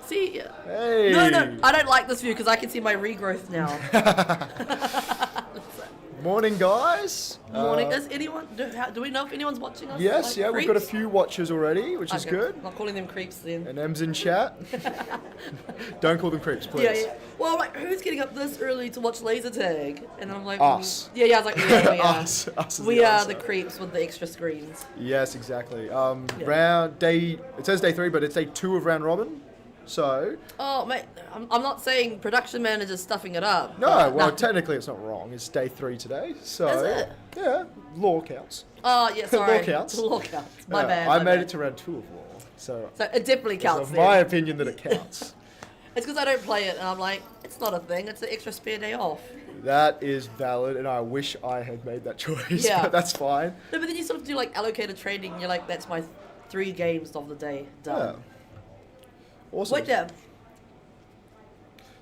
See? Hey. No, I don't like this view because I can see my regrowth now. Morning, guys. Morning. Is anyone? Do we know if anyone's watching us? Yes, like, we've got a few watchers already, which is Okay, good. I'm not calling them creeps then. And M's in chat. Don't call them creeps, please. Yeah. Well, like, who's getting up this early to watch laser tag? And I'm like, Us. Yeah, I was like, yeah, we are. Us is We the are answer. the creeps with the extra screens. Yes, exactly. It says day 3, but it's day 2 of round robin. So. Oh, mate, I'm not saying production manager's stuffing it up. No, well, technically it's not wrong. It's day 3 today. So. Is it? Yeah, law counts. Oh, yeah, sorry. Law counts. Law counts. My bad. I my made bad. it to round 2 of law. So it definitely it's counts of then. my opinion that it counts. It's because I don't play it, and I'm like, it's not a thing. It's an extra spare day off. That is valid, and I wish I had made that choice, Yeah. but that's fine. No, but then you sort of do like allocated training. You're like, that's my 3 games of the day done. Yeah. Awesome. Wait there.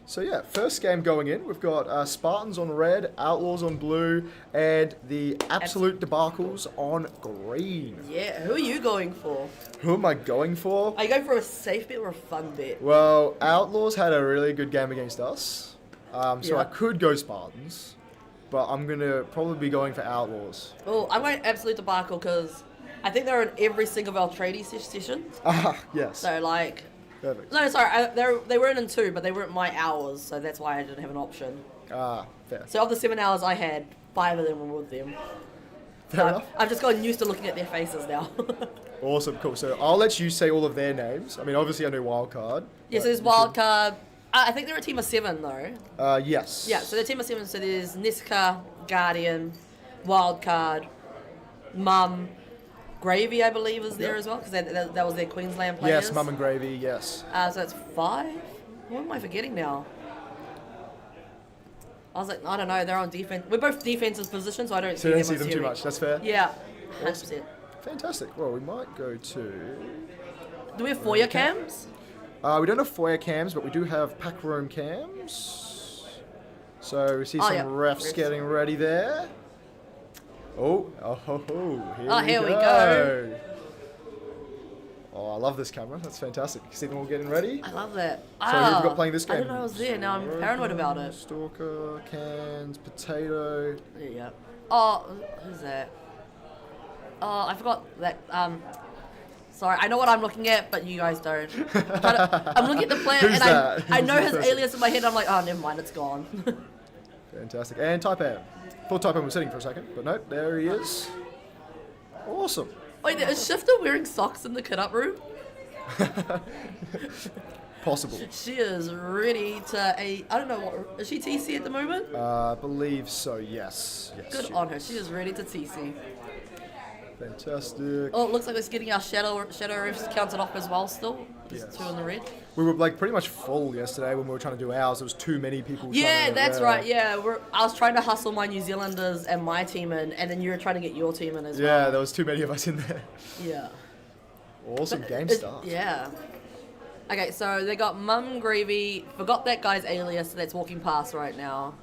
So yeah, first game going in, we've got Spartans on red, Outlaws on blue, and the Absolute Debacles on green. Yeah, who are you going for? Who am I going for? Are you going for a safe bet or a fun bet? Well, Outlaws had a really good game against us, so Yeah. I could go Spartans, but I'm going to probably be going for Outlaws. Oh, I'm going Absolute Debacle because I think they're in every single of our trading sessions. Yes. So like, Perfect. no, sorry, they were in 2, but they weren't my hours, so that's why I didn't have an option. Fair. So of the 7 hours I had, 5 of them were with them. Fair enough. I've just gotten used to looking at their faces now. Awesome, cool. So I'll let you say all of their names. I mean, obviously I know Wildcard. Yeah, so there's Wildcard. I think they're a team of 7 though. Yes. Yeah, so they're a team of 7. So there's Niska, Guardian, Wildcard, Mum, Gravy, I believe, is there as well because that was their Queensland players. Yes, Mum and Gravy, yes. So that's 5. What am I forgetting now? I was like, I don't know. They're on defense. We're both defensive positions, so I don't So you don't see them them too much, that's fair? Yeah, 100%. Fantastic. Well, we might go to... Do we have foyer cams? We don't have foyer cams, but we do have pack room cams. So we see some yeah. refs getting ready there. Here we go. Oh, I love this camera. That's fantastic. You see them all getting ready? I love that. So who have we got playing this game? I didn't know I was there. Now I'm paranoid about it. Stalker, cans, potato. Yeah. Oh, who's that? Oh, I forgot that. Sorry, I know what I'm looking at, but you guys don't. I'm looking at the player, Who's and that? I know Who's his this person? alias in my head. I'm like, oh, never mind, it's gone. Fantastic. And Type M. Thought Type M was sitting for a second, but nope, there he is. Awesome. Wait, is Shifter wearing socks in the kit-up room? Possible. She is ready to I don't know what is she TC at the moment? I believe so. Yes. Good she on her. is. She is ready to TC. Fantastic. Oh, it looks like it's getting our shadow refs counted off as well. Still, just Yes. 2 in the red. We were like pretty much full yesterday when we were trying to do ours. There was too many people. Yeah, trying to, that's right. Yeah, I was trying to hustle my New Zealanders and my team in, and then you were trying to get your team in as well. Yeah, there was too many of us in there. Yeah. Awesome game start. Yeah. Okay, so they got Mum Gravy. Forgot that guy's alias that's walking past right now.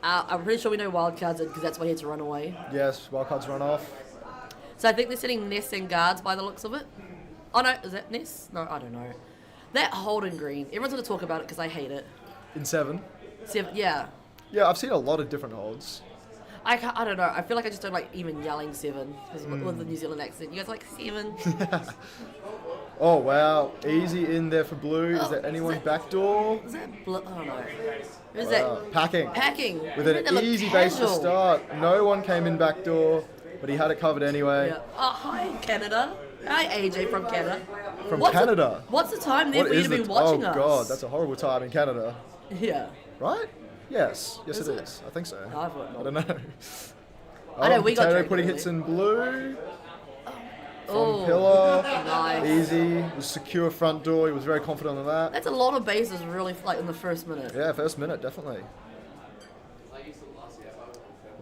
I'm pretty sure we know Wildcards because that's why he had to run away. Yes, wildcards run off. So I think they're sitting Ness and guards by the looks of it. Oh no, is that Ness? No, I don't know. That Holden Green. Everyone's going to talk about it because I hate it. In 7. 7, yeah. Yeah, I've seen a lot of different holds. I don't know. I feel like I just don't like even yelling 7 with the New Zealand accent. You guys like 7? Oh wow, easy in there for blue. Is there anyone backdoor? Is that oh no. Who's that? Packing. Packing. With They an look easy base to casual. start. No one came in backdoor, but he had it covered anyway. Yeah. Oh, hi, Canada. Hi, AJ from Canada. From What's Canada. What's the time there What for you is to be the watching Oh us? god, that's a horrible time in Canada. Yeah. Right? Yes. Yes Is it it? is. I think so. I thought not. I don't know. I know, we got Potato dragged putting early. hits in blue. Oh, Pillar. nice. Easy. Was secure front door. He was very confident on that. That's a lot of bases really like in the first minute. Yeah, first minute, definitely.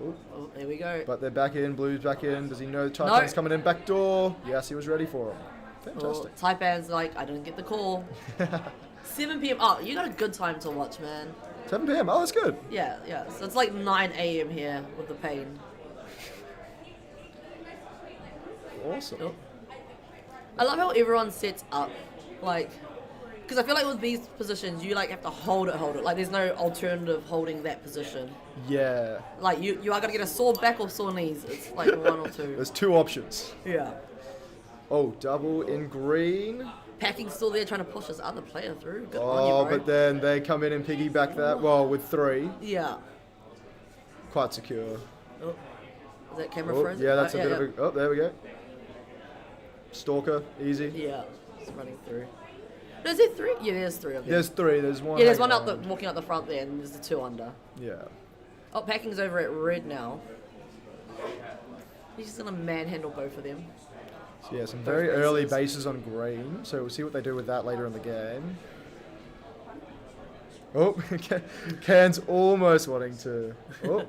Ooh. Oh, there we go. But they're back in, Blue's back in. Does he know Taipan's coming in back door? Yes, he was ready for him. Fantastic. Taipan's like, I didn't get the call. 7 p.m. Oh, you got a good time to watch, man. 7 p.m. Oh, that's good. Yeah, yeah. So it's like 9 a.m. here with the pain. Awesome. Oh. I love how everyone sets up. Like, Because I feel like with these positions, you like have to hold it. Like there's no alternative holding that position. Yeah. Like you are gonna get a sore back or sore knees. It's like one or two. There's two options. Yeah. Oh, double in green. Packing's still there trying to push this other player through. Good on Oh, you, bro. but then they come in and piggyback that. Well, with 3. Yeah. Quite secure. Oh. Is that camera Oh, frozen? yeah, that's Oh, a bit of a... Oh, there we go. Stalker, easy. Yeah. It's running through. No, is there 3? Yeah, there's 3 of them. There's 3. There's one. Yeah, there's one hanging around. walking out the front there, and there's the 2 under. Yeah. Oh, Packing's over at red now. He's just gonna manhandle both of them. So yeah, some very early bases on green. So we'll see what they do with that later in the game. Oh, Can's almost wanting to... Oh,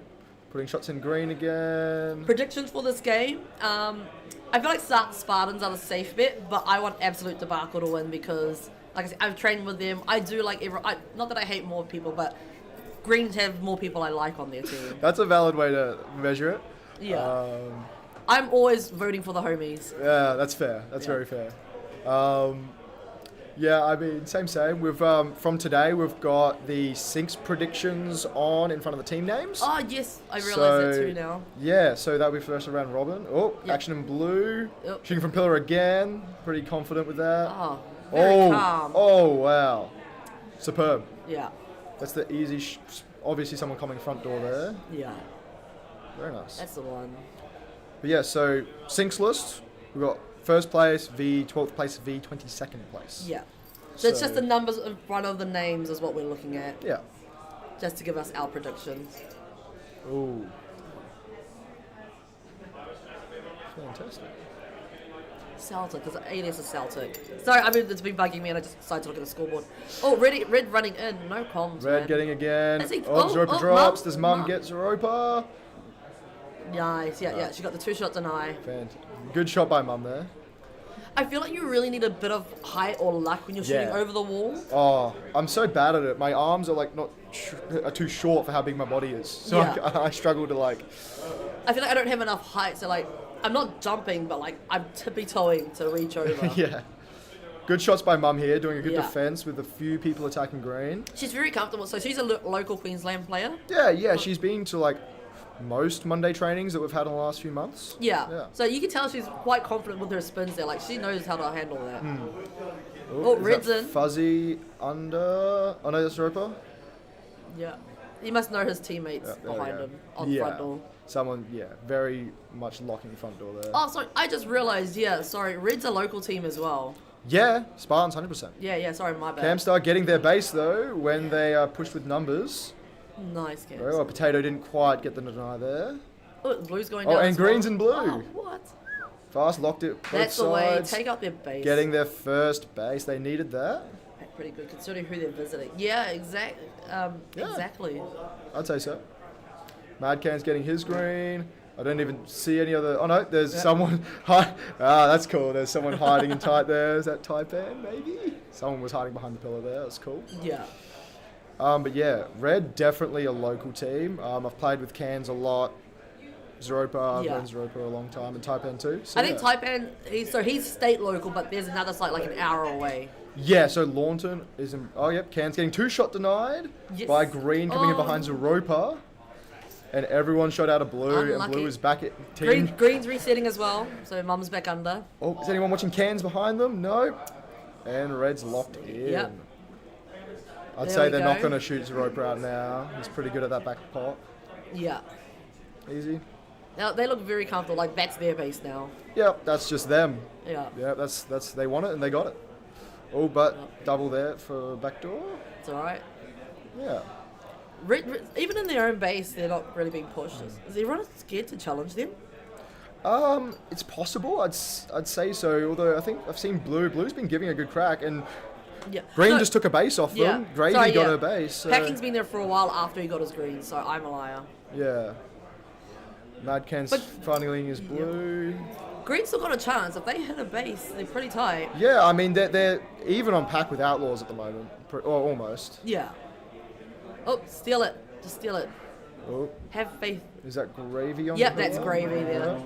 putting shots in green again. Predictions for this game. I feel like Spartans are the safe bet, but I want absolute Debacle to win because, like I said, I've trained with them. I do like not that I hate more people, but Greens have more people I like on their team. That's a valid way to measure it. Yeah. I'm always voting for the homies. Yeah, that's fair. That's very fair. Yeah, I mean, same. We've from today we've got the Sinks predictions on in front of the team names. Oh yes, I realise that too now. Yeah, so that'll be first around Robin. Oh, Yep. action in blue. Yep. Shooting from pillar again. Pretty confident with that. Oh, very calm. Oh, wow. Superb. Yeah. That's the easy. Obviously, someone coming front door there. Yeah. Very nice. That's the one. But yeah, so Sinks list. We've got first place V, 12th place V, 22nd place. Yeah. So it's just the numbers in front of the names is what we're looking at. Yeah. Just to give us our predictions. Ooh. Fantastic. Celtic, because alias is Celtic. Sorry, I mean, it's been bugging me and I just decided to look at the scoreboard. Oh, red running in, no comms, Red man. getting again. Is he- Oh, oh, Zeropa oh, drops. Mum, Does Mum Mum. get Zeropa? Nice, yeah, she got the 2 shots an eye. Good shot by Mum there. I feel like you really need a bit of height or luck when you're shooting Yeah. over the wall. Oh, I'm so bad at it. My arms are like are too short for how big my body is. So Yeah. I struggle to like... I feel like I don't have enough height, so like, I'm not jumping, but like, I'm tippy-toeing to reach over. Yeah. Good shots by Mum here, doing a good Yeah. defense with a few people attacking green. She's very comfortable, so she's a local Queensland player. Yeah, she's been to like most Monday trainings that we've had in the last few months. Yeah. So you can tell she's quite confident with her spins there. Like, she knows how to handle that. Oh, is red's that in. Fuzzy under... Oh no, that's Zeropa. Yeah. He must know his teammates Yeah, there we behind go. him on front door. Someone, very much locking front door there. Oh, sorry. I just realised, Red's a local team as well. Yeah, Spartans, 100%. Yeah, sorry, my bad. Camstar getting their base, though, when they are pushed with numbers. Nice game. Very well. Potato didn't quite get the deny there. Oh, blue's going down. Oh, and as well. green's in blue. Oh, what? Fast locked it both That's the way. sides. Take out their base. Getting their first base. They needed that. Pretty good, considering who they're visiting. Yeah, exactly. I'd say so. Madcan's getting his green. I don't even see any other... Oh, no, there's someone... that's cool. There's someone hiding in tight there. Is that Taipan, maybe? Someone was hiding behind the pillar there. That's cool. Yeah. But yeah, Red, definitely a local team. I've played with Cans a lot. Zeropa, I've known Zeropa a long time, and Taipan too. So I think Taipan, he's state local, but there's another site like an hour away. Yeah, so Launton is in... Oh, yep, Can's getting 2 shot denied by Green coming in behind Zeropa. And everyone shot out of blue, Unlucky. and blue is back at team. Green's resetting as well, so Mum's back under. Oh, is anyone watching Cans behind them? No. And Red's locked in. Yep. I'd There say we they're go. not going to shoot Zeropa out now. He's pretty good at that back pop. Yeah. Easy. Now they look very comfortable. Like that's their base now. Yep, that's just them. Yeah. Yeah, that's they want it and they got it. Oh, but double there for backdoor. It's all right. Yeah. Even in their own base, they're not really being pushed. Is everyone scared to challenge them? It's possible. I'd say so. Although I think I've seen Blue. Blue's been giving a good crack, and Yeah. Green No, just took a base off them. Gravy Sorry, got her base. So Packing's been there for a while after he got his green, so I'm a liar. yeah. Madcan's finding his blue. Green's still got a chance. If they hit a base, they're pretty tight. Yeah, I mean they're even on pack with Outlaws at the moment, or almost. Yeah. Oh, steal it. Just steal it. Oh, Have faith. is that Gravy on? Yep, the that's pillar? Gravy there.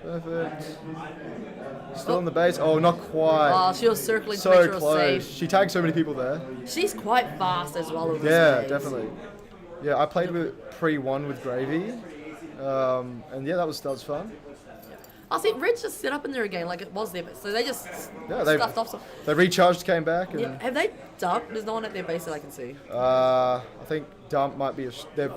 Perfect. Still on the base. Oh, not quite. Oh, she was circling to So make sure it was close. safe. She tagged so many people there. She's quite fast as well in this Yeah, phase. definitely. Yeah, I played with pre-1 with Gravy. And yeah, that was fun. I see Red just set up in there again like it was there, but so they just Yeah, stuffed off some. they recharged, came back, and Yeah, have they dumped? There's no one at their base that I can see. I think dump might be they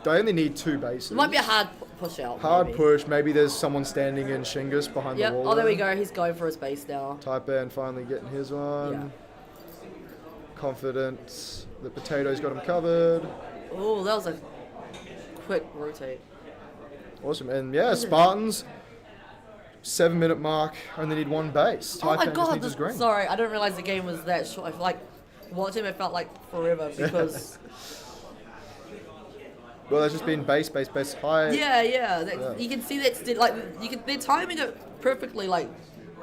only need 2 bases. It might be a hard push out. Hard maybe. push. Maybe there's someone standing in Shingus behind Yep. the wall. Oh, there we go. He's going for his base now. Type N finally getting his one. Yeah. Confident that Potato's got him covered. Oh, that was a quick rotate. Awesome. And yeah, Spartans, 7-minute mark, only need 1 base. Oh my Type N just god, needs his green. sorry, I didn't realize the game was that short. I feel like watching it felt like forever because Well, there's just been base high. yeah. You can see that they're timing it perfectly like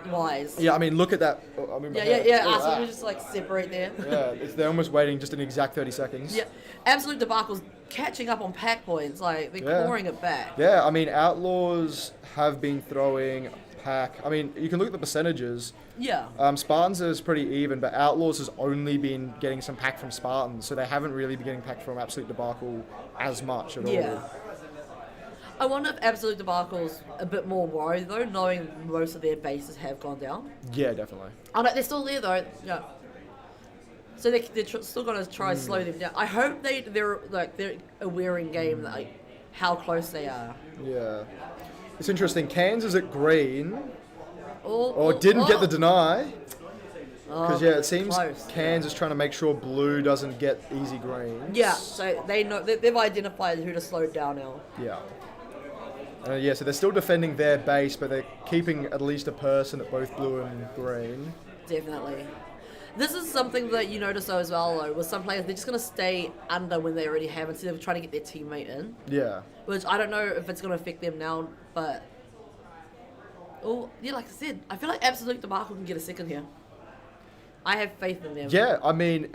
wise. Yeah, I mean, look at that. I mean, Yeah. look at So that. we just like separate there. Yeah, they're almost waiting just an exact 30 seconds. Yeah, Absolute Debacle's catching up on pack points. Like they're Yeah. clawing it back. Yeah, I mean, Outlaws have been throwing pack. I mean, you can look at the percentages. Yeah. Spartans is pretty even, but Outlaws has only been getting some pack from Spartans, so they haven't really been getting pack from Absolute Debacle as much at Yeah. all. I wonder if Absolute Debacle's a bit more worried though, knowing most of their bases have gone down. Yeah, definitely. Oh no, they're still there though. Yeah. So they're still gonna try to slow them down. I hope they're aware in game that, like how close they are. Yeah. It's interesting. Cairns is at green, Or or didn't get the deny. Because, Oh, yeah, it seems close. Cairns is trying to make sure blue doesn't get easy greens. Yeah, so they know they've identified who to slow down now. Yeah. Yeah, so they're still defending their base, but they're keeping at least a person at both blue and green. Definitely. This is something that you notice though as well though, with some players they're just gonna stay under when they already have instead of trying to get their teammate in. Yeah. Which I don't know if it's gonna affect them now, but oh yeah, like I said, I feel like Absolute Debacle can get a second here. I have faith in them. Yeah, I mean,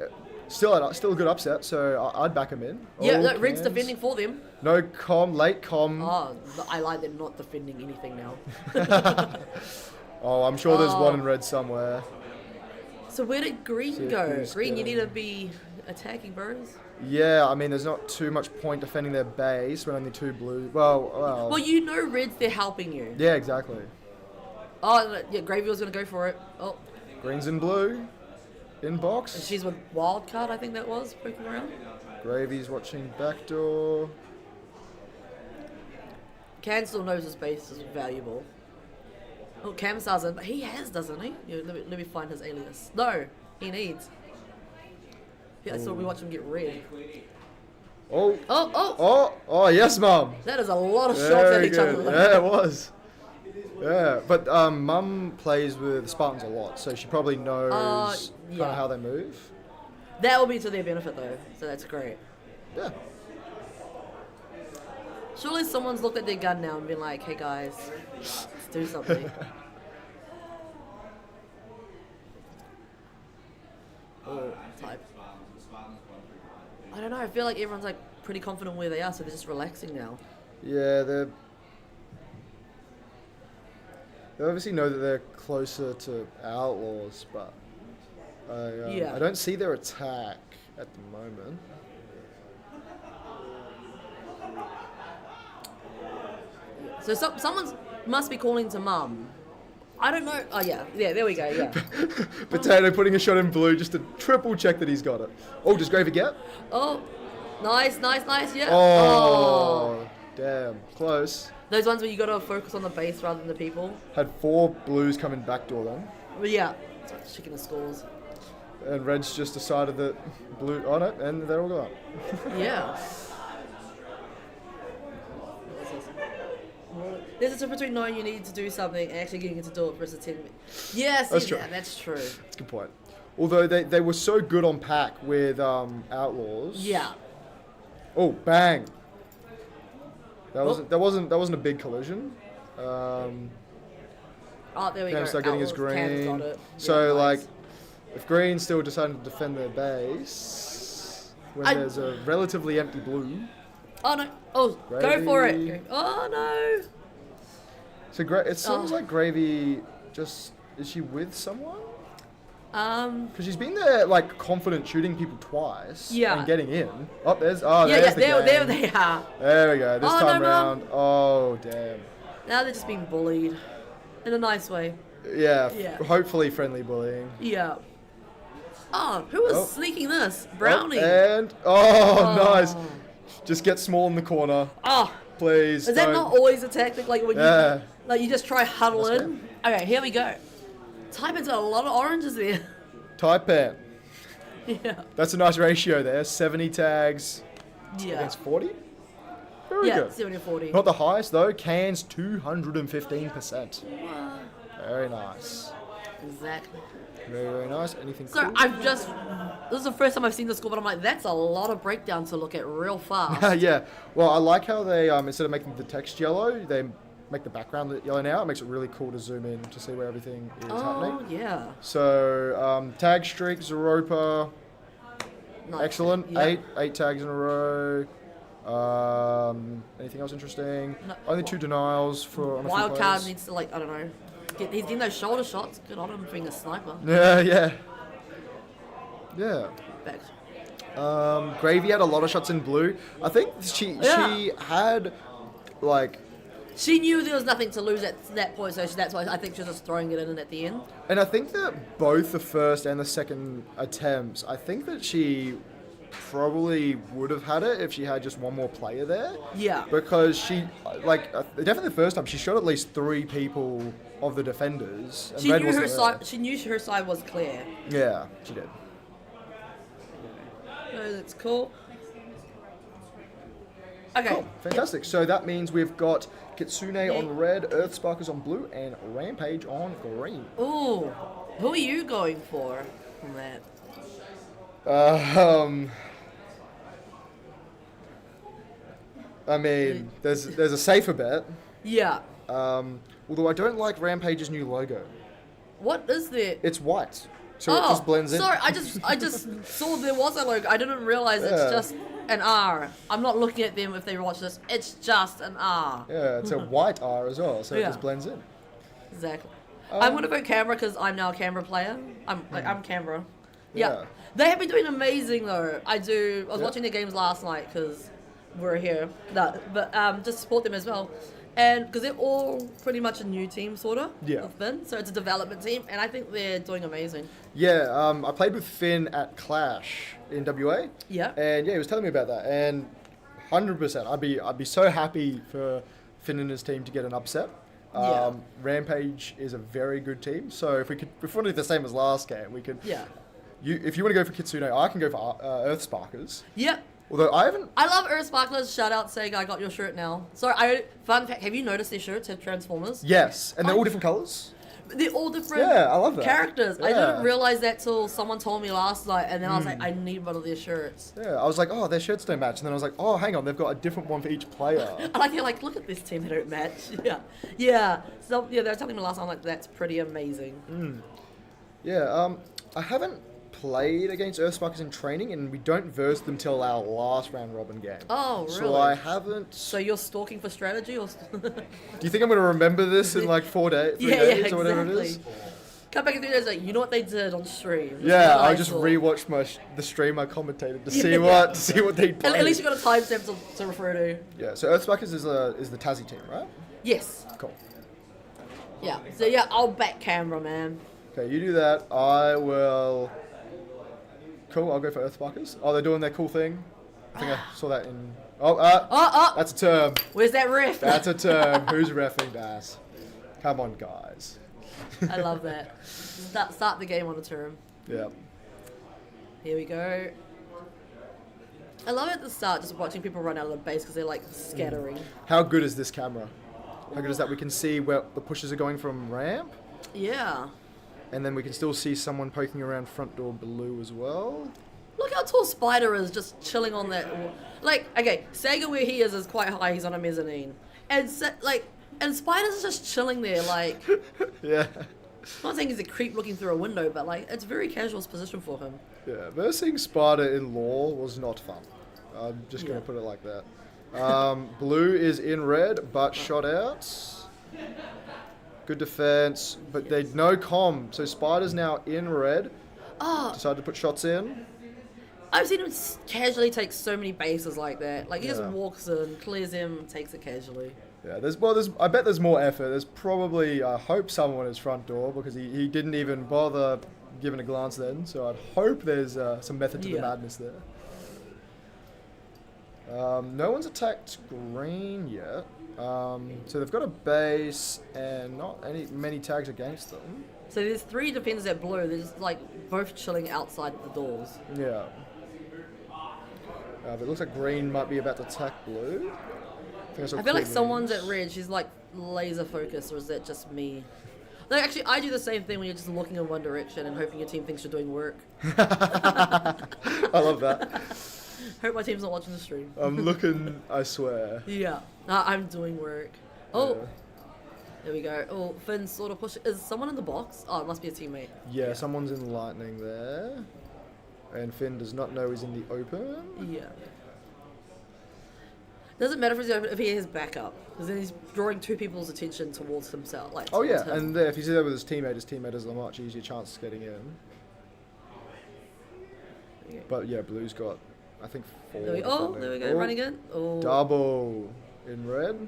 still a good upset, so I'd back him in. Yeah, All look, Red's Cairns. defending for them. No late com. Oh, I like them not defending anything now. Oh, I'm sure there's Oh. one in red somewhere. So where did Green See if go? who's Green, you need going. to be attacking, bros. Yeah, I mean, there's not too much point defending their base when only 2 blue. Well. Well, you know Reds, they're helping you. Yeah, exactly. Oh, no, yeah, Gravy was going to go for it. Oh, Green's in blue. In box. she's with Wildcard, I think that was, poking around. Gravy's watching backdoor. Can still knows his base is valuable. Oh, Cam doesn't, but he has, doesn't he? Yeah, let me find his alias. No, he needs. Yeah, I thought we watch him get red. Oh. Oh, Oh, yes, Mum. that is a lot of shots at Very each other. good. Yeah, it was. Yeah, but Mum plays with Spartans a lot, so she probably knows kind yeah. of how they move. That will be to their benefit though, so that's great. Yeah. Surely someone's looked at their gun now and been like, hey guys, let's do something. Oh, type. I don't know, I feel like everyone's like pretty confident where they are, so they're just relaxing now. Yeah, they obviously know that they're closer to Outlaws, but I don't see their attack at the moment. So someone must be calling to Mum. I don't know. Oh yeah, there we go, yeah. Potato putting a shot in blue just to triple check that he's got it. Oh, does Gravy get? Oh, nice, yeah. Oh, damn, close. Those ones where you gotta focus on the base rather than the people. Had 4 blues come in backdoor then. But yeah, checking the scores. And Red's just decided that blue on it, and they're all gone. Yeah. There's a difference between knowing you need to do something and actually getting to do it versus 10 minutes. Yeah, see, That's true. yeah, that's true. That's a good point. Although they were so good on pack with Outlaws. Yeah. Oh, bang! That wasn't a big collision. Oh, there we Cam's go. not getting his Outlaws, Cam's green. got it. So Yeah, like, nice. if Green's still deciding to defend their base when there's a relatively empty blue. Oh no! Oh, go for Gravy. it! Oh no! So it seems like Gravy just... Is she with someone? Because she's been there, like, confident shooting people twice. Yeah. And getting in. Oh, there's the game. There they are. There we go. This time no, round. Oh, damn. Now they're just being bullied. In a nice way. Yeah. Yeah. Hopefully friendly bullying. Yeah. Oh, who was sneaking this? Brownie. Nice. Just get small in the corner. Oh. Please. Is that not always a tactic? Like when you just try huddle Let's in? Okay, here we go. Taipan's got a lot of oranges there. Taipan. Yeah. That's a nice ratio there. 70 tags against 40. Very good. 70-40. Not the highest though. Cans 215%. Wow. Very nice. Exactly. Very, very nice. Anything So cool? this is the first time I've seen the score, but I'm like, that's a lot of breakdown to look at real fast. Yeah. Well, I like how they, instead of making the text yellow, they make the background yellow now. It makes it really cool to zoom in to see where everything is happening. Oh, yeah. So, tag streak, Zeropa. Nice. Excellent. Yep. 8 tags in a row. Anything else interesting? No. Only 2 denials for on a few Wildcard players. needs to, like, I don't know. He's getting those shoulder shots. Good on him being a sniper. Yeah. Back. Gravy had a lot of shots in blue. I think she had, like... She knew there was nothing to lose at that point, so that's why I think she was just throwing it in at the end. And I think that both the first and the second attempts, I think that she probably would have had it if she had just one more player there. Yeah. Because she, like, definitely the first time, she shot at least 3 people of the defenders. And She Red knew wasn't her there. side. She knew her side was clear. Yeah, she did. So that's cool. Okay. Cool. Fantastic. So that means we've got Kitsune on red, Earthsparkers on blue, and Rampage on green. Ooh, who are you going for from that? I mean, there's a safer bet. Yeah. Although I don't like Rampage's new logo. What is there? It's white, so it just blends in. Sorry, I just saw there was a logo. I didn't realize it's just an R. I'm not looking at them if they watch this. It's just an R. Yeah, it's a white R as well, so it just blends in. Exactly. I'm gonna vote Canberra because I'm now a Canberra player. I'm Canberra. Yeah. They have been doing amazing though. I was watching their games last night because we're here. But just support them as well. And because they're all pretty much a new team, sort of. Yeah. With Finn, so it's a development team, and I think they're doing amazing. Yeah, I played with Finn at Clash in WA. Yeah. And yeah, he was telling me about that, and 100%, I'd be so happy for Finn and his team to get an upset. Rampage is a very good team, so if we want to do the same as last game, we could. Yeah. If you want to go for Kitsune, I can go for Earthsparkers. Yep. Although I haven't. I love Earth Sparklers. Shout out, Sega. I got your shirt now. Sorry, fun fact. Have you noticed their shirts have Transformers? Yes, and they're all different colours. They're all different. Yeah, I love that. Characters. Yeah. I didn't realize that till someone told me last night, and then I was like, I need one of their shirts. Yeah, I was like, oh, their shirts don't match, and then I was like, oh, hang on, they've got a different one for each player. And you're like, look at this team, they don't match. Yeah. So yeah, they were telling me last time, like, that's pretty amazing. Yeah, I haven't played against Earthsparkers in training, and we don't verse them till our last round robin game. Oh, really? So I haven't. So you're stalking for strategy, or? Do you think I'm going to remember this in like 4 days, 3 days, or whatever it is? Come back in 3 days, like, you know what they did on stream. Yeah, I just rewatched the stream I commentated to see what they played. At least you got a timestamp to refer to. Yeah, so Earthsparkers is the Tassie team, right? Yes. Cool. Yeah. So yeah, I'll back Canberra, man. Okay, you do that. I will. Cool, I'll go for Earthsparkers. Oh, they're doing their cool thing. I think I saw that in... That's a term. Where's that ref? That's a term. Who's reffing that? Come on, guys. I love that. Start the game on a term. Yeah. Here we go. I love it at the start, just watching people run out of the base because they're like scattering. How good is this camera? How good is that we can see where the pushes are going from ramp? Yeah. And then we can still see someone poking around front door blue as well. Look how tall Spider is, just chilling on that. Like, okay, Sega where he is quite high. He's on a mezzanine, and and Spider's just chilling there, like. Yeah. I'm not saying he's a creep looking through a window, but like it's a very casual position for him. Yeah, versing Spider in law was not fun. I'm just gonna put it like that. Blue is in red, but shot out. Good defense, but they no comm. So Spider's now in red. Oh, Decided to put shots in. I've seen him casually take so many bases like that. Like he just Yeah. walks in, clears him, takes it casually. Yeah, there's I bet there's more effort. There's probably, I hope someone at his front door because he didn't even bother giving a glance then. So I'd hope there's some method to the madness there. No one's attacked green yet. So they've got a base and not many tags against them. So there's 3 defenders at blue. They're just like both chilling outside the doors. Yeah. But it looks like green might be about to attack blue. I feel like someone's at red. She's like laser focused, or is that just me? No, actually, I do the same thing when you're just looking in one direction and hoping your team thinks you're doing work. I love that. Hope my team's not watching the stream. I'm looking, I swear. Yeah, I'm doing work. Oh, Yeah. There we go. Oh, Finn sort of push. Is someone in the box? Oh, it must be a teammate. Yeah, someone's in lightning there. And Finn does not know he's in the open. Yeah. Doesn't matter if he has backup, because then he's drawing 2 people's attention towards himself. Like, Oh yeah, towards him. and if he's there with his teammate has a much easier chance of getting in. Okay. But yeah, blue's got, I think, 4. There we go, running in. Oh. Double in red.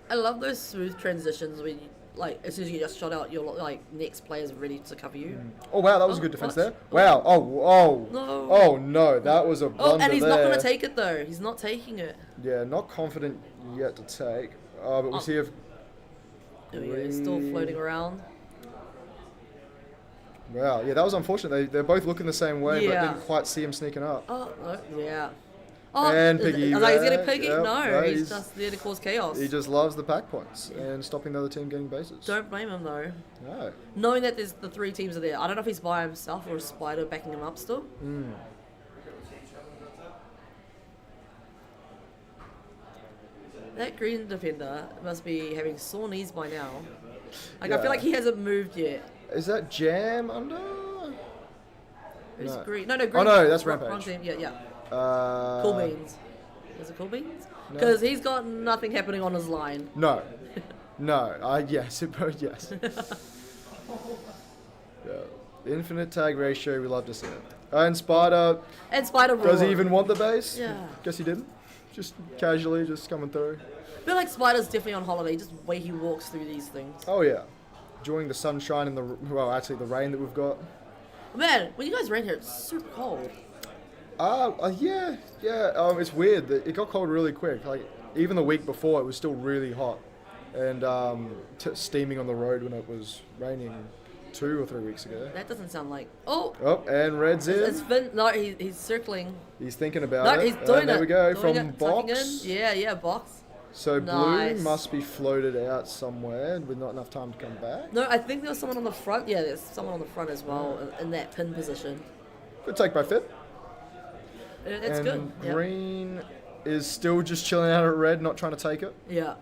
I love those smooth transitions when, like, as soon as you just shot out, your like next player's ready to cover you. Oh wow, that was a good defense what? there. Wow. Oh. No. Oh no, that was a blunder Oh, and he's there. not going to take it though. He's not taking it. Yeah, not confident yet to take. But we'll see if. There we go. He's still floating around. Wow, yeah, that was unfortunate. They're both looking the same way, but Yeah. didn't quite see him sneaking up. Oh, no, yeah. Oh, And Piggy I was like, he's getting back. Piggy? Yep, No, no, he's he's- just there to cause chaos. He just loves the pack points and stopping the other team getting bases. Don't blame him though. No. Knowing that there's the 3 teams are there. I don't know if he's by himself or a Spider backing him up still. That green defender must be having sore knees by now. Like, I Yeah. feel like he hasn't moved yet. Is that Jam under? Who's No. green? No, green. no, that's wrong Rampage. team. Yeah. Uh, Cool Beans. Is it Cool Beans? No. Because he's got nothing happening on his line. No. No. Yes. Yes. Yeah. Infinite tag ratio, we love to see it. And Spider, And Spider does he Roar. even want the base? Yeah. Guess he didn't. Just casually, just coming through. I feel like Spider's definitely on holiday, just the way he walks through these things. Oh yeah. Enjoying the sunshine and actually the rain that we've got. Man, when you guys ran here, it's super cold. Yeah. It's weird. It got cold really quick. Like, even the week before, it was still really hot. And steaming on the road when it was raining 2 or 3 weeks ago. That doesn't sound like... Oh! Oh, and Red's in. It's Finn. No, he's circling. He's thinking about No, it. he's doing it. There we go, Doing from it, tucking box. in. Yeah, box. So Nice. blue must be floated out somewhere with not enough time to come back. No, I think there was someone on the front. Yeah, there's someone on the front as well in that pin position. Good take by Fit. It's and good. Yeah. green is still just chilling out at red, not trying to take it. Yeah.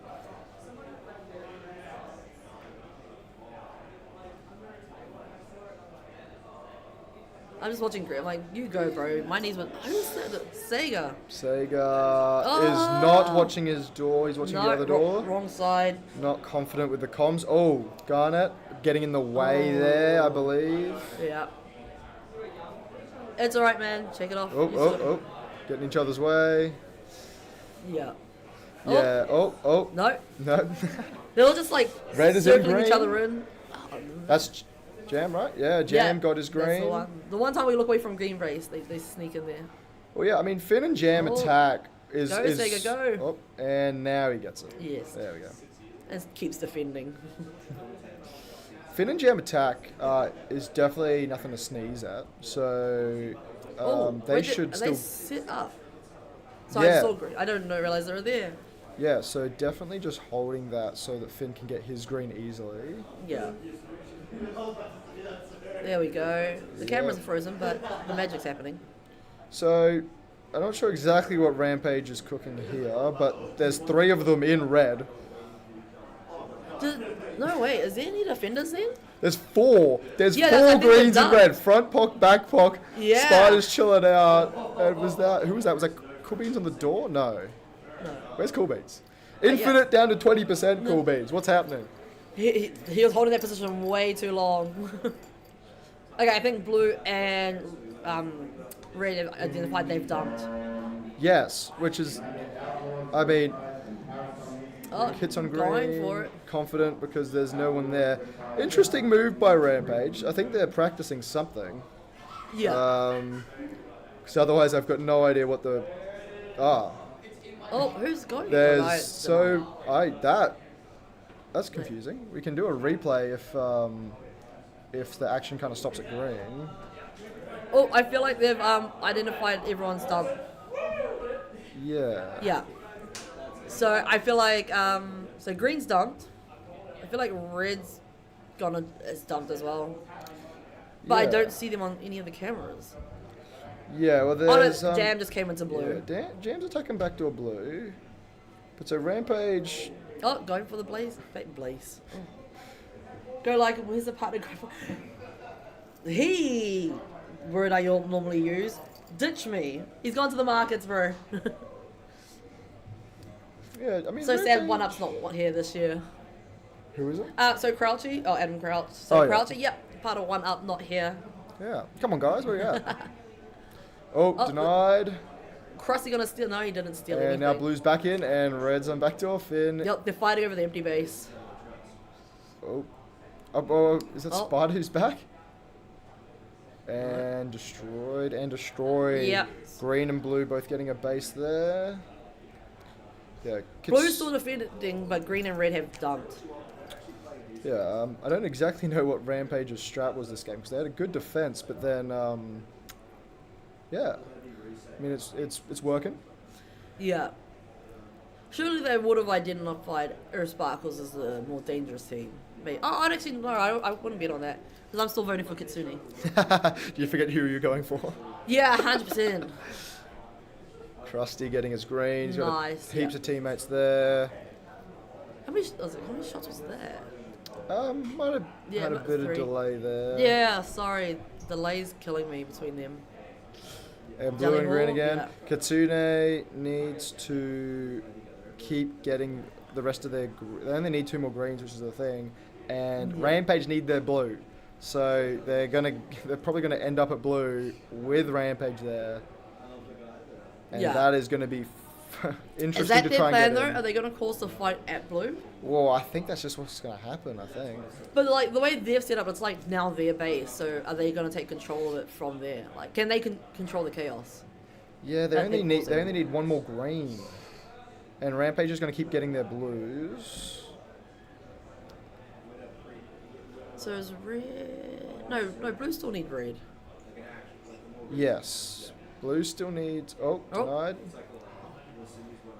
I'm just watching Green. I'm like, you go, bro. My knees went. Who's that? Sega. Sega is not watching his door. He's watching the other door. Wrong side. Not confident with the comms. Oh, Garnet getting in the way there, I believe. Yeah. It's alright, man. Check it off. Oh. Getting each other's way. Yeah. Yeah. Oh. No. No. They're all just like Red is in circling each green. other in. That's Jam, right? Yeah, Jam got his That's green. the one time we look away from green race, they sneak in there. Well, yeah, I mean, Finn and Jam attack is... Go, Sega, go. Oh, and now he gets it. Yes. There we go. And keeps defending. Finn and Jam attack is definitely nothing to sneeze at. So they should are still... they set up? So Yeah. I saw green. I don't realize they were there. Yeah, so definitely just holding that so that Finn can get his green easily. Yeah. There we go. The camera's frozen, but the magic's happening. So I'm not sure exactly what Rampage is cooking here, but there's 3 of them in red. No, wait. Is there any defenders then? There's 4. There's Yeah, 4 I think they're greens in done. red. Front pock, back pock. Yeah. Spiders chilling out. And who was that? Was that Cool Beans on the door? No. No. Where's Cool Beans? Infinite down to 20% Cool Beans. What's happening? He was holding that position way too long. Okay, I think blue and red have identified they've dumped. Yes, which is, I mean, Kitsune green, going for it. confident because there's no one there. Interesting move by Rampage. I think they're practicing something. Yeah. Because otherwise I've got no idea what the... Oh, who's going? There's that's confusing. We can do a replay if the action kind of stops at green. Oh, I feel like they've identified everyone's dump. Yeah. Yeah. So I feel like so green's dumped. I feel like red's is dumped as well. But I don't see them on any of the cameras. Yeah, well there's... Jam just came into blue. Yeah, Jam's attacking back to a blue. But so Rampage... Oh, going for the blaze. Blaze. Oh. Go like, where's the partner go for? Word I normally use. Ditch me. He's gone to the markets, bro. Yeah, I mean... So sad 1-up's not here this year. Who is it? So Crouchy. Oh, Adam Crouch. So yeah. Crouchy, yep. Part of 1-up, not here. Yeah. Come on, guys. Where you at? Denied. Krusty gonna steal? No, he didn't steal and anything. now blue's back in, and red's on backdoor. Finn. Yep, they're fighting over the empty base. Is that Spider who's back? And destroyed. Yep. Green and blue both getting a base there. Yeah. Blue's still defending, but green and red have dumped. Yeah, I don't exactly know what Rampage's strat was this game, because they had a good defense, but then, yeah. I mean, it's working. Yeah. Surely they would have identified Sparkles as the more dangerous team. I'd actually, no, I wouldn't bet on that. Because I'm still voting for Kitsune. Do you forget who you're going for? Yeah, 100%. Krusty getting his green. He's got Nice, heaps of teammates there. How many shots was that? Might have had a bit of delay there. Yeah, sorry. Delay's killing me between them. And blue and green again. Yeah. Kitsune needs to keep getting the rest of their... They only need 2 more greens, which is the thing. And Rampage need their blue. So they're probably gonna end up at blue with Rampage there. And that is gonna be interesting is that to their try plan and get though? in. Are they gonna cause the fight at blue? Well, I think that's just what's gonna happen, I think. But like the way they've set up, it's like now their base. So are they gonna take control of it from there? Like, can they control the chaos? Yeah, they only need 1 more green. And Rampage is gonna keep getting their blues. So is red... No, blue still need red. Yes. Blue still needs... denied.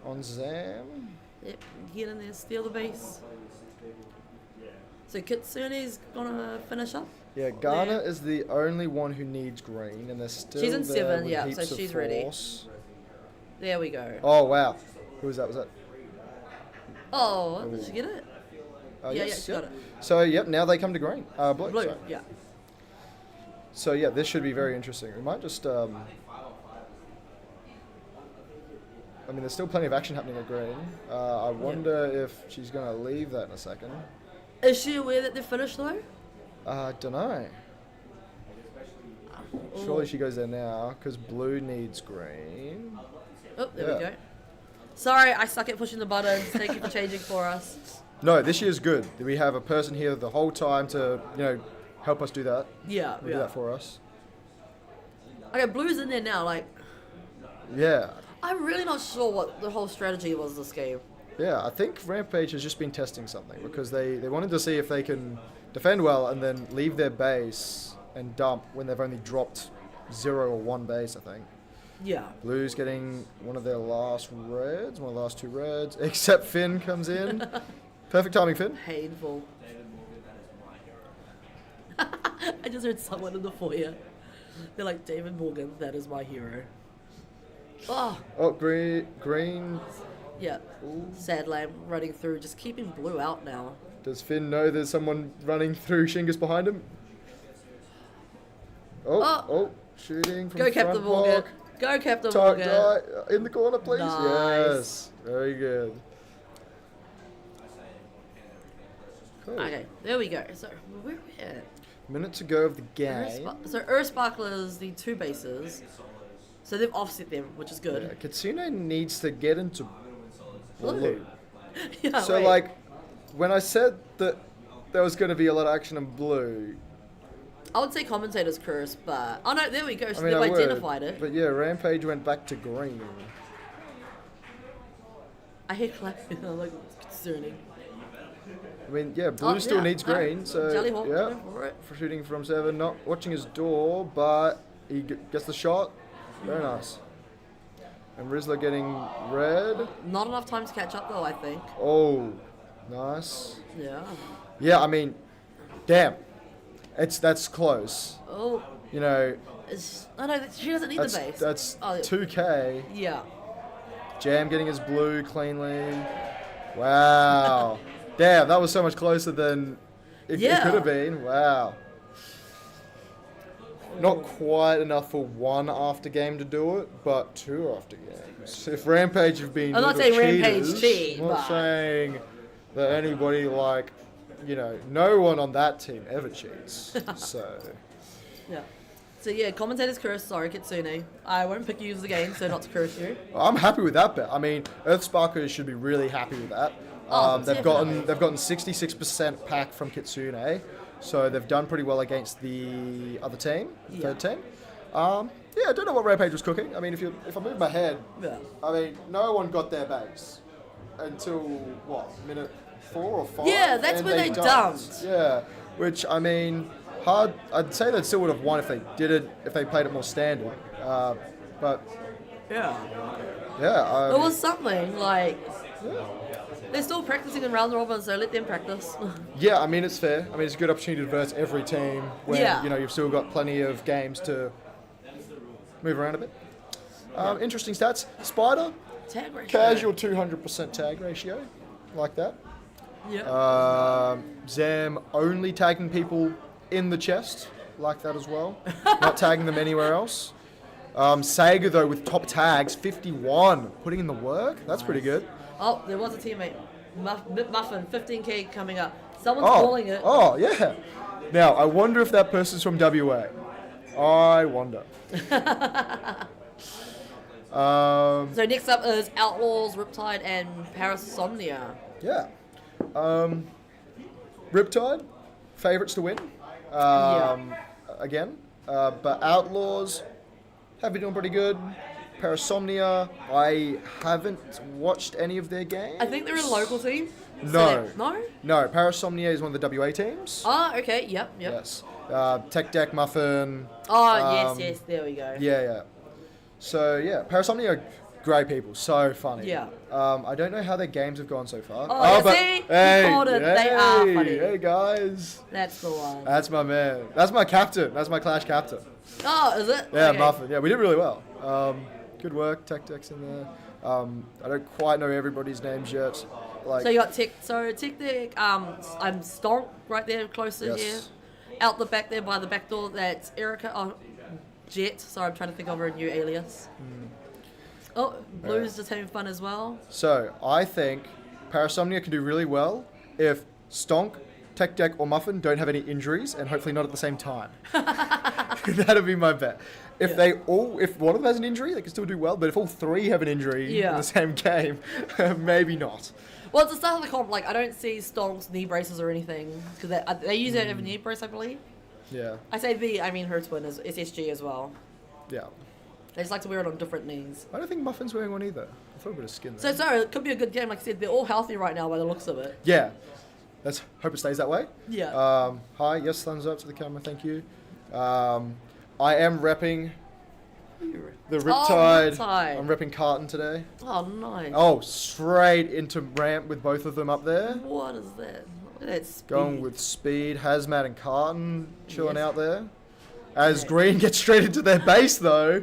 On Zam. Yep, get in there, steal the base. So Kitsune's gonna finish up? Yeah, Ghana is the only one who needs green, and they're still She's in there 7, with yeah, heaps so of she's ready. force. There we go. Oh, wow. Who was that? Was that... Oh, did she get it? Yeah, she got it. So, yep, now they come to green. Blue, sorry. Yeah. So, yeah, this should be very interesting. We might just... I mean, there's still plenty of action happening at green. I wonder if she's going to leave that in a second. Is she aware that they're finished, though? Don't know. Surely she goes there now, because blue needs green. Oh, there we go. Sorry, I suck at pushing the buttons. Thank you for changing for us. No, this year's good. We have a person here the whole time to, help us do that. Yeah, do that for us. Okay, blue's in there now, like... Yeah. I'm really not sure what the whole strategy was this game. Yeah, I think Rampage has just been testing something, because they wanted to see if they can defend well and then leave their base and dump when they've only dropped 0 or 1 base, I think. Yeah. Blue's getting one of their last reds, one of the last 2 reds, except Finn comes in. Perfect timing, Finn. Painful. I just heard someone in the foyer. They're like, David Morgan, that is my hero. Oh, green. Yeah. Ooh. Sad lamb running through, just keeping blue out now. Does Finn know there's someone running through Shingus behind him? Oh, shooting from go, front Captain Morgan. Go, Captain Morgan. In the corner, please. Nice. Yes. Very good. Cool. Okay, there we go. So, where are we at? Minute to go of the game. So, Earth Sparklers, the 2 bases. So, they've offset them, which is good. Yeah, Kitsune needs to get into blue. Yeah, So, wait. like, when I said that there was going to be a lot of action in blue, I would say commentator's curse, but... Oh, no, there we go. So, I mean, they've I would, identified it. But yeah, Rampage went back to green. I hear clapping. I'm like, it's concerning. I mean, yeah, blue still needs green, so Jellyhawk, yeah, go for it. for shooting from 7, not watching his door, but he gets the shot. Very nice. And Rizzler getting red. Not enough time to catch up, though, I think. Oh, nice. Yeah. Yeah, I mean, damn, that's close. Oh, You know, oh no, she doesn't need the base. that's Oh, 2K. yeah. Jam getting his blue cleanly. Wow. Damn, that was so much closer than it could have been. Wow. Not quite enough for 1 after game to do it, but 2 after games. If Rampage have been I'm not little saying Rampage cheaters, cheat, I'm not but- saying that anybody like, no one on that team ever cheats. So, Yeah. So yeah, commentator's curse. Sorry, Kitsune. I won't pick you as the game, so not to curse you. I'm happy with that bet. I mean, Earth Sparkers should be really happy with that. They've definitely. gotten 66% pack from Kitsune, so they've done pretty well against the other team, third team. I don't know what Rampage was cooking. I mean, if I move my head, Yeah. I mean, no one got their base until what, minute 4 or 5? Yeah, that's and when they dumped. Yeah, which I mean, hard. I'd say they still would have won if they did it, if they played it more standard. But Yeah. yeah, It was something like yeah. they're still practicing in round robin, so let them practice. Yeah, I mean, it's fair. I mean, it's a good opportunity to verse every team when, Yeah. you've still got plenty of games to move around a bit. Interesting stats. Spider, Tag ratio. casual 200% tag ratio. Like that. Yeah. Zam only tagging people in the chest. Like that as well. Not tagging them anywhere else. Sega, though, with top tags, 51. Putting in the work. That's pretty good. Oh, there was a teammate. Muffin, 15k coming up. Someone's calling it. Oh, yeah. Now, I wonder if that person's from WA. I wonder. So next up is Outlaws, Riptide, and Parasomnia. Yeah. Riptide, favourites to win. Again. But Outlaws have been doing pretty good. Parasomnia, I haven't watched any of their games. I think they're a local team. No. No? No, Parasomnia is one of the WA teams. Oh, okay. Yep. Yes. Tech Deck Muffin. Oh, yes. There we go. Yeah. So, yeah, Parasomnia are great people. So funny. Yeah. I don't know how their games have gone so far. Oh, but see? You called it. They are funny. Hey, guys. That's the one. That's my man. That's my captain. That's my Clash captain. Oh, is it? Yeah, Okay. Muffin. Yeah, we did really well. Good work. Tech Deck's in there. I don't quite know everybody's names yet. Like, So you got Tech. So Tech Deck. I'm Stonk right there, closer Yes. here. Out the back there by the back door. That's Erica. Oh, Jet. Sorry, I'm trying to think of her new alias. Oh, Blue's just having fun as well. So, I think Parasomnia can do really well if Stonk, Tech Deck, or Muffin don't have any injuries, and hopefully not at the same time. That'd be my bet. If if one of them has an injury, they can still do well, but if all 3 have an injury in the same game, maybe not. Well, at the start of the comp, like, I don't see Stonk's knee braces or anything, because they use it as a knee brace, I believe. Yeah. I say I mean her twin is SSG as well. Yeah. They just like to wear it on different knees. I don't think Muffin's wearing one either. I thought a bit of skin So there. it could be a good game. Like I said, they're all healthy right now by the looks of it. Yeah. Let's hope it stays that way. Yeah. Hi, yes, thumbs up to the camera, thank you. I am repping the Riptide. Riptide. I'm repping Carton today. Oh, nice. Oh, straight into ramp with both of them up there. What is that? Look at that speed. Going with speed, Hazmat and Carton chilling Yes. out there. As Green gets straight into their base though.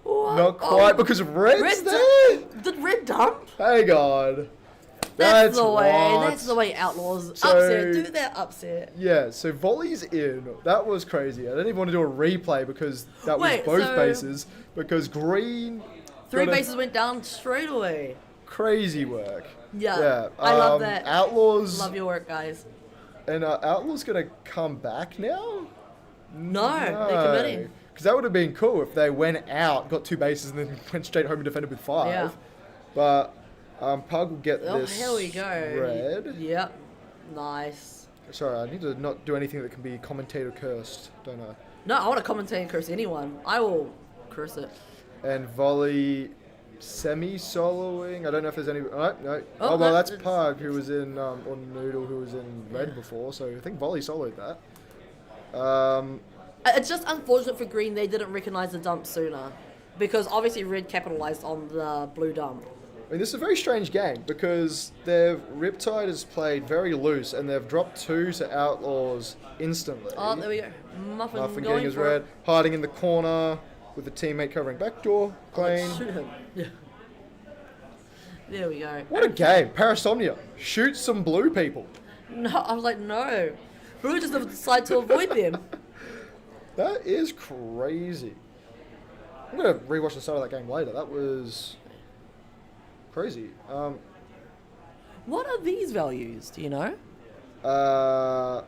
What? Not quite because Red's Red there. Did Red dump? Hey God. That's the way. what? That's the way Outlaws So- upset. Do that upset. Yeah, so volley's in. That was crazy. I didn't even want to do a replay because that was Wait, both so- bases. Because green... 3 got a bases went down straight away. Crazy work. Yeah, I love that. Outlaws... Love your work, guys. And Outlaws going to come back now? No, they're committing. Because that would have been cool if they went out, got 2 bases, and then went straight home and defended with 5. Yeah. But Pug will get Oh, this here we go. red. Yep. Nice. Sorry, I need to not do anything that can be commentator cursed, don't I? No, I want to commentate and curse anyone. I will curse it. And volley semi-soloing. I don't know if there's any... Oh, no. Oh, Oh, well, no, that's it's- Pug, who was in... or Noodle, who was in red before. So I think volley soloed that. It's just unfortunate for Green they didn't recognize the dump sooner. Because obviously Red capitalized on the blue dump. I mean, this is a very strange game because Riptide has played very loose and they've dropped 2 to Outlaws instantly. Oh, there we go. Muffin, Muffin going getting his for red, it. hiding in the corner with the teammate covering backdoor. Clean. Shoot him. Yeah. There we go. What a game. Parasomnia. Shoot some blue people. No, I was like, no. Blue just decided to avoid them. That is crazy. I'm going to rewatch the start of that game later. That was crazy. What are these values? Do you know? No.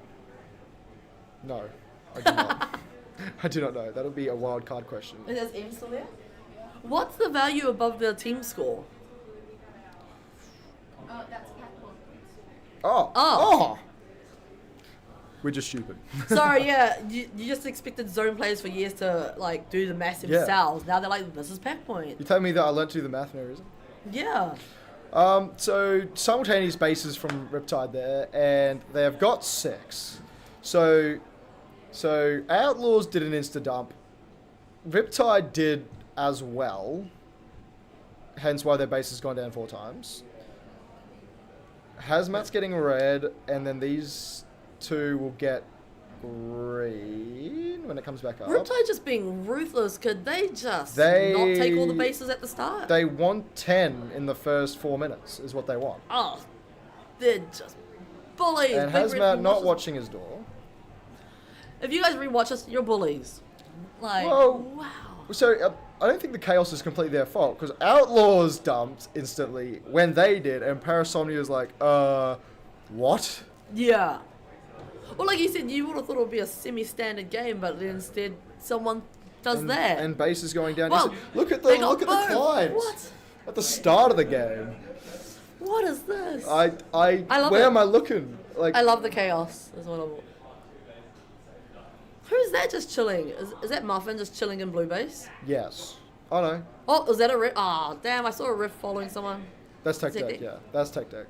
I do not. I do not know. That'll be a wild card question. Is M still there? What's the value above the team score? That's pack points. Oh. Oh. We're just stupid. Sorry, yeah. You just expected zone players for years to like do the massive Yeah. sales. Now they're like, this is pack point. You tell me that I learned to do the math for no reason. Yeah. So simultaneous bases from Riptide there, and they have got 6. So Outlaws did an insta dump. Riptide did as well. Hence why their base has gone down 4 times. Hazmat's getting red, and then these 2 will get green when it comes back up. Riptide just being ruthless. Could they just They- not take all the bases at the start? They want 10 in the first 4 minutes, is what they want. Oh, they're just bullies. And Big Red Hazmat not watches- watching his door. If you guys rewatch us, you're bullies. Like, Well, wow. So I don't think the chaos is completely their fault because Outlaws dumped instantly when they did, and Parasomnia is like, what? Yeah. Well, like you said, you would have thought it would be a semi-standard game, but instead someone does that. And base is going down. Well, Look at they got the both. climbs What? at the start of the game. What is this? I love where it. am I looking? Like I love the chaos. Is what I'm. Who's that just chilling? Is that Muffin just chilling in blue base? yes. Oh no, Oh, is that a riff? Ah, damn! I saw a riff following someone. that's tech Tech deck. deck. Yeah, that's tech deck.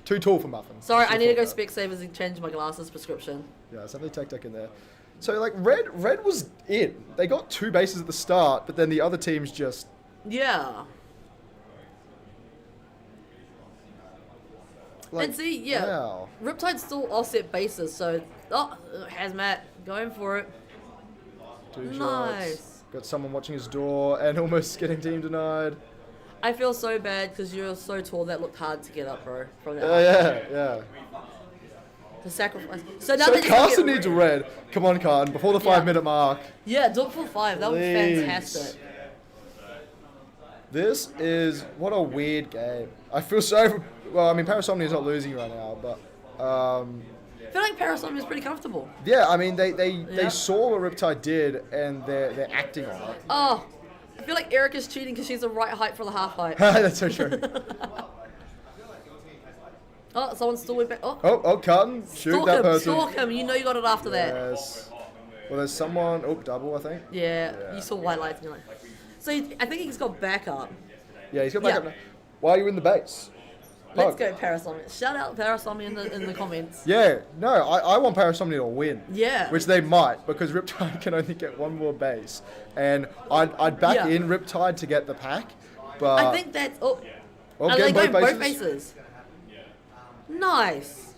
Too tall for Muffin. Sorry, Too I need to tall go for that. Specsavers and change my glasses prescription. Yeah, something tech deck in there. So like red was in. They got 2 bases at the start, but then the other teams just Yeah. like, And see, yeah, wow. Riptide's still offset bases, so Hazmat going for it. 2 shots. Nice. Got someone watching his door and almost getting team denied. I feel so bad because you're so tall that looked hard to get up, bro. From that Yeah. the sacrifice. So now So they just Carson get needs a red. Come on, Carson, before the 5-minute mark. Yeah, do it for 5. That would be Please. fantastic. This is what a weird game. I feel so. Well, I mean, Parasomnia is not losing right now, but I feel like Parasomnia is pretty comfortable. yeah, I mean, they Yeah. saw what Riptide did and they're acting on it. Oh, I feel like Erica's cheating because she's the right height for the half height. That's so true. Oh, someone still went back. Oh, Oh, Carton, shoot stalk that him, person. stalk him. You know you got it after that. Yes. Well, there's someone. Oh, double, I think. Yeah, Yeah. you saw white lights and you're like. So I think he's got backup. Yeah, he's got back Yeah. up now. Why are you in the base? Let's Pug. go Parasomnia. Shout out Parasomnia in the comments. Yeah, no, I want Parasomnia to win. Yeah. Which they might, because Riptide can only get 1 more base. And I'd back Yeah. in Riptide to get the pack, but... I think that's. Oh, Oh, are they getting going both both bases? Nice.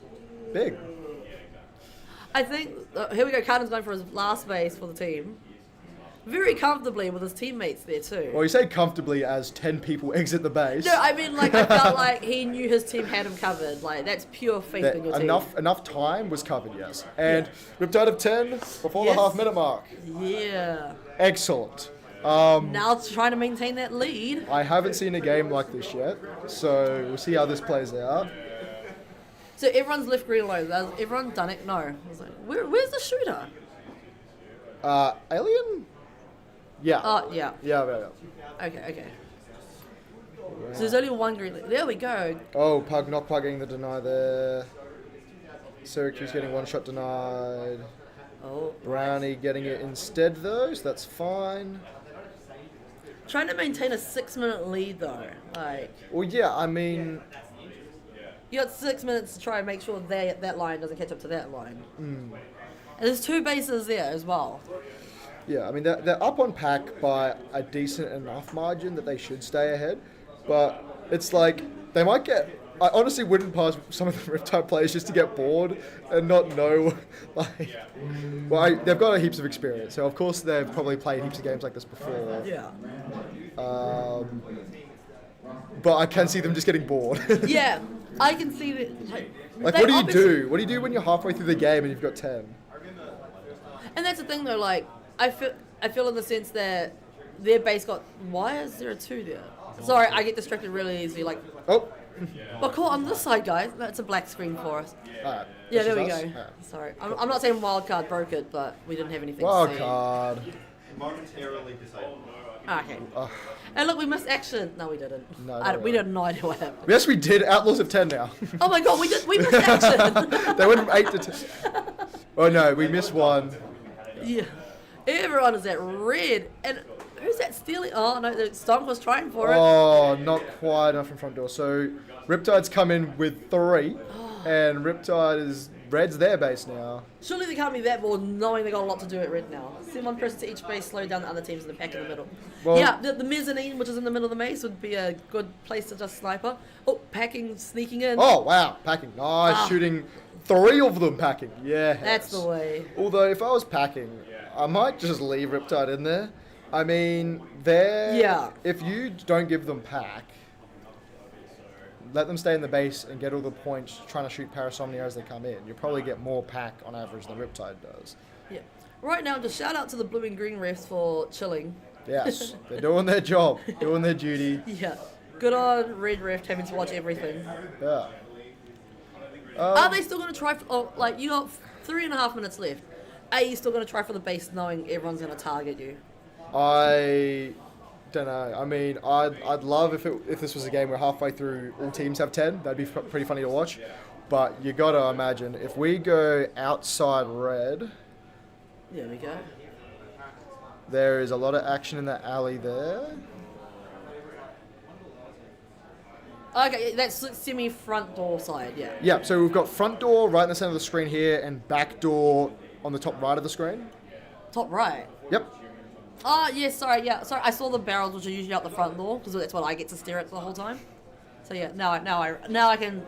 very comfortably with his teammates there too. Well, you say comfortably as 10 people exit the base. No, I mean, like, I felt like he knew his team had him covered. Like, that's pure faith That in your enough time was covered, yes. And Riptide of 10 before the half-minute mark. team. Yeah. Excellent. Now trying to maintain that lead. I haven't seen a game like this yet, so we'll see how this plays out. So everyone's left green alone. Has everyone done it? No. I was like, where's the shooter? Alien? Yeah. Oh, yeah. Yeah. Okay. So there's only one green. There we go. Oh, Pug not plugging the deny there. Syracuse getting one shot denied. Oh. Brownie getting it instead though, so that's fine. Trying to maintain a 6-minute lead though. Like, Well, yeah, I mean, you got 6 minutes to try and make sure that line doesn't catch up to that line. And there's 2 bases there as well. yeah, I mean they're up on pack by a decent enough margin that they should stay ahead, but it's like they might get. I honestly wouldn't pass some of the Riptide players just to get bored and not know, like, well, they've got heaps of experience, so of course they've probably played heaps of games like this before. Yeah. But I can see them just getting bored. Yeah, I can see that. Like, they what do you obviously- do? What do you do when you're halfway through the game and you've got 10? And that's the thing though, like, I feel in the sense that their base got. Why is there a 2 there? Sorry, I get distracted really easily. Like, Oh, but cool on this side, guys. That's a black screen for us. alright. Yeah, This there we is go. us? Alright. Sorry, I'm not saying wildcard broke it, but we didn't have anything Wild to say. card. Momentarily disabled. Okay. And look, we missed action. No, we didn't. No, We no. had no idea what happened. Yes, we did. Outlaws of 10 now. Oh my god, we missed action. They went from 8 to 10. Oh no, we missed one. Yeah. Everyone is at red. And who's that stealing? Oh no, the Stonk was trying for it. Oh, not quite enough in front door. So Riptide's come in with 3, and Riptide is Red's their base now. Surely they can't be that bored knowing they got a lot to do at red now. Send one person to each base, slow down the other teams in the pack in the middle. Well- Yeah, the mezzanine, which is in the middle of the maze, would be a good place to just sniper. Oh, packing, sneaking in. Oh wow, packing. Nice, shooting 3 of them packing. Yeah. That's the way. Although if I was packing, I might just leave Riptide in there. I mean, they're... Yeah. If you don't give them pack, let them stay in the base and get all the points trying to shoot Parasomnia as they come in, you'll probably get more pack on average than Riptide does. Yeah. Right now, just shout out to the blue and green refs for chilling. Yes, they're doing their job, doing their duty. Yeah. Good on red ref having to watch everything. Yeah. Are they still going to try for, oh, like, you got 3.5 minutes left. Are you still going to try for the base knowing everyone's going to target you? I don't know. I mean, I'd love if this was a game where halfway through all teams have 10. That'd be pretty funny to watch. But you got to imagine, if we go outside red, There we go. there is a lot of action in that alley there. Okay, that's semi-front door side, yeah. Yeah, so we've got front door right in the center of the screen here and back door on the top right of the screen. Top right. Yep. Oh, yeah, sorry, I saw the barrels, which are usually out the front door, because that's what I get to stare at the whole time. So yeah, now I can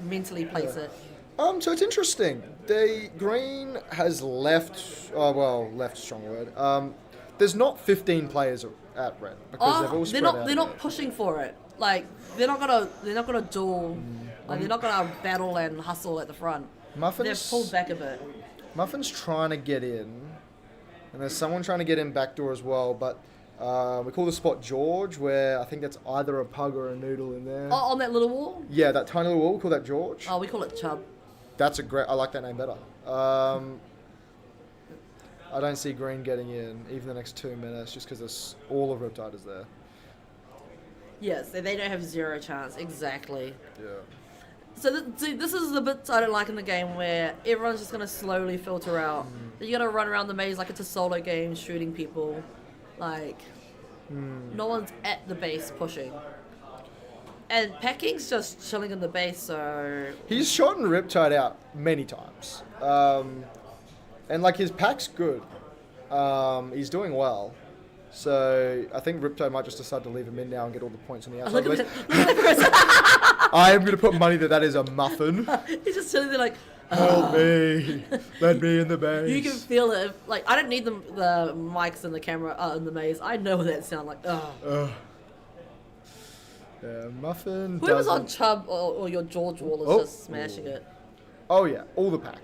mentally place it. So it's interesting. Green has left. Oh well, left strong word. There's not 15 players at red because they've all spread out. They're not pushing for it. Like they're not gonna duel. Like they're not gonna battle and hustle at the front. They've pulled back a bit. Muffin's trying to get in, and there's someone trying to get in backdoor as well. But we call the spot George, where I think that's either a pug or a noodle in there. Oh, on that little wall. Yeah, that tiny little wall. We call that George. Oh, we call it Chub. That's a great. I like that name better. I don't see Green getting in even the next 2 minutes, just because all of Riptide is there. Yes, they don't have zero chance. Exactly. Yeah. So this is the bits I don't like in the game where everyone's just gonna slowly filter out. You gotta run around the maze like it's a solo game, shooting people. Like no one's at the base pushing. And Packing's just chilling in the base, so He's shot Riptide out many times. And like his pack's good. He's doing well. So I think Riptide might just decide to leave him in now and get all the points on the outside. look at that person. I am going to put money that is a muffin. He's just sitting there like, Help me. Let me in the base. You can feel it. Like, I don't need the mics and the camera in the maze. I know what that sound like. Ugh. Yeah, Muffin. Whoever's on Chubb or your George Wall is just smashing it. Oh, yeah. All the pack.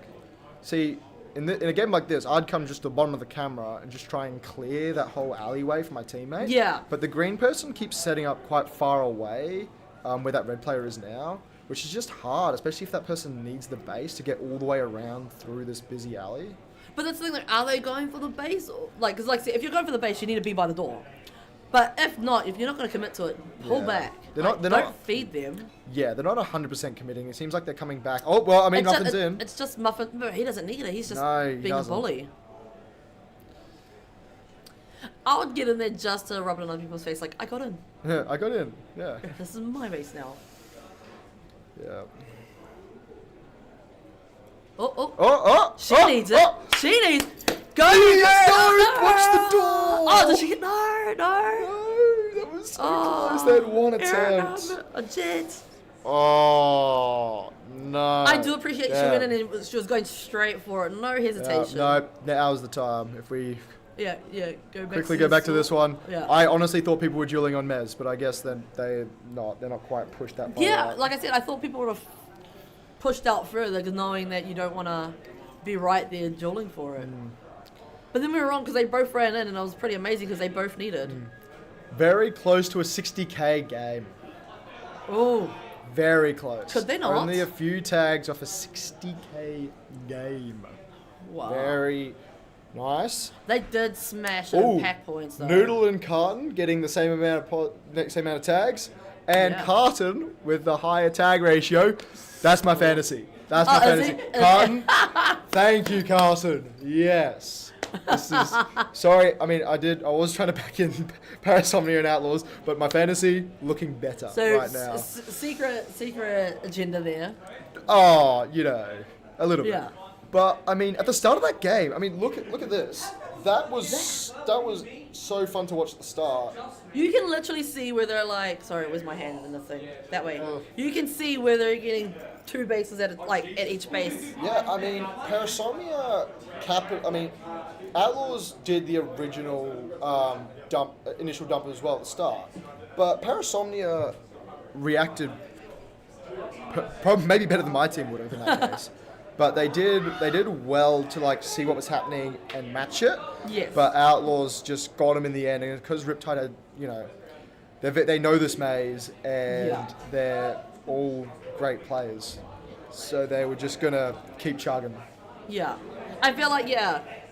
See, in a game like this, I'd come just to the bottom of the camera and just try and clear that whole alleyway for my teammate. Yeah. But the green person keeps setting up quite far away where that red player is now, which is just hard, especially if that person needs the base to get all the way around through this busy alley. But that's the thing, like, are they going for the base? Or, like, because, like, see, if you're going for the base, you need to be by the door. But if not, if you're not going to commit to it, pull back. Don't feed them. Yeah, they're not 100% committing. It seems like they're coming back. Oh, well, I mean, Muffin's in. It's just Muffin. But he doesn't need it. He's just being a bully. I would get in there just to rub it on other people's face. Like, I got in. Yeah, I got in. Yeah. This is my base now. Yeah. She needs it. She needs. Go! Watch the door! Oh, did she get no? No, that was so close. They had one attempt. A jet. Oh, no. I do appreciate she went in and she was going straight for it. No hesitation. No, now's the time. If we go back quickly go back to this one. Yeah. I honestly thought people were dueling on Mez, but I guess then they're not quite pushed that far out. Like I said, I thought people would have pushed out further, knowing that you don't want to be right there dueling for it. But then we were wrong because they both ran in, and it was pretty amazing because they both needed. Very close to a 60k game. Oh. Very close. Could they not? Only a few tags off a 60k game. Wow. Very nice. They did smash in pack points though. Noodle and Carton getting the same amount of tags, and Carton with the higher tag ratio. That's my fantasy. That's my fantasy. Carton. Thank you, Carton. Yes. This is sorry. I mean, I was trying to back in Parasomnia and Outlaws, but my fantasy looking better right now. Secret agenda there. Oh, a little bit. Yeah. But I mean, at the start of that game, I mean, look at this. That was so fun to watch at the start. You can literally see where they're like, sorry, where's my hand in the thing? That way. You can see where they're getting two bases at each base. Yeah, I mean, Parasomnia Outlaws did the original initial dump as well at the start, but Parasomnia reacted probably maybe better than my team would have in that case. But they did well to see what was happening and match it. Yes. But Outlaws just got them in the end, and because Riptide had, they know this maze and they're all great players, so they were just gonna keep chugging. Yeah, I feel like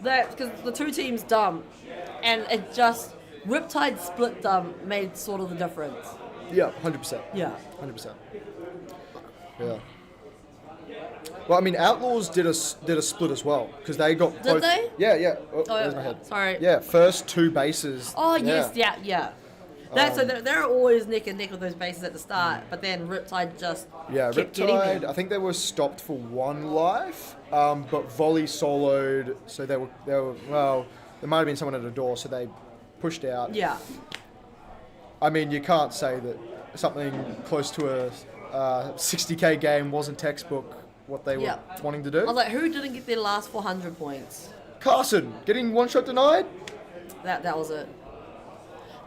that because the two teams dump, and it just Riptide split dump made sort of the difference. Yeah, 100%. Yeah, 100%. Yeah. Well, I mean, Outlaws did a split as well because they got. Did they? Yeah. Oh, there's my head. Sorry. Yeah, first two bases. Oh yes, yeah. So they're always neck and neck with those bases at the start, but then Riptide just kept getting them. I think they were stopped for one life, but Volley soloed, so they were well. There might have been someone at a door, so they pushed out. Yeah. I mean, you can't say that something close to a 60k game wasn't textbook what they were wanting to do. I was like, who didn't get their last 400 points? Carson getting one shot denied. That was it.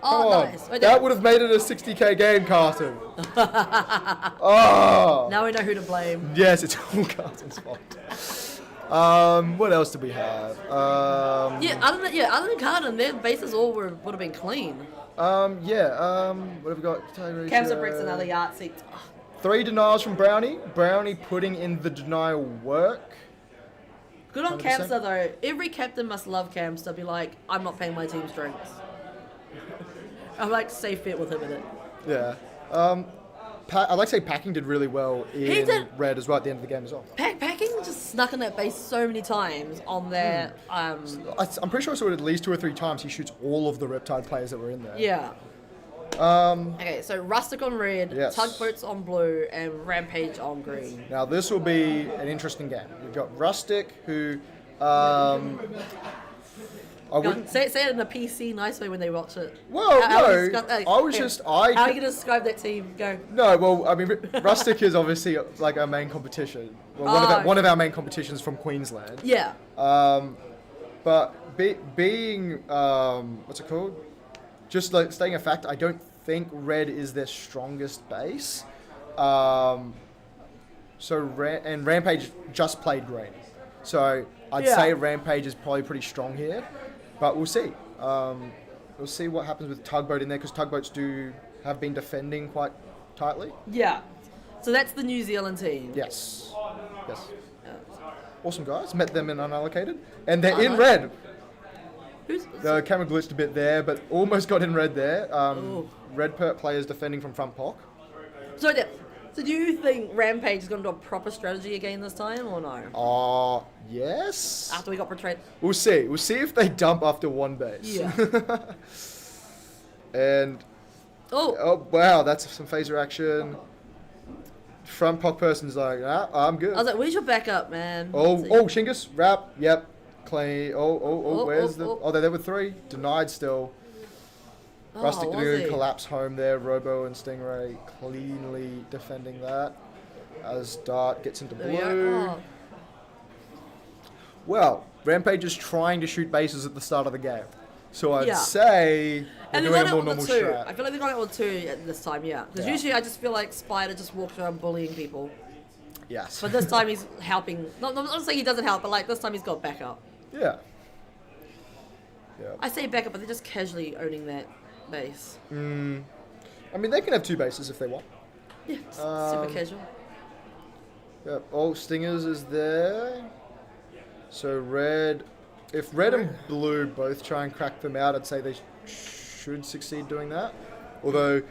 Oh, nice. That would have made it a 60k game, Carson. Oh. Now we know who to blame. Yes, it's all Carson's fault. What else did we have? Other than Carton, their bases all would have been clean. What have we got? Kamsa breaks another yard seat. 3 denials from Brownie. Brownie putting in the denial work. Good on 100%. Kamsa though. Every captain must love Kamsa. Be like, I'm not paying my team's drinks. I'm like safe bet with him in it. Yeah. I'd like to say Packing did really well in red as well at the end of the game as well. Packing just snuck in that base so many times on their. I'm pretty sure I saw it at least 2 or 3 times. He shoots all of the Riptide players that were in there. Yeah. Okay, so Rustic on red, Tugboats on blue, and Rampage on green. Now this will be an interesting game. You've got Rustic, who I wouldn't. Say it in a PC nice way when they watch it. Well, How no. describe- I was okay. just. How are you going to describe that team? Go. No, well, I mean, Rustic is obviously like our main competition. Well, one of our main competitions from Queensland. Yeah. But being what's it called? Just like stating a fact, I don't think red is their strongest base. And Rampage just played green, so I'd say Rampage is probably pretty strong here, but we'll see. We'll see what happens with Tugboat in there because Tugboats have been defending quite tightly. Yeah. So that's the New Zealand team. Yes. Yes. Yeah. Awesome guys. Met them in unallocated, and they're in nice. red. Who's? The camera glitched a bit there, but almost got in red there. Ooh. Red perk players defending from front pock. So do you think Rampage is going to do a proper strategy again this time or no? Yes. After we got portrayed. We'll see. We'll see if they dump after one base. Yeah. And oh wow, that's some phaser action. Front pock person's like, I'm good. I was like, where's your backup, man? Oh, So- Shingus, wrap, yep, clean. Where's the? Oh, they're there with 3. Denied still. Rustic was doing he? collapse home there. Robo and Stingray cleanly defending that. As Dart gets into There we blue. are. Oh. Well, Rampage is trying to shoot bases at the start of the game. So I'd Yeah. say they're And they doing got a it more on the normal 2. strat. I feel like they got it on 2 at this time, yeah. Because Yeah. usually I just feel like Spider just walks around bullying people. Yes. But this time he's helping. Not saying he doesn't help, but like this time he's got backup. Yeah. Yeah. I say backup, but they're just casually owning that base. I mean, they can have 2 bases if they want. Yeah, super casual. Yep. Oh, Stingers is there. So red. If red and blue both try and crack them out, I'd say they should succeed doing that. Although,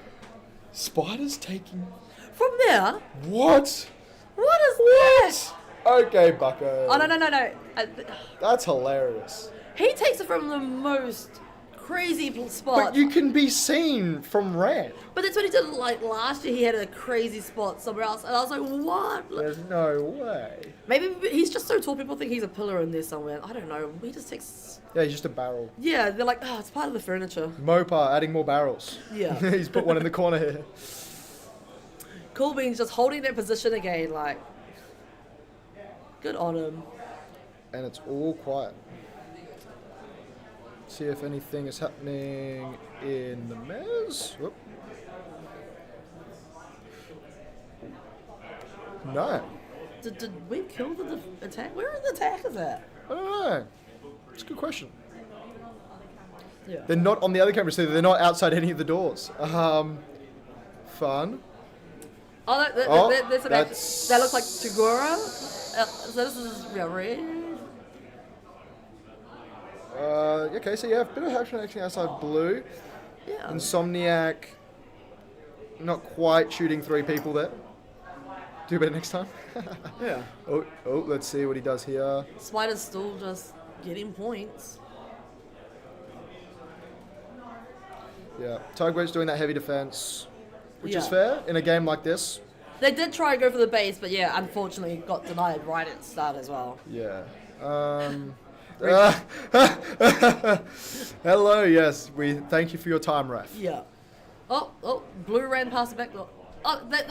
Spider's taking... From there, What? what is that? Okay, Bucko. Oh, no. That's hilarious. He takes it from the most crazy spot. But you can be seen from red. But that's what he did like last year. He had a crazy spot somewhere else. And I was like, what? There's no way. Maybe he's just so tall, people think he's a pillar in there somewhere. I don't know. He just takes... Yeah, he's just a barrel. Yeah, they're like, it's part of the furniture. Mopar adding more barrels. Yeah. He's put one in the corner here. Cool Beans just holding that position again, like... Good on him. And it's all quiet. See if anything is happening in the mez. Whoop. No. Did we kill the attack? Where are the attackers at? I don't know. It's a good question. Yeah. They're not on the other camera, so they're not outside any of the doors. Fun. There's that's- that looks like Tugora. So this is red. Okay, so yeah, a bit of action actually outside blue. Yeah. Insomniac, not quite shooting 3 people there. Do better next time. Yeah. Oh, let's see what he does here. Spider's still just getting points. Yeah, Tugboats doing that heavy defense, which is Yeah. fair in a game like this. They did try and go for the base, but yeah, unfortunately got denied right at the start as well. Yeah. Hello, yes, we thank you for your time, ref. Yeah. Oh, blue ran past the back.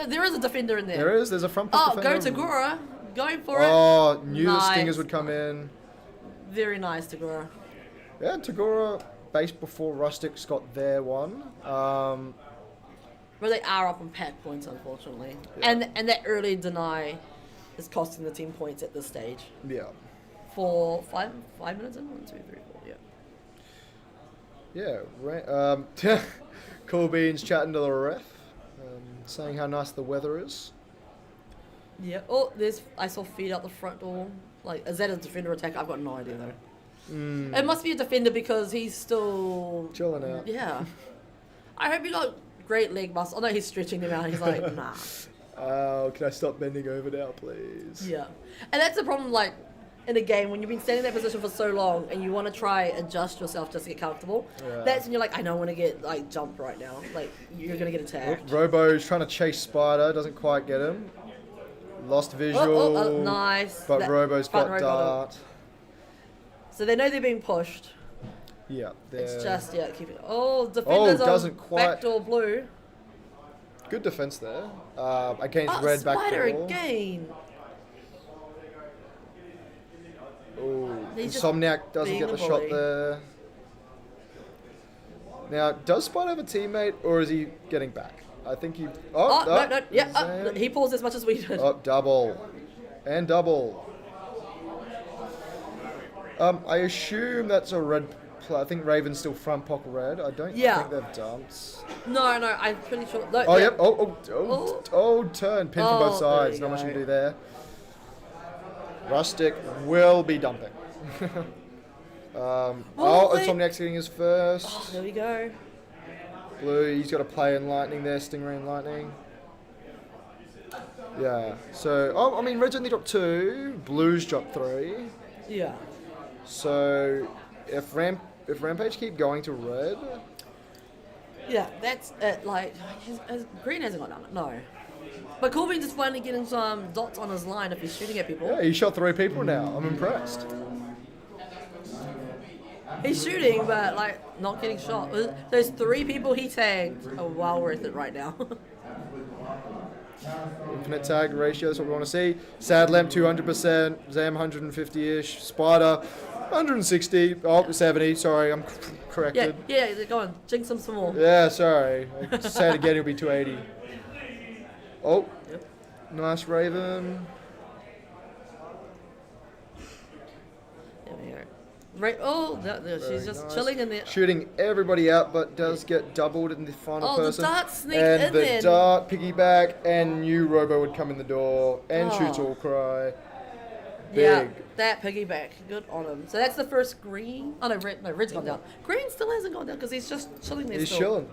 There is a defender in there. There's a front post Oh, go defender. Tagora. Going for it. Oh, knew the Nice. Stingers would come in. Very nice, Tagora. Yeah, Tagora based before Rustic's got their one. But they are up on pack points, unfortunately. Yeah. And that early deny is costing the team points at this stage. Yeah. For 5 minutes in? 1, 2, 3, 4, yeah. Yeah, Cool Beans chatting to the ref, saying how nice the weather is. Yeah. Oh, I saw feed out the front door. Like, is that a defender attack? I've got no idea though. It must be a defender because he's still Chilling out. Yeah. I hope he got great leg muscle. Oh no, he's stretching them out. He's like, nah. Can I stop bending over now, please? Yeah. And that's the problem, like, in a game, when you've been standing in that position for so long and you want to try adjust yourself just to get comfortable, Yeah. that's when you're like, I don't want to get, like, jumped right now. Like, you're going to get attacked. Robo's trying to chase Spider, doesn't quite get him. Lost visual. Nice. But Robo's got Robo got him. Dart. So they know they're being pushed. Yeah. It's just, keep it. Oh, defenders doesn't on quite- backdoor blue. Good defense there. Against Oh, red Spider backdoor. again. Oh, He's just Insomniac doesn't being get a the shot bully. there. Now, does Spider have a teammate, or is he getting back? I think he... Oh, no. Yeah, Zam. he paused as much as we did. Oh, double. And double. I assume that's a red... I think Raven's still front pocket red. I don't think they've dumped. No, I'm pretty sure. No, Oh, yeah. yep. Oh, turn. Pin from both there sides. you Not much go. you can do there. Rustic will be dumping. Insomniac's getting his first. Oh, there we go. Blue, he's got a play in Lightning there, Stingray and Lightning. Yeah, so, Red's only dropped 2, Blue's dropped 3. Yeah. So, if Rampage keep going to red, Yeah, that's it. Like, green hasn't got none. No. But Corbin's just finally getting some dots on his line if he's shooting at people. yeah, he shot 3 people now. I'm impressed. He's shooting, but, like, not getting shot. Those 3 people he tagged are well worth it right now. Infinite tag ratio, that's what we want to see. Sad Lamp 200%, Zam 150-ish, Spider 160, 70, sorry, I'm corrected. Yeah, go on. Jinx him some more. Yeah, sorry. I say it again, it'll be 280. Oh, Yep. nice Raven. There we go. Right. Oh, she's Very just nice. chilling in there. Shooting everybody out, but does get doubled in the final Oh, the person. dart sneak and in the then. dart piggyback, and new Robo would come in the door and Oh. shoots all cry. Yeah, Big. that piggyback. Good on him. So that's the first green. Oh no, red's gone down. Green still hasn't gone down because he's just chilling there He's still.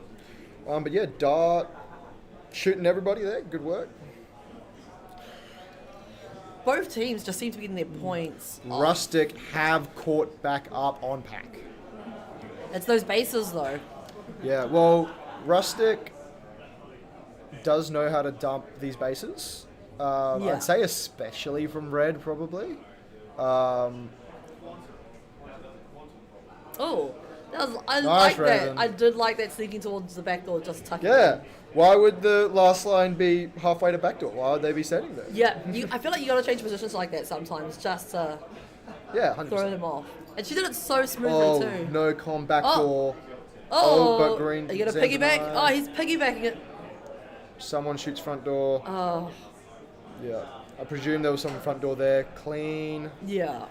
chilling. But yeah, dart shooting everybody there. Good work. Both teams just seem to be getting their points. Rustic have caught back up on pack. It's those bases though. Yeah, well, Rustic does know how to dump these bases. Yeah. I'd say especially from red, probably. Oh, I Nice, like Raven. that. I did like that sneaking towards the back door, just tucking. Yeah. Why would the last line be halfway to backdoor? Why would they be setting there? Yeah, I feel like you gotta change positions like that sometimes, just to Yeah, throw 100%. them off. And she did it so smoothly Oh, too. no com backdoor. Oh, but green are you gonna Zen's piggyback? alive. Oh, he's piggybacking it. Someone shoots front door. Oh, Yeah. I presume there was some front door there. Clean. yeah.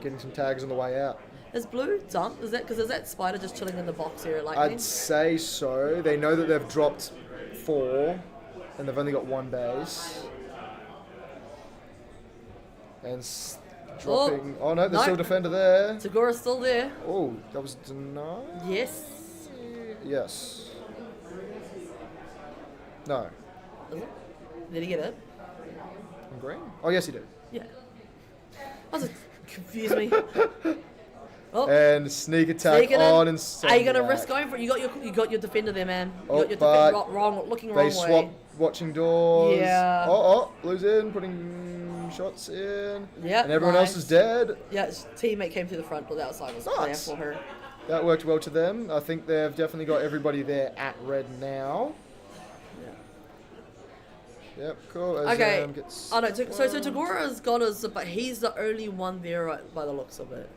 Getting some tags on the way out. Is blue dumped? Is that spider just chilling in the box here at Lightning? I'd say so. They know that they've dropped 4 and they've only got 1 base. And dropping. Oh, no, there's no. still a defender there. Segura's still there. Oh, that was denied? Yes. Yes. No. Is it? Did he get it? In green? Oh, yes, he did. Yeah. That was confused me. Oh, And sneak attack sneaking in. on and Are you gonna risk going for it? You got your defender there, man. You Oh, got your but defender wrong, looking They wrong swap way. watching doors. Yeah. Oh, blue's in, putting shots in. Yep, And everyone else nice. is dead. Yeah, his teammate came through the front door. The outside was clear Nice. for her. That worked well to them. I think they've definitely got everybody there at red now. Yep, cool. As, Okay. gets Oh no, so Tagura's got us, but he's the only one there right, by the looks of it.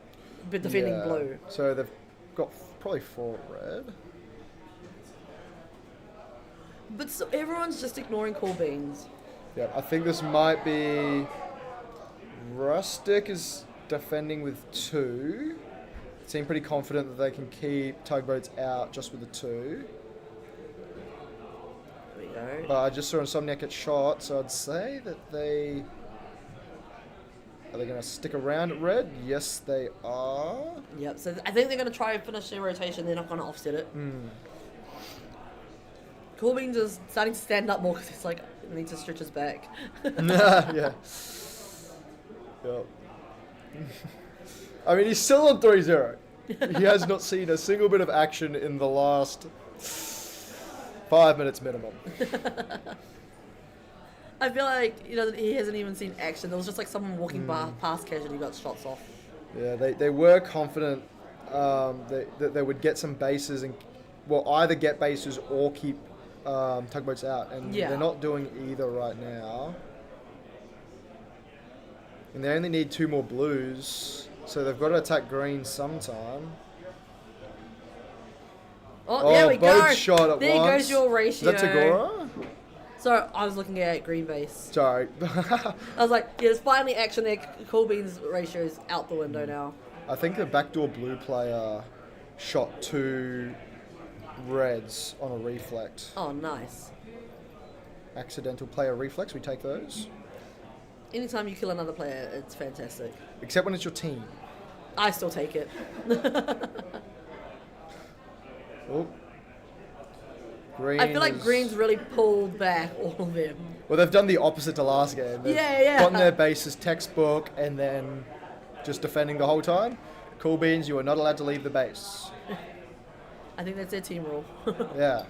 But defending Yeah. blue. So they've got probably 4 red. But so everyone's just ignoring cool beans. Yeah, I think this might be Rustic is defending with 2. Seem pretty confident that they can keep Tugboats out just with the 2. There we go. But I just saw Insomniac get shot, so I'd say that they... Are they going to stick around at red? Yes, they are. Yep, so I think they're going to try and finish their rotation. They're not going to offset it. Cool Beans is starting to stand up more because it's like, it needs to stretch his back. Yeah. Yep. I mean, he's still on 3-0. He has not seen a single bit of action in the last 5 minutes minimum. I feel like, he hasn't even seen action. There was just like someone walking past casually got shots off. Yeah, they were confident that they would get some bases and, well, either get bases or keep Tugboats out. And they're not doing either right now. And they only need 2 more blues, so they've got to attack green sometime. Oh, there we go. Both shot at there once. Goes your ratio. Is that Tagora? So I was looking at green base. Sorry. I was like, yeah, there's finally action there. Cool Beans ratio is out the window now. I think the backdoor blue player shot 2 reds on a reflect. Oh, nice. Accidental player reflex, we take those. Anytime you kill another player, it's fantastic. Except when it's your team. I still take it. Oh. Green I feel like Green's really pulled back all of them. Well, they've done the opposite to last game. They've Yeah. gotten their bases textbook and then just defending the whole time. Cool Beans, you are not allowed to leave the base. I think that's their team rule. Yeah.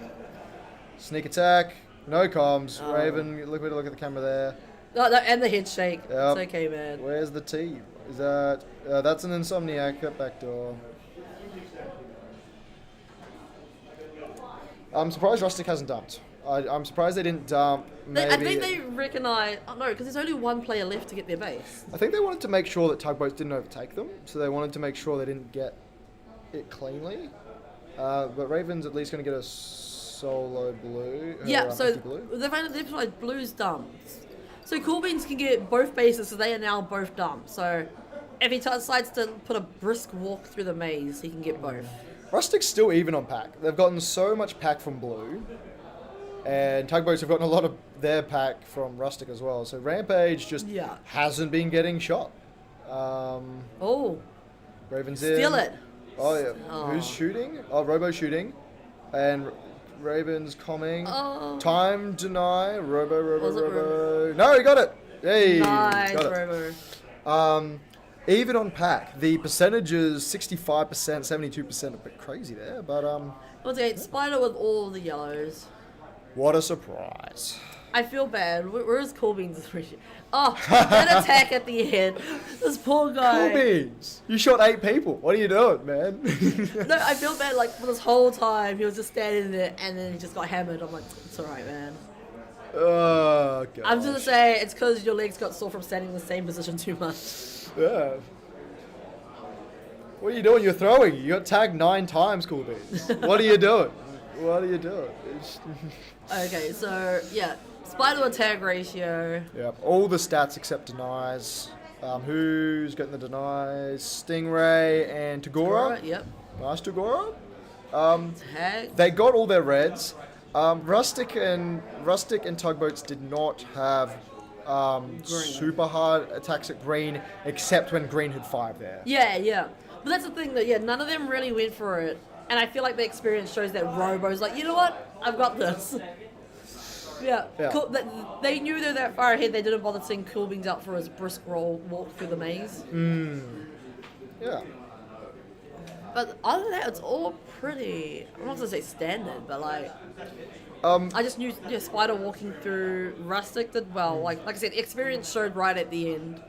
Sneak attack, no comms. Raven, look at the camera there. No, and the head shake. Yep. It's okay, man. Where's the team? Is that... that's an Insomniac at backdoor. I'm surprised Rustic hasn't dumped. I'm surprised they didn't dump. Maybe. I think they recognise... Oh, no, because there's only one player left to get their base. I think they wanted to make sure that Tugboats didn't overtake them, so they wanted to make sure they didn't get it cleanly. But Raven's at least going to get a solo blue. Yeah, so blue. they've like blues dumped. So Cool Beans can get both bases, so they are now both dumped. So if he decides to put a brisk walk through the maze, he can get both. Rustic's still even on pack. They've gotten so much pack from blue. And Tugboats have gotten a lot of their pack from Rustic as well. So Rampage just hasn't been getting shot. Oh. Raven's in. Steal it. Oh, yeah. Oh. Who's shooting? Oh, Robo shooting. And Raven's coming. Oh. Time deny. Robo. No, he got it. Hey. Nice, got it. Robo. Even on pack, the percentage is 65%, 72%. A bit crazy there, but Once again, Spider with all the yellows. what a surprise. I feel bad. Where is Cool Beans? Oh, that attack at the end. This poor guy. Cool Beans. You shot 8 people. What are you doing, man? No, I feel bad. Like for this whole time, he was just standing there, and then he just got hammered. I'm like, it's alright, man. Oh, God. I'm just gonna say it's because your legs got sore from standing in the same position too much. Yeah. What are you doing? You're throwing. You got tagged 9 times, Cool Beans. What are you doing? What are you doing? Okay, so yeah, Spider with tag ratio. Yep. All the stats except denies. Who's getting the denies? Stingray and Tagora. Yep. Nice Tagora. Tag. They got all their reds. Rustic and Tugboats did not have super hard attacks at green, except when green had 5 there. Yeah. But that's the thing that none of them really went for it, and I feel like the experience shows that Robo's like, you know what, I've got this. Yeah. Cool. They knew they were that far ahead. They didn't bother seeing Cool Beans out for his brisk walk through the maze. Yeah. But other than that, it's all pretty. I'm not gonna say standard, but like. I just knew Spider walking through. Rustic did well. Like I said, experience showed right at the end.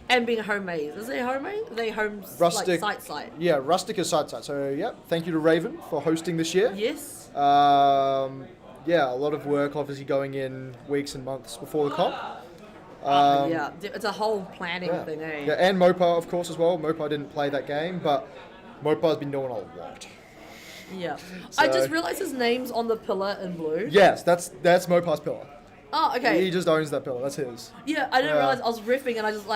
And being a home maze. Is they home maze? Are they home Rustic, like site? Yeah, Rustic is site. So yeah, thank you to Raven for hosting this year. Yes. Yeah, a lot of work obviously going in weeks and months before the comp. Yeah, it's a whole planning thing, eh? Yeah, and Mopa of course as well. Mopa didn't play that game, but Mopa's been doing a lot. Yeah. So, I just realised his name's on the pillar in blue. Yes, that's Mopa's pillar. Oh, okay. He just owns that pillar. That's his. Yeah, I didn't realise I was riffing and I just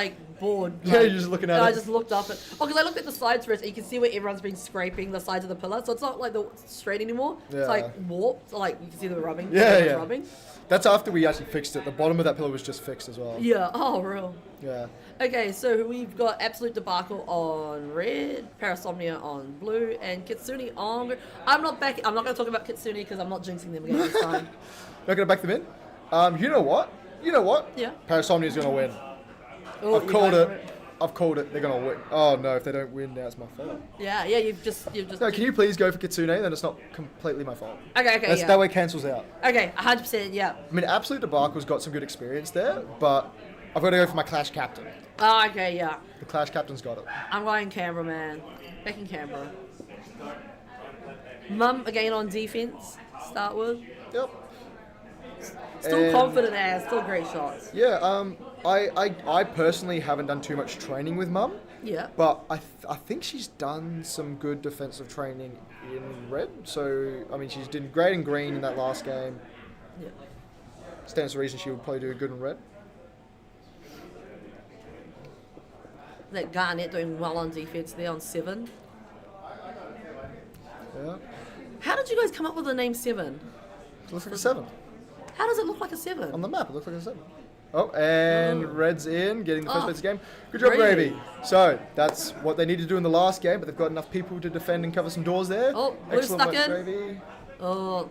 bored. Yeah, you're just looking at and it. I just looked up at. Oh, because I looked at the sides first and you can see where everyone's been scraping the sides of the pillar. So it's not like the straight anymore. Yeah. It's like warped. So like you can see the rubbing. Yeah. Rubbing. That's after we actually fixed it. The bottom of that pillar was just fixed as well. Yeah. Oh, real. Yeah. Okay, so we've got Absolute Debacle on red, Parasomnia on blue, and Kitsune on green. I'm not going to talk about Kitsune because I'm not jinxing them again this time. Not going to back them in? You know what? Yeah. Parasomnia's going to win. Oh, I've called it. They're going to win. Oh, no. If they don't win, now it's my fault. Yeah, you've just. No, can you please go for Kitsune? Then it's not completely my fault. Okay, yeah. That way cancels out. Okay, 100%, yeah. I mean, Absolute Debacle's got some good experience there, but I've got to go for my Clash captain. Oh, okay, yeah. The Clash Captain's got it. I'm going Canberra, man. Back in Canberra. Mum again on defense. Start with. Yep. Still And- confident as. Still great shots. Yeah. I personally haven't done too much training with Mum, Yeah. but I think she's done some good defensive training in red. So I mean, she's did great in green in that last game. Yeah. Stands to reason she would probably do good in red. That Garnett doing well on defense there on 7. Yeah. How did you guys come up with the name 7? It looks like a 7 How does it look like a 7? on the map. It looks like a 7. Oh, and Red's in, getting the first Oh, bits of the game. Good job, Gravy. Gravy. So that's what they needed to do in the last game, but they've got enough people to defend and cover some doors there. Oh, Blue excellent stuck work, in. Gravy. Oh,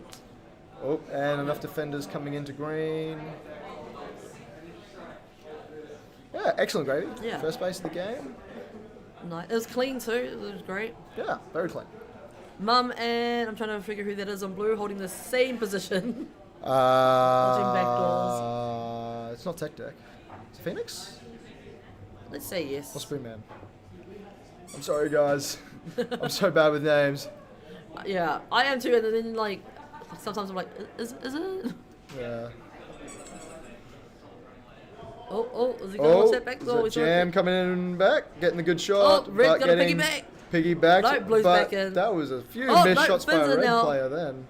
Oh, and enough defenders coming into green. Yeah, excellent, Gravy. Yeah. First base of the game. nice. It was clean too. It was great. Yeah, very clean. Mum and I'm trying to figure who that is on blue, holding the same position. It's not Tech Deck. It's Phoenix? Let's say yes. Or Spoon Man. I'm sorry, guys. I'm so bad with names. Yeah, I am too. And then like sometimes I'm like, is it? Yeah. Oh, is he going to watch that back? there's a Jam coming in back, getting the good shot. Oh, Red's but got a getting piggyback. Piggyback. No, Blue's but back in. That was a few Oh, missed no, shots by a Finn's in red now. player then.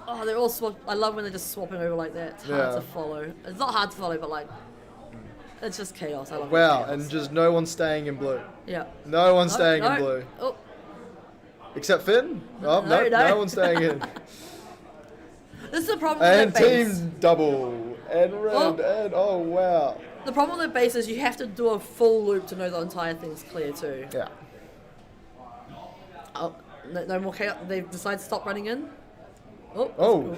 Oh, they're all I love when they're just swapping over like that. It's hard Yeah. to follow. It's not hard to follow, but like, it's just chaos. I love Wow, chaos. and just no one's staying in blue. Yeah. No one's staying No. in blue. Oh, Except Finn. Oh, No, no, no. no one's staying in. this is the problem And with that base. team double. And red. Oh. And oh, wow. The problem with that base is you have to do a full loop to know the entire thing's clear too. Yeah. Oh, no more chaos. They've decided to stop running in. Oh. Oh.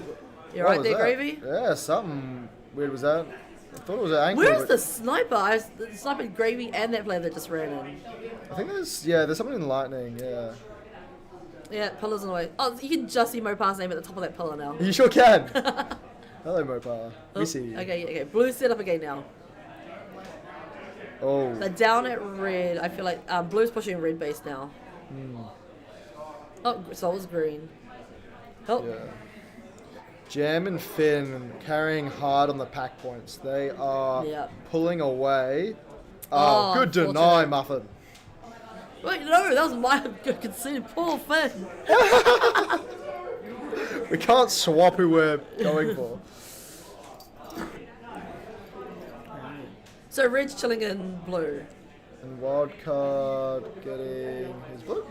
You're What right was there, that? Gravy? Yeah, something weird was that. I thought it was an ankle. Where is but the sniper? The sniper, Gravy, and that player that just ran in. I think there's something in lightning, yeah. Yeah, pillars in the way. Oh, you can just see Mopar's name at the top of that pillar now. You sure can. Hello, Mopar. Oh, We see you. okay. Blue set up again now. Oh. They're down at red. I feel like blue's pushing red base now. Oh, so it was green. Oh, Yeah. Jam and Finn carrying hard on the pack points. They are Yeah. pulling away. Oh, Good deny, unfortunate. Muffin. wait, no, that was my conceded. Poor Finn. We can't swap who we're going for. So red's chilling in blue. And Wildcard getting his blue.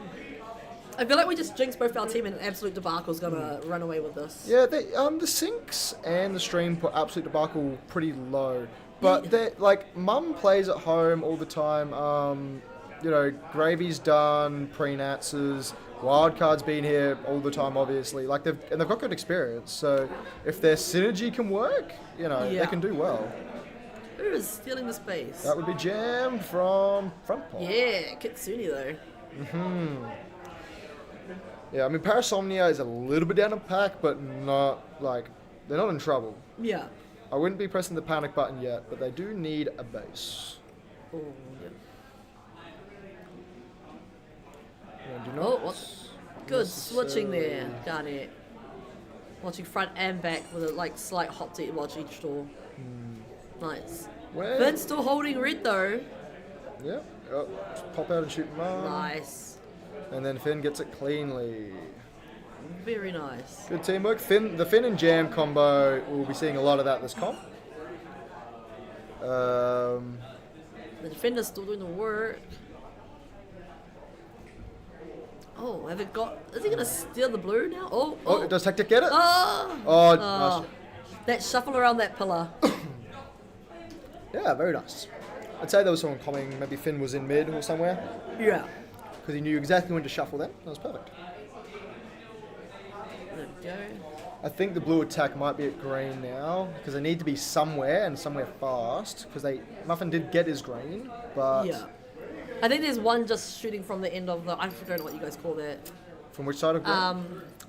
I feel like we just jinxed both our team and Absolute Debacle's gonna run away with this. Yeah, the sinks and the stream put Absolute Debacle pretty low. But they're like Mum plays at home all the time. Gravy's done, Prenats' Wildcard's been here all the time, obviously. Like they've got good experience. So if their synergy can work, they Yeah. can do well. Who is stealing the space? That would be Jam from front pole. Yeah, Kitsune though. Yeah, I mean Parasomnia is a little bit down a pack, but not like they're not in trouble. Yeah. I wouldn't be pressing the panic button yet, but they do need a base. Oh, yeah. And do Oh, not what? Good switching there, Garnett. Watching front and back with a slight hop to watch each door. Nice. Where? Finn's still holding red though. Yeah. Oh, just pop out and shoot Mum. Nice. And then Finn gets it cleanly. Very nice. Good teamwork. The Finn and Jam combo, we'll be seeing a lot of that this comp. The defender's still doing the work. Oh, have it got... Is he going to steal the blue now? Oh. Does Tactic get it? Oh. Oh, nice. That shuffle around that pillar. Yeah, very nice. I'd say there was someone coming, maybe Finn was in mid or somewhere, Yeah. because he knew exactly when to shuffle them. That was perfect. There we go. I think the blue attack might be at green now, because they need to be somewhere and somewhere fast, because Muffin did get his green, but Yeah. I think there's one just shooting from the end of the... I don't know what you guys call that. from which side of green?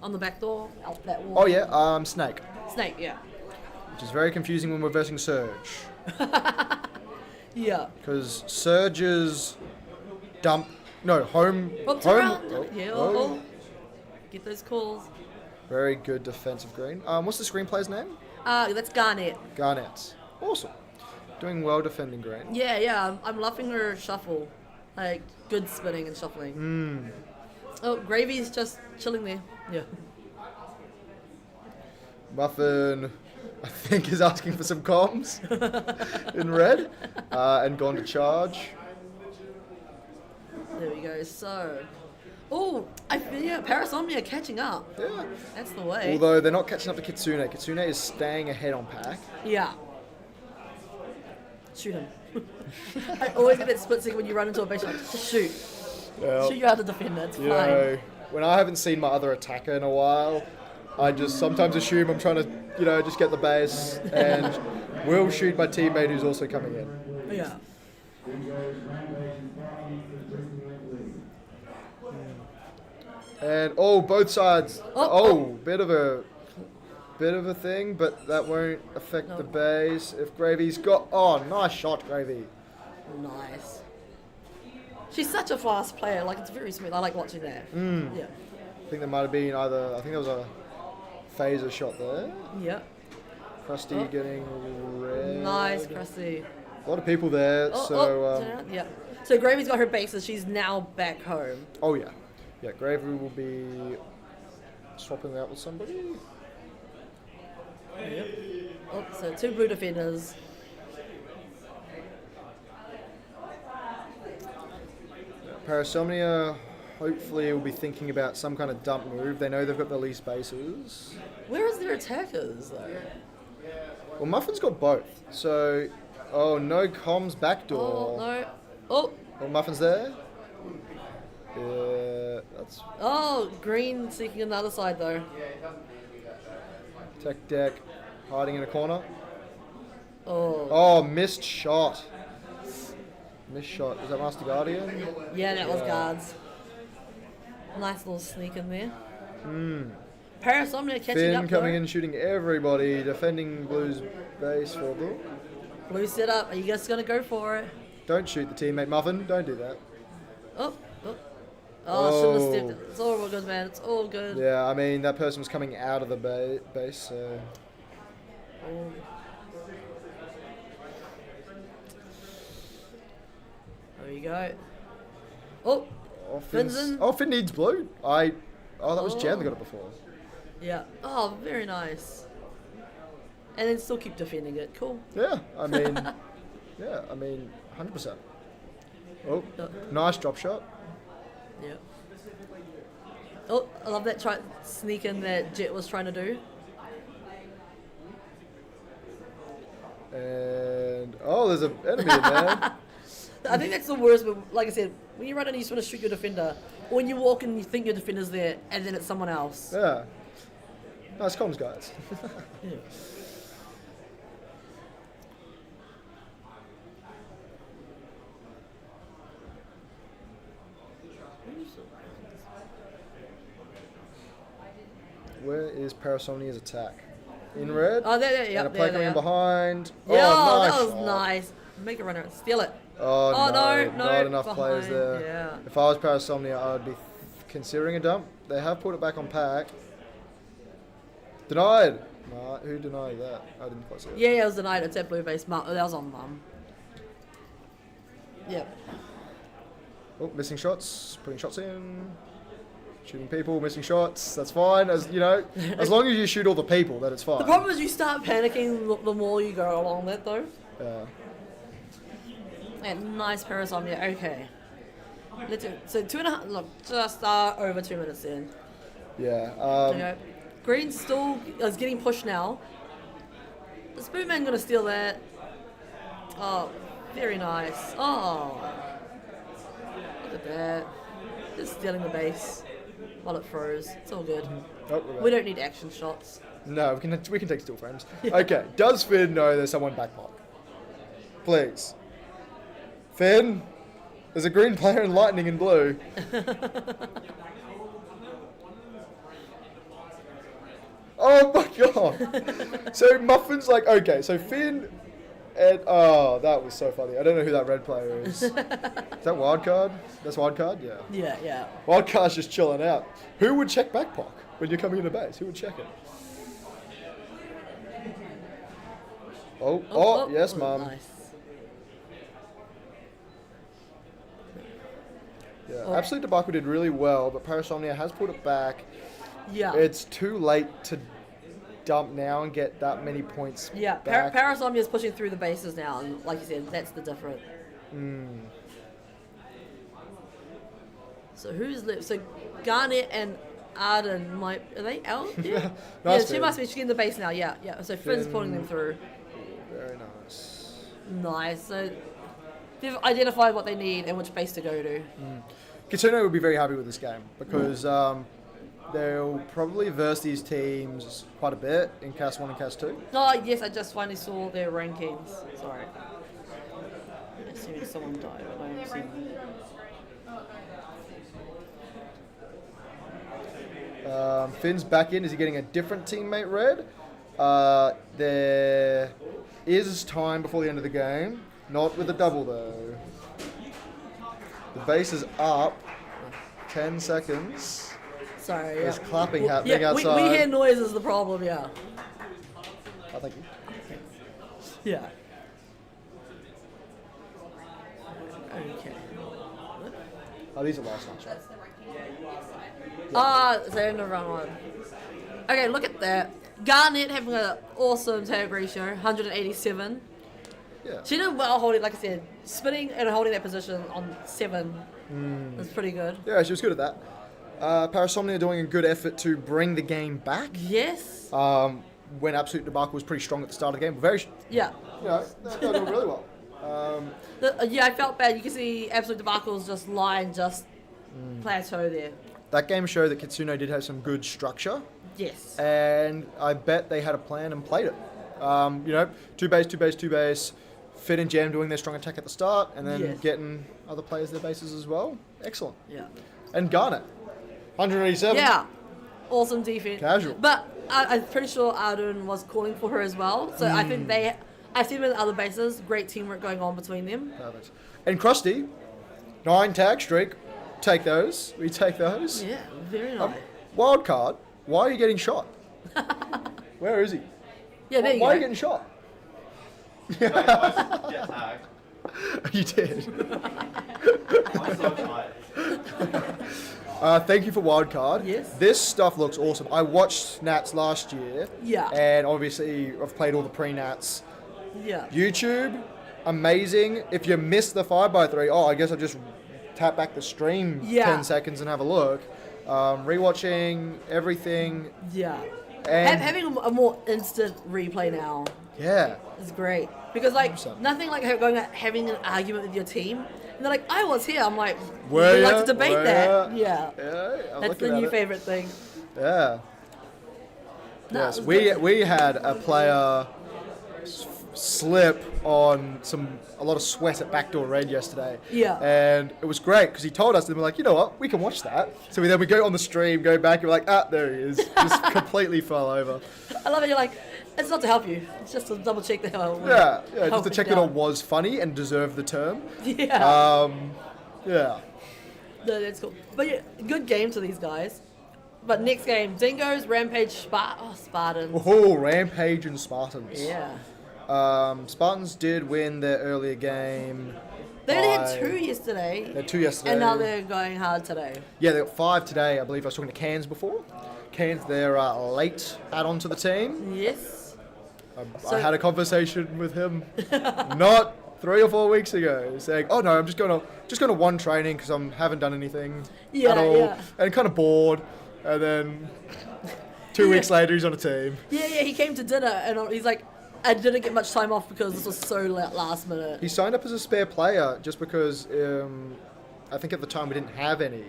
On the back door, out that wall. Oh yeah, Snake, Snake, yeah. which is very confusing when we're versing Surge. Yeah. Because Surge's dump. No, home. Oops, home. around. Oh, Yeah, oh. oh. Get those calls. Very good defensive green. What's the screenplay's name? That's Garnet. Garnet. Awesome. Doing well defending green. Yeah, I'm loving her shuffle. Like, good spinning and shuffling. Oh, Gravy's just chilling there. Yeah. Muffin, I think, is asking for some comms in red and gone to charge. There we go. So, oh, I feel Parasomnia catching up. Yeah. That's the way. Although they're not catching up to Kitsune. Kitsune is staying ahead on pack. Yeah. Shoot him. I always get that split second when you run into a base. Like, just shoot. Well, Shoot you out of defender. It's you fine. know, when I haven't seen my other attacker in a while, I just sometimes assume I'm trying to, just get the base and will shoot my teammate who's also coming in. Yeah. And both sides. Bit of a thing, but that won't affect the base. If Gravy's got, nice shot, Gravy. Nice. She's such a fast player. Like, it's very smooth. I like watching that. Yeah. I think there might have been I think there was a phaser shot there. Yeah. Krusty getting red. Nice, Krusty. A lot of people there, Yeah. So Gravy's got her bases. She's now back home. Oh yeah. Yeah, Gravy will be swapping out with somebody. Yep. Oh, so 2 blue defenders. Parasomnia hopefully will be thinking about some kind of dump move. They know they've got the least bases. Where is their attackers though? Well, Muffin's got both. So, no comms backdoor. Oh no. Oh. Well, Muffin's there. Yeah, that's Oh, green seeking another side though. tech deck hiding in a corner. Oh. Oh, missed shot. Missed shot. Is that Master Guardian? Yeah, that was guards. Nice little sneak in there. Parasomnia catching Finn up coming though. in, shooting everybody, defending Blue's base for Blue. Blue set up. Are you guys gonna go for it? Don't shoot the teammate, Muffin. Don't do that. Oh. Shouldn't have stepped it. It's all good, man. It's all good. Yeah, I mean, that person was coming out of the base, so... Oh. There you go. Oh, Finn's in. Finn needs blue. That was Jan that got it before. Yeah. Oh, very nice. And then still keep defending it. Cool. Yeah, I mean, 100%. Oh, nice drop shot. Yeah. Oh, I love that sneak in that Jet was trying to do. And, there's an enemy in there. I think that's the worst, but like I said, when you run in, you just want to shoot your defender. Or when you walk in, you think your defender's there, and then it's someone else. Yeah. Nice comms, guys. Yeah. Where is Parasomnia's attack? In red? Oh, there, And a yep, play there, coming there. behind. Yeah, nice that was shot. nice. Make a runner, steal it. Oh, no, no, not enough players behind, there. yeah. If I was Parasomnia, I would be considering a dump. They have put it back on pack. Denied. Nah, who denied that? I didn't quite see it. Yeah, it was denied. It's at blue base. That was on Mum. Yep. Oh, missing shots. Putting shots in. Shooting people, missing shots. That's fine. As long as you shoot all the people, then it's fine. The problem is you start panicking the more you go along that, though. Yeah. And nice Parasomnia. Okay. Let's do it. So 2.5. Look, just over 2 minutes in. Yeah. Okay. Green still is getting pushed now. The Spoonman gonna steal that. Oh, very nice. Oh, look at that. Just stealing the base while it froze. It's all good. Oh, We don't need action shots. No, we can take still frames. Okay. Does Finn know there's someone back block? Please. Finn, there's a green player in lightning and blue. Oh my god! So Muffin's like, okay, so Finn And oh, that was so funny. I don't know who that red player is. Is that Wildcard? That's Wildcard? Yeah. Yeah. Wildcard's just chilling out. Who would check backpock when you're coming into base? Who would check it? Oh, yes, Mum. Nice. Yeah, Absolute Debacle did really well, but Parasomnia has pulled it back. Yeah. It's too late to dump now and get that many points back. Parasomnia is pushing through the bases now, and like you said, that's the difference. So who's left? So Garnet and Arden are they out? Yeah, she must be. She's in the base now. Yeah. So Finn's pulling them through. Very nice. Nice. So they've identified what they need and which base to go to. Kitsune will be very happy with this game because they'll probably verse these teams quite a bit in Cast 1 and Cast 2. Oh, yes, I just finally saw their rankings. Sorry. Assuming someone died, but I haven't seen that. Finn's back in. Is he getting a different teammate, Red? There is time before the end of the game. Not with a double, though. The base is up. 10 seconds. Sorry, There's clapping happening outside. We hear noise is the problem, yeah. Oh, thank you. Yeah. Okay. Oh, these are last nights, right? They're in the wrong one. Okay, look at that. Garnet having an awesome tag ratio, 187. Yeah. She did well holding, like I said, spinning and holding that position on 7 is pretty good. Yeah, she was good at that. Parasomnia doing a good effort to bring the game back. Yes. When Absolute Debacle was pretty strong at the start of the game. Yeah. You know, they're doing really well. I felt bad. You can see Absolute Debacle's just plateau there. That game showed that Kitsune did have some good structure. Yes. And I bet they had a plan and played it. Two base. Finn and Jam doing their strong attack at the start, and then getting other players their bases as well. Excellent. Yeah. And Garnet, 187. Yeah. Awesome defense. Casual. But I'm pretty sure Arden was calling for her as well. So I think I see them in other bases. Great teamwork going on between them. Perfect. And Krusty, 9 tag streak. Take those. We take those. Yeah, very nice. Wild card. Why are you getting shot? Where is he? Yeah, there you Why go. are you getting shot? Get tagged. You did. I'm so tired. Thank you for Wildcard. Yes. This stuff looks awesome. I watched Nats last year. Yeah. And obviously I've played all the pre-Nats. Yeah. YouTube, amazing. If you missed the 5x3, I guess I'll just tap back the stream 10 seconds and have a look. Rewatching everything. Yeah. And Having a more instant replay now yeah. is great. Because, like, 100%. nothing like having an argument with your team. And they're like, I was here. I'm like, Were we'd ya? like to debate Were that. ya? Yeah. I'm That's looking the at new it. favorite thing. Yeah. No, Yes, it was good. we had a player slip on a lot of sweat at Backdoor Red yesterday. Yeah. And it was great because he told us, and we're like, you know what, we can watch that. So we go on the stream, go back, and we're like, there he is. Just completely fell over. I love it. You're like, it's not to help you. It's just to double check the hell. Yeah, just to check that it was funny and deserved the term. Yeah. Yeah. No, that's cool. But yeah, good game to these guys. But next game, Dingoes, Rampage, Spartans. Oh, Rampage and Spartans. Yeah. Spartans did win their earlier game. They only had 2 yesterday. They had 2 yesterday. And now they're going hard today. Yeah, they got 5 today. I believe I was talking to Cairns before. Cairns, their late add-on to the team. Yes. I had a conversation with him not 3 or 4 weeks ago, saying, "Oh no, I'm just going to one training because I haven't done anything at all, Yeah. and kind of bored." And then 2 weeks later, he's on a team. Yeah, he came to dinner and he's like, I didn't get much time off because this was so last minute. He signed up as a spare player just because I think at the time we didn't have any.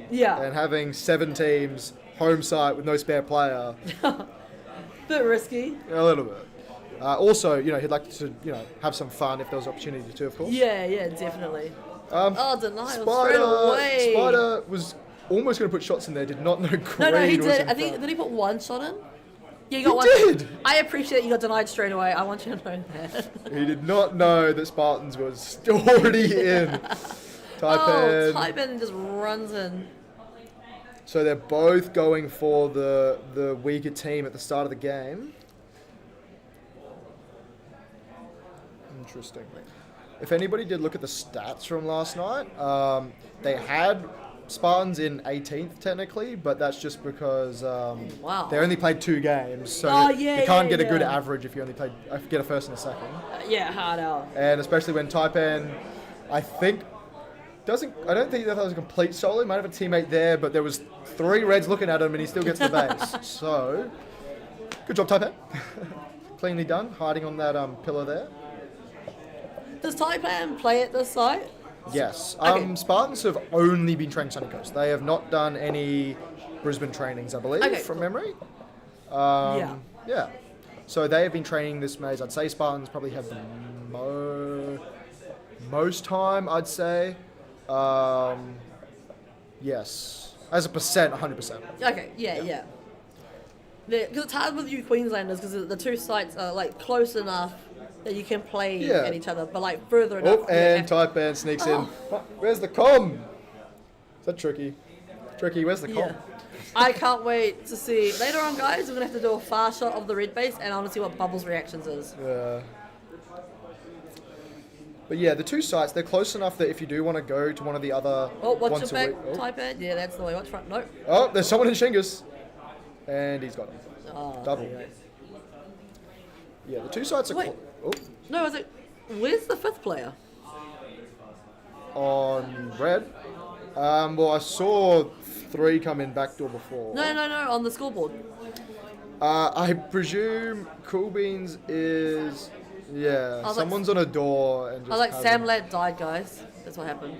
Yeah. And having 7 teams home site with no spare player, Bit risky. a little bit. Also, he'd like to, have some fun if there was opportunity to, of course. Yeah, definitely. Denial straight Spider, away. Spider was almost going to put shots in there. Did not know green No, he was did. in I think front. did he put 1 shot in? Yeah, you got one. did! I appreciate you got denied straight away. I want you to know that. He did not know that Spartans was already in. Oh, Taipan just runs in. So they're both going for the weaker team at the start of the game. Interesting. If anybody did look at the stats from last night, they had Spartans in 18th technically, but that's just because Wow. they only played 2 games, so you can't get a good average if you only get a first and a second. Yeah, hard out. And especially when Taipan, I don't think that was a complete solo. He might have a teammate there, but there was 3 reds looking at him, and he still gets the base. So, good job, Taipan. Cleanly done, hiding on that pillar there. Does Taipan play at this site? Yes. Okay. Spartans have only been training Sunny Coast. They have not done any Brisbane trainings, I believe, Okay, from cool. memory. Yeah. Yeah. So they have been training this maze. I'd say Spartans probably have the most time, I'd say. Yes. As a percent, 100%. Okay, yeah. Because it's hard with you Queenslanders because the 2 sites are like close enough that you can play at each other, but like further enough. Oh, and Taipan sneaks in. Where's the comm? Is that tricky? Tricky, where's the comm? Yeah. I can't wait to see. Later on, guys, we're going to have to do a far shot of the red base, and I want to see what Bubbles' reactions is. Yeah. But yeah, the 2 sites, they're close enough that if you do want to go to one of the other Oh, watch once your a back, week. Taipan. Yeah, that's the way. Watch front. Nope. Oh, there's someone in Shingus. And he's got him. Oh, Double. there you go. Yeah, the 2 sites are Wait. No, I was like, where's the 5th player? on red. Well, I saw 3 come in backdoor before. No, on the scoreboard. I presume Cool Beans is... Yeah, was someone's on a door and just... I was like, has Sam him. Ladd died, guys. That's what happened.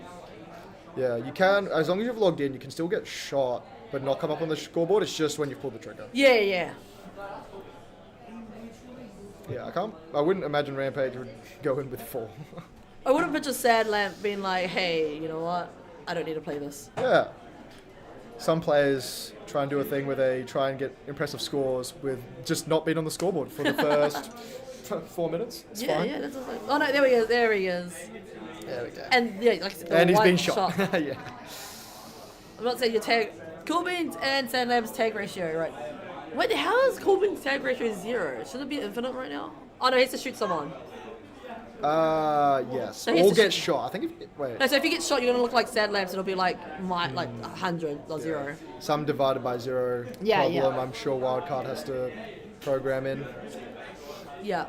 Yeah, you can, as long as you've logged in, you can still get shot, but not come up on the scoreboard. It's just when you pull the trigger. Yeah. Yeah, I wouldn't imagine Rampage would go in with 4. I wouldn't picture Sad Lamp being like, hey, you know what? I don't need to play this. Yeah. Some players try and do a thing where they try and get impressive scores with just not being on the scoreboard for the first 4 minutes. It's fine. Yeah, that's like, oh no, there he is. There we go. And yeah, like I said, And he's one been shot. Yeah. I'm not saying your tag, Cool Beans and Sad Lamp's tag ratio, right? Wait, how is Cool Beans tag ratio 0? Should it be infinite right now? Oh no, he has to shoot someone. Yes. So he has Or to get shoot- shot. I think if... No, so if you get shot, you're gonna look like Sad Lamps. It'll be like 100 or 0. Some divided by 0 Yeah, problem. yeah. I'm sure Wildcard has to program in. Yeah.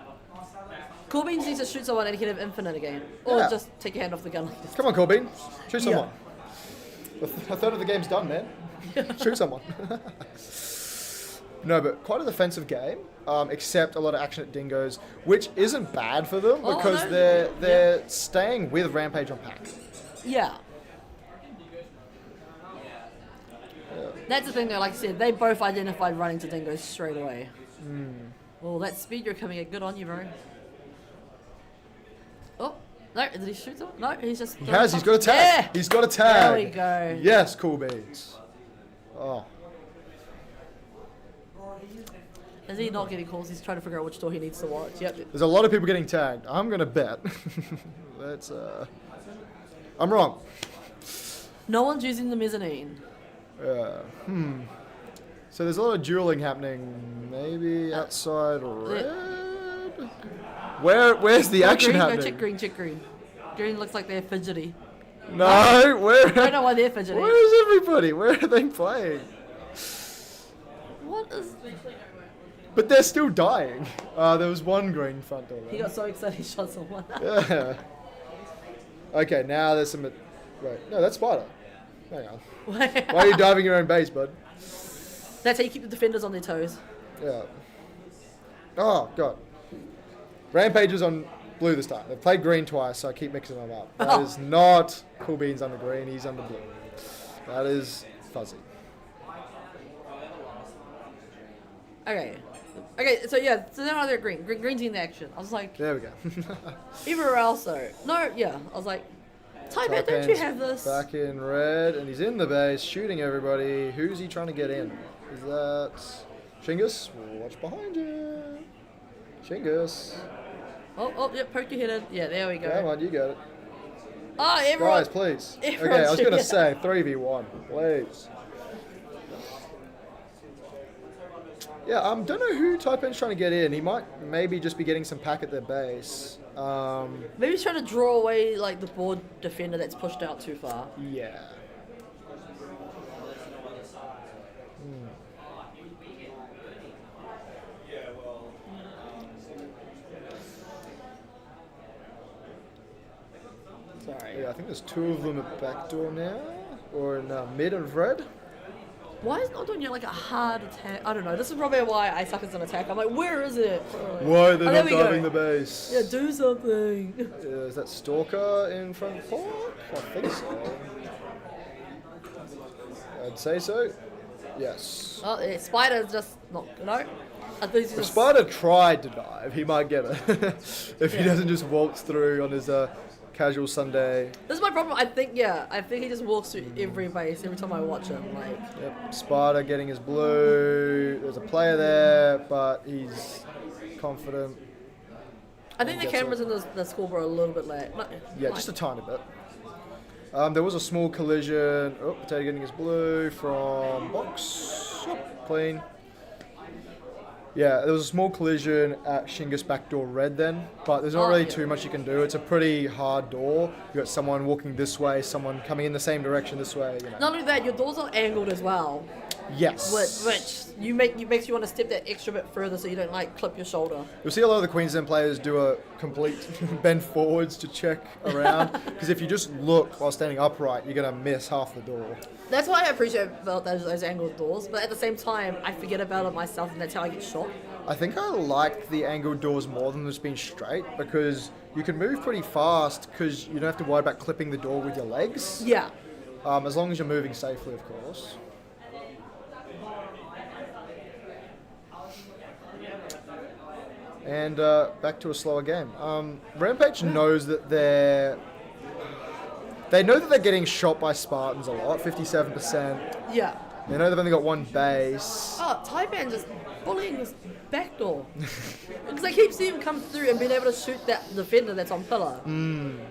Cool Beans needs to shoot someone and he can have infinite again, or Yeah. just take your hand off the gun. Come on, Corbin. Shoot Yeah. someone. A third of the game's done, man. Shoot someone. No, but quite a defensive game, except a lot of action at Dingoes, which isn't bad for them Oh, because no. they're staying with Rampage on pack. Yeah. That's the thing though, like I said, they both identified running to Dingoes straight away. Well, that speed you're coming at, good on you, bro. Oh, no, did he shoot someone? No, he's just... He has, he's got a tag. Yeah! He's got a tag. There we go. Yes, cool beans. Oh. Is he not getting calls? He's trying to figure out which door he needs to watch. Yep. There's a lot of people getting tagged. I'm going to bet. That's, I'm wrong. No one's using the mezzanine. So there's a lot of dueling happening. Maybe outside red? Where's the action green, happening? No, check green. Green looks like they're fidgety. No, where? I don't know why they're fidgety. Where is everybody? Where are they playing? What is... But they're still dying. There was one green front door. He got so excited he shot someone. Yeah. Okay, now there's some... Wait, no, that's Spider. Hang on. Why are you diving your own base, bud? That's how you keep the defenders on their toes. Yeah. Oh, God. Rampage is on blue this time. They've played green twice, so I keep mixing them up. That is not Cool Beans under green, he's under blue. That is fuzzy. Okay, so yeah, so now they're green. Green's in action. I was like, There we go. everywhere else though. No, yeah, I was like, Taipan, don't you have this? Back in red, and he's in the base, shooting everybody. Who's he trying to get in? Is that... Shingus, watch behind you. Shingus. Oh, yeah, poke your head in. Yeah, there we go. Come on, you got it. Oh, everyone. Guys, please. everyone Okay, I was going to should- say 3v1, please. Yeah, don't know who Taipan's trying to get in. He might maybe just be getting some pack at their base. Maybe he's trying to draw away like the board defender that's pushed out too far. Yeah. Sorry. Yeah, I think there's 2 of them at backdoor now, or in mid of red. Why is not doing like a hard attack? I don't know. This is probably why I suck as an attack. I'm like, where is it? Why they're there not we go. diving the base? Yeah, do something. Is that Stalker in front pork? I think so. I'd say so. Yes. Oh, yeah, Spider's just not. No. I think he's If just. Spider tried to dive, he might get it. If he Yeah. doesn't just waltz through on his casual Sunday. This is my problem. I think he just walks through every base every time I watch him. Like, Yep. Spider getting his blue. There's a player there, but he's confident. I think the Gets cameras it. in the scoreboard are a little bit late. No, Yeah, just a tiny bit. There was a small collision. Oh, Potato getting his blue from box. Yep, clean. Yeah, there was a small collision at Shingus backdoor red then, but there's not Oh, really yeah. too much you can do. It's a pretty hard door. You got someone walking this way, someone coming in the same direction this way. You know. Not only that, your doors are angled as well, Yes. which makes you want to step that extra bit further so you don't like clip your shoulder. You'll see a lot of the Queensland players do a complete bend forwards to check around, because if you just look while standing upright, you're gonna miss half the door. That's why I appreciate about those angled doors, but at the same time, I forget about it myself, and that's how I get shot. I think I like the angled doors more than just being straight, because you can move pretty fast because you don't have to worry about clipping the door with your legs. Yeah. As long as you're moving safely, of course. And back to a slower game. Rampage knows that they know that they're getting shot by Spartans a lot, 57%. Yeah. They know they've only got one base. Oh, Taipan just bullying this back door. Because I keep seeing him come through and being able to shoot that defender that's on pillar.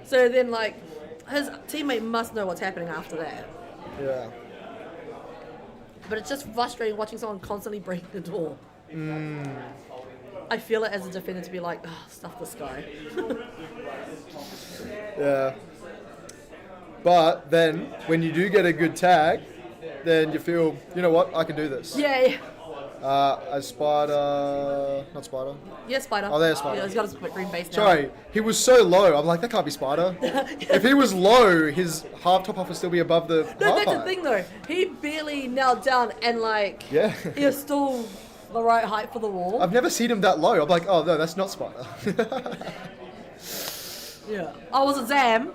So then, like, his teammate must know what's happening after that. Yeah. But it's just frustrating watching someone constantly break the door. I feel it as a defender to be like, oh, stuff this guy. Yeah. But then, when you do get a good tag, then you feel, you know what, I can do this. Yay. A Spider... Not Spider. Yeah, Spider. Oh, there's Spider. Yeah, he's got his green base now. Sorry, he was so low. I'm like, that can't be Spider. If he was low, his top half would still be above the No, half that's the height. thing though. He barely knelt down and like, Yeah. he was still the right height for the wall. I've never seen him that low. I'm like, oh no, that's not Spider. Yeah. Oh, was it Zam?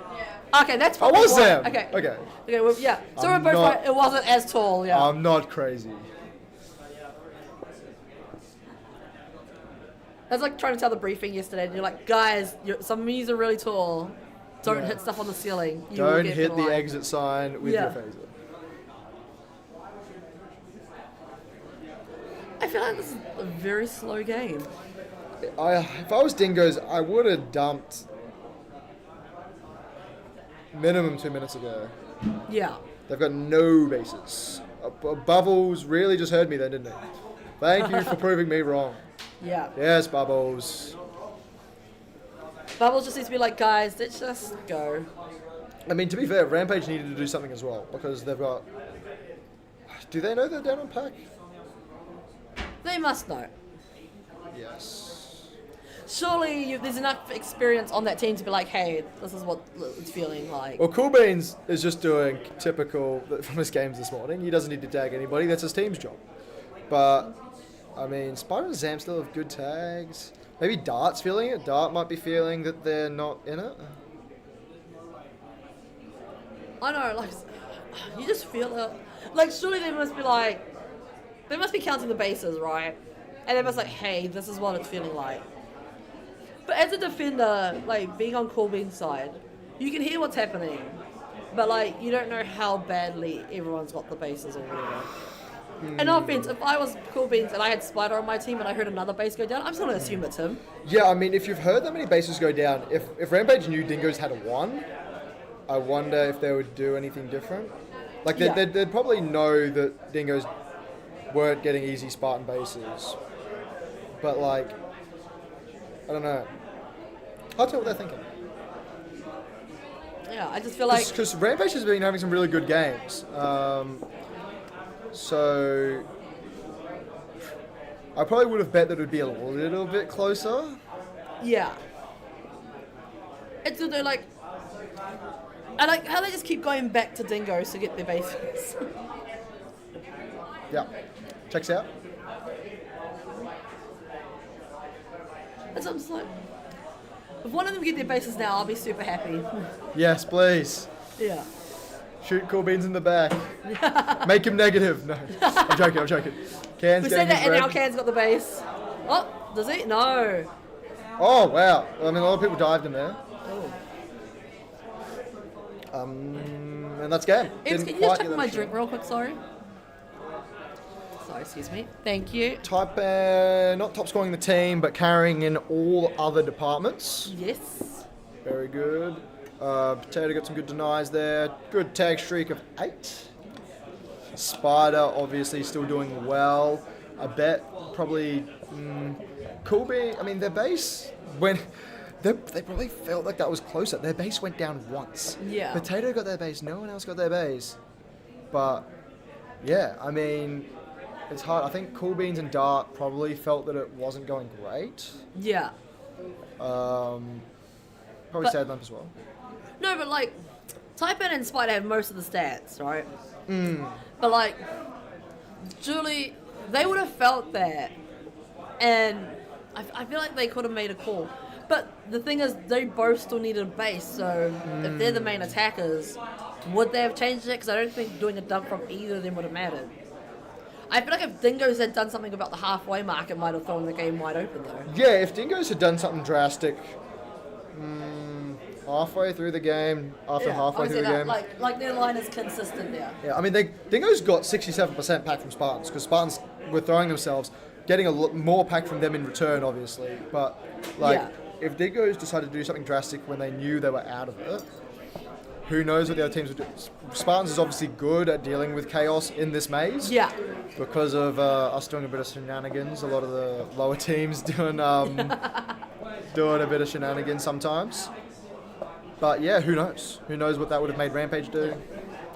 Okay, that's I probably was why. Zam. Okay. Okay. Okay, well, yeah. So I'm we're both not- right. It wasn't as tall, yeah. I'm not crazy. That's like trying to tell the briefing yesterday, and you're like, guys, some of these are really tall. Don't Yeah. hit stuff on the ceiling. You will Don't get hit the penalised." exit sign with Yeah. your phaser. I feel like this is a very slow game. If I was Dingoes, I would have dumped minimum 2 minutes ago. Yeah. They've got no bases. Bubbles really just heard me then, didn't he? Thank you for proving me wrong. Yeah. Yes, Bubbles. Bubbles just needs to be like, guys, let's just go. I mean, to be fair, Rampage needed to do something as well, because they've got... Do they know they're down on pack? They must know. Yes. Surely there's enough experience on that team to be like, hey, this is what it's feeling like. Well, Cool Beans is just doing typical from his games this morning. He doesn't need to tag anybody. That's his team's job. But, I mean, Spider and Zam still have good tags. Maybe Dart's feeling it. Dart might be feeling that they're not in it. I know, like, you just feel it. Like, surely they must be like, they must be counting the bases, right? And they must like, hey, this is what it's feeling like. But as a defender, like, being on Corbin's side, you can hear what's happening. But, like, you don't know how badly everyone's got the bases or whatever. And no offense, if I was Cool Beans and I had Spider on my team and I heard another base go down, I'm still gonna assume it's him. Yeah, I mean, if you've heard that many bases go down, if Rampage knew Dingoes had a 1, I wonder if they would do anything different. Like, they'd probably know that Dingoes weren't getting easy Spartan bases. But, like, I don't know. Hard to tell what they're thinking. Yeah, I just feel like... Because Rampage has been having some really good games. So I probably would have bet that it would be a little bit closer. Yeah. It's they're like... I like how they just keep going back to Dingoes to get their bases. Yeah. Checks out. And so I'm just like... If one of them get their bases now, I'll be super happy. Yes, please. Yeah. Shoot Cool Beans in the back. Make him negative. No. I'm joking. Can's We getting said that his and red. now Can's got the base. Oh, does he? No. Oh, wow. I mean, a lot of people dived in there. Oh. And that's game. Ems, can you just check my drink real quick, sorry? Sorry, excuse me. Thank you. Taipan, not top scoring the team, but carrying in all other departments. Yes. Very good. Potato got some good denies there. Good tag streak of 8. Spider obviously still doing well. I bet probably Cool Bean. I mean, their base went. They probably felt like that was closer. Their base went down once. Yeah. Potato got their base. No one else got their base. But yeah, I mean, it's hard. I think Cool Beans and Dart probably felt that it wasn't going great. Yeah. Probably But- Sad Lamp as well. No, but like, Taipan and Spider have most of the stats, right? But like, Julie, they would have felt that, and I feel like they could have made a call. But the thing is, they both still needed a base, so if they're the main attackers, would they have changed it? Because I don't think doing a dump from either of them would have mattered. I feel like if Dingoes had done something about the halfway mark, it might have thrown the game wide open, though. Yeah, if Dingoes had done something drastic halfway through the game, halfway through the game. Like their line is consistent there. Yeah, I mean, Dingoes got 67% pack from Spartans, because Spartans were throwing themselves, getting a lot more pack from them in return, obviously. But, like, if Dingoes decided to do something drastic when they knew they were out of it, who knows what the other teams would do. Spartans is obviously good at dealing with chaos in this maze. Yeah. Because of us doing a bit of shenanigans. A lot of the lower teams doing doing a bit of shenanigans sometimes. But yeah, who knows? Who knows what that would have made Rampage do?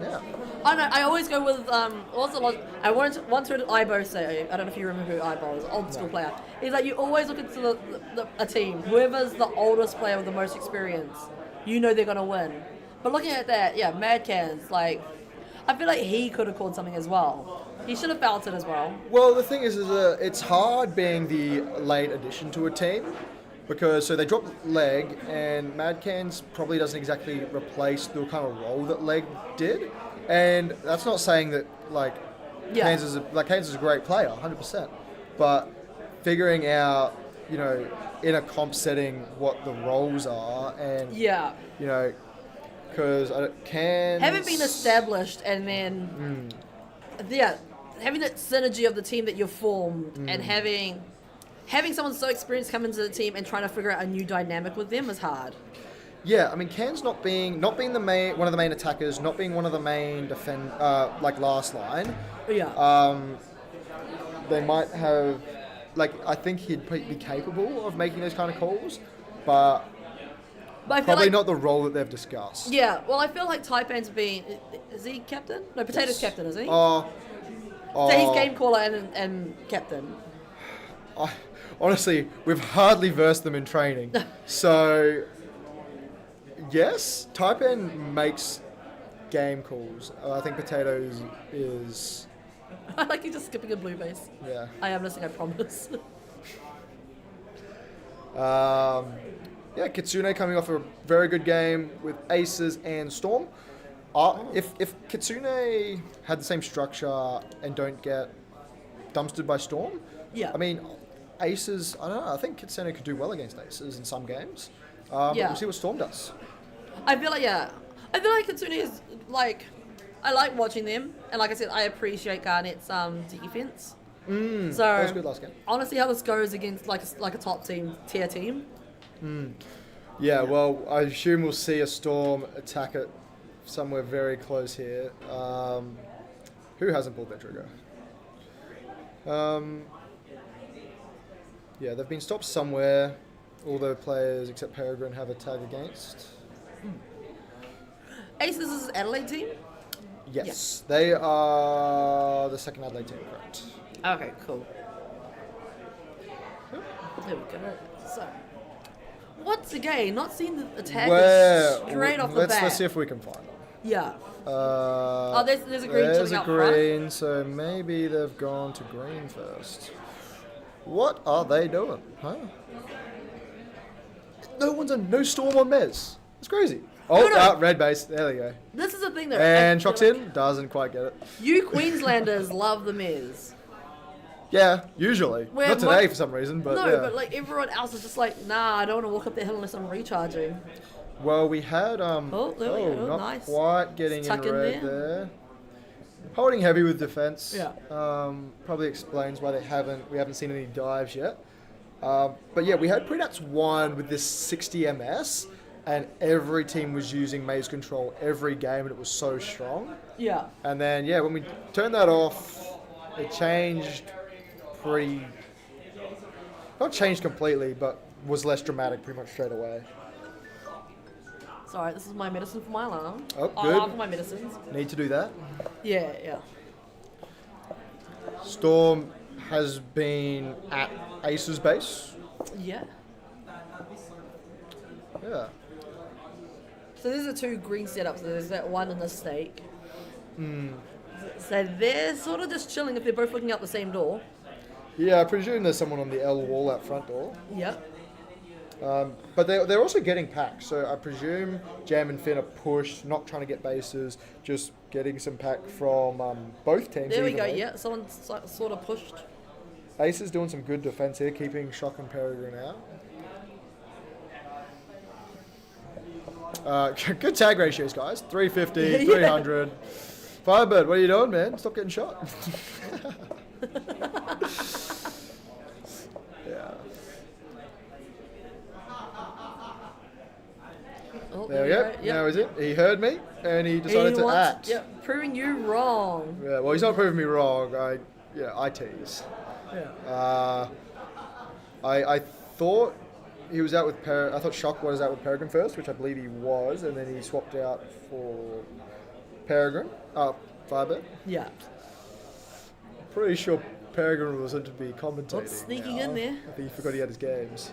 Yeah. I know. I always go with I once heard Ibo say. I don't know if you remember who Ibo is. Old school player. He's like, you always look into a team. Whoever's the oldest player with the most experience, you know they're gonna win. But looking at that, yeah, Mad Cans, like, I feel like he could have called something as well. He should have felt it as well. Well, the thing is it's hard being the late addition to a team. Because, so they dropped Leg, and Mad Cans probably doesn't exactly replace the kind of role that Leg did. And that's not saying that, like, Cans is a great player, 100%. But figuring out, you know, in a comp setting what the roles are, and, you know, because Cans... Having been established, and then, having that synergy of the team that you've formed, and having someone so experienced come into the team and trying to figure out a new dynamic with them is hard. Yeah, I mean, Can's not being the main one of the main attackers, not being one of the main last line. Yeah. They might have, I think he'd be capable of making those kind of calls, but I feel probably like, not the role that they've discussed. Yeah, well, I feel like Taipan's being... Is he captain? No, Potato's captain, is he? So he's game caller and captain. Honestly, we've hardly versed them in training. So, yes, Taipan makes game calls. I think Potatoes is... I like you just skipping a blue base. Yeah. I am listening, I promise. Yeah, Kitsune coming off a very good game with Aces and Storm. If Kitsune had the same structure and don't get dumpstered by Storm, I mean, Aces, I don't know, I think Kitsune could do well against Aces in some games. But we'll see what Storm does. I feel like Kitsune is, like... I like watching them, and like I said, I appreciate Garnet's defense. So That was good last game. I want to see how this goes against like a top tier team. Yeah, well, I assume we'll see a Storm attack it somewhere very close here. Who hasn't pulled their trigger? Yeah, they've been stopped somewhere. All the players except Peregrine have a tag against. Ace, this is Adelaide team. Yes, they are the second Adelaide team, correct? Okay, cool. There we go. So, once again, not seeing the attack straight off the bat. Let's see if we can find them. Yeah. There's a green There's chilling a out front. green, so maybe they've gone to green first. What are they doing, huh? No Storm on Mez. It's crazy. Oh, No. red base. There they go. This is the thing though. And I shocks feel like in. Doesn't quite get it. You Queenslanders love the Miz. Yeah, usually. Where Not today mo- for some reason, but No, yeah. but like everyone else is just like, nah, I don't want to walk up the hill unless I'm recharging. Well, we had there we go, not nice. quite getting in Tuck in red there. there. Holding heavy with defense. Yeah. Probably explains why we haven't seen any dives yet. But yeah, we had Predats 1 with this 60 MS, and every team was using maze control every game, and it was so strong. Yeah. And then yeah, when we turned that off, it changed not changed completely, but was less dramatic pretty much straight away. Sorry, this is my medicine for my alarm. Oh, I good. love my medicines. Need to do that. Yeah. Storm has been at Ace's base. Yeah. Yeah. So these are two green setups. There's that one in the stake. So they're sort of just chilling if they're both looking out the same door. Yeah, I presume there's someone on the L wall at front door. Yep. But they're also getting packs, so I presume Jam and Finn are pushed, not trying to get bases, just getting some pack from both teams. There we go. evenly. Yeah, someone sort of pushed. Ace is doing some good defense here, keeping Shock and Peregrine out. Good tag ratios, guys. 350, Yeah. 300. Firebird, what are you doing, man? Stop getting shot. Yeah. Oh, There we go. Yep. Now is it? He heard me and he decided to act. Yep, proving you wrong. Yeah, well, he's not proving me wrong. I tease. Yeah. I thought he was out with I thought Shock was out with Peregrine first, which I believe he was, and then he swapped out for Peregrine. Firebird. Yeah. Pretty sure Peregrine was meant to be commentating. Oops, sneaking now. in there. I think he forgot he had his games.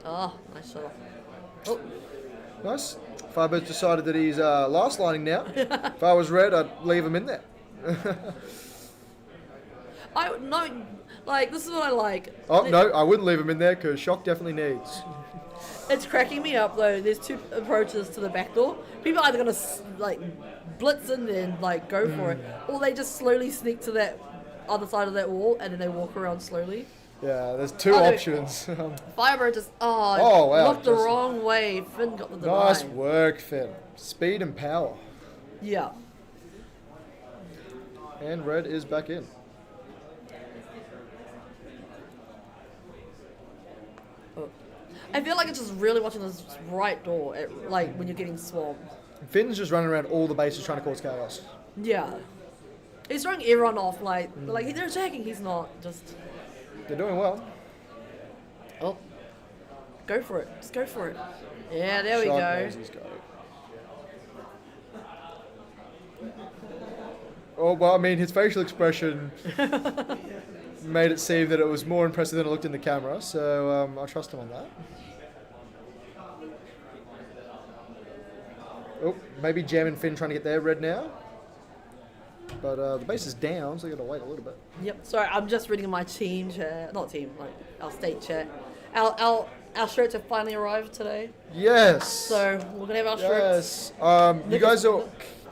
Oh, nice shot. Oh, Nice. Firebird decided that he's last lining now. If I was red, I'd leave him in there. this is what I like. Oh, no, I wouldn't leave him in there because Shock definitely needs. It's cracking me up though. There's two approaches to the back door. People are either gonna blitz in there and go for it, or they just slowly sneak to that other side of that wall and then they walk around slowly. Yeah, there's two Oh, there- options. Firebird just wow, looked the just- wrong way. Finn got the divine. Nice work, Finn. Speed and power. Yeah. And red is back in. I feel like it's just really watching this right door, when you're getting swarmed. Finn's just running around all the bases trying to cause chaos. Yeah. He's throwing everyone off, they're attacking, he's not, just... They're doing well. Oh. Go for it, just go for it. Yeah, there we Shock go. knows he's got it. Oh, well, I mean, his facial expression made it seem that it was more impressive than it looked in the camera, so I trust him on that. Oh, maybe Jam and Finn trying to get their red now. But the base is down, so you got to wait a little bit. Yep, sorry, I'm just reading my team chat, not team, our state chat. Our shirts have finally arrived today, Yes. so we're going to have our shirts. Yes. You guys are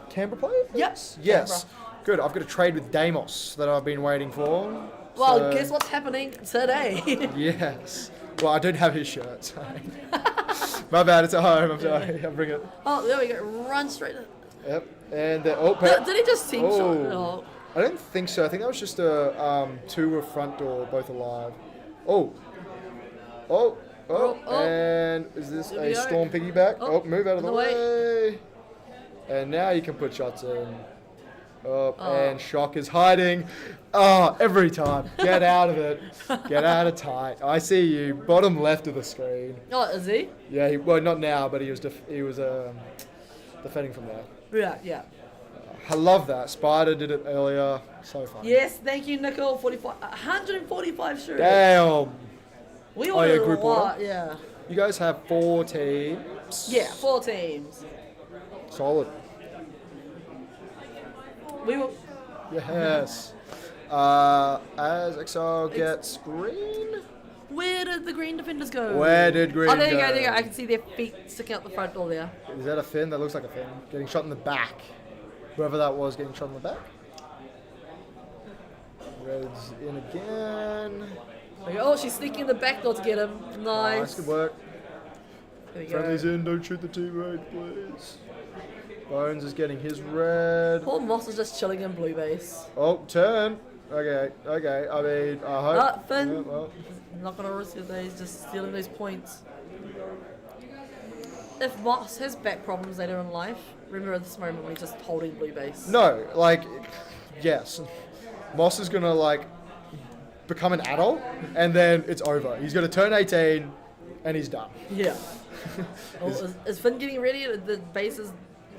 Canberra players? Yep. Yes. Good. I've got a trade with Deimos that I've been waiting for. Well, so- guess what's happening today? Yes. Well, I don't have his shirt. Sorry. My bad. It's at home. I'm sorry. I'll bring it. Oh, there we go, run straight in. Yep. And the Did he just team shot? Oh. I don't think so. I think that was just a two front door, both alive. Oh. And is this Here we a go. storm piggyback? Oh, Move out of in the the way. And now you can put shots in. And Shock is hiding. Every time. Get out of it. Get out of tight. I see you. Bottom left of the screen. Oh, is he? Yeah, well, not now, but he was defending from there. Yeah. I love that. Spider did it earlier. So fun. Yes, thank you, Nicole. 145 shirts. Damn. We Oh, ordered yeah, group a lot, order? yeah. You guys have 4 teams. Yeah, 4 teams. Solid. We were. Yes. As Exile gets green. Where did the green defenders go? Where did green Oh, there you go? go, there you go. I can see their feet sticking out the front door there. Is that a fin? That looks like a fin. Getting shot in the back. Whoever that was getting shot in the back. Red's in again. Oh, she's sneaking in the back door to get him. Nice. Good work. There we Friendly's go. in. Don't shoot the teammate, please. Bones is getting his red. Poor Moss is just chilling in blue base. Oh, turn. Okay. I mean, I hope. Finn. Yeah, well. Not gonna risk it though, he's just stealing those points. If Moss has back problems later in life, remember this moment when he's just holding blue base. No, yes. Moss is gonna, become an adult, and then it's over. He's gonna turn 18, and he's done. Yeah. Is Finn getting ready? The base is...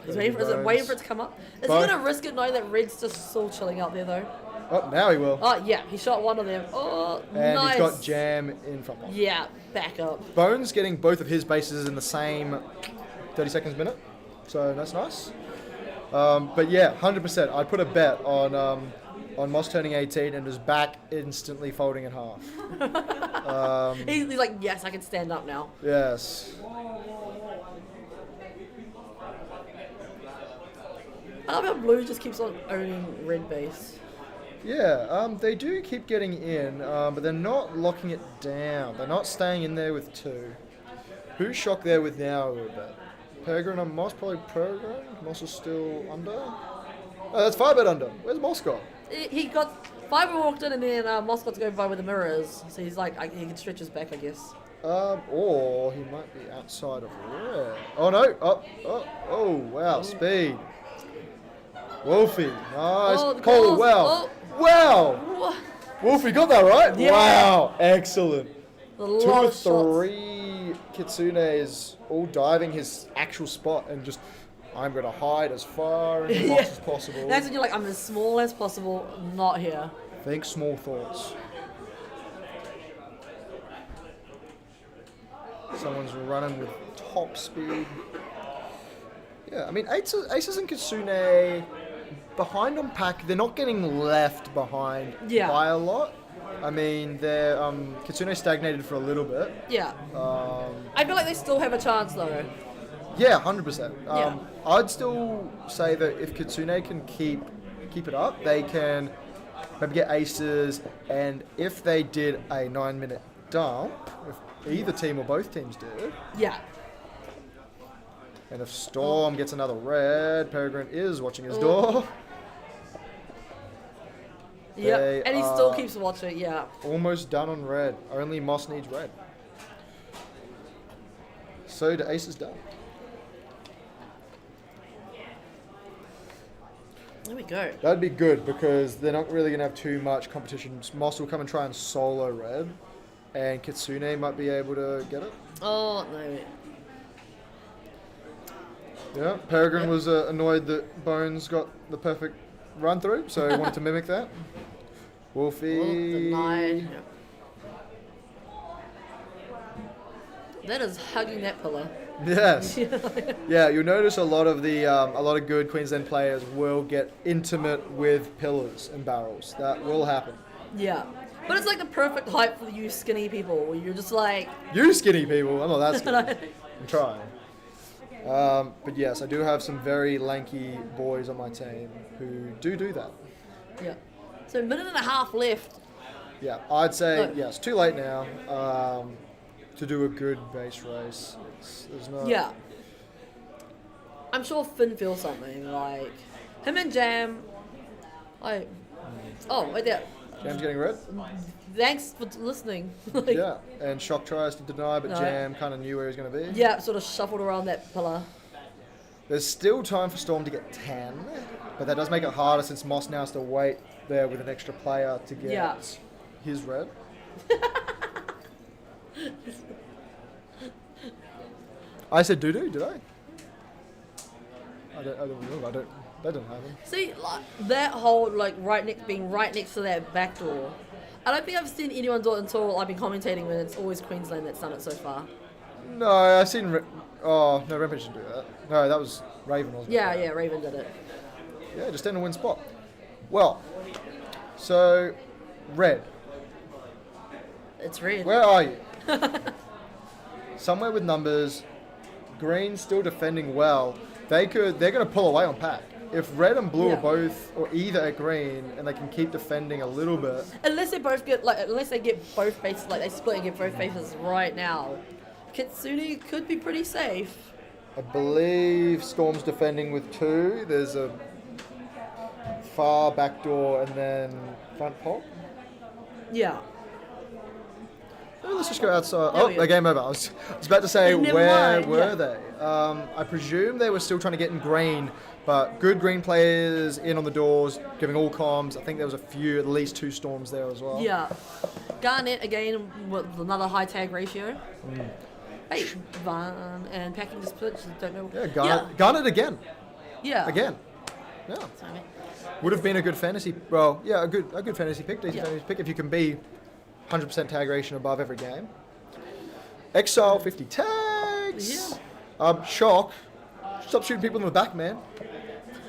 Is it waiting for it to come up? Is he gonna risk it knowing that Red's just still chilling out there though? Oh, now he will. Oh yeah, he shot one of them. Oh, And nice. he's got Jam in front of him. Yeah, back up. Bones getting both of his bases in the same 30 seconds minute, so that's nice. But yeah, 100%. I'd put a bet on Moss turning 18 and his back instantly folding in half. He's like, yes, I can stand up now. Yes. I love how blue just keeps on owning red base. Yeah, they do keep getting in, but they're not locking it down. They're not staying in there with 2. Who's Shock there with now a little bit? Peregrine and Moss, probably Peregrine. Moss is still under. Oh, that's 5-bet under. Where's Moss gone? He got... Fiber walked in and then Moss got to go by where the mirror is. So he's like, he can stretch his back, I guess. Or he might be outside of red. Oh no! Oh, wow, speed. Wolfie, nice. Oh, the Cole, calls. wow. Oh. Wow! Wolfie got that right? Yeah. Wow, excellent. A 2 lot or of shots. 3 Kitsunes all diving his actual spot and just, I'm going to hide as far in the box as possible. That's when you're like, I'm as small as possible, not here. Think small thoughts. Someone's running with top speed. Yeah, I mean, Aces and Kitsune, behind on pack, they're not getting left behind by a lot. I mean, they're Kitsune stagnated for a little bit. Yeah. I feel like they still have a chance though. Yeah, 100%. Yeah. I'd still say that if Kitsune can keep it up, they can maybe get aces, and if they did a 9-minute dump, if either team or both teams did. Yeah. And if Storm gets another red, Peregrine is watching his door. Yep, and he still keeps watching, yeah. Almost done on red. Only Moss needs red. So the ace is done. There we go. That'd be good because they're not really going to have too much competition. Moss will come and try and solo red, and Kitsune might be able to get it. Oh, no. Yeah, Peregrine was annoyed that Bones got the perfect run through, so he wanted to mimic that. Wolfie. Denied. That is hugging that pillar. Yes. Yeah, you'll notice a lot of good Queensland players will get intimate with pillars and barrels. That will happen. Yeah. But it's like the perfect height for you skinny people, where you're just like... You skinny people, I'm not that skinny. I'm trying. But yes, I do have some very lanky boys on my team who do that. Yeah. So 1.5 minutes left. Yeah, I'd say, yes, too late now to do a good base race. There's no... Yeah. I'm sure Finn feels something like him and Jam. Like, oh, wait there. Jam's getting red. Thanks for listening. Like, Yeah, and Shock tries to deny, but No. Jam kind of knew where he was going to be. Yeah, sort of shuffled around that pillar. There's still time for Storm to get 10, but that does make it harder since Moss now has to wait there with an extra player to get Yeah. his red. I said doo-doo, did I? I don't. That didn't happen. See, like, that whole, like, being right next to that back door. I don't think I've seen anyone do it until I've been commentating when it's always Queensland that's done it so far. No, I've seen... oh, no, Rampage didn't do that. No, that was Raven, wasn't it? Yeah, Raven did it. Yeah, just in a win spot. Well, so, red. It's red. Where are you? Somewhere with numbers. Green still defending well. They're going to pull away on pack. If red and blue Yeah. are both, or either are green, and they can keep defending a little bit. Unless they both get, like, unless they get both bases, like, they split and get both bases right now. Kitsune could be pretty safe. I believe Storm's defending with 2. There's a far back door and then front pop. Yeah. Let's just go outside. There Oh, we go. the game over. I was about to say, Never where mind, were yeah. they? I presume they were still trying to get in green, but good green players in on the doors, giving all comms. I think there was at least 2 Storms there as well. Yeah. Garnet again with another high tag ratio. Hey, Van and packing this pitch. Don't know. Yeah, Garnet again. Yeah. Again. Yeah. Sorry. Would have been a good fantasy. Well, yeah, a good fantasy pick. Decent Yeah. fantasy pick if you can be 100% tag ration above every game. Exile 50 tags. Yeah. Shock. Stop shooting people in the back, man.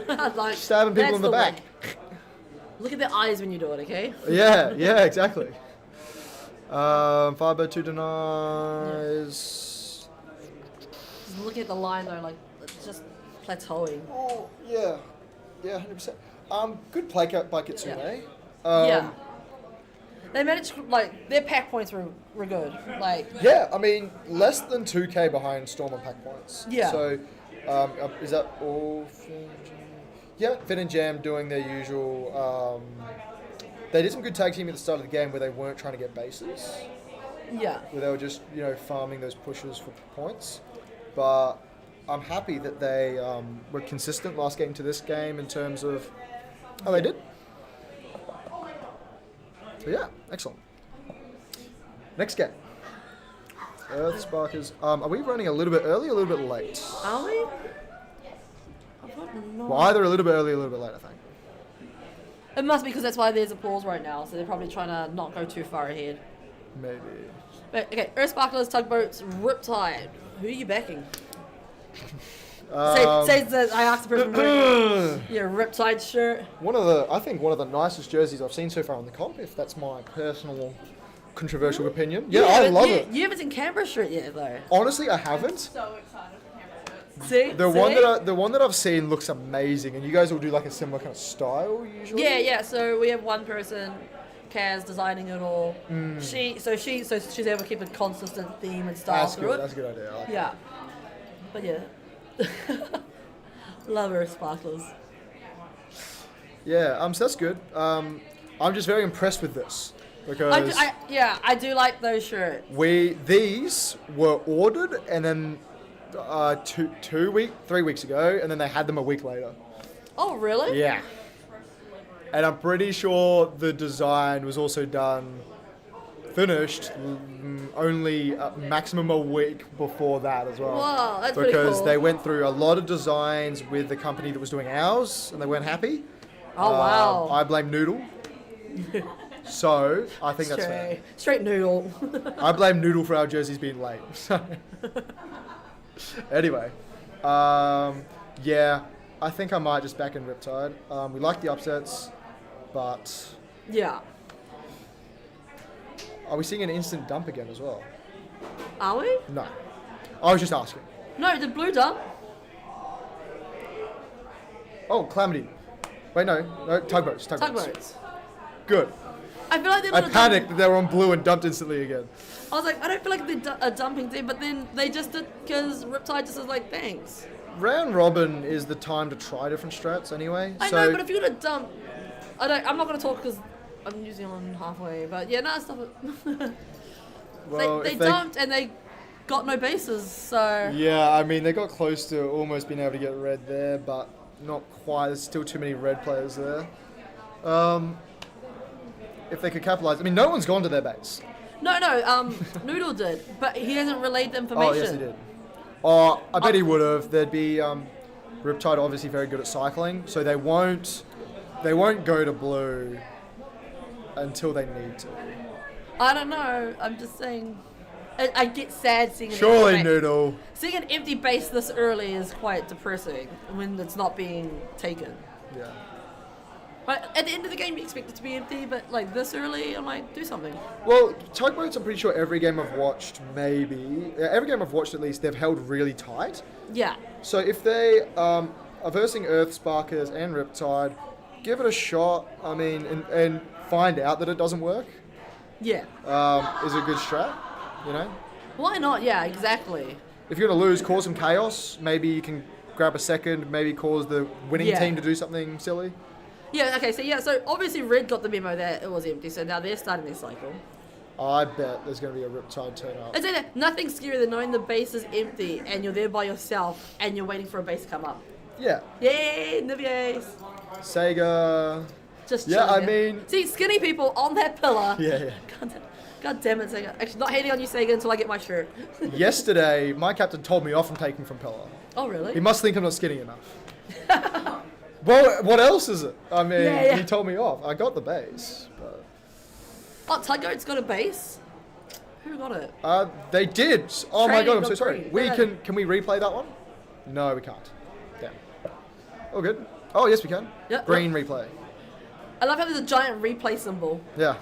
Like, Stabbing people that's in the back. way. Look at their eyes when you do it, okay? Yeah, exactly. Firebird 2 denies. Just looking at the line though, like it's just plateauing. Oh, yeah, 100%. Good play by Kitsune. Yeah. Um, Yeah. They managed, like, their pack points were good. Like, Yeah, I mean, less than 2k behind Storm on pack points. Yeah. So, is that all? Yeah, Finn and Jam doing their usual. They did some good tag teaming at the start of the game where they weren't trying to get bases, yeah. where they were just farming those pushes for points. But I'm happy that they were consistent last game to this game in terms of how they did. So yeah, excellent. Next game. Earth Sparkers. Are we running a little bit early or a little bit late? Are we? I don't know. Well, either a little bit early or a little bit late, I think. It must be because that's why there's a pause right now, so they're probably trying to not go too far ahead. Maybe. But, okay, Earth Sparklers, Tugboats, Riptide. Who are you backing? Say that I asked the person wearing your Riptide shirt. I think one of the nicest jerseys I've seen so far on the comp, if that's my personal controversial opinion. Yeah, I love it. You haven't seen Canberra shirt yet, though. Honestly, I haven't. So excited for camera shirts. See? The one that I've seen looks amazing, and you guys will do like a similar kind of style usually. Yeah. So we have one person, Kaz, designing it all. She's able to keep a consistent theme and style That's through good. it. That's a good idea. I like Yeah. But yeah. Love Earth Sparklers. Yeah, so that's good. I'm just very impressed with this because I do like those shirts. these were ordered and then 3 weeks ago, and then they had them a week later. Oh, really? Yeah. And I'm pretty sure the design was also finished only maximum a week before that as well. Wow, that's pretty because cool. they went through a lot of designs with the company that was doing ours, and they weren't happy. Oh, wow. I blame Noodle. So I think that's fair. Straight noodle. I blame Noodle for our jerseys being late. So anyway, yeah, I think I might just back in Riptide. We like the upsets, but Yeah. are we seeing an instant dump again as well? Are we? No. I was just asking. No, the blue dump. Oh, Calamity. Wait, no, Tugboats. Tugboats. Good. I feel like they're I not panicked that they were on blue and dumped instantly again. I was like, I don't feel like they're dumping there, but then they just did because Riptide just was like, thanks. round robin is the time to try different strats anyway. I so know, but if you're gonna dump, I'm not gonna talk because I'm New Zealand halfway. But yeah, no, stop it. well, they if dumped and they got no bases, so Yeah, I mean they got close to almost being able to get red there, but not quite. There's still too many red players there. If they could capitalize, I mean, no one's gone to their base. no, Noodle did, but he hasn't relayed the information. Oh yes, he did. Oh, I bet he would have. There'd be Riptide, obviously very good at cycling, so they won't go to blue until they need to. I don't know. I'm just saying. I get sad seeing an Surely, empty Noodle. seeing an empty base this early is quite depressing when it's not being taken. Yeah. But at the end of the game, you expect it to be empty, but like this early, I'm like, do something. Well, Tugboats, I'm pretty sure every game I've watched, every game I've watched at least, they've held really tight. Yeah. So if they are versing Earth Sparkers and Riptide, give it a shot. I mean, and find out that it doesn't work. Yeah. Is a good strat, you know. Why not? Yeah, exactly. If you're gonna lose, cause some chaos. Maybe you can grab a second. Maybe cause the winning Yeah. team to do something silly. Yeah, okay, so obviously Red got the memo that it was empty, so now they're starting their cycle. I bet there's gonna be a Riptide turn up. It's nothing scarier than knowing the base is empty and you're there by yourself and you're waiting for a base to come up. Yeah. Yay, Nibies! Sega. Just Yeah, chilling I there. mean- See, skinny people on that pillar. Yeah. God damn it, Sega. Actually, not hating on you, Sega, until I get my shirt. Yesterday, my captain told me off from taking from Pillar. Oh, really? He must think I'm not skinny enough. Well, what else is it? I mean, Yeah. he told me off. I got the base, but Oh, Tugboats got a base? Who got it? they did. Oh my Training god, I'm so got sorry. green. We No. can we replay that one? No, we can't. Damn. Oh, good. Oh, yes, we can. Yeah, Green replay. I love how there's a giant replay symbol. Yeah.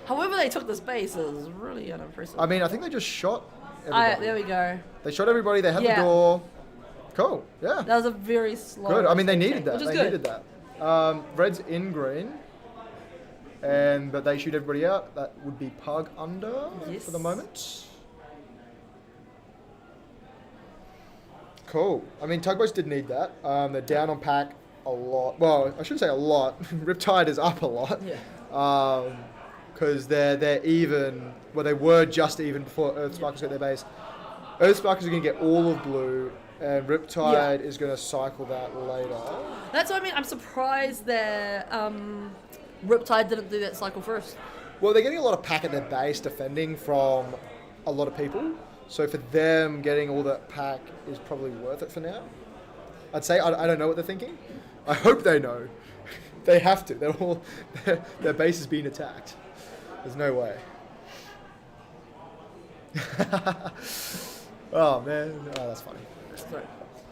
However they took this base is really unimpressive. I mean, I think they just shot everybody. There we go. They shot everybody. They had Yeah. the door. Cool. Yeah. That was a very slow. Good. I mean, they change, needed that. Which is They good. needed that. Red's in green, but they shoot everybody out. That would be Pug under Yes. for the moment. Cool. I mean, Tugboats did need that. They're down on pack a lot. Well, I shouldn't say a lot. Riptide is up a lot. Yeah. Because they're even. Well, they were just even before Earthsparkers got their base. Earthsparkers are going to get all of blue, and Riptide is going to cycle that later. That's what I mean. I'm surprised that Riptide didn't do that cycle first. Well, they're getting a lot of pack at their base defending from a lot of people. So for them, getting all that pack is probably worth it for now. I'd say I don't know what they're thinking. I hope they know. They have to. They're all their base is being attacked. There's no way. Oh man, oh, that's funny.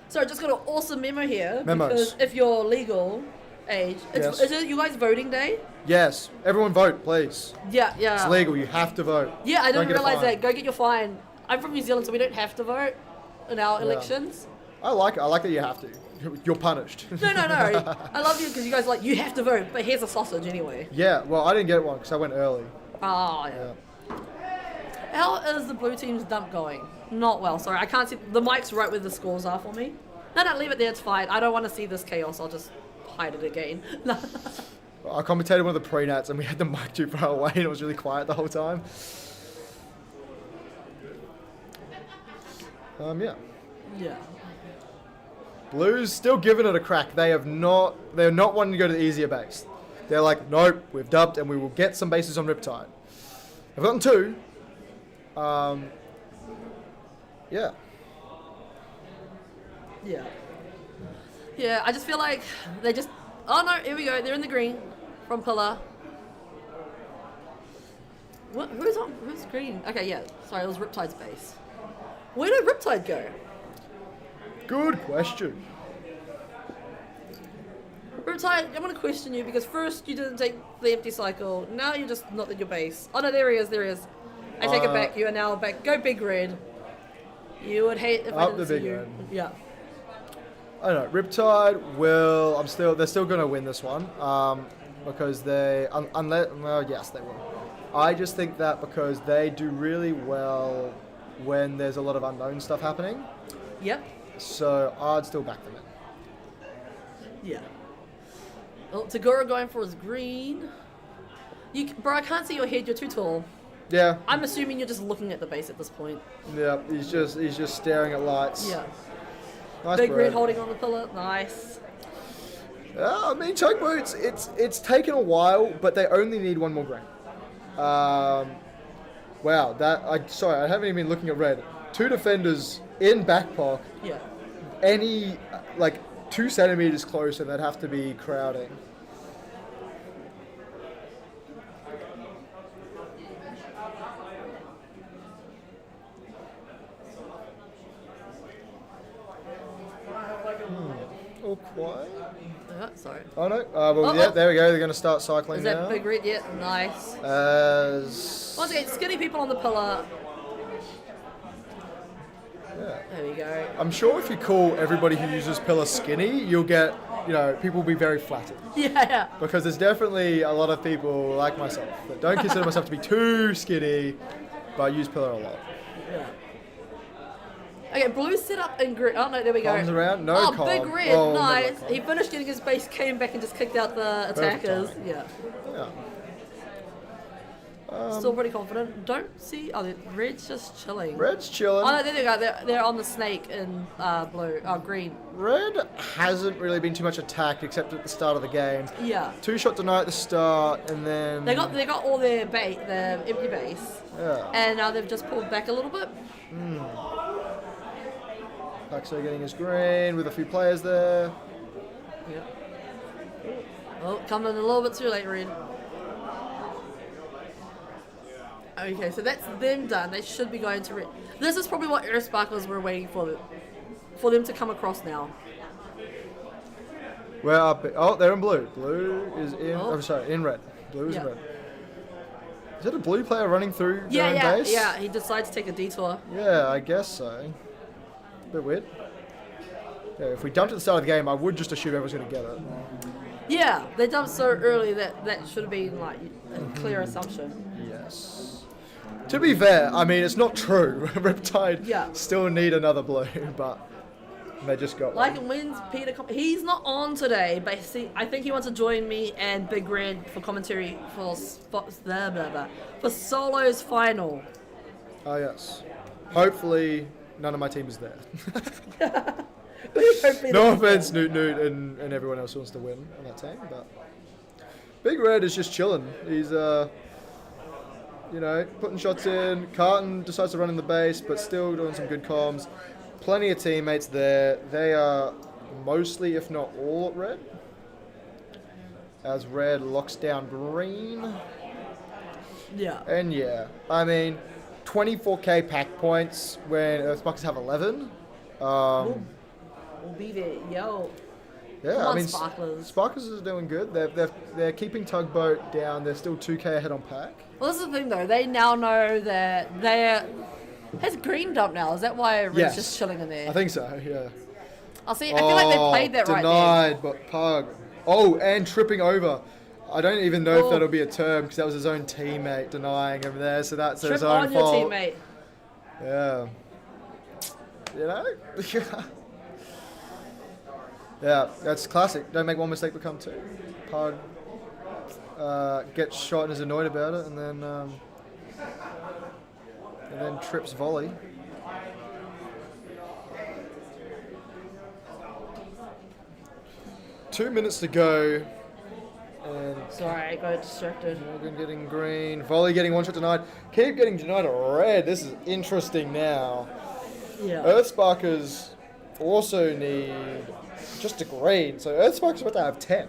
So I just got an awesome memo here. Memos. Because if you're legal age, Yes. is it you guys voting day? Yes, everyone vote, please. Yeah. It's legal. You have to vote. Yeah, I Don't didn't get a realize fine. that. Go get your fine. I'm from New Zealand, so we don't have to vote in our elections. I like it. I like that you have to. You're punished. No. I love you because you guys you have to vote, but here's a sausage anyway. Yeah, well, I didn't get one because I went early. Oh, yeah. How is the blue team's dump going? Not well, sorry. I can't see. The mic's right where the scores are for me. No, leave it there. It's fine. I don't want to see this chaos. I'll just hide it again. I commentated one of the pre-nats and we had the mic too far away and it was really quiet the whole time. Yeah. Yeah. Blues still giving it a crack. They're not wanting to go to the easier base. They're like, nope, we've dubbed and we will get some bases on Riptide. They've gotten two. Yeah. Yeah. Yeah, I just feel like they just... Oh no, here we go. They're in the green from Pillar. What? Who's green? Okay, yeah. Sorry, it was Riptide's base. Where did Riptide go? Good question. Riptide, I'm going to question you because first you didn't take the empty cycle. Now you're just not at your base. Oh no, there he is. I take it back. You are now back. Go Big Red. You would hate if I Up didn't the see Big you. Red. Yeah. I don't know. Riptide they're still going to win this one because they, yes, they will. I just think that because they do really well when there's a lot of unknown stuff happening, Yep. so I'd still back them in. Yeah. Oh, Tagora going for his green. Bro, I can't see your head. You're too tall. Yeah, I'm assuming you're just looking at the base at this point. yeah. He's just staring at lights. Yeah. Nice Big bird. red holding on the pillar. Nice. Yeah, I mean, Tugboats, it's taken a while, but they only need one more green. Wow, sorry, I haven't even been looking at red. 2 defenders in backpack, Yeah. any, 2 centimeters closer, they'd have to be crowding. All quiet. Sorry. Oh no, Oh, yeah, oh. there we go, they're going to start cycling Is now. that big red yet? Nice. As... Once again, skinny people on the pillar. Yeah. There we go. I'm sure if you call everybody who uses pillar skinny, you'll get, people will be very flattered. Yeah. Because there's definitely a lot of people like myself that don't consider myself to be too skinny, but use pillar a lot. Yeah. Okay, blue set up in green. Oh no, there we go. Comms around? No Oh, comm. big red, Oh, no, nice. no He finished getting his base, came back and just kicked out the Perfect attackers. timing. Yeah. Yeah. Still pretty confident. Don't see. Oh, red's just chilling. Red's chilling. Oh no, there they go. They're on the snake in blue. Oh, green. Red hasn't really been too much attacked except at the start of the game. Yeah. 2-shot deny at the start, and then... They got all their empty base. Yeah. And now they've just pulled back a little bit. Paxo getting his green with a few players there. Yeah. Oh, coming a little bit too late, red. Okay, so that's them done. They should be going to red. This is probably what Air Sparklers were waiting for them to come across now. We're up. Oh, they're in blue. Blue is in. Oh. I'm sorry, in red. Blue is in Yeah. red. Is it a blue player running through Yeah, their own base? yeah. He decided to take a detour. Yeah, I guess so. Bit weird. Yeah, if we dumped at the start of the game, I would just assume everyone's going to get it. Yeah, they dumped so early that should have been like a clear assumption. Yes. To be fair, I mean, it's not true. Riptide Yeah. still need another blue, but they just got Like one. wins Peter. He's not on today, but I think he wants to join me and Big Red for commentary for Solo's final. Oh, yes. Hopefully, none of my team is there. Hopefully No that's- offense, Newt and everyone else who wants to win on that team, but Big Red is just chilling. He's putting shots in. Carton decides to run in the base, but still doing some good comms. Plenty of teammates there. They are mostly, if not all, at red. As red locks down green. Yeah. And yeah, I mean, 24k pack points when Earthbuckers have 11. We'll be there, yo. Yeah, Come I on, mean, Sparklers. Sparklers is doing good. They're keeping Tugboat down. They're still 2k ahead on pack. Well, this is the thing though. They now know that has green dump now. Is that why Red's Yes. just chilling in there? I think so. Yeah. I feel like they played that right there. Denied, but Pug. Oh, and tripping over. I don't even know if Oh. that'll be a term because that was his own teammate denying him there, so that's Trip his own on your fault. teammate. Yeah. Yeah, that's classic. Don't make one mistake, become two. Pug gets shot and is annoyed about it, and then trips volley. Two minutes to go, and Sorry, I got distracted. Morgan getting green, volley getting one shot denied. Keep getting denied a red. This is interesting now. Yeah. Earthsparkers also need just a green, so Earthsparkers about to have 10.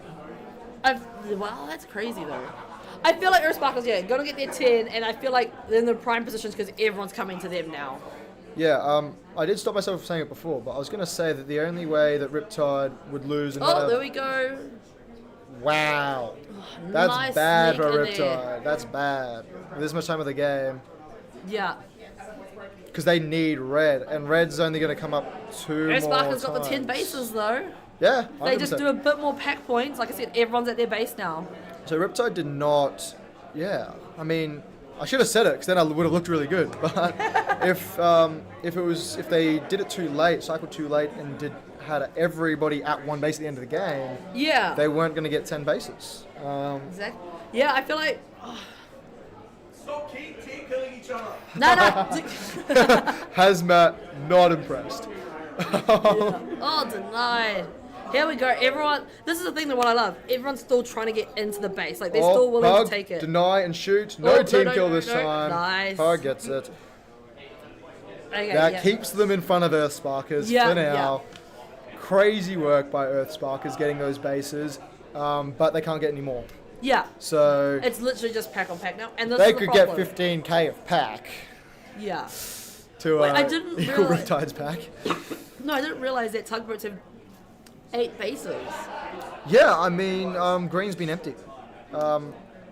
Wow, that's crazy though. I feel like Earthsparkers, gonna get their 10, and I feel like they're in the prime positions because everyone's coming to them now. Yeah, I did stop myself from saying it before, but I was going to say that the only way that Riptide would lose another... Oh, there we go. Wow. That's Nice bad sneak for in there. Riptide. That's bad. With this much time of the game. Yeah. Because they need red, and red's only going to come up 2 more Earthsparkers got the 10 times. bases though. Yeah, 100%. They just do a bit more pack points. Like I said, everyone's at their base now. So Riptide did not, Yeah, I mean, I should have said it because then I would have looked really good. But if they did it too late, cycled too late, and had everybody at one base at the end of the game, Yeah. they weren't going to get 10 bases. Exactly. Yeah, I feel like. Stop team killing each other. No. Hazmat not impressed. Oh, denied. Here we go. Everyone. This is the thing that what I love. Everyone's still trying to get into the base. Like they're still willing Pug, to take it. deny and shoot. No team kill this no. time. Nice. Pug gets it. Okay, That yeah. keeps them in front of Earthsparkers Yeah, for now. Crazy work by Earthsparkers getting those bases, but they can't get any more. Yeah. So It's literally just pack on pack now, and this they is the could get problem. 15k of pack Yeah. to Wait, I didn't equal realize- Riptide's pack. No, I didn't realize that Tugboats have 8 bases. Yeah, I mean, Green's been empty.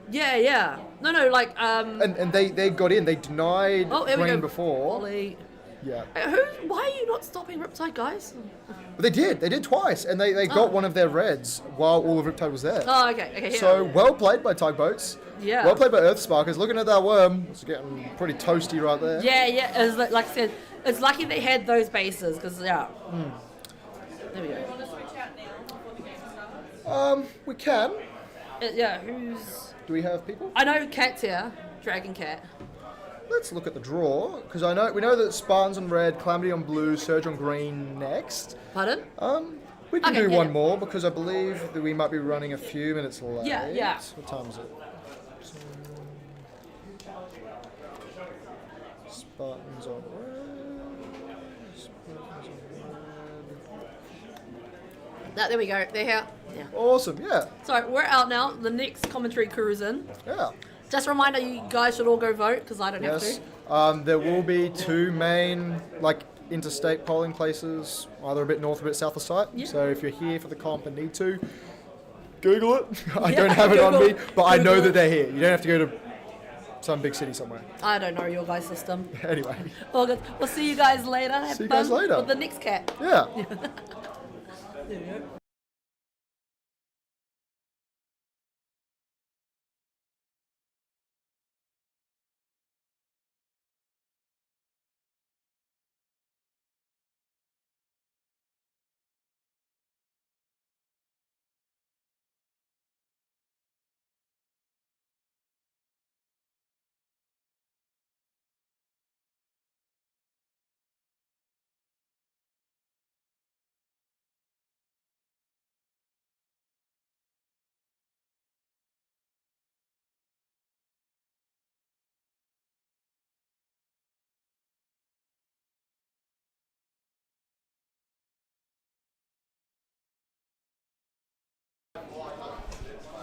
Yeah. No, like And they got in. They denied Oh, here we Green go. before. Ollie. Yeah. Why are you not stopping Riptide, guys? But they did. They did twice. And they got one of their reds while all of Riptide was there. Oh, okay. Here. So well played by Tugboats. Yeah. Well played by Earthsparkers. Looking at that worm, it's getting pretty toasty right there. Yeah. It's like I said, it's lucky they had those bases because yeah. There we go. Want to switch out now before the game starts? We can. Yeah. Who's? Do we have people? I know Cat's here. Dragon Cat. Let's look at the draw because we know that Spartans on red, Calamity on blue, Surge on green next. Pardon? We can Okay, do yeah. one more because I believe that we might be running a few minutes late. Yeah. What time is it? Spartans on red. Spartans on red. There we go. They're here. Yeah. Awesome. Yeah. So we're out now. The next commentary crew is in. Yeah. Just a reminder, you guys should all go vote because I don't have Yes. to. There will be 2 main interstate polling places, either a bit north, or a bit south of site. Yeah. So if you're here for the comp and need to, Google it. I Yeah, don't have it on Google- me, but I know Google that it. they're here. You don't have to go to some big city somewhere. I don't know your guys' system. Anyway, All good. We'll see you guys later. Have See you guys fun later. with the next cat. yeah. There we go.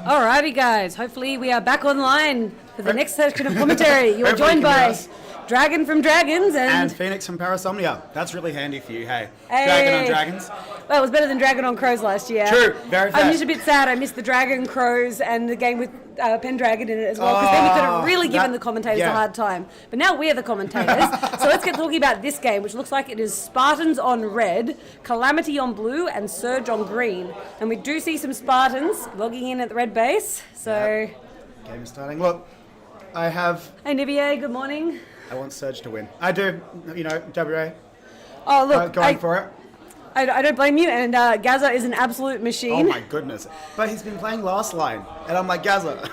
Alrighty, guys. Hopefully, we are back online for the next section of commentary. You are Hopefully joined you can hear by us. Dragon from Dragons And and. Phoenix from Parasomnia. That's really handy for you, hey. Hey. Dragon on Dragons. Well, it was better than Dragon on Crows last year. True, very I'm fair. just a bit sad. I missed the Dragon Crows and the game with Pendragon in it as well, because then we could have really given the commentators a hard time. But now we're the commentators. So let's get talking about this game, which looks like it is Spartans on red, Calamity on blue, and Surge on green. And we do see some Spartans logging in at the red base. So, Game is starting. Look, I hey Nivier, good morning. want Surge to win. I do, WA. Oh look, Going for it. I don't blame you, and Gaza is an absolute machine. Oh my goodness. But he's been playing last line. And I'm like, Gaza.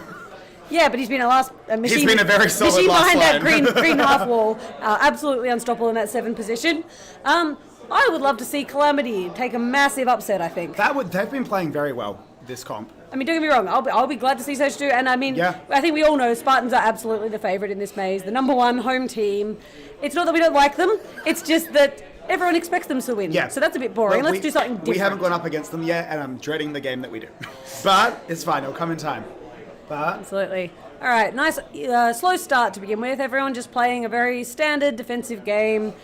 Yeah, but he's been a machine. He's been a very solid machine last behind that line. green half wall. Absolutely unstoppable in that 7 position. I would love to see Calamity take a massive upset, I think. They've been playing very well, this comp. I mean, don't get me wrong, I'll be glad to see Surge do. And I mean, Yeah. I think we all know Spartans are absolutely the favourite in this maze, the number 1 home team. It's not that we don't like them, it's just that everyone expects them to win. Yeah. So that's a bit boring. Well, Let's do something different. We haven't gone up against them yet, and I'm dreading the game that we do. But it's fine, it'll come in time. But Absolutely. All right, nice slow start to begin with. Everyone just playing a very standard defensive game.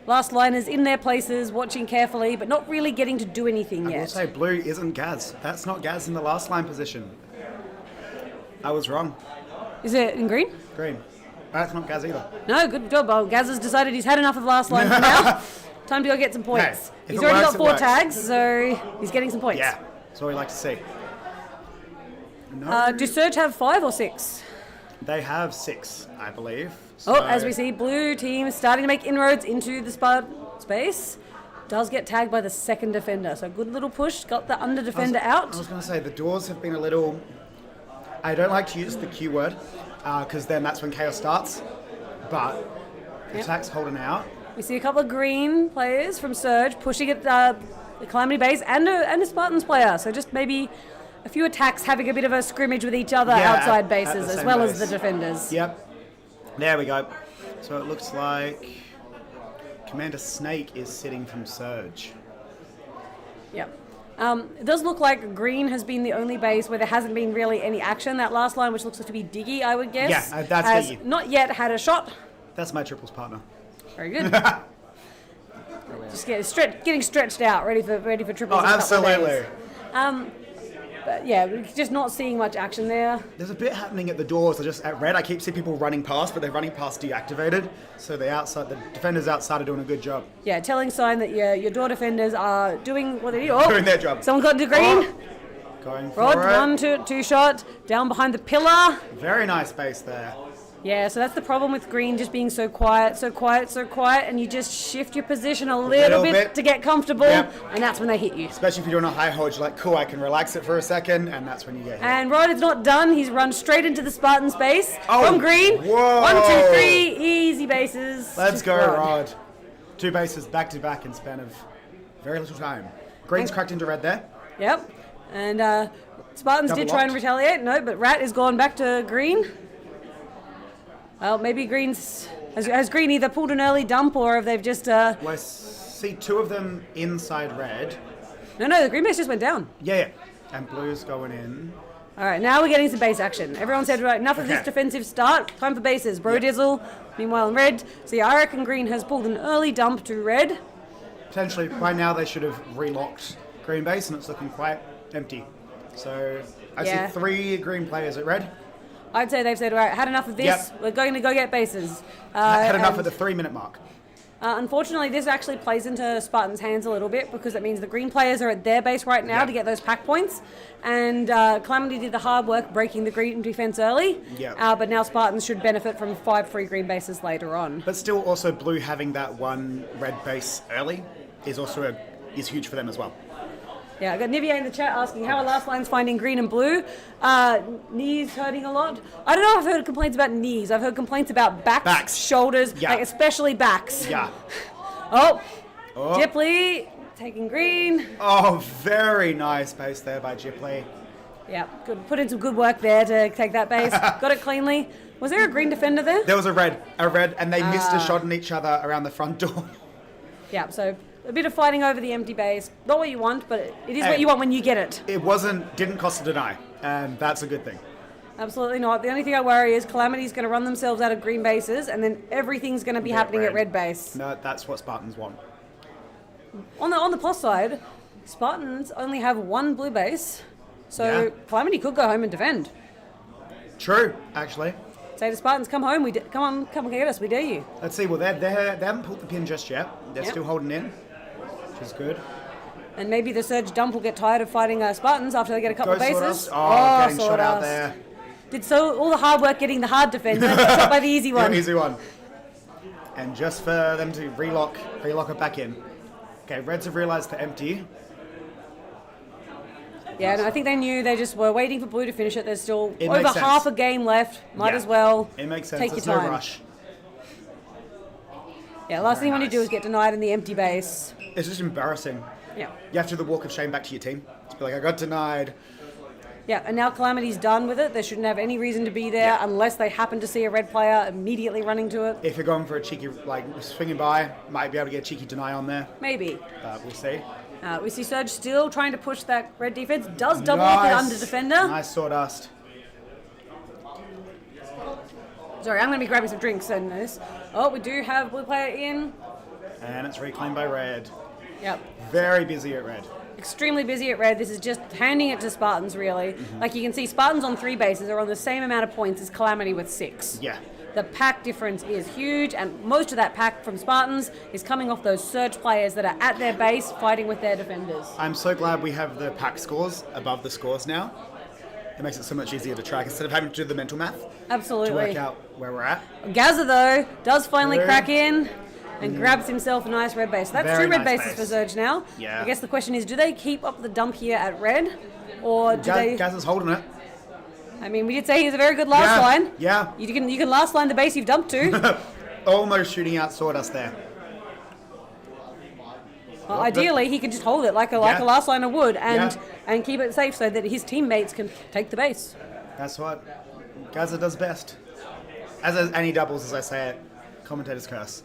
Last liners in their places, watching carefully, but not really getting to do anything I will yet. say blue isn't Gaz. That's not Gaz in the last line position. I was wrong. Is it in green? Green. That's not Gaz either. No, good job. Well, Gaz has decided he's had enough of last line for now. Time to go get some points. Hey, if He's it already works, got it 4 works. tags, so he's getting some points. Yeah, that's what we like to see. No. Do Surge have 5 or 6? They have 6, I believe. Oh, as we see, blue team starting to make inroads into the space. Does get tagged by the second defender. So good little push. Got the under defender out. I was going to say, the doors have been a little... I don't like to use the Q word, because then that's when chaos starts. But attack's holding out. We see a couple of green players from Surge pushing at the Calamity base and a Spartans player. So just maybe a few attacks having a bit of a scrimmage with each other outside bases as well as the defenders. Yep. There we go. So it looks like Commander Snake is sitting from Surge. Yep. It does look like green has been the only base where there hasn't been really any action. That last line, which looks like to be Diggy, I would guess, Yeah, that's has Diggy. not yet had a shot. That's my triples partner. Very good. Just getting stretched out, ready for triples. Oh, in a couple of absolutely. days. But yeah, we're just not seeing much action there. There's a bit happening at the doors. At red, I keep seeing people running past, but they're running past deactivated. So the defenders outside are doing a good job. Yeah, telling sign that your door defenders are doing what they do. Oh, Doing their job. Someone got into green. Going for Rod, it. two shot, down behind the pillar. Very nice base there. Yeah, so that's the problem with green just being so quiet, and you just shift your position a little bit to get comfortable, and that's when they hit you. Especially if you're doing a high hold, you're like, cool, I can relax it for a second, and that's when you get hit. And Rod is not done. He's run straight into the Spartan space from green. Whoa. 1, 2, 3, easy bases. Let's Just go, Rod. Rod. 2 bases back to back in span of very little time. Green's cracked into red there. Yep. And Spartans Double did try and locked. retaliate. No, but Rat is gone back to green. Well, maybe has green either pulled an early dump or have they've just... Well, I see 2 of them inside red. No, the green base just went down. Yeah. And blue's going in. All right, now we're getting some base action. Everyone said, right, enough of this defensive start. Time for bases. Dizzle, meanwhile in red. So yeah, I reckon green has pulled an early dump to red. Potentially, by now they should have relocked green base, and it's looking quite empty. So I see 3 green players at red. I'd say they've said, all right, had enough of this. We're going to go get bases. Had enough at the 3-minute mark. Unfortunately, this actually plays into Spartans' hands a little bit because it means the green players are at their base right now to get those pack points. And Calamity did the hard work breaking the green defense early. But now Spartans should benefit from 5 free green bases later on. But still, also blue having that 1 red base early is also is huge for them as well. Yeah, I got Nivea in the chat asking how are last lines finding green and blue. Knees hurting a lot. I don't know if I've heard complaints about knees. I've heard complaints about backs. Shoulders, like especially backs. Yeah. Oh. Jipley taking green. Oh, very nice base there by Jipley. Yeah, good. Put in some good work there to take that base. Got it cleanly. Was there a green defender there? There was a red, and they missed a shot on each other around the front door. Yeah, so a bit of fighting over the empty base. Not what you want, but it is what you want when you get it. It didn't cost a deny, and that's a good thing. Absolutely not. The only thing I worry is Calamity's going to run themselves out of green bases, and then everything's going to be happening at red base. No, that's what Spartans want. On the plus side, Spartans only have 1 blue base, so Calamity could go home and defend. True, actually. Say to Spartans, come home, come and get us, we dare you. Let's see, well, they haven't pulled the pin just yet. They're still holding in, which is good. And maybe the Surge dump will get tired of fighting Spartans after they get a couple of bases. Getting shot out there. Did all the hard work getting the hard defender, shot by the easy one. Yeah, easy one. And just for them to relock it back in. Okay, Reds have realised they're empty. Yeah, no, I think they knew. They just were waiting for blue to finish it. There's still It over makes sense. half a game left. Might as well It makes sense. take There's your time. no rush. Yeah, last thing you want to do is get denied in the empty base. It's just embarrassing. Yeah. You have to do the walk of shame back to your team. Just be like, I got denied. Yeah, and now Calamity's done with it. They shouldn't have any reason to be there unless they happen to see a red player immediately running to it. If you're going for a cheeky, swinging by, might be able to get a cheeky deny on there. Maybe. We'll see. We see Surge still trying to push that red defense. Does double up it under defender. Nice sawdust. Sorry, I'm going to be grabbing some drinks and this. Oh, we do have blue player in. And it's reclaimed by red. Yep. Very busy at red. Extremely busy at red. This is just handing it to Spartans, really. Like you can see, Spartans on 3 bases are on the same amount of points as Calamity with 6. Yeah. The pack difference is huge, and most of that pack from Spartans is coming off those Surge players that are at their base fighting with their defenders. I'm so glad we have the pack scores above the scores now. It makes it so much easier to track instead of having to do the mental math to Absolutely. work out where we're at. Gaza, though, does finally Blue. crack in and grabs himself a nice red base. That's Very two red nice bases base. for Surge now. Yeah. I guess the question is, do they keep up the dump here at red? Or do they... Gaza's holding it. I mean, we did say he's a very good last line. Yeah. You can last line the base you've dumped to. Almost shooting out Sawdust there. Well, ideally, he could just hold it like a last liner would and keep it safe so that his teammates can take the base. That's what Gaza does best. As any doubles, as I say it, commentator's curse.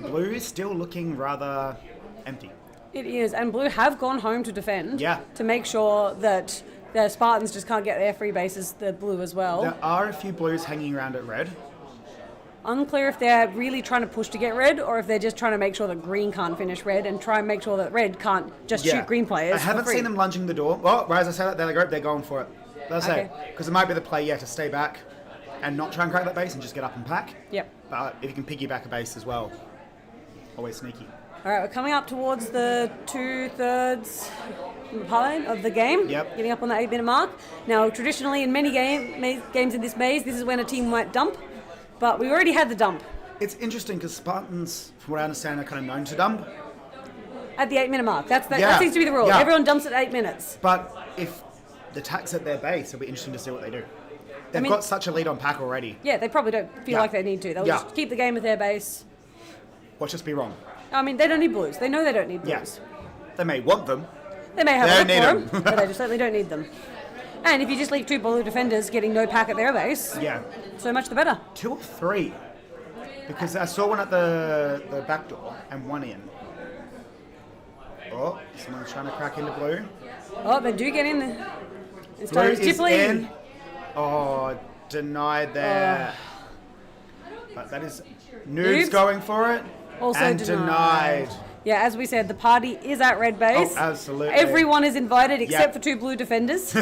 Blue is still looking rather empty. It is, and Blue have gone home to defend. Yeah. To make sure that the Spartans just can't get their free bases, the Blue as well. There are a few Blues hanging around at red. Unclear if they're really trying to push to get red or if they're just trying to make sure that green can't finish red and try and make sure that red can't just shoot green players. I haven't for free. seen them lunging the door. Well, right as I say that, they're going for it. Let's say, because it might be the play, to stay back and not try and crack that base and just get up and pack. Yep. But if you can piggyback a base as well, always sneaky. All right, we're coming up towards the 2/3 point of the game. Yep. Getting up on the 8-minute mark. Now, traditionally in many games in this maze, this is when a team might dump, but we already had the dump. It's interesting because Spartans, from what I understand, are kind of known to dump. At the 8-minute mark. That seems to be the rule. Yeah. Everyone dumps at 8 minutes. But if the TAC's at their base, it'll be interesting to see what they do. They've got such a lead on pack already. Yeah, they probably don't feel like they need to. They'll just keep the game at their base. Watch us be wrong. I mean, they don't need blues. They know they don't need blues. They may want them. They may have They a look don't for need them, but they just certainly don't need them. And if you just leave two blue defenders getting no pack at their base, so much the better. 2 or 3. Because I saw one at the back door and one in. Oh, someone's trying to crack into blue. Oh, they do get in there. It's Blue time is Jipley. in. Oh, denied there. But that is Noob's going for it. Also and denied. Yeah, as we said, the party is at red base. Oh, absolutely. Everyone is invited except for two blue defenders.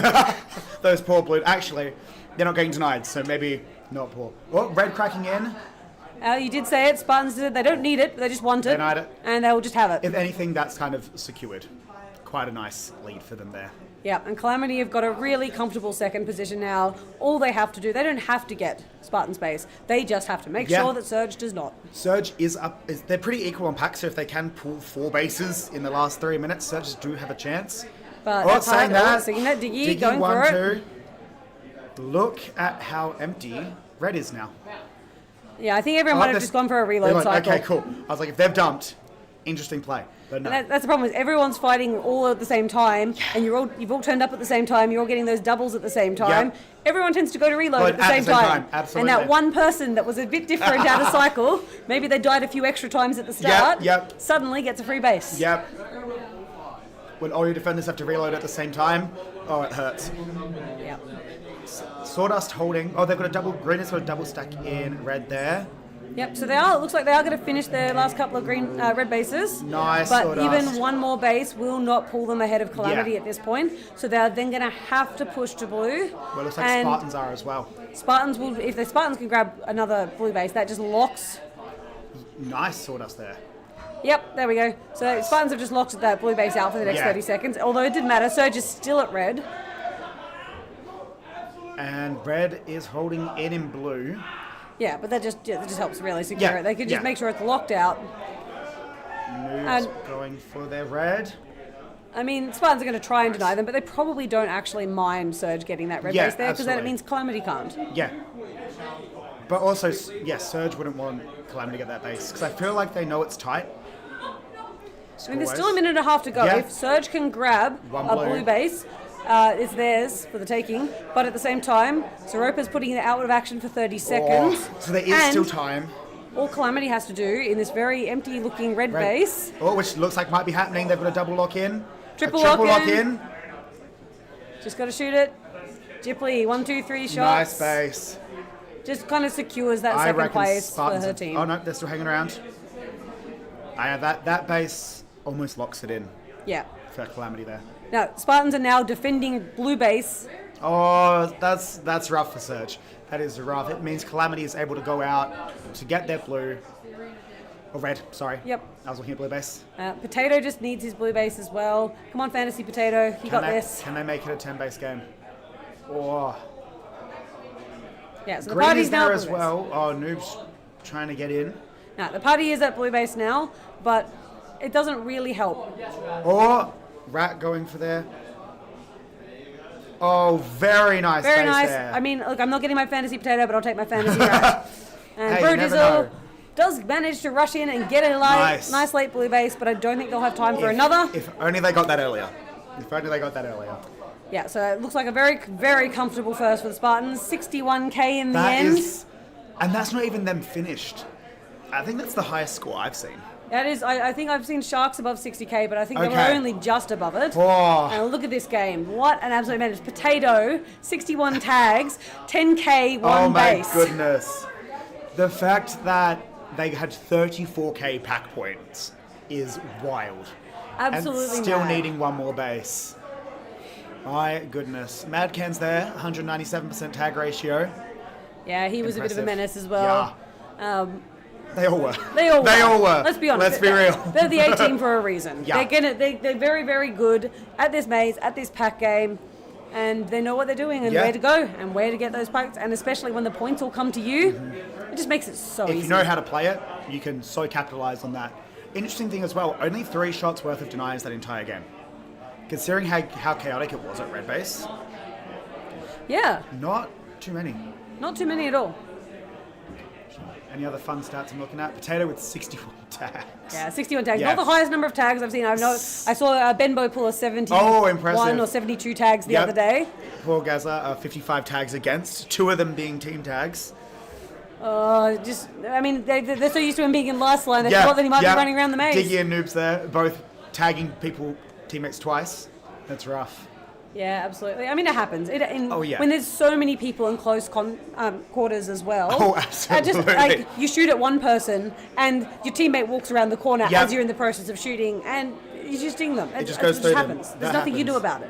Those poor blue. Actually, they're not getting denied, so maybe not poor. Well, red cracking in. You did say it. Spartans did it. They don't need it. They just want it. Denied it. And they will just have it. If anything, that's kind of secured. Quite a nice lead for them there. Yeah, and Calamity have got a really comfortable second position now. All they have to do, they don't have to get Spartan space. They just have to make sure that Surge does not. Surge is up. They're pretty equal on pack, so if they can pull 4 bases in the last 3 minutes, Surge do have a chance. But that's saying that. Seeing that Diggy Diggy going 1, for it. 2. Look at how empty red is now. Yeah, I think everyone might have just gone for a reload cycle. Okay, cool. I was like, if they've dumped, interesting play. But no. And that's the problem is everyone's fighting all at the same time, and you've all turned up at the same time. You're all getting those doubles at the same time. Yep. Everyone tends to go to reload at the same time. Absolutely. And that one person that was a bit different out of cycle, maybe they died a few extra times at the start. Suddenly gets a free base. Yep. When all your defenders have to reload at the same time, oh, it hurts. Yep. Sawdust holding. Oh, they've got a double. Green has got a double stack in red there. Yep, so it looks like they are going to finish their last couple of red bases. Nice. But Sawdust. even one more base will not pull them ahead of Calamity at this point. So they're then going to have to push to blue. Well, it looks like Spartans are as well. Spartans will, if the Spartans can grab another blue base, that just locks. Nice Sawdust there. Yep, there we go. So Spartans have just locked that blue base out for the next 30 seconds. Although it didn't matter, Surge is still at red. And red is holding in blue. Yeah, but that just helps really secure it. They could just make sure it's locked out. Noobs going for their red. I mean, Spartans are going to try and deny them, but they probably don't actually mind Surge getting that red base there, because then it means Calamity can't. Yeah. But also, Surge wouldn't want Calamity to get that base, because I feel like they know it's tight. I mean, there's still a minute and a half to go. Yeah. If Surge can grab a blue base, it's theirs for the taking. But at the same time, Zeropa's putting it out of action for 30 seconds. So there is still time. All Calamity has to do in this very empty-looking red base. Oh, which looks like might be happening. They've got a double lock in. Triple lock in. Just got to shoot it. Jipley, 1, 2, 3 shots. Nice base. Just kind of secures that second place Spartans for her team. Oh no, they're still hanging around. That base almost locks it in. Yeah. For Calamity there. Now, Spartans are now defending blue base. Oh, that's rough for Surge. That is rough. It means Calamity is able to go out to get their blue. Or red, sorry. Yep. I was looking at blue base. Potato just needs his blue base as well. Come on, Fantasy Potato. You got this. Can they make it a 10 base game? Or yeah, so the green party's is now there at as blue base. well. Oh, Noob's trying to get in. No, the party is at blue base now, but it doesn't really help. Or Rat going for there. Oh, very nice. Very base nice. there. I mean, look, I'm not getting my Fantasy Potato, but I'll take my Fantasy Rat. And Hey, you never know. Brodizzle does manage to rush in and get a nice late blue base, but I don't think they'll have time for another. If only they got that earlier. Yeah, so it looks like a very, very comfortable first for the Spartans. 61k in the end. And that's not even them finished. I think that's the highest score I've seen. That is, I think I've seen Sharks above 60k, but I think they were Okay. only just above it. Oh. And look at this game. What an absolute madness. Potato, 61 tags, 10k, one base. Oh my goodness. The fact that they had 34k pack points is wild. Absolutely And still mad. needing one more base. My goodness. Madcan's there, 197% tag ratio. Yeah, he was a bit of a Impressive. menace as well. They all were. They all were. Let's be honest. Let's be real. They're the A team for a reason. Yeah. They're very, very good at this maze, at this pack game, and they know what they're doing and Yeah. where to go and where to get those packs. And especially when the points all come to you, it just makes it so If easy. you know how to play it, you can so capitalize on that. Interesting thing as well, only 3 shots worth of denies that entire game. Considering how chaotic it was at red base, Yeah, not too many. not too many at all. Any other fun stats I'm looking at? Potato with 61 tags. Yeah, 61 tags. Yeah. Not the highest number of tags I've seen. I saw Benbow pull a 71 Oh, impressive. or 72 tags the Yep. other day. Poor Gaza, 55 tags against, 2 of them being team tags. They're so used to him being in last line, they forgot that he might be running around the maze. Diggy and Noobs there, both tagging teammates twice. That's rough. Yeah, absolutely. I mean, it happens. Oh, yeah. When there's so many people in close quarters as well. Oh, absolutely. Just like you shoot at one person and your teammate walks around the corner Yep. as you're in the process of shooting and you just ding them. It just goes through them. happens. There's That nothing you do happens. about it.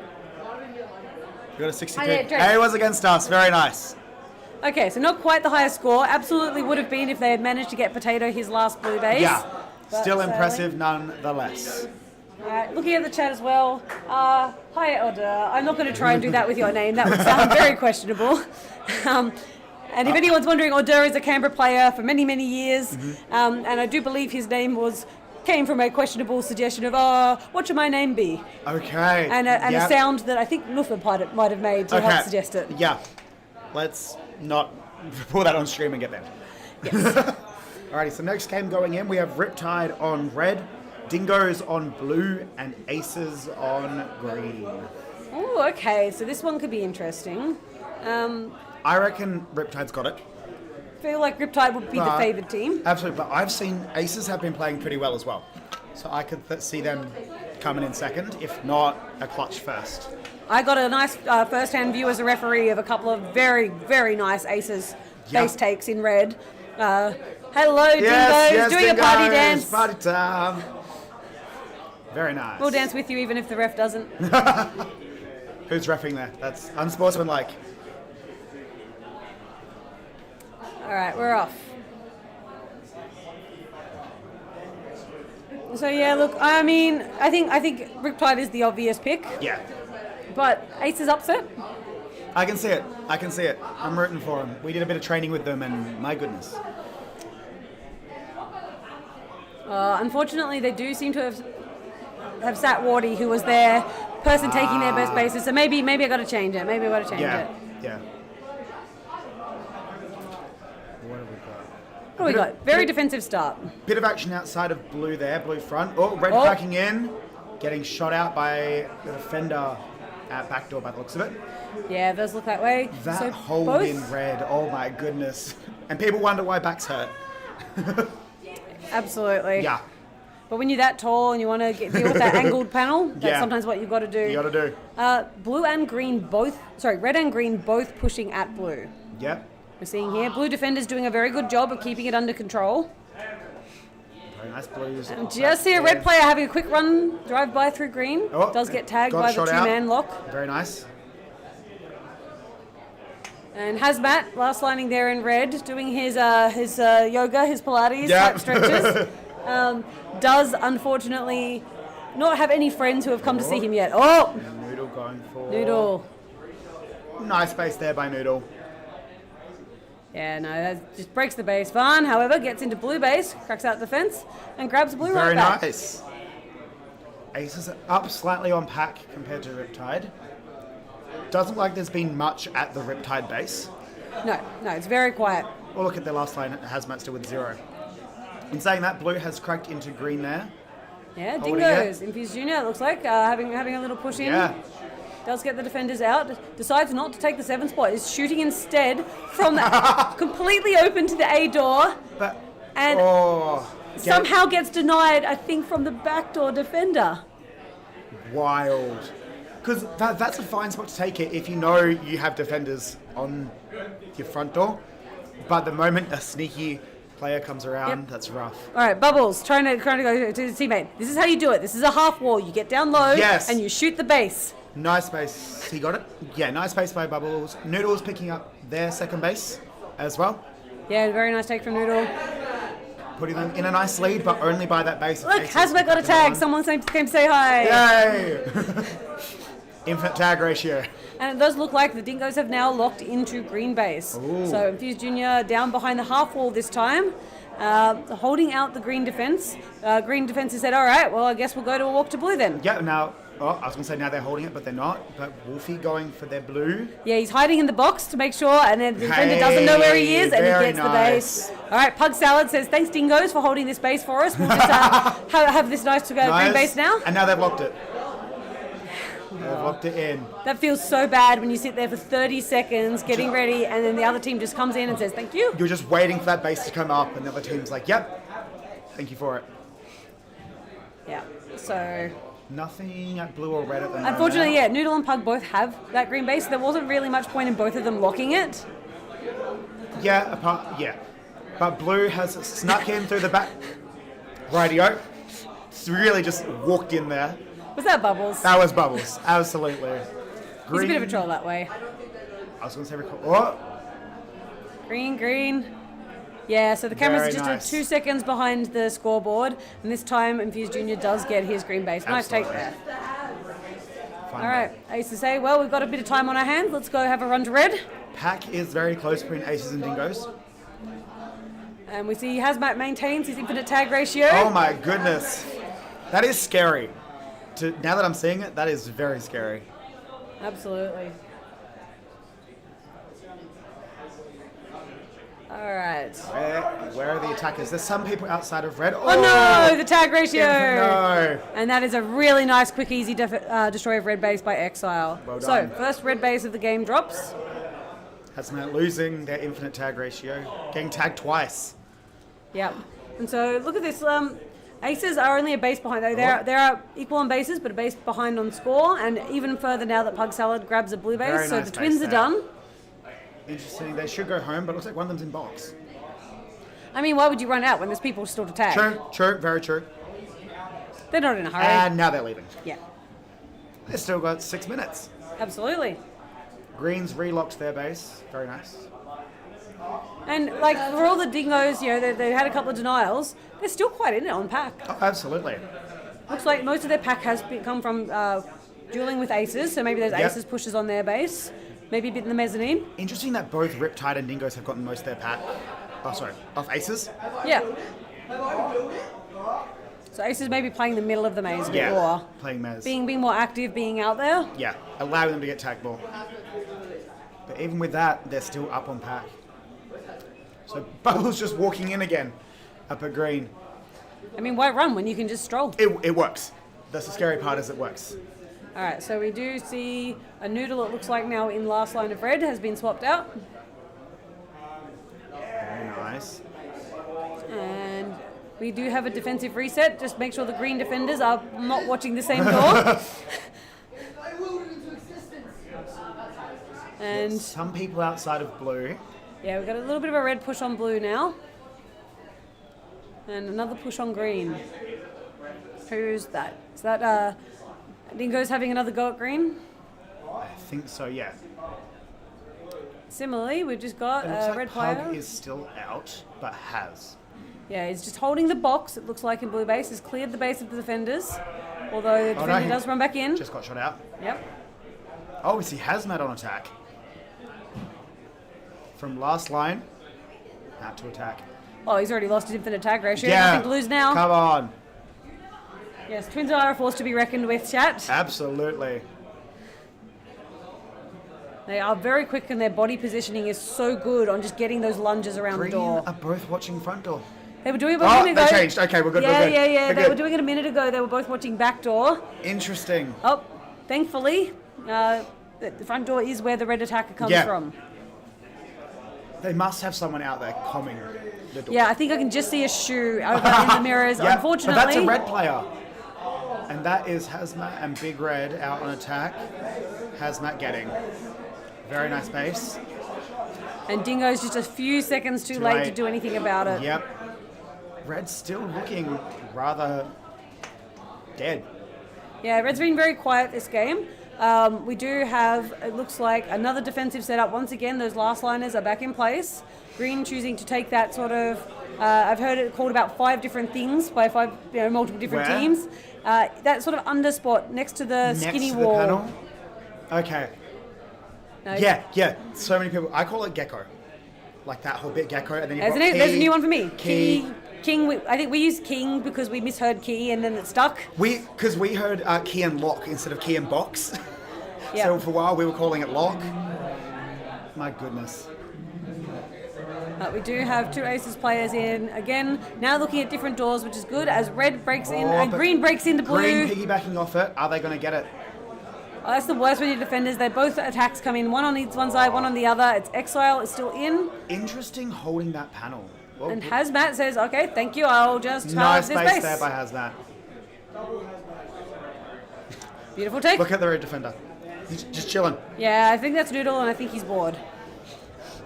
You got a 62. I did, Drake. Hey, it was against us. Very nice. Okay, so not quite the highest score. Absolutely would have been if they had managed to get Potato his last blue base. Yeah. But Still sadly- impressive nonetheless. Looking at the chat as well. Hi, Oda. I'm not going to try and do that with your name. That would sound very questionable. And if anyone's wondering, Oda is a Canberra player for many, many years. And I do believe his name came from a questionable suggestion of, what should my name be? Okay. And a Yep. sound that I think Nufa might have made to help suggest it. Yeah. Let's not pull that on stream and get banned. Yes. Alrighty, so next game going in, we have Riptide on red, Dingoes on blue, and Aces on green. Oh, okay. So this one could be interesting. I reckon Riptide's got it. Feel like Riptide would be the But- favoured team. Absolutely, but I've seen Aces have been playing pretty well as well. So I could see them coming in second, if not a clutch first. I got a nice first-hand view as a referee of a couple of very, very nice Aces base takes in red. Hello, Dingoes, doing a party dance. Party time. Very nice. We'll dance with you even if the ref doesn't. Who's reffing there? That's unsportsmanlike. All right, we're off. So yeah, look, I mean, I think Riptide is the obvious pick, Yeah. but Aces upset. I can see it. I'm rooting for them. We did a bit of training with them, and my goodness. Unfortunately, they do seem to have sat Wardy, who was their person taking their best bases. So maybe I got to change it. Maybe I got to change Yeah. it. Yeah. What do we got? Very defensive start. Bit of action outside of blue there, blue front. Oh, red Oh. packing in, getting shot out by the defender at backdoor by the looks of it. Yeah, it does look that way. That So hole both- in red, oh my goodness. And people wonder why backs hurt. Absolutely. Yeah, But when you're that tall and you want to deal with that angled panel, that's Yeah. sometimes what you've got to do. you gotta do. Blue and green both, red and green both pushing at blue. Yep. We're seeing here, blue defenders doing a very good job of keeping it under control. Very nice blues. And just see a red player having a quick run, drive by through green. Oh, Does get tagged got by the shot out. two-man lock. Very nice. And Hazmat, last lining there in red, doing his yoga, his Pilates Yeah. type stretches. does unfortunately not have any friends who have come to see him yet. Oh, Noodle going for... Noodle. Nice base there by Noodle. Yeah, no, that just breaks the base. Van, however, gets into blue base, cracks out the fence, and grabs blue Very right back. nice. Aces are up slightly on pack compared to Riptide. Doesn't look like there's been much at the Riptide base. No, it's very quiet. Well, look at their last line, Hazmat still with 0. In saying that, blue has cracked into green there. Yeah, Holding Dingoes. Infused Junior, it looks like, having a little push in. Yeah. Does get the defenders out. Decides not to take the 7 spot. Is shooting instead from the completely open to the A door. But, And somehow gets denied, I think, from the backdoor defender. Wild. Because that's a fine spot to take it if you know you have defenders on your front door. But the moment a sneaky player comes around, that's rough. All right, Bubbles, trying to go to the teammate. This is how you do it. This is a half wall. You get down low and you shoot the base. Nice base. He got it? Yeah, nice base by Bubbles. Noodle's picking up their second base as well. Yeah, very nice take from Noodle. Putting them in a nice lead, but only by that base. Look, Hazmat got a tag. Someone came to say hi. Yay! Infinite tag ratio. And it does look like the Dingoes have now locked into green base. Ooh. So Infused Junior down behind the half wall this time, holding out the green defense. Green defense has said, all right, well, I guess we'll go to a walk to blue then. Yeah, now, I was going to say now they're holding it, but they're not. But Wolfie going for their blue. Yeah, he's hiding in the box to make sure, and then the defender doesn't know where he is, and he gets the base. All right, Pug Salad says, thanks, Dingoes, for holding this base for us. We'll just have this nice green base now. And now they've locked it. They've locked it in. That feels so bad when you sit there for 30 seconds getting ready, and then the other team just comes in and says, thank you. You're just waiting for that base to come up, and the other team's like, yep, thank you for it. Yeah, so... Nothing at blue or red at the moment. Unfortunately, yeah, Noodle and Pug both have that green base. There wasn't really much point in both of them locking it. Yeah, but blue has snuck in through the back. Rightio. It's really just walked in there. Was that Bubbles? That was Bubbles, absolutely. He's a bit of a troll that way. I was going to say recall. Oh! Green. Yeah, so the cameras Very are just nice. 2 seconds behind the scoreboard, and this time Infused Junior does get his green base. Nice take there. Fine. All right, Aces say, well, we've got a bit of time on our hands. Let's go have a run to red. Pack is very close between Aces and Dingoes. And we see Hazmat maintains his infinite tag ratio. Oh my goodness. That is scary. Now that I'm seeing it, that is very scary. Absolutely. All right. Where are the attackers? There's some people outside of red. Oh no, the tag ratio. No. And that is a really nice, quick, easy destroy of red base by Exile. Well so, done. first red base of the game drops. Hazmat losing their infinite tag ratio. Getting tagged twice. Yep. And so, look at this. Aces are only a base behind. They're equal on bases, but a base behind on score. And even further now that Pug Salad grabs a blue base. Very So nice the Twins base are there. done. Interesting. They should go home, but it looks like one of them's in box. I mean, why would you run out when there's people still to tag? True, very true. They're not in a hurry. And now they're leaving. Yeah, They've still got 6 minutes. absolutely. Greens relocked their base. Very nice. And like for all the Dingoes, they had a couple of denials. They're still quite in it on pack. Oh, absolutely. Looks like most of their pack has come from dueling with aces, so maybe there's aces pushes on their base, maybe a bit in the mezzanine. Interesting that both Riptide and Dingoes have gotten most of their pack. Oh, sorry, off aces. Yeah. So aces maybe playing the middle of the maze a bit more. Playing Mez. Being more active, being out there. Yeah, allowing them to get tag ball. But even with that, they're still up on pack. So Bubbles just walking in again, up at green. I mean, why run when you can just stroll? It works. That's the scary part, is it works. All right, so we do see a Noodle, it looks like now in last line of red, has been swapped out. Very nice. And we do have a defensive reset. Just make sure the green defenders are not watching the same door. And Some people outside of blue. yeah, we've got a little bit of a red push on blue now. And another push on green. Who's that? Is that Dingo's having another go at green? I think so, yeah. Similarly, we've just got It looks like red Pug player. is still out, but has. Yeah, he's just holding the box, it looks like in blue base. He's cleared the base of the defenders. Although the defender does run back in. Just got shot out. Yep. Oh, we see Hazmat on attack. From last line, out to attack. Oh, he's already lost his infinite tag ratio. Yeah. Nothing to lose now. Come on. Yes, twins are a force to be reckoned with, chat. Absolutely. They are very quick and their body positioning is so good on just getting those lunges around Green the door. are both watching front door. They were doing it a minute ago. They changed. Okay, we're good. Yeah, we're good. yeah, yeah. We're They good. were doing it a minute ago. They were both watching back door. Interesting. Oh, thankfully, the front door is where the red attacker comes from. They must have someone out there combing the door. Yeah, I think I can just see a shoe over in the mirrors, Yeah, unfortunately. but that's a red player. And that is Hazmat and Big Red out on attack. Hazmat getting. Very nice base. And Dingo's just a few seconds too late to do anything about it. Yep. Red's still looking rather dead. Yeah, Red's been very quiet this game. We do have, it looks like, another defensive setup. Once again, those last liners are back in place. Green choosing to take that sort of, I've heard it called about 5 different things by 5, multiple different Where? teams. That sort of under spot next to the skinny Next to wall. the panel? Okay. No, Yeah. So many people. I call it gecko. Like that whole bit gecko. And then you've got There's a new one for me. Key. King. I think we used King because we misheard Key and then it stuck. Because we heard key and lock instead of key and box. Yeah. So for a while we were calling it lock. My goodness. We do have 2 Aces players in again. Now looking at different doors, which is good as Red breaks in and but Green breaks into Blue. Green piggybacking off it. Are they going to get it? Oh, that's the worst when your defenders. They both attacks come in, one on each one side, one on the other. It's Exile is still in. Interesting holding that panel. Well, And Hazmat says, okay, thank you, I'll just nice this base base. there by Hazmat. Beautiful take. Look at the red defender. He's just chilling. Yeah, I think that's Noodle and I think he's bored.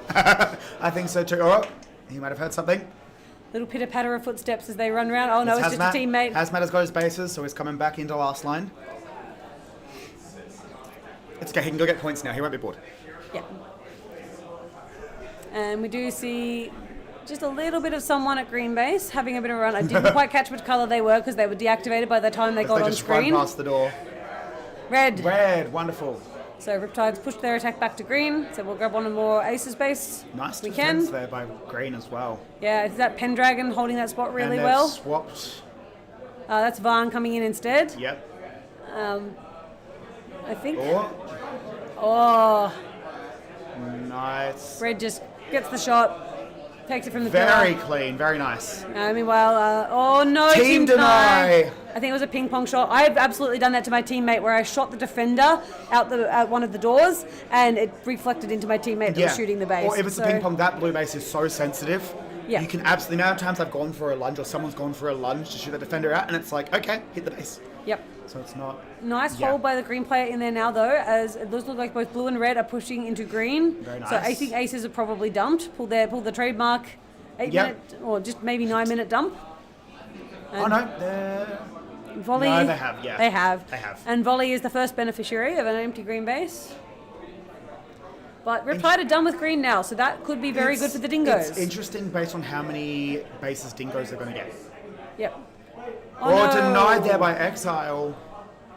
I think so too. Oh, he might have heard something. Little pitter patter of footsteps as they run around. Oh no, it's just a teammate. Hazmat has got his bases, so he's coming back into last line. It's okay, he can go get points now. He won't be bored. Yeah. And we do see just a little bit of someone at green base having a bit of a run. I didn't quite catch which colour they were because they were deactivated by the time they got They on just screen. run past the door. Red. Red, wonderful. So Riptide's pushed their attack back to green. So we'll grab one more Aces base. Nice We defense can. there by Green as well. Yeah, is that Pendragon holding that spot really and they've well? Swapped. That's Varn coming in instead. Yep. I think. Oh, Oh, nice. Red just gets the shot, takes it from the Very pillar. clean, very nice. Meanwhile, oh no, Team deny. I think it was a ping pong shot. I've absolutely done that to my teammate where I shot the defender out one of the doors and it reflected into my teammate that was shooting the base. Or if it's a ping pong, that blue base is so sensitive. Yeah. You can absolutely, the amount of times I've gone for a lunge or someone's gone for a lunge to shoot the defender out and it's like, okay, hit the base. Yep. So it's not. Nice Yeah. hold by the green player in there now, though, as it does look like both blue and red are pushing into green. Very So I nice. think Aces are probably dumped. Pull the trademark 8 Yep. minute or just maybe 9 minute dump. Oh no, they're. Volley. No, they have, yeah. They have. They have. And Volley is the first beneficiary of an empty green base. But Riptide are done with green now, so that could be very good for the Dingoes. It's interesting based on how many bases Dingoes are going to get. Yep. Oh, denied there by Exile.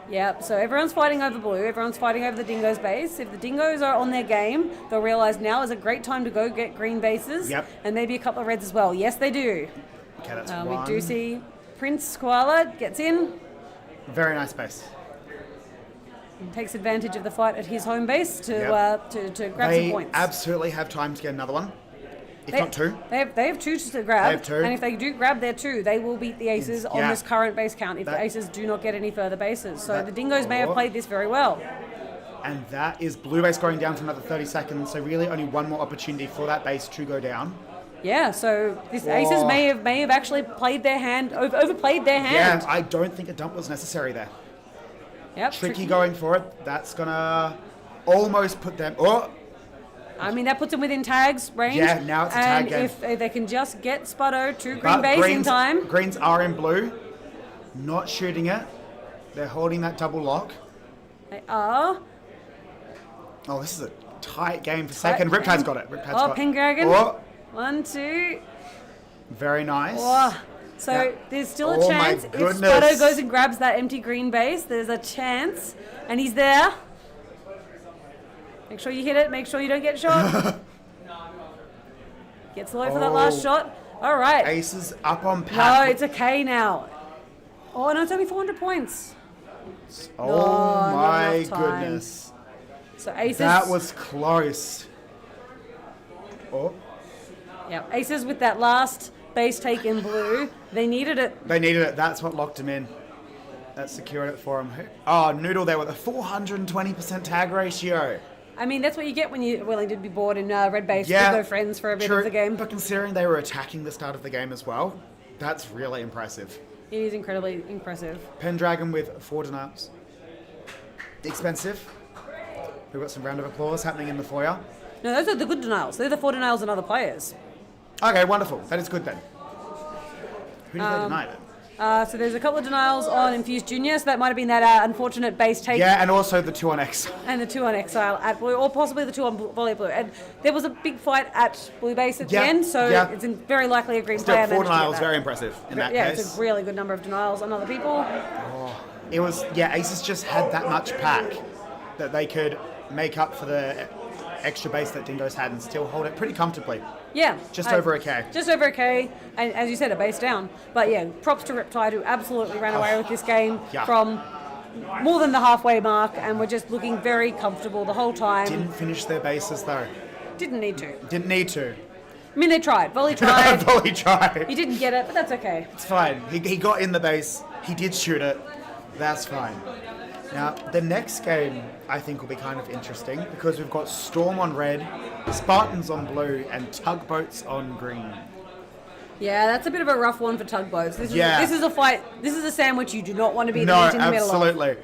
Yep, so everyone's fighting over blue, everyone's fighting over the Dingoes base. If the Dingoes are on their game, they'll realise now is a great time to go get green bases. Yep. And maybe a couple of reds as well. Yes, they do. Okay, that's We one. do see Prince Koala gets in, Very nice base. and takes advantage of the fight at his home base to Yep. grab some points. Absolutely have time to get another one. If not two. They have 2 to grab. They have 2. And if they do grab their 2, they will beat the Aces on Yeah. this current base count if the That- Aces do not get any further bases. So That- the Dingoes may have played this very well. And that is blue base going down for another 30 seconds. So really only one more opportunity for that base to go down. Yeah, so this Aces may have actually played their hand, overplayed their hand. Yeah, I don't think a dump was necessary there. Yep, Tricky going for it. That's gonna almost put them. Oh, I mean, that puts them within tags range. Yeah, now it's a tag And game. if they can just get Sputto to green but base in time. Greens are in blue. Not shooting it. They're holding that double lock. They are. Oh, this is a tight game for second. Tight Riptide's game. got it. Riptide's Oh, got Pendragon. Oh, 1, 2. Very nice. Oh, so Yeah. there's still Oh a my chance. If goodness. Spotto goes and grabs that empty green base, there's a chance. And he's there. Make sure you hit it. Make sure you don't get shot. Gets low for that last shot. All right. Aces up on No, pack. it's a K now. Oh, no, it's only 400 points. Oh No, not my enough time. goodness. So aces. That was close. Oh, Yeah, aces with that last base take in blue. They needed it. they needed it. That's what locked him in. That secured it for him. Oh, Noodle there with a 420% tag ratio. I mean, that's what you get when you're willing to be bored in red base Yeah, with their friends for a bit true. of the game. But considering they were attacking the start of the game as well, that's really impressive. It is incredibly impressive. Pendragon with 4 denials. Expensive. We've got some round of applause happening in the foyer. No, those are the good denials. They're the 4 denials and other players. Okay, wonderful. That is good then. Who did they deny then? So there's a couple of denials on Infused Junior, so that might have been that unfortunate base take. Yeah, and also the 2 on X. And the 2 on Exile at Blue, or possibly the 2 on Volley Blue. And there was a big fight at Blue base at the Yeah, end, so yeah. it's very likely a green Still, player 4 managed to get denials, that. very impressive in that Yeah, case. it's a really good number of denials on other people. It was, yeah, Aces just had that much pack that they could make up for the extra base that Dingoes had and still hold it pretty comfortably. Yeah. Just over a K. Just over a K, and as you said, a base down. But yeah, props to Riptide, who absolutely ran away with this game Yeah. from more than the halfway mark, and were just looking very comfortable the whole time. Didn't finish their bases though. Didn't need to. Didn't need to. I mean, they tried. Volley tried. Volley tried. He didn't get it, but that's okay. It's fine. He got in the base. He did shoot it. That's fine. Now, the next game I think will be kind of interesting because we've got Storm on red, Spartans on blue, and Tugboats on green. Yeah, that's a bit of a rough one for Tugboats. This is a fight. This is a sandwich you do not want to be No, in the middle of. absolutely.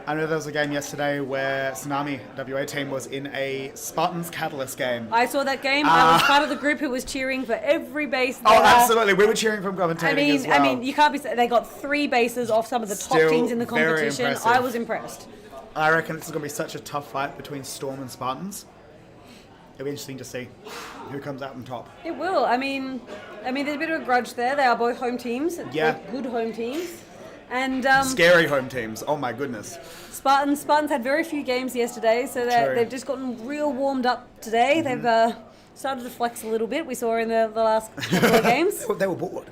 I know there was a game yesterday where Tsunami, WA team, was in a Spartans Catalyst game. I saw that game. I was part of the group who was cheering for every base. Oh, there. absolutely. We were cheering from commentating as well. I mean, you can't be. They got 3 bases off some of the top Still teams in the very competition. impressive. I was impressed. I reckon this is going to be such a tough fight between Storm and Spartans. It'll be interesting to see who comes out on top. It will. I mean, there's a bit of a grudge there. They are both home teams. Yeah. Both good home teams. And Scary home teams. Oh my goodness. Spartans had very few games yesterday, so True. they've just gotten real warmed up today. Mm-hmm. They've started to flex a little bit. We saw in the last couple of games. They were bored.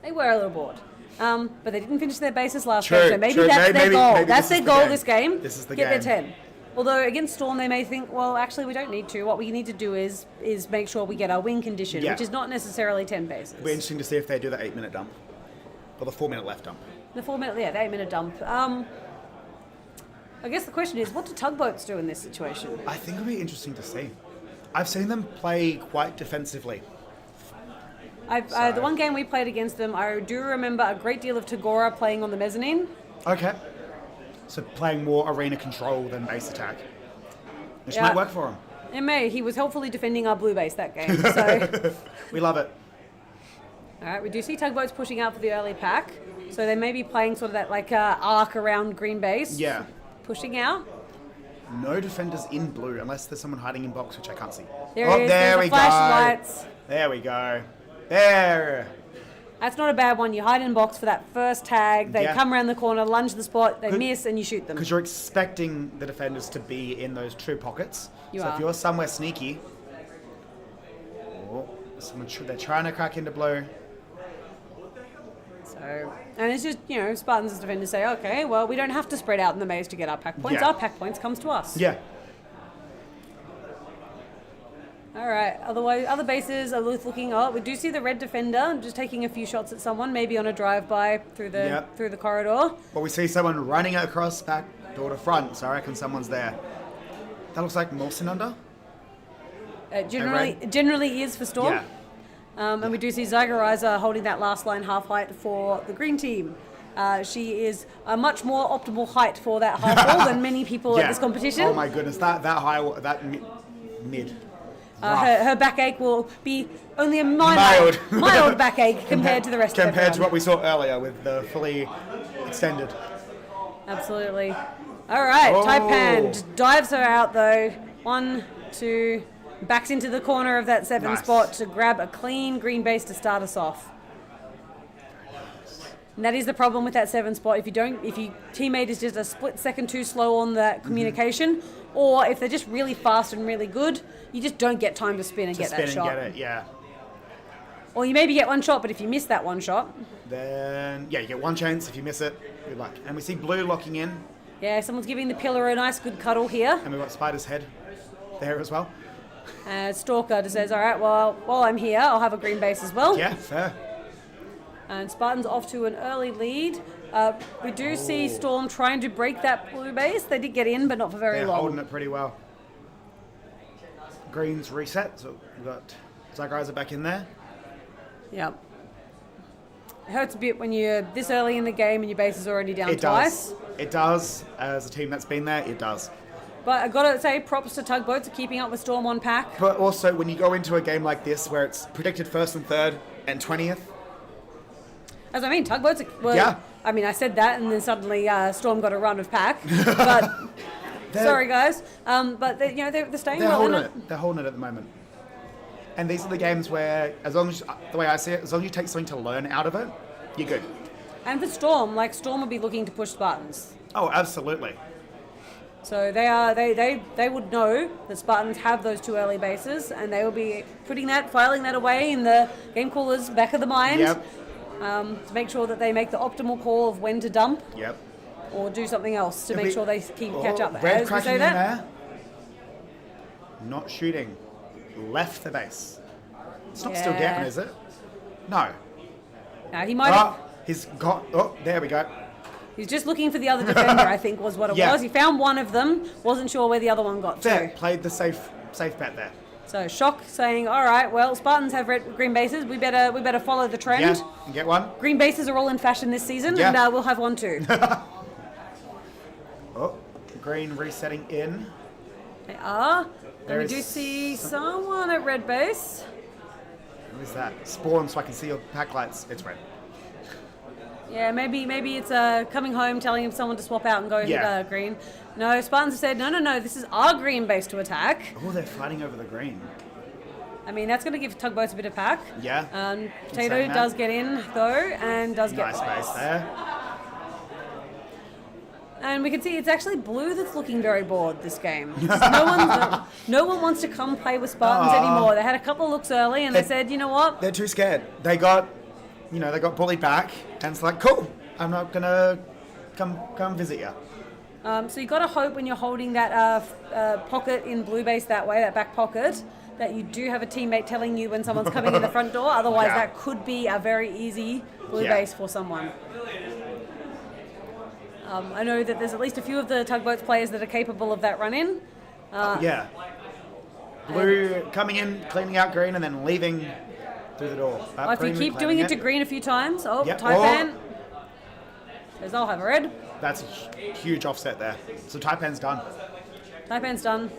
They were a little bored. But they didn't finish their bases last True, game, so maybe true. that's their Maybe- goal. maybe That's this their is the goal game. this game. This is the Get game. their 10. Although against Storm they may think, well, actually we don't need to. What we need to do is make sure we get our win condition, Yeah. which is not necessarily 10 bases. It'll be interesting to see if they do the 8-minute dump. Or the 4-minute left dump. The 4-minute, the 8-minute dump. I guess the question is, what do Tugboats do in this situation? I think it'll be interesting to see. I've seen them play quite defensively. The one game we played against them, I do remember a great deal of Tagora playing on the mezzanine. Okay. So playing more arena control than base attack. Which Yeah. might work for him. It may. He was helpfully defending our blue base that game. So, We love it. all right, we do see Tugboats pushing out for the early pack. So they may be playing sort of that like arc around green base. Yeah. Pushing out. No defenders in blue unless there's someone hiding in box, which I can't see. There oh, it is. there There's we the go. flashlights. There we go. There. That's not a bad one. You hide in box for that first tag. They Yeah. come around the corner, lunge the spot, they Good. miss, and you shoot them. Because you're expecting the defenders to be in those true pockets. You so are. if you're somewhere sneaky, they're trying to crack into blue. So, and it's just, Spartans as defenders say, okay, well, we don't have to spread out in the maze to get our pack points. Yeah. Our pack points comes to us. Yeah. All right. Otherwise, other bases are looking. Oh, we do see the red defender just taking a few shots at someone, maybe on a drive-by through the Yep. through the corridor. But we see someone running across back door to front, so I reckon someone's there. That looks like Molson under. Generally is for Storm. Yeah. And we do see Zygorizer holding that last line half height for the green team. She is a much more optimal height for that half wall than many people at this competition. Oh my goodness, that mid. Her backache will be only a mild backache compared to the rest of Compared to everyone. what we saw earlier with the fully extended. Absolutely. All right, Oh. Taipan just dives her out though. 1, 2, Backs into the corner of that 7 Nice. spot to grab a clean green base to start us off. And that is the problem with that 7 spot. If your teammate is just a split second too slow on that communication, or if they're just really fast and really good, you just don't get time to spin and get that shot. Get it, yeah. Or you maybe get one shot, but if you miss that one shot, Then, yeah, you get one chance. If you miss it, good luck. And we see blue locking in, yeah, someone's giving the pillar a nice good cuddle here. and we've got Spider's head there as well. Stalker just says, all right, well, while I'm here, I'll have a green base as well. Yeah, fair. And Spartans off to an early lead. We do see Storm trying to break that blue base. They did get in, but not for very They're long. holding it pretty well. Green's reset, so we've got Zagreiser back in there. Yeah. It hurts a bit when you're this early in the game and your base is already down It twice. does. It does. As a team that's been there, it does. But I gotta say, props to Tugboats for keeping up with Storm on pack. But also, when you go into a game like this where it's predicted 1st and 3rd and 20th, As I mean, Tugboats were, Yeah. I mean, I said that and then suddenly Storm got a run of pack. But sorry, guys. But they're staying they're well in holding it. it. They're holding it at the moment. And these are the games where, as long as, the way I see it, as long as you take something to learn out of it, you're good. And for Storm, Storm will be looking to push Spartans. Oh, absolutely. So they would know that Spartans have those 2 early bases, and they will be filing that away in the game caller's back of the mind. Yep. To make sure that they make the optimal call of when to dump Yep. or do something else to It'll make be- sure they catch up. Red As we cracking say in that, there. Not shooting. Left the base. It's not still Yeah. down, is it? No. he might have. Oh, he's got. Oh, there we go. He's just looking for the other defender, I think, was what it Yeah. was. He found one of them, wasn't sure where the other one got Fair. to. Played the safe bet there. So Shock saying, "All right, well, Spartans have green bases. We better follow the trend. Yeah. And get one. Green bases are all in fashion this season, Yeah. and we'll have one too." Oh, green resetting in. They are. There And we do is see someone at red base. What is that? Spawn, so I can see your pack lights. It's red. Yeah, maybe it's coming home, telling someone to swap out and go Yeah. hit green. No, Spartans have said, no, this is our green base to attack. Oh, they're fighting over the green. I mean, that's going to give Tugboats a bit of pack. Yeah. Potato saying that. does get in, though, and does get Nice bites. base there. And we can see it's actually blue that's looking very bored this game. No one wants to come play with Spartans anymore. They had a couple of looks early, and they said, you know what? They're too scared. They got bullied back, and it's like, cool. I'm not gonna come visit you. So you got to hope when you're holding that pocket in blue base that way, that back pocket, that you do have a teammate telling you when someone's coming in the front door. Otherwise, Yeah. that could be a very easy blue Yeah. base for someone. I know that there's at least a few of the Tugboats players that are capable of that run-in. Yeah. Blue coming in, cleaning out green, and then leaving through the door. If you keep doing it to green a few times, Yep. Taipan says I'll have a red. That's a huge offset there. So Taipan's done. Taipan's done.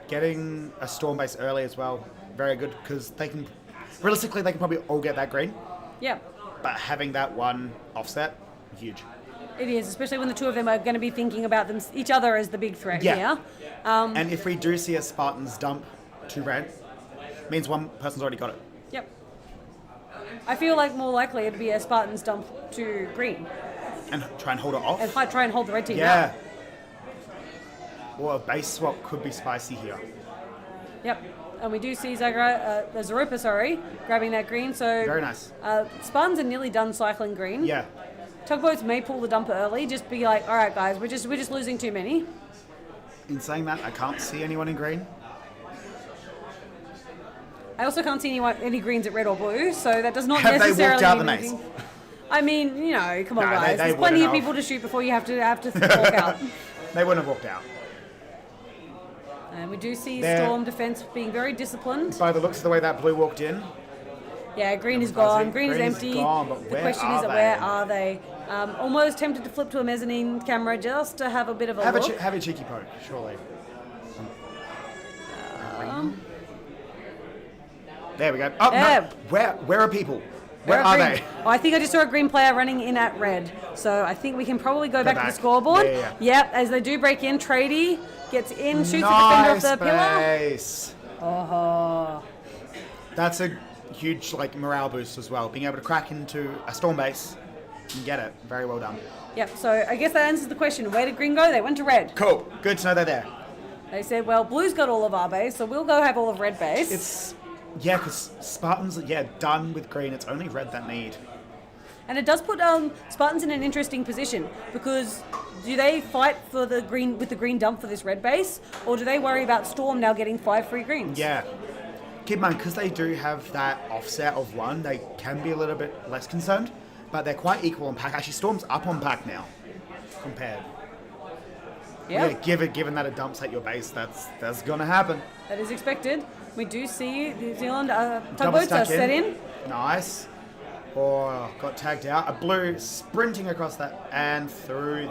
Getting a storm base early as well, very good, because realistically they can probably all get that green, Yeah, but having that one offset, huge. it is, especially when the two of them are going to be thinking about each other as the big threat Yeah. here. And if we do see a Spartans dump to red, means one person's already got it. Yep. I feel like more likely it'd be a Spartans dump to green And try and hold it off. and try and hold the red team Yeah. out. Or a base swap could be spicy here. Yep. And we do see Zarupa, grabbing that green. So Very nice. Spartans are nearly done cycling green. Yeah. Tugboats may pull the dumper early, just be like, all right, guys, we're just losing too many. In saying that, I can't see anyone in green. I also can't see any greens at red or blue, so that does not Have they necessarily walked out mean the anything. maze? I mean, come on, No, guys. they There's plenty of wouldn't people to shoot before you have to walk out. They wouldn't have walked out. And we do see They're- Storm defense being very disciplined. By the looks of the way that blue walked in, Yeah, green is gone. Green is Green is empty. gone, but The where question are is, they? where are they? Almost tempted to flip to a mezzanine camera just to have a bit of a have look. a cheeky poke, surely. There we go. Oh, Yeah. no. Where are people? Where They're are green. they? Oh, I think I just saw a green player running in at red. So I think we can probably go back to back. the scoreboard. Yeah. Yep, as they do break in, Trady gets in, shoots the defender off the pillar. Base. Oh. That's a huge like morale boost as well. Being able to crack into a storm base and get it. Very well done. Yep, so I guess that answers the question. Where did green go? They went to red. Cool. Good to know they're there. They said, well, blue's got all of our base, so we'll go have all of red base. It's because Spartans done with green. It's only red that need. And it does put Spartans in an interesting position, because do they fight for the green with the green dump for this red base, or do they worry about Storm now getting 5 free greens? Yeah. Keep in mind, because they do have that offset of 1, they can be a little bit less concerned, but they're quite equal on pack. Actually, Storm's up on pack now, compared. Yeah. Given that it dumps at your base, that's gonna happen. That is expected. We do see New Zealand Double tugboats are stack set in. Nice. Oh, got tagged out. A blue sprinting across that and through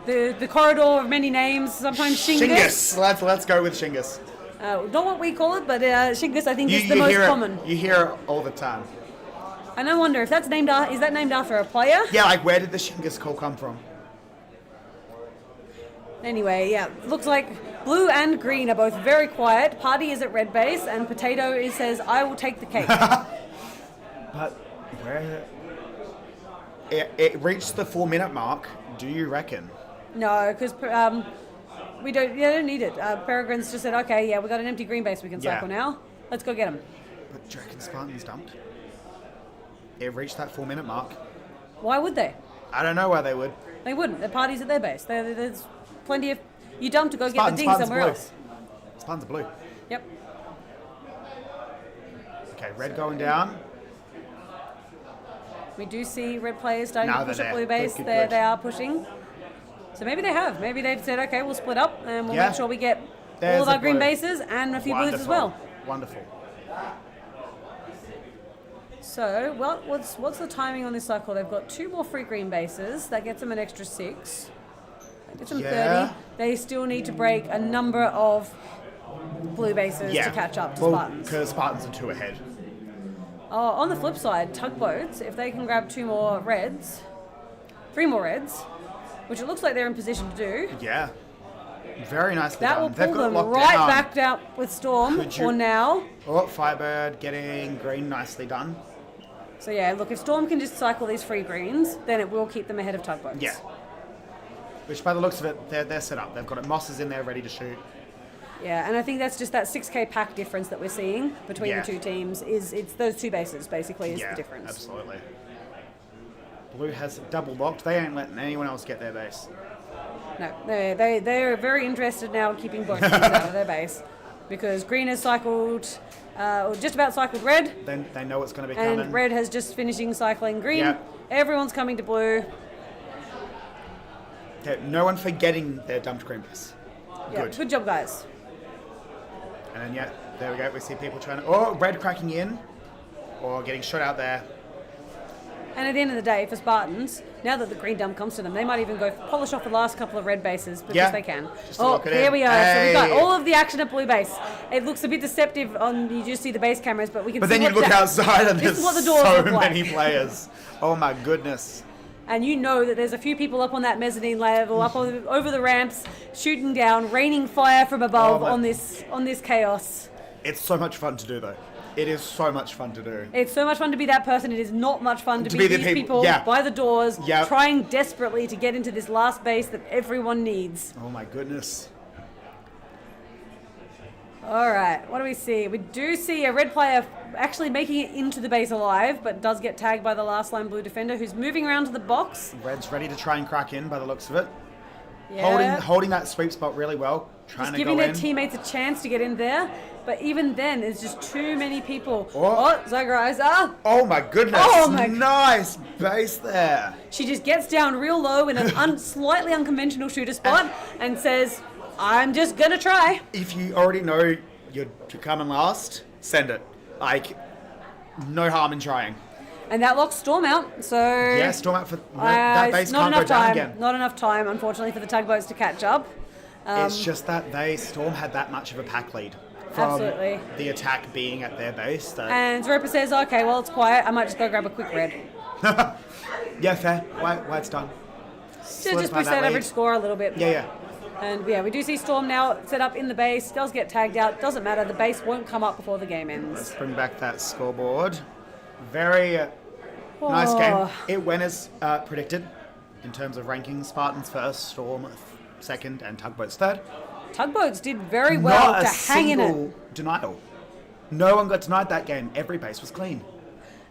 The corridor of many names, sometimes Shingus. Let's go with Shingus. Not what we call it, but Shingus I think is the you most hear common. You hear it all the time. And I wonder if that's is that named after a player? Yeah, like where did the Shingus call come from? Anyway, yeah, looks like blue and green are both very quiet. Party is at red base, and Potato says, I will take the cake. But where... It reached the 4-minute mark, do you reckon? No, because we don't need it. Peregrine's just said, okay, yeah, we got an empty green base we can cycle now. Let's go get them. But do you reckon Spartans dumped? It reached that 4-minute mark. Why would they? I don't know why they would. They wouldn't. The party's at their base. There's plenty of... You dump to go get the ding Spartans somewhere blue. else. Spartans are blue. Yep. Okay, red going down. We do see red players starting No, to push they're up blue there. base. Good. They are pushing. So maybe they have. Maybe they've said, okay, we'll split up and we'll make sure we get There's all of our a green blue. bases and a few blues as well. Wonderful. So, what's the timing on this cycle? They've got 2 more free green bases. That gets them an extra 6. That gets them 30. They still need to break a number of blue bases to catch up to Spartans. Because Spartans are 2 ahead. On the flip side, Tugboats, if they can grab 3 more reds, which it looks like they're in position to do. Yeah. Very nicely That done. will They've pull got it them locked right down. back down with Storm for now. Oh, Firebird getting green nicely done. So yeah, look, if Storm can just cycle these free greens, then it will keep them ahead of Tugboats. Yeah. Which by the looks of it, they're set up. They've got Mosses in there ready to shoot. Yeah, and I think that's just that 6k pack difference that we're seeing between the two teams. It's those 2 bases basically is the difference. Absolutely. Blue has double locked. They ain't letting anyone else get their base. No, they're very interested now in keeping both teams out of their base, because green has cycled, or just about cycled red. Then they know what's going to be and coming. red has just finishing cycling green. Yep. Everyone's coming to blue. Okay, no one forgetting their dumped green base. Yeah, good job, guys. And then there we go. We see people trying to red cracking in, or getting shot out there. And at the end of the day, for Spartans, now that the green dump comes to them, they might even go polish off the last couple of red bases because they can. Here we are. Hey. So we've got all of the action at blue base. It looks a bit deceptive on you just see the base cameras, but we can. But see then you look outside and this there's is what the doors so look like. many players. Oh my goodness. And you know that there's a few people up on that mezzanine level, up over the ramps, shooting down, raining fire from above on this chaos. It's so much fun to do, though. It is so much fun to do. It's so much fun to be that person. It is not much fun to be the these people yeah. by the doors, Yep. trying desperately to get into this last base that everyone needs. Oh my goodness. All right, what do we see? We do see a red player actually making it into the base alive, but does get tagged by the last line blue defender who's moving around to the box. Red's ready to try and crack in by the looks of it. Yeah. Holding that sweep spot really well. Trying Just to giving go their in. teammates a chance to get in there. But even then, there's just too many people. Oh. Zagariza. Oh my goodness. Oh my- Nice base there. She just gets down real low in an slightly unconventional shooter spot and says, I'm just going to try. If you already know you're coming last, send it. Like, no harm in trying. And that locks Storm out, so... Yeah, Storm out for... that base not can't go enough down time. again. Not enough time, unfortunately, for the Tugboats to catch up. It's just that Storm had that much of a pack lead. From Absolutely. the attack being at their base. That, And Roper says, okay, well, it's quiet. I might just go grab a quick red. yeah, fair. Why it's done. To just Solidify push that lead. average score a little bit. Yeah. And yeah, we do see Storm now set up in the base. Does get tagged out. Doesn't matter. The base won't come up before the game ends. Let's bring back that scoreboard. Very nice game. It went as predicted in terms of ranking. Spartans first, Storm second, and Tugboats third. Tugboats did very well Not to a hang in it. single denial. No one got denied that game. Every base was clean.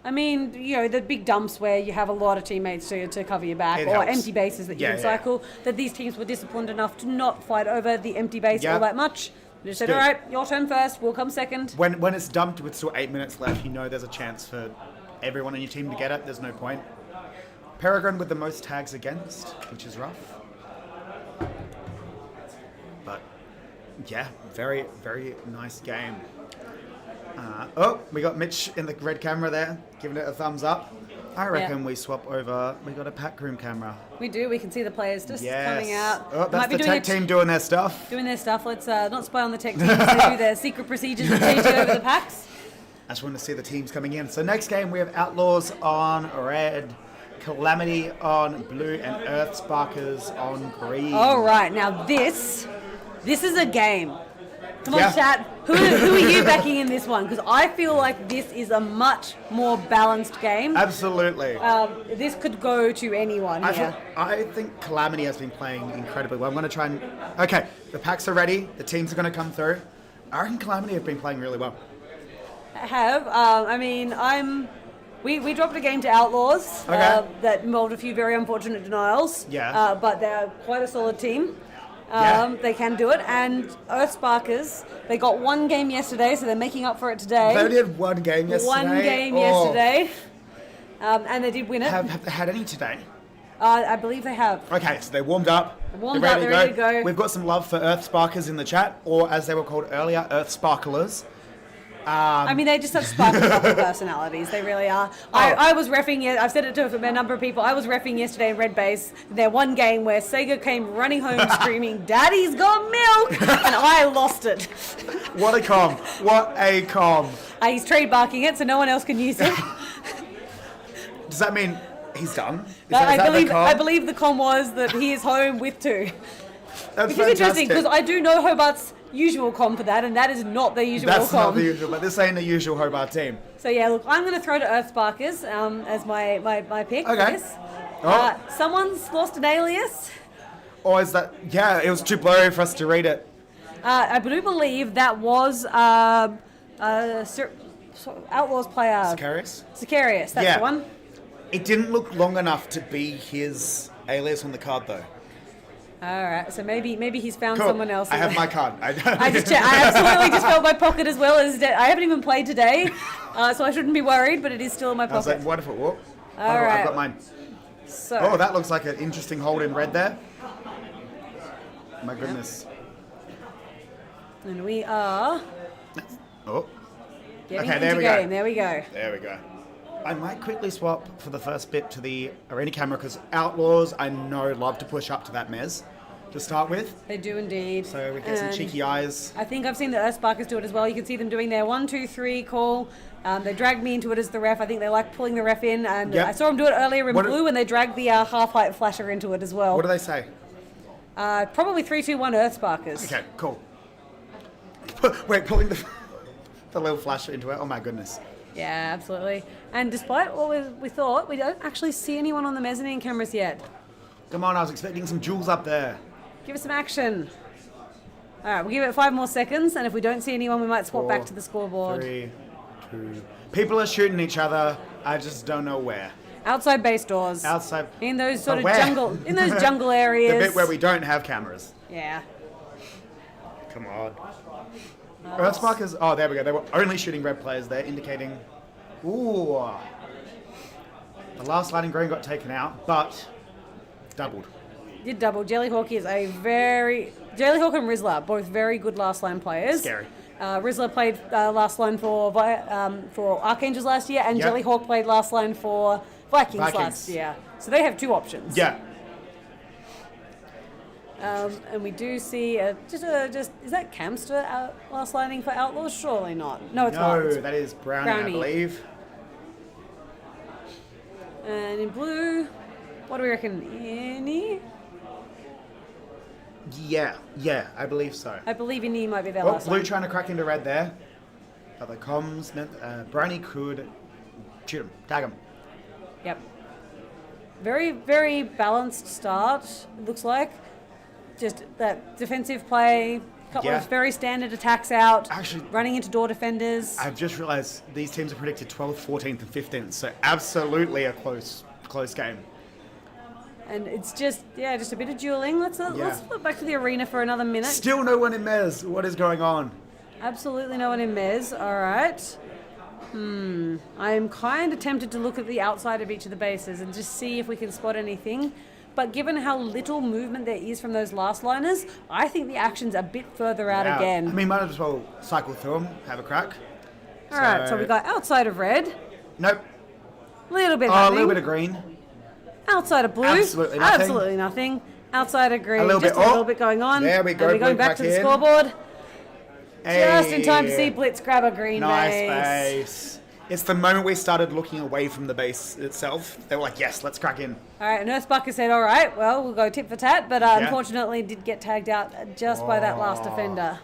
I mean, you know, the big dumps where you have a lot of teammates to cover your back, It or helps. empty bases that you can cycle, that these teams were disciplined enough to not fight over the empty base all that much. They just said, Good. all right, your turn first, we'll come second. When it's dumped with still 8 minutes left, you know there's a chance for everyone on your team to get it. There's no point. Peregrine with the most tags against, which is rough. But yeah, very, very nice game. We got Mitch in the red camera there, giving it a thumbs up. I reckon we swap over. We got a pack room camera. We do. We can see the players just coming out. Oh, Might that's be the doing tech team doing their stuff. Doing their stuff. Let's not spy on the tech teams. They do their secret procedures of changing over the packs. I just want to see the teams coming in. So next game we have Outlaws on red, Calamity on blue, and Earth Sparkers on green. All right, now this is a game. Come on, Yeah. chat. Who are you backing in this one? Because I feel like this is a much more balanced game. Absolutely. This could go to anyone here. I think Calamity has been playing incredibly well. I'm going to try and... Okay, the packs are ready. The teams are going to come through. I reckon Calamity have been playing really well. We dropped a game to Outlaws that involved a few very unfortunate denials. Yeah. But they're quite a solid team. Yeah. They can do it. And Earth Sparkers, they got one game yesterday, so they're making up for it today. They only had one game yesterday. One game yesterday. And they did win it. Have they had any today? I believe they have. Okay, so they warmed up. They're ready to go. We've got some love for Earth Sparkers in the chat, or as they were called earlier, Earth Sparklers. I mean, they just have sparkling personalities. They really are. I was reffing it. I've said it to a number of people. I was reffing yesterday in Red Base. Their one game where Sega came running home screaming, "Daddy's got milk!" and I lost it. What a com! What a com! He's trademarking it, so no one else can use it. Does that mean he's done? I believe the com was that he is home with two. That's Which is interesting because I do know Hobart's usual com for that, and that is not the usual com. That's not the usual, but this ain't the usual Hobart team. So yeah, look, I'm going to throw to Earth Sparkers as my pick for Okay. this. Oh. Someone's lost an alias. Or is that... Yeah, it was too blurry for us to read it. I do believe that was Outlaws player Sicarius? Sicarius. That's the one. It didn't look long enough to be his alias on the card, though. All right, so maybe he's found Cool. someone else. I have my card. I absolutely just felt my pocket as well as I haven't even played today, so I shouldn't be worried. But it is still in my I was pocket. like, what if it walked? All right. I've got mine. So, Oh, that looks like an interesting hold in red there. My goodness. and we are Oh, getting Okay, there into we go. game. There we go. there we go. I might quickly swap for the first bit to the arena camera because Outlaws, I know, love to push up to that mez to start with. They do indeed. So we get some And cheeky eyes. I think I've seen the Earth Sparkers do it as well. You can see them doing their 1, 2, 3 call. They dragged me into it as the ref. I think they like pulling the ref in, and Yep. I saw them do it earlier in What blue, and they dragged the half-height flasher into it as well. What do they say? Probably 3, 2, 1 Earth Sparkers. Okay, cool. Wait, pulling the little flasher into it. Oh my goodness. Yeah, absolutely. And despite what we thought, we don't actually see anyone on the mezzanine cameras yet. Come on, I was expecting some jewels up there. Give us some action. All right, we'll give it 5 more seconds, and if we don't see anyone, we might swap back to the scoreboard. 3, 2. People are shooting each other. I just don't know where. Outside base doors. Outside. In those sort But of where? jungle areas. The bit where we don't have cameras. Yeah. Come on. Earthsparkers. Oh, there we go. They were only shooting red players there, indicating. Ooh. The last lighting green got taken out, but doubled. Did double. Jellyhawk is Jellyhawk and Rizzler, both very good last line players. Scary. Rizzler played last line for Archangels last year, and Yep. Jellyhawk played last line for Vikings Vikings. last year. So they have 2 options. Yeah. And we do see is that Camster last lining for Outlaws? Surely not. No, it's not. No, It's- that is Brownie, Brownie. I believe. And in blue, what do we reckon? Any? Yeah, I believe so. I believe Indy might be their Well, last blue one. trying to crack into red there. But the comms meant Brownie could shoot him, tag him. Yep. Very, very balanced start, it looks like. Just that defensive play, couple of very standard attacks out, Actually, running into door defenders. I've just realised these teams are predicted 12th, 14th, and 15th, so absolutely a close game. And it's just a bit of dueling. Let's flip back to the arena for another minute. Still no one in Mez. What is going on? Absolutely no one in Mez. All right. I'm kind of tempted to look at the outside of each of the bases and just see if we can spot anything. But given how little movement there is from those last liners, I think the action's a bit further out again. I mean, might as well cycle through them, have a crack. All right, so we got outside of red. Nope. Little bit Oh, a happening. little bit of green. Outside of blue. Absolutely nothing. Absolutely nothing. Outside of green. A little just bit. a little bit going on. There we go, And we're going blue back to the back in. scoreboard. Just in time to Hey. see Blitz grab a green Nice base. base. It's the moment we started looking away from the base itself. They were like, yes, let's crack in. All right, and Earthbucker said, all right, well, we'll go tit for tat, but unfortunately did get tagged out just by that last defender.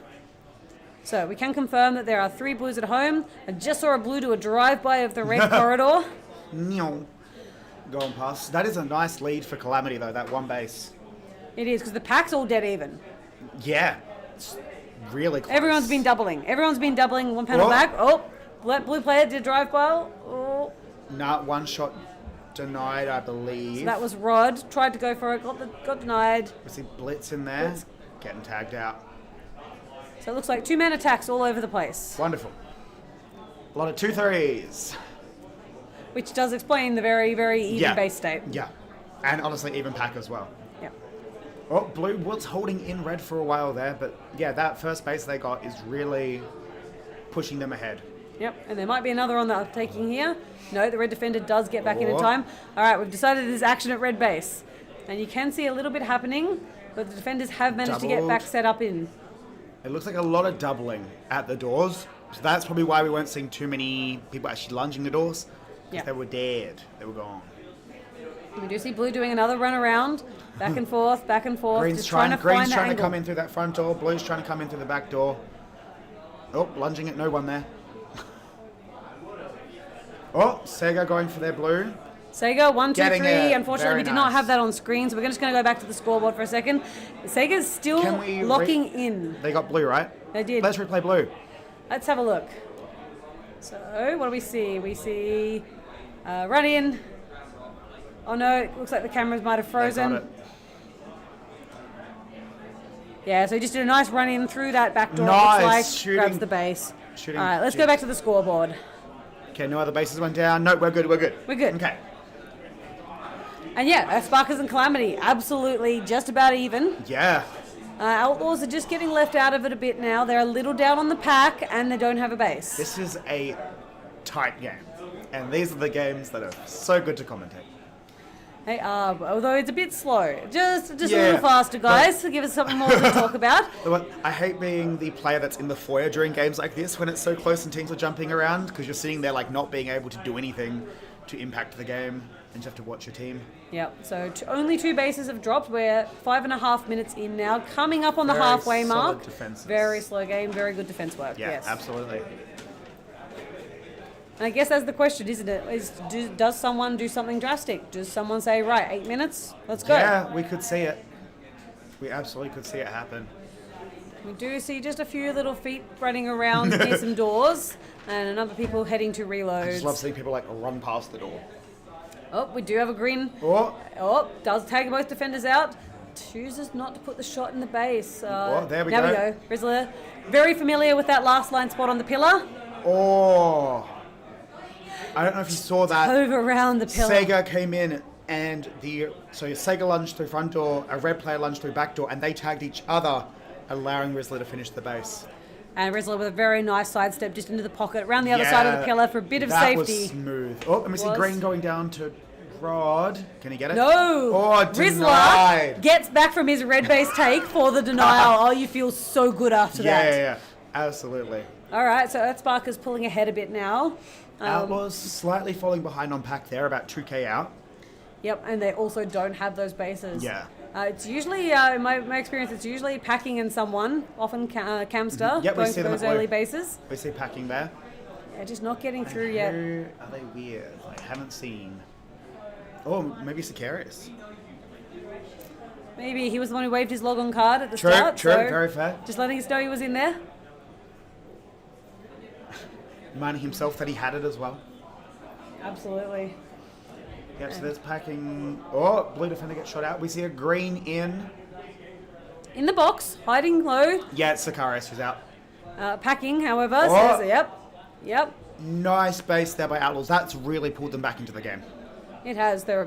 So we can confirm that there are 3 blues at home. I just saw a blue do a drive-by of the red corridor. Going past. That is a nice lead for Calamity, though, that one base. It is, because the pack's all dead even. Yeah. It's really close. Everyone's been doubling. One panel back. Oh, blue player did drive-by. Oh. Nah, one shot denied, I believe. So that was Rod. Tried to go for it, got denied. We see Blitz in there. Blitz. Getting tagged out. So it looks like 2-man attacks all over the place. Wonderful. A lot of 2-3s. Which does explain the very, very even base state. Yeah. And honestly, even pack as well. Yeah. Oh, blue was holding in red for a while there, but yeah, that first base they got is really pushing them ahead. Yep, and there might be another on the uptaking here. No, the red defender does get back in time. All right, we've decided there's action at red base. And you can see a little bit happening, but the defenders have managed to get back set up in. It looks like a lot of doubling at the doors. So that's probably why we weren't seeing too many people actually lunging the doors. Because they were dead. They were gone. We do see blue doing another run around. Back and forth, Green's just trying to Green's find that trying to angle. come in through that front door. Blue's trying to come in through the back door. Oh, lunging at no one there. Oh, Sega going for their blue. Sega, 1, 2, Getting 3. it. Unfortunately, Very we did not nice. have that on screen, so we're just going to go back to the scoreboard for a second. Sega's still Can we locking in. They got blue, right? They did. Let's replay blue. Let's have a look. So, what do we see? We see run in. Oh no, it looks like the cameras might have They frozen. got it. Yeah, so he just did a nice run in through that back door. Nice. Looks like Shooting- grabs the base. shooting- All right, let's go back to the scoreboard. Okay, no other bases went down. No, we're good. We're good. Okay. And yeah, Sparkers and Calamity, absolutely just about even. Yeah. Outlaws are just getting left out of it a bit now. They're a little down on the pack, and they don't have a base. This is a tight game. And these are the games that are so good to commentate. They are, although it's a bit slow. Just a Yeah, little faster, guys, to give us something more to talk about. But I hate being the player that's in the foyer during games like this when it's so close and teams are jumping around because you're sitting there like not being able to do anything to impact the game and you have to watch your team. Yep, so only 2 bases have dropped. We're 5.5 minutes in now, coming up on the Very halfway mark. solid defenses. Very slow game, very good defense work. Yeah, yes. absolutely. And I guess that's the question, isn't it? Does someone do something drastic? Does someone say, right, 8 minutes, let's go? Yeah, we could see it. We absolutely could see it happen. We do see just a few little feet running around near some doors, and another people heading to reloads. I just love seeing people like run past the door. Oh, we do have a green. Oh, Does tag both defenders out. Chooses not to put the shot in the base. there we now go. we go. Rizzler, very familiar with that last line spot on the pillar. oh. I don't know if you saw that. Over around the pillar. Sega came in and so Sega lunged through front door, a red player lunged through back door, and they tagged each other, allowing Rizzler to finish the base. And Rizzler with a very nice sidestep just into the pocket, around the other side of the pillar for a bit of that safety. Was smooth. Oh, let me see Green going down to Rod. Can he get it? No! Oh, Rizzler denied. gets back from his red base take for the denial. Oh, you feel so good after that. Yeah, absolutely. All right, so Earthsparker's pulling ahead a bit now. Outlaws slightly falling behind on pack there, about 2k out. Yep, and they also don't have those bases. Yeah. It's usually, in my experience, it's usually packing and someone, often Camster, Yep, we going see for them those at blue. early bases. We see packing there. Yeah, just not getting through And yet. who are they weird? I haven't seen. Oh, maybe Sicarius. Maybe he was the one who waved his log on card at the True, start. true, so very fair. just letting us know he was in there. Reminding himself that he had it as well. Absolutely. Yep, so there's packing. Oh, blue defender gets shot out. We see a green in. In the box, hiding low. Yeah, it's Sicarius who's out. Packing, however, Oh. says, yep. Nice base there by Outlaws. That's really pulled them back into the game. It has. They're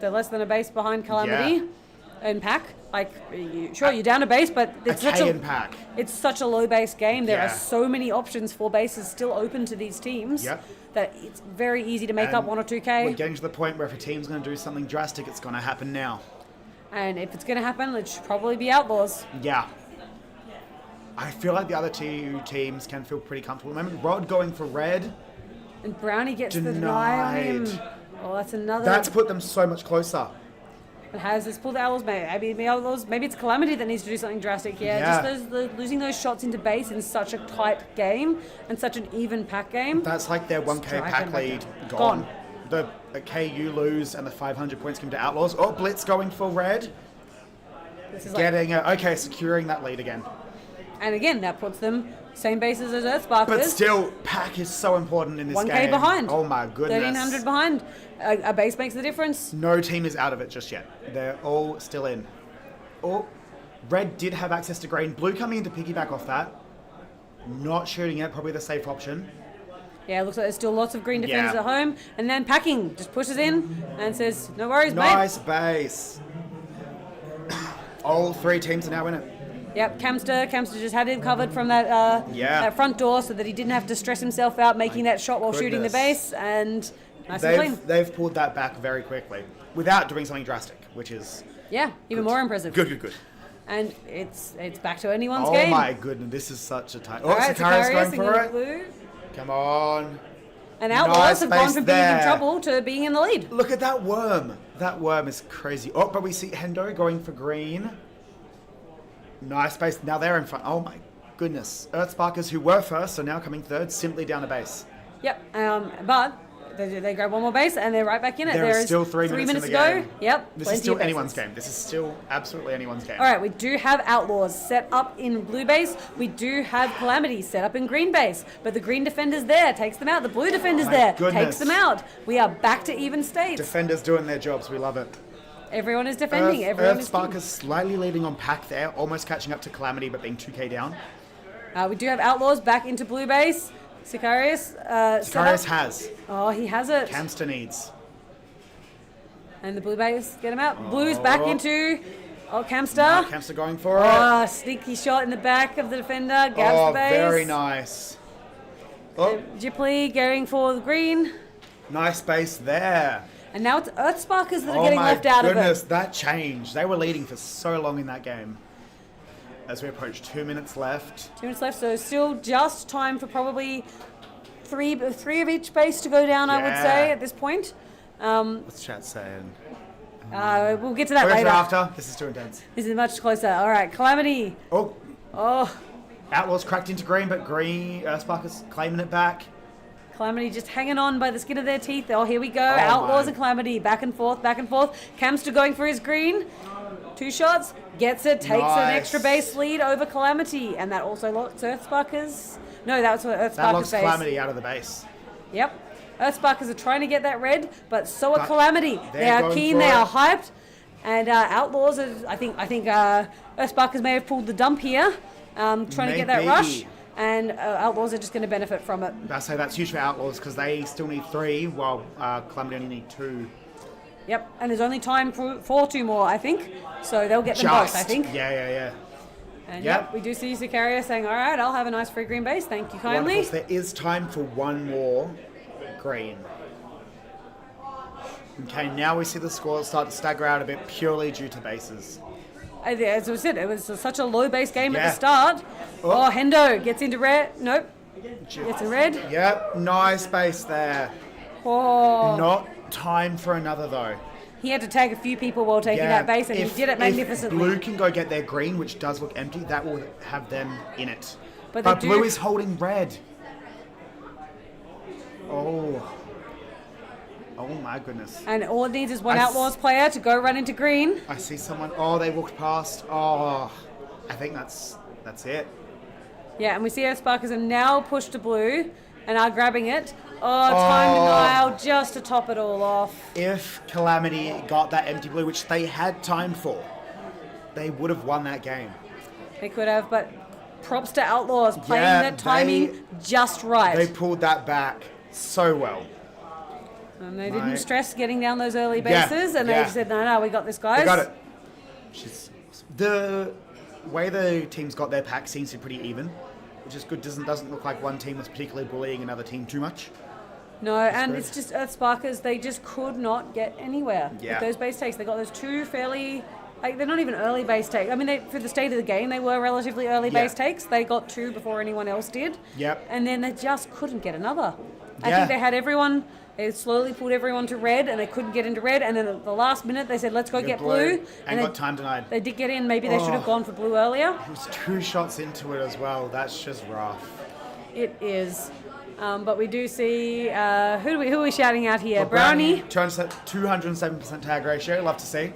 less than a base behind Calamity Yeah. and Pack. Like, you're down a base, but it's A K and pack. it's such a low base game. There are Yeah. so many options for bases still open to these teams Yep. that it's very easy to make up And 1 or We're 2K. getting to the point where if a team's going to do something drastic, it's going to happen now. And if it's going to happen, it should probably be Outlaws. Yeah. I feel like the other two teams can feel pretty comfortable. Remember, Rod going for red. And Brownie gets the deny on him. Denied. Oh, that's another. That's put them so much closer. It has. It's pulled the Outlaws. Maybe it's Calamity that needs to do something drastic. Yeah, Yeah. just losing those shots into base in such a tight game and such an even pack game. That's like their 1K Strike pack them back lead down. gone. The KU lose and the 500 points come to Outlaws. Oh, Blitz going for red. This is like, Getting securing that lead again. and again, that puts them same bases as Earthsparkers. But still, pack is so important in this 1K game. behind. Oh my goodness. 1,300 behind. A base makes the difference. No team is out of it just yet. They're all still in. Oh, red did have access to green. Blue coming in to piggyback off that. Not shooting it, probably the safe option. Yeah, it looks like there's still lots of green defenders Yeah. at home. And then Packing just pushes in and says, no worries, Nice base. All three teams are now in it. mate. Yep, Camster just had him covered from that that front door so that he didn't have to stress himself out making that shot while shooting the goodness. base. And nice and clean. They've pulled that back very quickly without doing something drastic, which is Yeah, even more impressive. good. And it's back to anyone's Oh game. my goodness, this is such a tight. Oh, All right, Sicarius Sicarius going for it. blue. Come on. And Outlaws Nice have gone base from being in there. trouble to being in the lead. Look at that worm. That worm is crazy. Oh, but we see Hendo going for green. Nice base. Now they're in front. Oh my goodness. Earthsparkers, who were first, are now coming third, simply down a base. Yep, but they grab one more base and they're right back in it. There is is still 3 minutes in to the go. game. Yep, This plenty is still of anyone's bases. game. This is still absolutely anyone's game. All right, we do have Outlaws set up in blue base. We do have Calamity set up in green base. But the green defender's there, takes them out. The blue defender's My there, goodness. takes them out. We are back to even states. Defenders doing their jobs. We love it. Everyone is defending. Everyone is Earthsparkers slightly leading on pack there, almost catching up to Calamity, but being 2K down. we do have Outlaws back into blue base. Sicarius. set Sicarius up. has. Oh, he has it. Camster needs. And the blue base, get him out. Blue's back into Camster. Camster going for it. Oh, sneaky shot in the back of the defender. Grabs the base. Very nice. Oh, Jipley going for the green. nice base there. And now it's Earthsparkers that are Oh getting my left out goodness, of it. that changed. They were leading for so long in that game. As we approach 2 minutes left. 2 minutes left, so still just time for probably three of each base to go down, I would Yeah. say, at this point. What's chat saying? We'll get to that We'll get later. to it after. This is too intense. This is much closer. All right, Calamity. Oh, Oh, Outlaws cracked into green, but green Sparkers claiming it back. Calamity just hanging on by the skin of their teeth. Oh, here we go. Oh, Outlaws my. and Calamity, back and forth, back and forth. Camster going for his green. 2 shots, gets it, takes an Nice. extra base lead over Calamity. And that also locks Earthsparkers. No, that was That Earthsparkers locks base. Calamity out of the base. Yep. Earthsparkers are trying to get that red, but so are But Calamity. they're They are going keen, for they it. are hyped. And Outlaws, I think Earthsparkers may have pulled the dump here, trying to get that Maybe. rush. And Outlaws are just going to benefit from it. I say that's huge for Outlaws because they still need 3, while Calamity only need 2. Yep, and there's only time for 2 more, I think. So they'll get them both, I think. Yeah. And Yep. we do see Sicarius saying, all right, I'll have a nice free green base. Thank you kindly. Wonderful. There is time for 1 more green. Okay, now we see the scores start to stagger out a bit purely due to bases. As I said, it was such a low base game at Yeah. the start. Oh. Oh, Hendo gets into red. Nope. Gets in red. Yep, nice base there. Oh. Not time for another though. He had to tag a few people while taking that base, and he did it magnificently. If blue can go get their green, which does look empty, that will have them in it. But blue is holding red. Oh my goodness. And all it needs is one Outlaws player to go run into green. I see someone. Oh, they walked past. Oh, I think that's it. Yeah, and we see our Sparkers are now pushed to blue and are grabbing it. Oh, time denial just to top it all off. If Calamity got that empty blue, which they had time for, they would have won that game. They could have, but props to Outlaws playing that timing just right. They pulled that back so well. And they didn't stress getting down those early bases, and they just said, no, we got this, guys. We got it. The way the teams got their pack seems to be pretty even, which is good. Doesn't look like one team was particularly bullying another team too much. No, and it's just Sparkers, they just could not get anywhere with those base takes. They got those two fairly, they're not even early base takes. I mean, for the state of the game, they were relatively early base takes. They got two before anyone else did. Yep. And then they just couldn't get another. I think they had everyone, they slowly pulled everyone to red, and they couldn't get into red. And then at the last minute, they said, let's go get blue. And got time denied. They did get in. Maybe they should have gone for blue earlier. It was 2 shots into it as well. That's just rough. It is. But we do see, who are we shouting out here? Brownie. 207% tag ratio, love to see.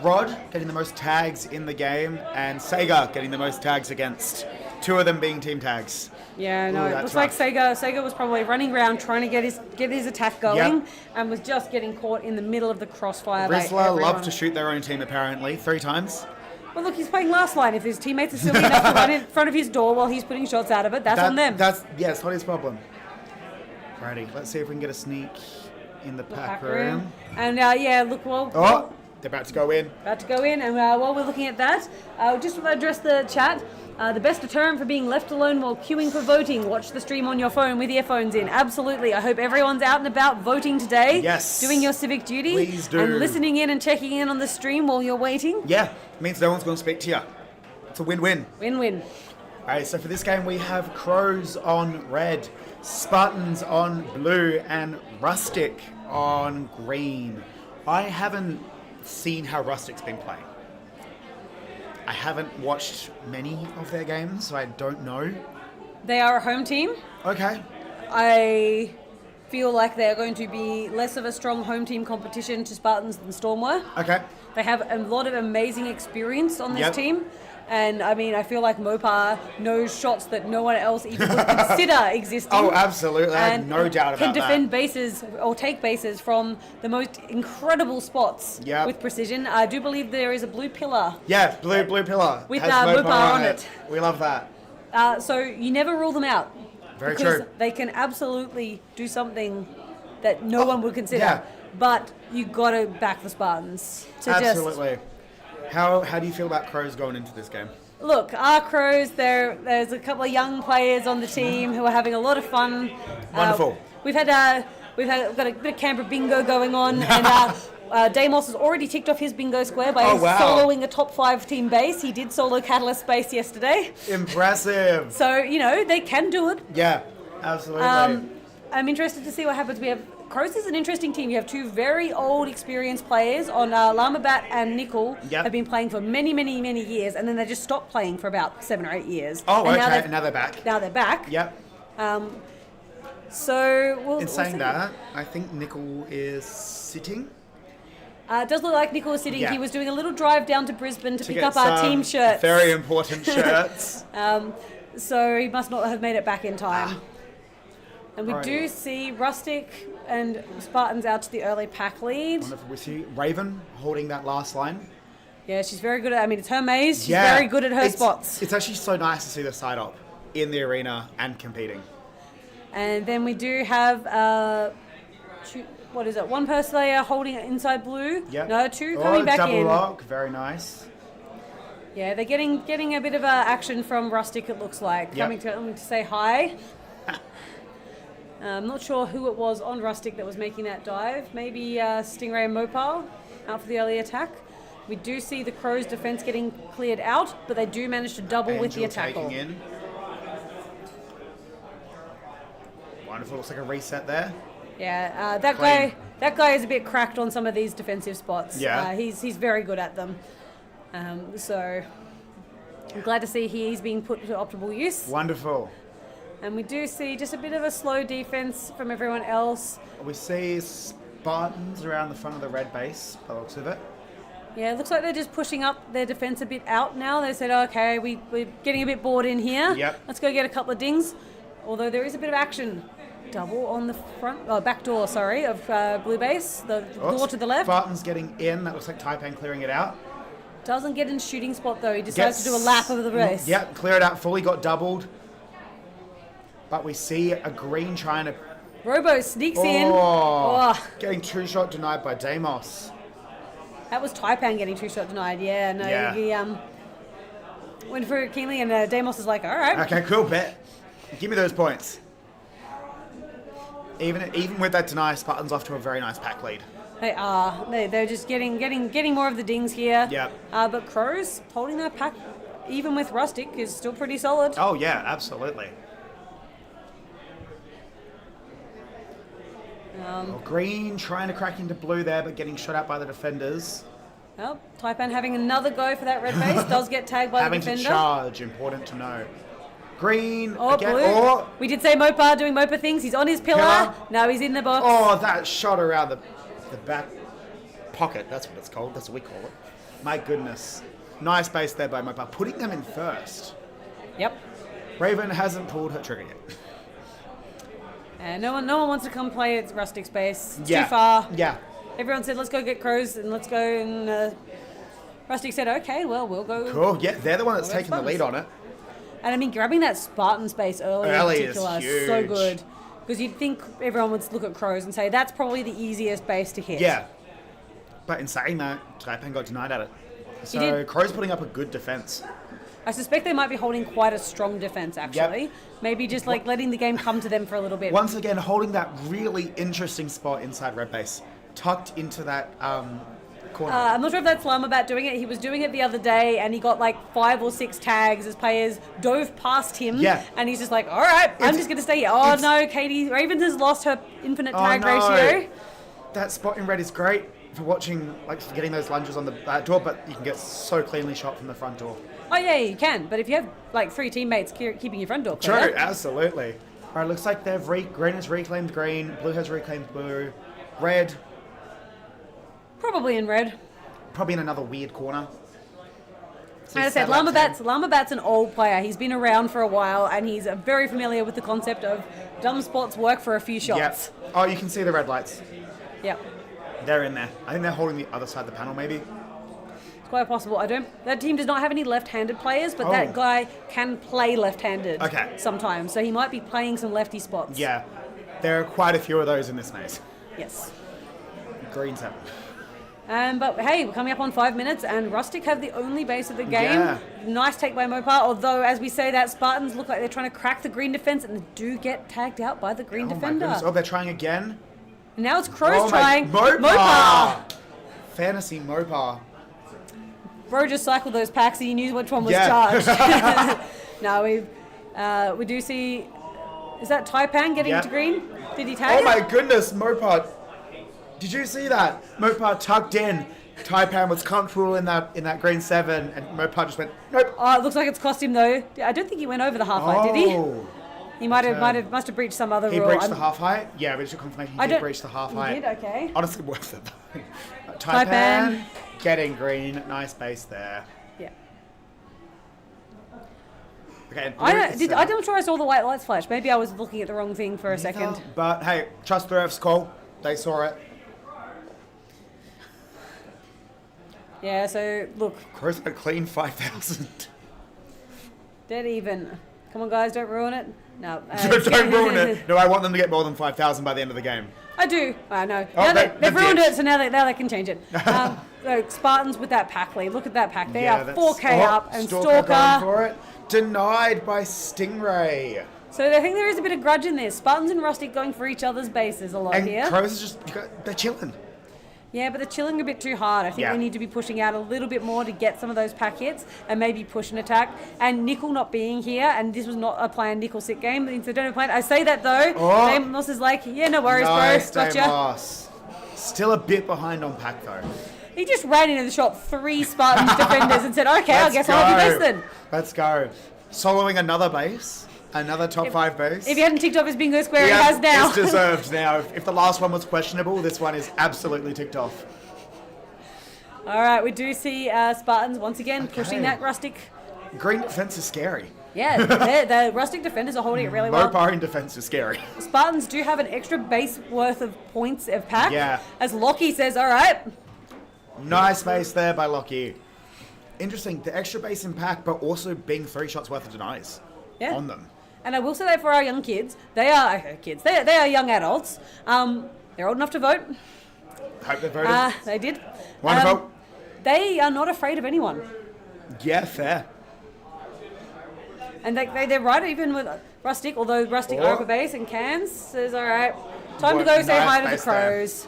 Rod getting the most tags in the game, and Sega getting the most tags against. 2 of them being team tags. Yeah, no, it looks like Sega was probably running around trying to get his attack going, and was just getting caught in the middle of the crossfire. Rizzler loved to shoot their own team apparently, 3 times. Well, look, he's playing last line. If his teammates are silly enough to run in front of his door while he's putting shots out of it, that's on them. It's not his problem. Alrighty, let's see if we can get a sneak in the pack room. And look, they're about to go in. And while we're looking at that, just to address the chat, the best deterrent for being left alone while queuing for voting, watch the stream on your phone with earphones in. Absolutely. I hope everyone's out and about voting today. Yes. Doing your civic duty. Please do. And listening in and checking in on the stream while you're waiting. Yeah, it means no one's going to speak to you. It's a win-win. Win-win. Alright, so for this game we have Crows on red, Spartans on blue, and Rustic on green. I haven't seen how Rustic's been playing. I haven't watched many of their games, so I don't know. They are a home team. Okay. I feel like they're going to be less of a strong home team competition to Spartans than Storm were. Okay. They have a lot of amazing experience on this team. And I mean, I feel like Mopar knows shots that no one else even would consider existing. Oh, absolutely. I have no doubt about that. Can defend bases or take bases from the most incredible spots with precision. I do believe there is a blue pillar. Yeah, blue pillar. With Mopar on it. We love that. So you never rule them out. Very because true. They can absolutely do something that no one would consider. Yeah. But you got to back the Spartans. Absolutely. How do you feel about Crows going into this game? Look, our Crows, there's a couple of young players on the team who are having a lot of fun. Wonderful. We've got a bit of Canberra bingo going on, and Deimos has already ticked off his bingo square by soloing a top 5 team base. He did solo Catalyst base yesterday. Impressive. So, they can do it. Yeah, absolutely. I'm interested to see what happens. Crows is an interesting team. You have 2 very old, experienced players on Llamabat and Nickel have been playing for many, many, many years, and then they just stopped playing for about 7 or 8 years. Oh, and okay. Now they're back. Now they're back. Yep. So we'll saying see. that, I think Nickel is sitting. It does look like Nickel is sitting. Yeah. He was doing a little drive down to Brisbane to pick up our team shirts. Very important shirts. So he must not have made it back in time. And we do see Rustic and Spartans out to the early pack lead. Wonderful. We see Raven holding that last line. Yeah, she's very good at it's her maze. She's very good at her spots. It's actually so nice to see the side up in the arena and competing. And then we do have, one per slayer holding it inside blue. Yep. No, 2 coming back double in. lock, very nice. Yeah, they're getting a bit of action from Rustic, it looks like. Coming to say hi. I'm not sure who it was on Rustic that was making that dive. Maybe Stingray and Mopar out for the early attack. We do see the Crows' defense getting cleared out, but they do manage to double with the attack. Taking in. Wonderful. Looks like a reset there. Yeah, Clean. that guy is a bit cracked on some of these defensive spots. Yeah. He's very good at them. So I'm glad to see he's being put to optimal use. Wonderful. And we do see just a bit of a slow defense from everyone else. We see Spartans around the front of the red base, by the looks of it. Yeah, it looks like they're just pushing up their defense a bit out now. They said, okay, we're getting a bit bored in here. Yep. Let's go get a couple of dings. Although there is a bit of action. Double on the back door, sorry, of blue base. The door to the left. Spartans getting in. That looks like Taipan clearing it out. Doesn't get in shooting spot though. He decides to do a lap of the race. Yep, clear it out fully, got doubled. But we see a green trying to... Robo sneaks in. Oh, getting two-shot denied by Deimos. That was Taipan getting two-shot denied. Yeah, no, Yeah. he went for it keenly, and Deimos is like, all right. Okay, cool, bet. Give me those points. Even with that deny, Spartans off to a very nice pack lead. They are. They're just getting more of the dings here. Yep. But Crows holding that pack, even with Rustic, is still pretty solid. Oh, yeah, absolutely. Green trying to crack into blue there, but getting shot out by the defenders. Well, Taipan having another go for that red base. Does get tagged by Having the defender. to charge, important to know. Green Oh, again. blue. Oh, We did say Mopar doing Mopa things. He's on his pillar. Pillar. Now he's in the box. oh, that shot around the back pocket. That's what it's called. That's what we call it. My goodness. Nice base there by Mopar. Putting them in first. Yep. Raven hasn't pulled her trigger yet. And no one wants to come play at Rustic space. It's Yeah. too far. Yeah. Everyone said, let's go get Crows and let's go. And Rustic said, okay, well, we'll go. Cool. Yeah, they're the one that's Well, taking the Spartans. lead on it. And I mean, grabbing that Spartan space early Early in is particular is so huge. good. Because you'd think everyone would look at Crows and say, that's probably the easiest base to hit. Yeah. But in saying that, Taipan got denied at it. So did. Crow's putting up a good defense. I suspect they might be holding quite a strong defense, actually. Yep. Maybe just like letting the game come to them for a little bit. Once again, holding that really interesting spot inside red base. Tucked into that corner. I'm not sure if that's Lamabat doing it. He was doing it the other day, and he got like 5 or 6 tags as players dove past him. Yeah. And he's just like, all right, I'm It's- just going to stay here. Oh, it's- no, Katie Ravens has lost her infinite tag no. ratio. That spot in red is great for watching, like for getting those lunges on the back door, but you can get so cleanly shot from the front door. Oh, yeah, you can. But if you have like 3 teammates keeping your front door True, clear. absolutely. All right, looks like green has reclaimed green, blue has reclaimed blue, red Probably in red. probably in another weird corner. So As I said, satellite tank. Lamabat's an old player. He's been around for a while, and he's very familiar with the concept of dumb spots work for a few shots. Yep. Oh, you can see the red lights. Yep. They're in there. I think they're holding the other side of the panel, maybe. It's quite possible. That team does not have any left-handed players, but Oh. that guy can play left-handed Okay. sometimes. So he might be playing some lefty spots. Yeah. There are quite a few of those in this maze. Yes. Green's have. But hey, we're coming up on 5 minutes, and Rustic have the only base of the game. Yeah. Nice take by Mopar, although as we say that, Spartans look like they're trying to crack the green defense, and they do get tagged out by the green Oh my defender. goodness. Oh, they're trying again. And now it's Crows Oh trying. my Mopar! Fantasy Mopar. Bro just cycled those packs, and he knew which one was Yeah. charged. No, we do see. Is that Taipan getting Yeah. to green? Did he tag Oh it? my goodness, Mopar. Did you see that? Mopar tucked in. Taipan was comfortable in that green 7, and Mopar just went, nope. Oh, it looks like it's cost him though. I don't think he went over the half height, did he? Oh. He must have breached some other He rule. breached the half height? Yeah, we just got confirmation he did breach the half height. He did, okay. Honestly, worth it. Taipan. Taipan getting green. Nice base there. Yeah. Okay, I'm sure I saw the white lights flash. Maybe I was looking at the wrong thing for a second. But hey, trust the ref's call. They saw it. Yeah, so look, Crow's a clean 5,000. dead even. Come on, guys, don't ruin it. No. Don't ruin it. No, I want them to get more than 5,000 by the end of the game. I do. I know. Oh, Now they they've ruined did. it, so now they can change it. So Spartans with that pack lead. Look at that pack. They are that's- 4K oh, up, and going Stalker. for it. Denied by Stingray. So I think there is a bit of grudge in this. Spartans and Rustic going for each other's bases a lot And here. Crows is just, they're chilling. Yeah, but they're chilling a bit too hard. I think Yeah. they need to be pushing out a little bit more to get some of those pack hits and maybe push an attack. And Nickel not being here, and this was not a planned Nickel sit game. They don't have planned. I say that though. Oh. Damos is like, yeah, no worries, Nice, bro. Gotcha. Damos. Still a bit behind on pack though. He just ran into the shop 3 Spartans defenders and said, okay, I guess I'll have your base then. Let's go. Soloing another base. Another top 5 base. If he hadn't ticked off his bingo square, he has now. It's deserved now. If the last one was questionable, this one is absolutely ticked off. All right, we do see Spartans once again pushing that Rustic. Green defense is scary. Yeah, the Rustic defenders are holding it really well. Low-barring defense is scary. Spartans do have an extra base worth of points of pack. Yeah. As Lockie says, all right. Nice base there by Lockie. Interesting, the extra base in pack, but also being 3 shots worth of denies on them. And I will say that for our young kids, they are kids. They are young adults. They're old enough to vote. Hope they voted. They did. Wonderful. They are not afraid of anyone. Yeah, fair. And they're right even with Rustic, although Rustic over base and Cans says, all right, time to go say hi to the Crows.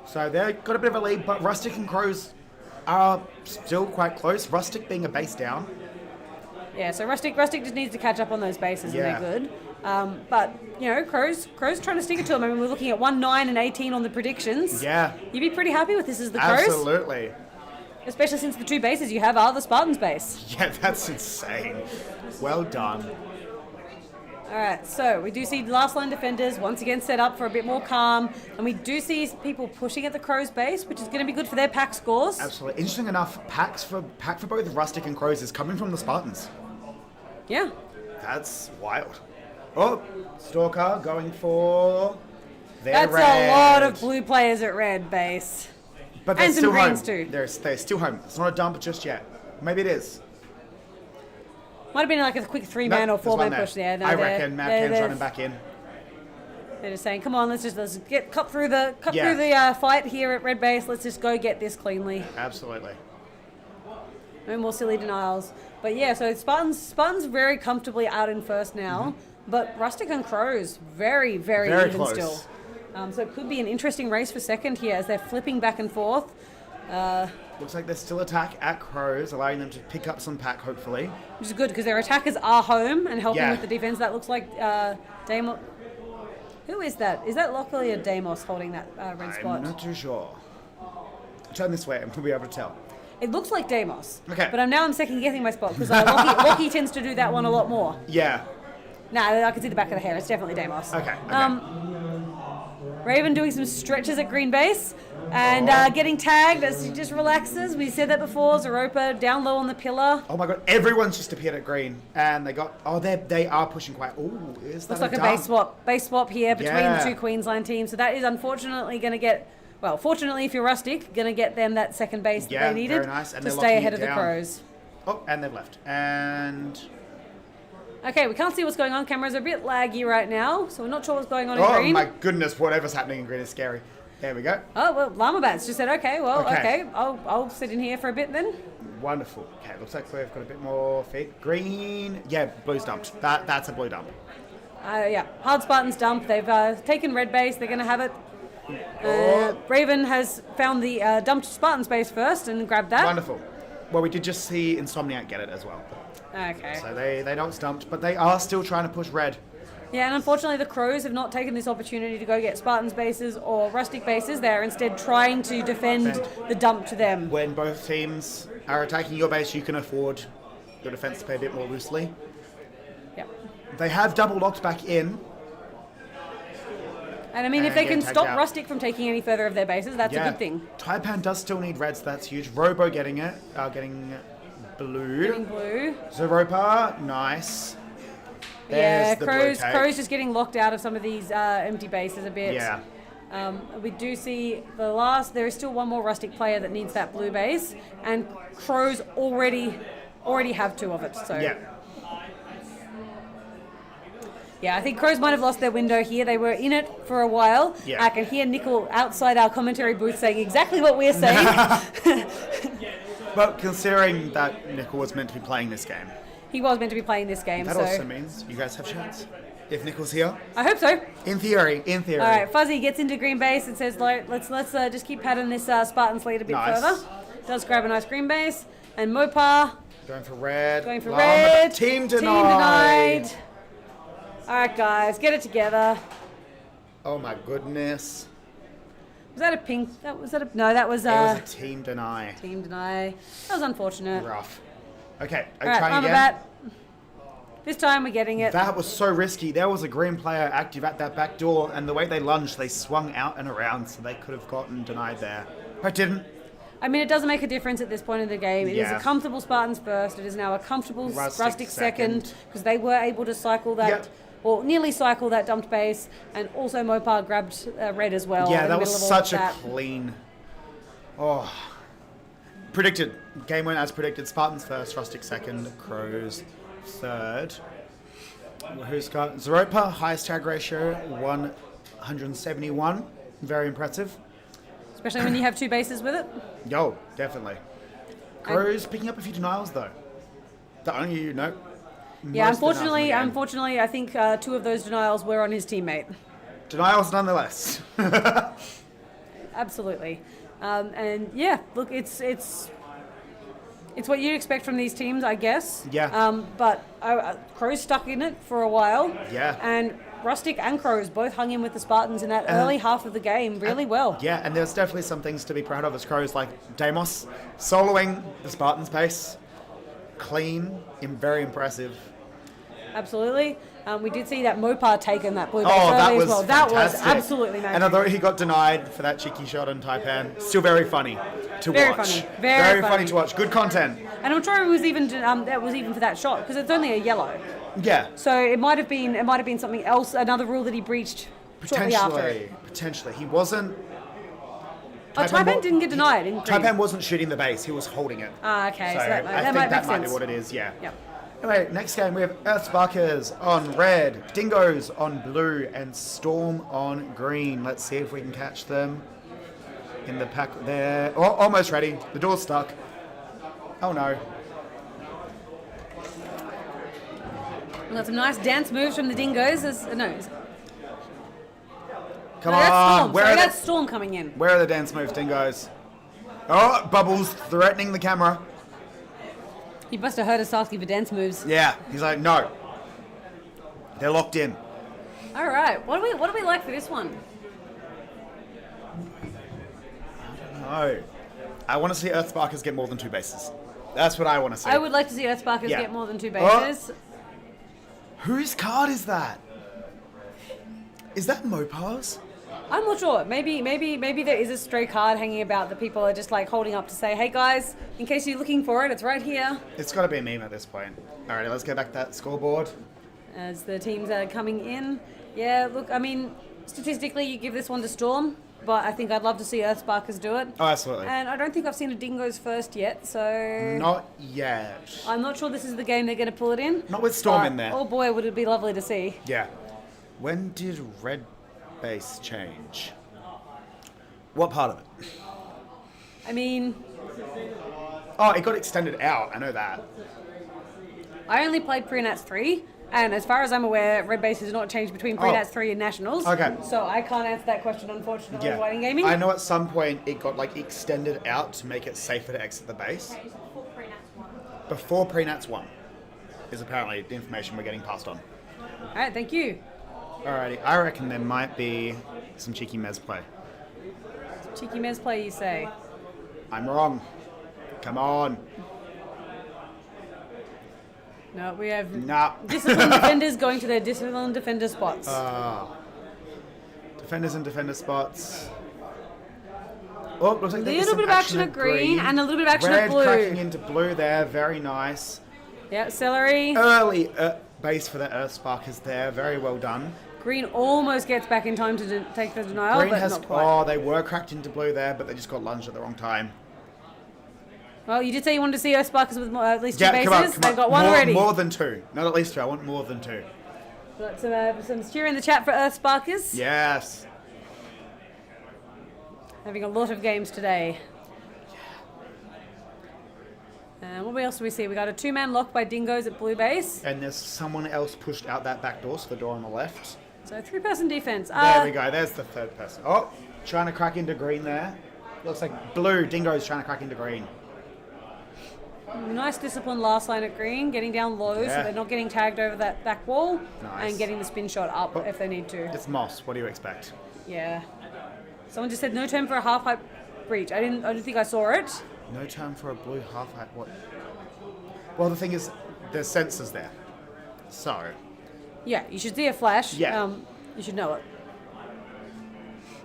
So they've got a bit of a lead, but Rustic and Crows are still quite close. Rustic being a base down. Yeah, so Rustic just needs to catch up on those bases and they're good. But, you know, Crows trying to stick it to them. I mean, we're looking at 1, 9, and 18 on the predictions. Yeah. You'd be pretty happy with this as the Crows. Absolutely. Especially since the 2 bases you have are the Spartans base. Yeah, that's insane. Well done. All right, so we do see last line defenders once again set up for a bit more calm, and we do see people pushing at the Crows base, which is going to be good for their pack scores. Absolutely. Interesting enough, pack for both Rustic and Crows is coming from the Spartans. Yeah. That's wild. Oh, Stalker going for their That's red. a lot of blue players at red base. But they're and some still greens home. too. They're still home. It's not a dump just yet. Maybe it is. Might have been like a quick 3-man or 4-man push there. No, I reckon Matt Ken's running back in. They're just saying, come on, let's get cut through the fight here at red base. Let's just go get this cleanly. Absolutely. No more silly denials. But yeah, so Spartans very comfortably out in first now, but Rustic and Crows very, very even close. still. So it could be an interesting race for second here as they're flipping back and forth. Looks like there's still attack at Crows, allowing them to pick up some pack, hopefully. Which is good because their attackers are home and helping Yeah. with the defense. That looks like Damos. Who is that? Is that Lockley or Damos holding that red spot? I'm not too sure. Turn this way and we'll be able to tell. It looks like Damos. Okay. But I'm second guessing my spot because Lockie tends to do that one a lot more. Yeah. Nah, I can see the back of the hair. It's definitely Damos. Okay. Raven doing some stretches at green base and getting tagged as he just relaxes. We said that before. Zeropa down low on the pillar. Oh my god, everyone's just appeared at green. And they got... Oh, they are pushing quite... Ooh, is that Looks like a base swap here between the 2 Queensland teams. So that is unfortunately going to get... Well, fortunately if you're Rustic, going to get them that second base that they needed very nice. And to they're stay locking ahead it of the down. Crows. Oh, and they've left. And... Okay, we can't see what's going on. Camera's a bit laggy right now, so we're not sure what's going on in Oh green. my goodness, whatever's happening in green is scary. There we go. Oh, well, Llama Bats just said, okay, Okay. I'll sit in here for a bit then. Wonderful. Okay, looks like we've got a bit more feet. Green... Yeah, blue's dumped. That's a blue dump. Yeah, hard Spartans dump. They've taken red base. They're going to have it. Raven has found the dumped Spartan space first and grabbed that. Wonderful. Well, we did just see Insomniac get it as well. Okay. So they don't stumped, but they are still trying to push red. Yeah, and unfortunately the Crows have not taken this opportunity to go get Spartans bases or Rustic bases. They're instead trying to defend the dump to them. When both teams are attacking your base, you can afford your defense to play a bit more loosely. Yep. They have double locked back in. And I mean, if And they getting can tagged stop out. Rustic from taking any further of their bases, that's a good thing. Taipan does still need red, so that's huge. Robo getting it, getting blue. Getting blue. Zeropa, nice. Yeah, There's the blue take. Crows just getting locked out of some of these empty bases a bit. Yeah. We do see there is still one more Rustic player that needs that blue base, and Crows already have 2 of it. So Yeah. yeah, I think Crows might have lost their window here. They were in it for a while. Yeah. I can hear Nickel outside our commentary booth saying exactly what we're saying. But considering that Nickel was meant to be playing this game, He was meant to be playing this game, that so also means you guys have chance. If Nickel's here. I hope so. In theory. All right, Fuzzy gets into green base and says, like, let's just keep padding this Spartans lead a bit Nice. further. Does grab a nice green base. And Mopar Going for red. going for Llama, red. but Team Team denied. denied. All right, guys, get it together. Oh my goodness. Was that a pink? No, that was It was a team deny. team deny. That was unfortunate. Rough. Okay, All right, trying Mama again. Bat. This time we're getting it. That was so risky. There was a green player active at that back door, and the way they lunged, they swung out and around, so they could have gotten denied there. But didn't. I mean, it doesn't make a difference at this point in the game. It is Yeah. a comfortable Spartans first. It is now a comfortable Rustic Rustic second second. because they were able to cycle that, Yep. or nearly cycle that dumped base, and also Mopar grabbed red as well. Yeah, in the that was middle of all of such a that. clean. Oh. Predicted. Game went as predicted. Spartans first, Rustic second, Crows third. Who's got Zeropa, highest tag ratio, 171. Very impressive. Especially when you have two bases with it. Yo, definitely. Crows picking up a few denials though. The only Yeah, most denials unfortunately, in the game. I think two of those denials were on his teammate. Denials nonetheless. Absolutely. And yeah, look, it's what you'd expect from these teams, I guess. Yeah. But Crows stuck in it for a while. Yeah. And Rustic and Crows both hung in with the Spartans in that early half of the game really well. Yeah, and there's definitely some things to be proud of as Crows, like Deimos soloing the Spartans pace. Clean and very impressive. Absolutely. We did see that Mopar taking that blue base Oh, that early was as well. That was fantastic. absolutely magic. And although he got denied for that cheeky shot on Taipan, still very funny to Very watch. funny. Very funny funny. to watch. Good content. And I'm sure it was even that was even for that shot because it's only a yellow. Yeah. So it might have been something else, another rule that he breached shortly after it. Potentially. He wasn't. Oh, Taipan didn't get denied in green. Taipan wasn't shooting the base, he was holding it. Ah, okay, so that I think might make that might be sense. what it is, yeah. Yep. Anyway, next game we have Earthsparkers on red, Dingoes on blue, and Storm on green. Let's see if we can catch them in the pack there. Oh, almost ready. The door's stuck. Oh no. We got some nice dance moves from the Dingoes. Come That's on. Storm. Sorry, that's Storm coming in. Where are the dance moves, Dingoes? Oh, Bubbles threatening the camera. He must have heard us asking for dance moves. Yeah, he's like, no. They're locked in. All right, what do we like for this one? No. I want to see Earthsparkers get more than 2 bases. That's what I want to see. I would like to see Earthsparkers Yeah. get more than 2 Oh. bases. Whose card is that? Is that Mopar's? I'm not sure. Maybe there is a stray card hanging about that people are just like holding up to say, hey guys, in case you're looking for it, it's right here. It's got to be a meme at this point. Alrighty, let's go back to that scoreboard. As the teams are coming in. Yeah, look, I mean, statistically you give this one to Storm, but I think I'd love to see Earthsparkers do it. Oh, absolutely. And I don't think I've seen a Dingoes first yet, so Not yet. I'm not sure this is the game they're going to pull it in. Not with Storm but, in there. Oh boy, would it be lovely to see. Yeah. When did red base change? What part of it? I mean, Oh, it got extended out. I know that. I only played Pre-Nats 3, and as far as I'm aware, red base has not changed between Pre-Nats 3 and Nationals. Okay. So I can't answer that question, unfortunately, Yeah. Whiting Gaming. I know at some point it got like extended out to make it safer to exit the base. Before Pre-Nats 1 is apparently the information we're getting passed on. All right, thank you. Alrighty, I reckon there might be some cheeky mez play. Cheeky Mez play, you say? I'm wrong. Come on. No, we have Nah. disciplined defenders going to their disciplined defender spots. Defenders and defender spots. Oh, looks like A there's little some bit of action at green and a little bit of action Red at blue. cracking into blue there, very nice. Yeah, celery. Early base for the Earthsparkers there, very well done. Green almost gets back in time to take the denial, Green but has, not quite. they were cracked into blue there, but they just got lunged at the wrong time. Well, you did say you wanted to see Earthsparkers with at least 2 Yeah, bases. come on. They've got one already. More than 2. Not at least 2, I want more than 2. Got some cheer in the chat for Earthsparkers. Yes. Having a lot of games today. And what else do we see? We got a 2-man lock by Dingoes at blue base. And there's someone else pushed out that back door, so the door on the left. So 3-person defense. There we go. There's the third person. Oh, trying to crack into green there. Looks like blue. Dingo's trying to crack into green. Nice discipline last line at green, getting down low so Yeah. they're not getting tagged over that back wall. Nice. And getting the spin shot up Oh. if they need to. It's Moss. What do you expect? Yeah. Someone just said no term for a half height breach. I don't think I saw it. No time for a blue half height. What? Well, the thing is, there's sensors there. So, Yeah, you should see a flash. Yeah. You should know it.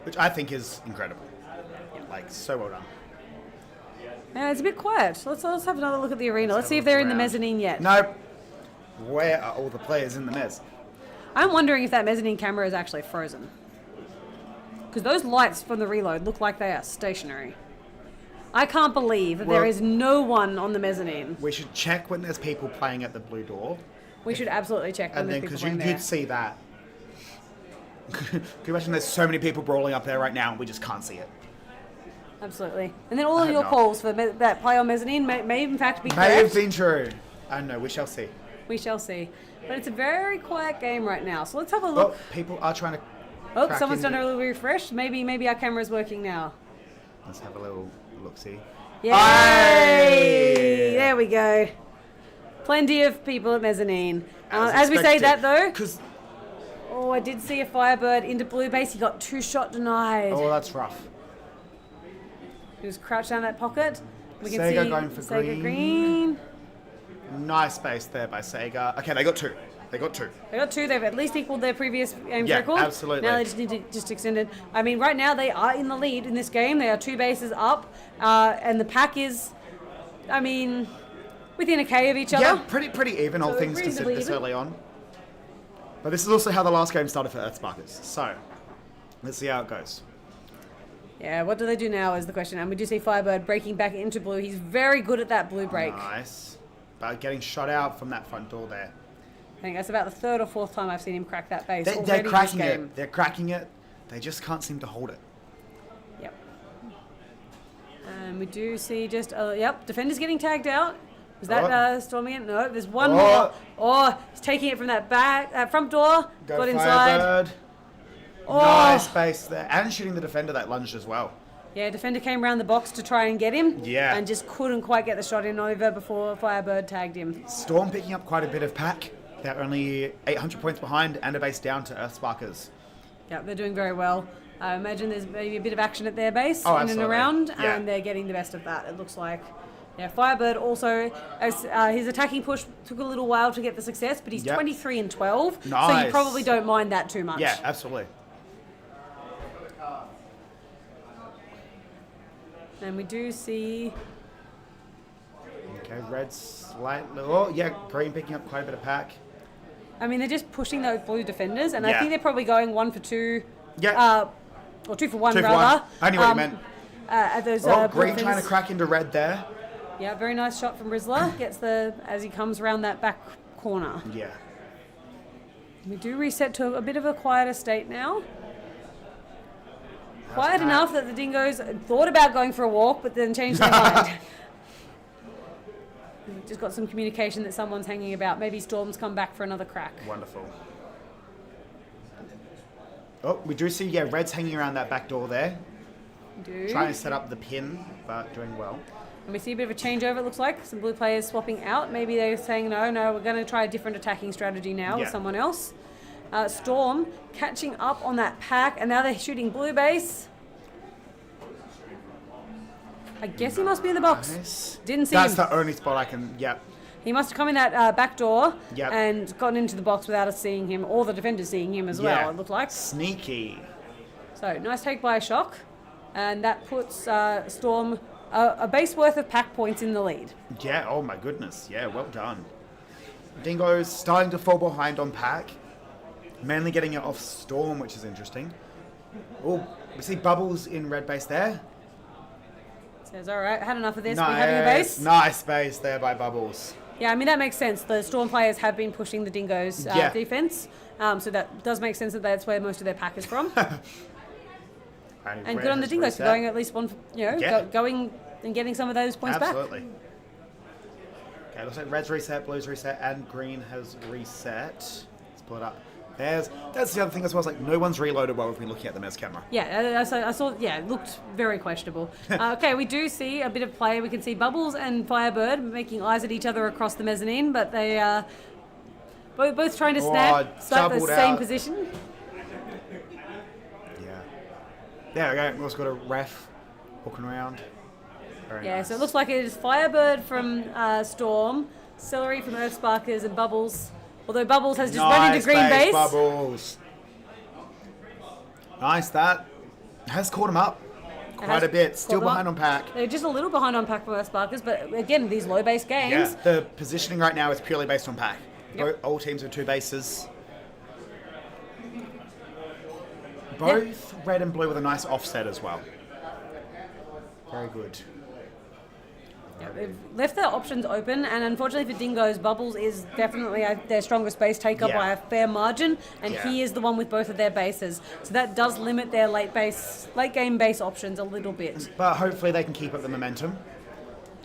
which I think is incredible. Like, so well done. Yeah, it's a bit quiet. Let's have another look at the arena. Let's have see a if they're look in the around. mezzanine yet. Nope. Where are all the players in the mez? I'm wondering if that mezzanine camera is actually frozen. Because those lights from the reload look like they are stationary. I can't believe that there Well- is no one on the mezzanine. We should check when there's people playing at the blue door. We should absolutely check when And there's then, people because playing there. you'd see that. Can you imagine there's so many people brawling up there right now and we just can't see it? Absolutely. And then all of hope your not. calls for that play on mezzanine may in fact be May have correct. been true. I don't know, we shall see. We shall see. But it's a very quiet game right now. So let's have a Oh, look. people are trying to. Oh, crack someone's done into- a little refresh. Maybe our camera's working now. Let's have a little look-see. Yay! Aye. There we go. Plenty of people at mezzanine. As we say that though, Because, oh, I did see a Firebird into blue base. He got 2-shot denied. oh, that's rough. He was crouched down that pocket. We can Sega see going for Sega green. green. Nice space there by Sega. Okay, they got two. They got 2. They've at least equaled their previous game's Yeah, record. absolutely. Now they just need to just extend it. I mean, right now they are in the lead in this game. They are 2 bases up, and the pack is, I mean, within a K of each other. Yeah, pretty even, all So things reasonably considered this even. early on. But this is also how the last game started for Earthsparkers. So, let's see how it goes. Yeah, what do they do now is the question. And we do see Firebird breaking back into blue. He's very good at that blue break. Nice. But getting shot out from that front door there. I think that's about the 3rd or 4th time I've seen him crack that base They're already cracking this game. it. They're cracking it. They just can't seem to hold it. Yep. And we do see just, yep, defender's getting tagged out. Was that storming it? No, there's one Oh. more. Oh, he's taking it from that front door. Go got inside. Firebird. Oh. Nice space there. And shooting the defender that lunged as well. Yeah, defender came around the box to try and get him. Yeah. And just couldn't quite get the shot in over before Firebird tagged him. Storm picking up quite a bit of pack. They're only 800 points behind and a base down to Earthsparkers. Yeah, they're doing very well. I imagine there's maybe a bit of action at their base Oh, in and absolutely. around, Yeah. and they're getting the best of that, it looks like. Yeah, Firebird also, as his attacking push took a little while to get the success, but he's Yep. 23 and 12, so you Nice. probably don't mind that too much. Yeah, absolutely. And we do see, Okay, red slightly. Oh, yeah, green picking up quite a bit of pack. I mean, they're just pushing those blue defenders, and I Yeah. think they're probably going 1 for 2, Yeah. or 2 for 1 2 for rather. 1. I knew what you meant. At those Oh, blue green trying to defenders. crack into red there. Yeah, very nice shot from Rizzler. Gets as he comes around that back corner. Yeah. We do reset to a bit of a quieter state now. Quiet that? enough that the Dingoes thought about going for a walk, but then changed their mind. We've just got some communication that someone's hanging about. Maybe Storm's come back for another crack. Wonderful. Oh, we do see, yeah, red's hanging around that back door there. We do. Trying to set up the pin, but doing well. And we see a bit of a changeover, it looks like. Some blue players swapping out. Maybe they're saying, no, we're going to try a different attacking strategy now with Yeah. someone else. Storm catching up on that pack, and now they're shooting blue base. I guess he must be in the box. Nice. Didn't see That's him. the only spot I can, yep. He must have come in that back door Yep. and gotten into the box without us seeing him, or the defender seeing him as well, it looked like. Sneaky. So, nice take by Shock. And that puts Storm a base worth of pack points in the lead. Yeah, oh my goodness. Yeah, well done. Dingoes starting to fall behind on pack. Mainly getting it off Storm, which is interesting. Oh, we see Bubbles in red base there. Says, all right, had enough of this. We're having a base. Nice base there by Bubbles. Yeah, I mean, that makes sense. The Storm players have been pushing the Dingoes Yeah. defense. So that does make sense that that's where most of their pack is from. And red good on the has Dingoes for reset. going at least one, Yeah. going and getting some of those points back. Absolutely. Okay, looks like red's reset, blue's reset, and green has reset. Let's pull it up. That's the other thing as well. It's like no one's reloaded while we've been looking at them as camera. Yeah, I saw. Yeah, it looked very questionable. Okay, we do see a bit of play. We can see Bubbles and Firebird making eyes at each other across the mezzanine, but they are both trying to start the same position. Yeah. There we go. We've also got a ref walking around. Very nice. So it looks like it is Firebird from Storm, Celery from Earthsparkers, and Bubbles. Although Bubbles has just run into green base. Bubbles. Nice, that has caught him up quite a bit. Still behind on pack. They're just a little behind on pack for Earthsparkers, but again, these low base games. Yeah, the positioning right now is purely based on pack. Yep. All teams have 2 bases. Both red and blue with a nice offset as well. Very good. Yeah, they've left their options open, and unfortunately for Dingoes, Bubbles is definitely their strongest base taker by a fair margin, and he is the one with both of their bases. So that does limit their late game base options a little bit. But hopefully they can keep up the momentum,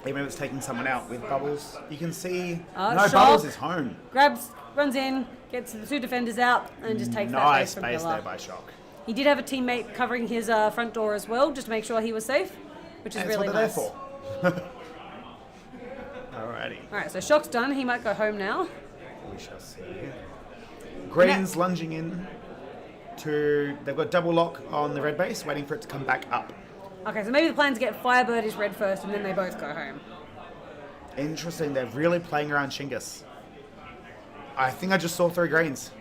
even if it's taking someone out with Bubbles. You can see, Bubbles is home. Runs in, gets the 2 defenders out, and just takes that base from Nice base Pillar. there by Shock. He did have a teammate covering his front door as well, just to make sure he was safe, which is really nice. That's what they're there for. Alrighty. Alright, so Shock's done. He might go home now. We shall see. Green's lunging in they've got double lock on the red base, waiting for it to come back up. Okay, so maybe the plan is to get Firebird is red first, and then they both go home. Interesting. They're really playing around Shingus. I think I just saw 3 greens.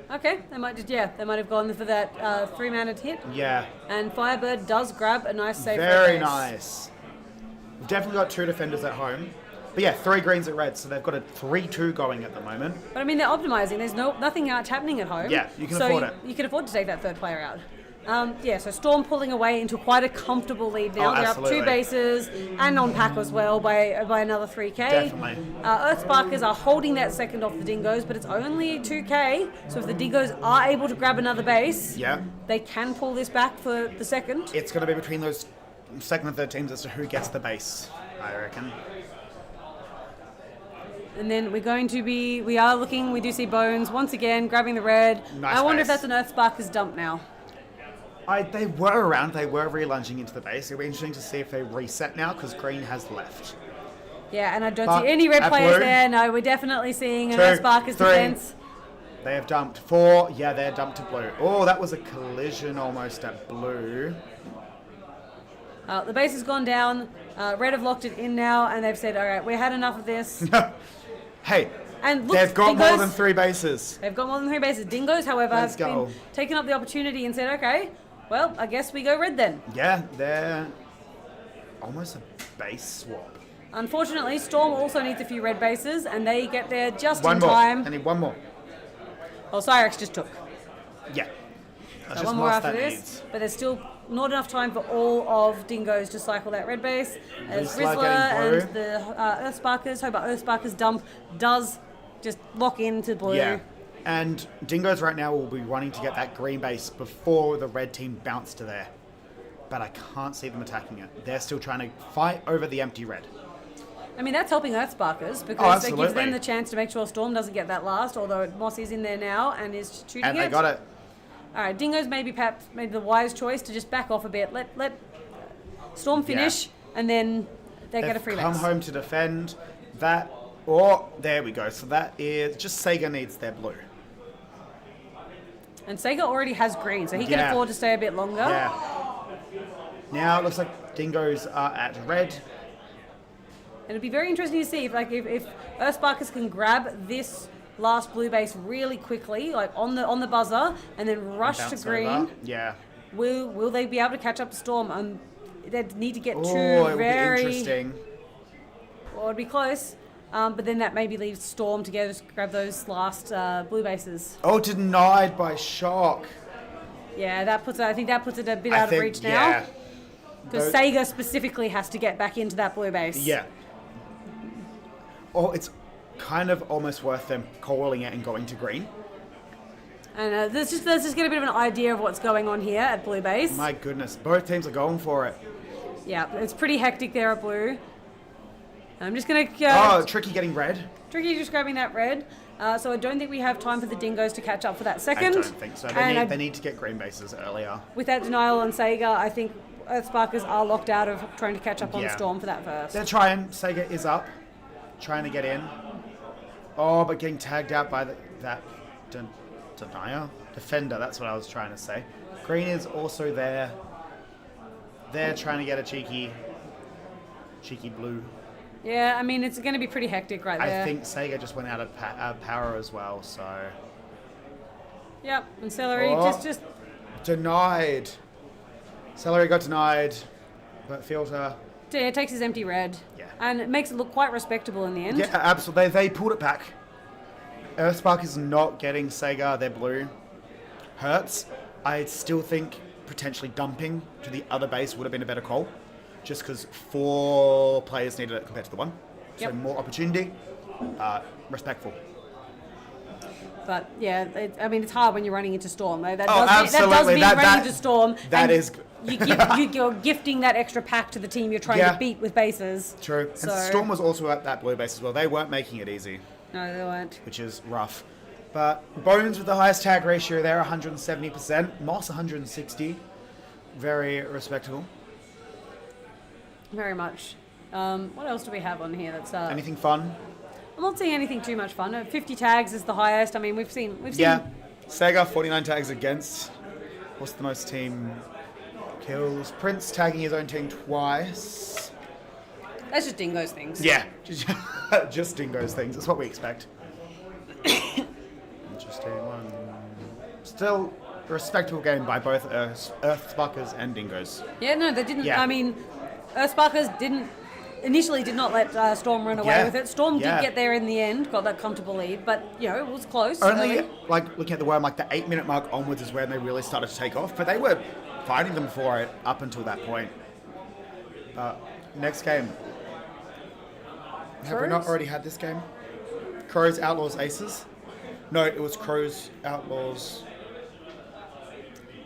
Okay, they might have gone for that 3-mana hit. Yeah. And Firebird does grab a nice safe Very red base. nice. We've definitely got 2 defenders at home. But yeah, 3 greens at red, so they've got a 3-2 going at the moment. But I mean, they're optimizing. There's nothing much happening at home. Yeah, you can afford it. You can afford to take that 3rd player out. So Storm pulling away into quite a comfortable lead now. They're up 2 bases and on pack as well by another 3k. Definitely. Earthsparkers are holding that second off the Dingoes, but it's only 2k. So if the Dingoes are able to grab another base, they can pull this back for the second. It's going to be between those second and third teams as to who gets the base, I reckon. And then we do see Bones once again grabbing the red. Nice I wonder if base. that's an Earthsparkers dump now. They were around, they were re-lunging into the base. It'll be interesting to see if they reset now, because green has left. Yeah, and I don't see any red players blue, there. No, we're definitely seeing an 2, Earthsparkers 3. defense. They have dumped 4. Yeah, they're dumped to blue. Oh, that was a collision almost at blue. The base has gone down. Red have locked it in now, and they've said, all right, we had enough of this. Hey, And look, they've got Dingoes, more than 3 bases. They've got more than 3 bases. Dingoes, however, Let's have been go. taken up the opportunity and said, okay, well, I guess we go red then. Yeah, they're almost a base swap. Unfortunately, Storm also needs a few red bases, and they get there just One in more. time. I need 1 more. Well, Cyrex just took. Yeah. So 1 more after this, but there's still not enough time for all of Dingoes to cycle that red base. As Rizzler Rizzler getting and the Earthsparkers, hope Earthsparkers dump does just lock into blue. Yeah. And Dingoes right now will be wanting to get that green base before the red team bounce to there. But I can't see them attacking it. They're still trying to fight over the empty red. I mean, that's helping Earthsparkers because it gives absolutely. them the chance to make sure Storm doesn't get that last, although Moss is in there now and is shooting And it. they got it. All right, Dingoes perhaps made the wise choice to just back off a bit. Let Storm finish, and then they get a free come base. home to defend that. Oh, there we go. So that is just Sega needs their blue. And Sega already has green, so he can afford to stay a bit longer. Yeah. Now it looks like Dingoes are at red. And it'd be very interesting to see if Earthsparkers can grab this last blue base really quickly, like on the buzzer, and then rush to Bounce green. over. Yeah. Will they be able to catch up to Storm? They need to get Oh, two it would very. be interesting. Well, it'd be close. But then that maybe leaves Storm to go grab those last blue bases. Oh, denied by Shock. Yeah, I think that puts it a bit out of reach now. Yeah. Because Sega specifically has to get back into that blue base. Yeah. Oh, it's kind of almost worth them calling it and going to green. And let's just get a bit of an idea of what's going on here at blue base. My goodness, both teams are going for it. Yeah, it's pretty hectic there at blue. I'm just going to... Oh, Tricky getting red. Tricky just grabbing that red. So I don't think we have time for the Dingoes to catch up for that second. I don't think so. They need to get green bases earlier. With that denial on Sega, I think Earthsparkers are locked out of trying to catch up on Storm for that first. They're trying. Sega is up, trying to get in. Oh, but getting tagged out by that denier? Defender, that's what I was trying to say. Green is also there. They're trying to get a cheeky blue. Yeah, I mean, it's going to be pretty hectic right there. I think Sega just went out of power as well, so... Yep, and Celery just... Denied. Celery got denied, but Filter... Yeah, takes his empty red. Yeah. And it makes it look quite respectable in the end. Yeah, absolutely. They pulled it back. Earthspark is not getting Sega their blue. Hurts. I still think potentially dumping to the other base would have been a better call. Just because 4 players needed it compared to the 1. So Yep. more opportunity. Respectful. But yeah, it's hard when you're running into Storm. Though. Absolutely. That does mean running into Storm. That is... You're gifting that extra pack to the team you're trying to beat with bases. True. So, And Storm was also at that blue base as well. They weren't making it easy, no, they weren't. which is rough. But Bones with the highest tag ratio there, 170%. Moss, 160. Very respectable. Very much. What else do we have on here? That's Anything fun? I'm not seeing anything too much fun. 50 tags is the highest. I mean, we've seen. Yeah. Sega, 49 tags against. What's the most team kills? Prince tagging his own team twice. That's just Dingoes things. Yeah. Just Dingoes things. That's what we expect. Interesting one. Still a respectable game by both Earthsparkers and Dingoes. Yeah, no, they didn't. Yeah. I mean, Earthsparkers initially did not let Storm run away with it. Storm did get there in the end, got that comfortable lead, but, it was close. Only, looking at the worm, the 8-minute mark onwards is when they really started to take off, but they were fighting them for it up until that point. Next game. Have we not already had this game? Crows, Outlaws, Aces? No, it was Crows, Outlaws...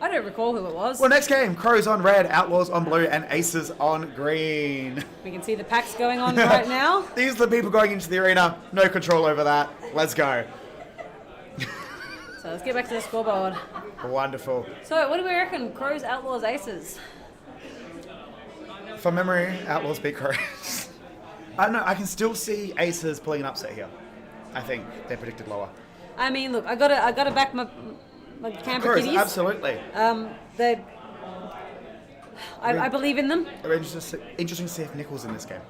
I don't recall who it was. Well, next game, Crows on red, Outlaws on blue, and Aces on green. We can see the packs going on right now. These are the people going into the arena. No control over that. Let's go. So let's get back to the scoreboard. Wonderful. So what do we reckon? Crows, Outlaws, Aces? From memory, Outlaws beat Crows. I don't know. I can still see Aces pulling an upset here. I think they're predicted lower. I mean, look, I gotta back my Canberra Crows, Kitties. absolutely. I believe in them. Interesting to see if Nickel's in this game.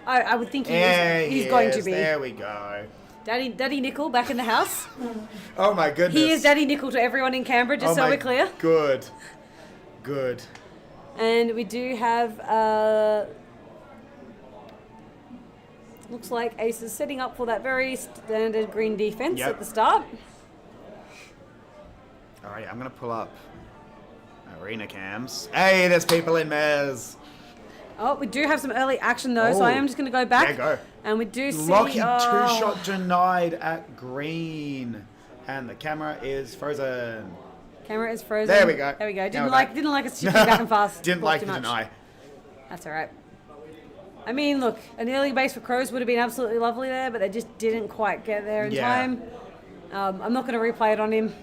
I would think he's going to be. There we go. Daddy Nickel back in the house. Oh my goodness. He is Daddy Nickel to everyone in Canberra, just so we're clear. Good. And we do have, looks like Aces setting up for that very standard green defense at the start. Alright, I'm going to pull up arena cams. Hey, there's people in Mez. Oh, we do have some early action though, so I am just going to go back. Yeah, go. And we do see... Lucky two-shot denied at green. And the camera is frozen. Camera is frozen. There we go. Didn't like us shifting back and fast. Didn't like the deny. That's alright. I mean, look, an early base for Crows would have been absolutely lovely there, but they just didn't quite get there in time. I'm not going to replay it on him.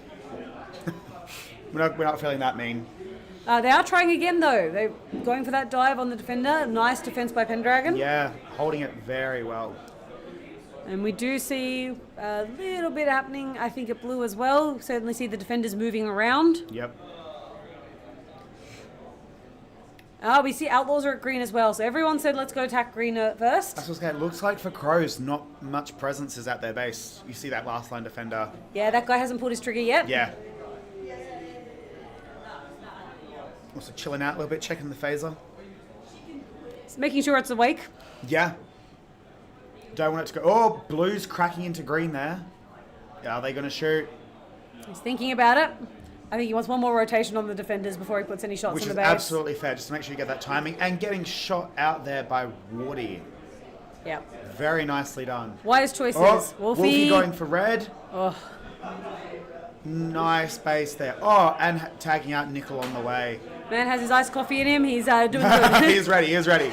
We're not feeling that mean. They are trying again, though. They're going for that dive on the defender. Nice defense by Pendragon. Yeah, holding it very well. And we do see a little bit happening, I think, at blue as well. Certainly see the defenders moving around. Yep. We see Outlaws are at green as well. So everyone said, let's go attack green first. That's what's going. Looks like for Crows, not much presence is at their base. You see that last line defender. Yeah, that guy hasn't pulled his trigger yet. Yeah. Also chilling out a little bit, checking the phaser. Just making sure it's awake. Yeah. Don't want it to go. Oh, blue's cracking into green there. Are they going to shoot? He's thinking about it. I think he wants one more rotation on the defenders before he puts any shots Which on the is base. absolutely fair, just to make sure you get that timing. And getting shot out there by Wardy. Yeah. Very nicely done. Wise choices. Oh, Wolfie going for red. Oh. Nice base there. Oh, and tagging out Nickel on the way. Man has his iced coffee in him. He's doing good. He is ready.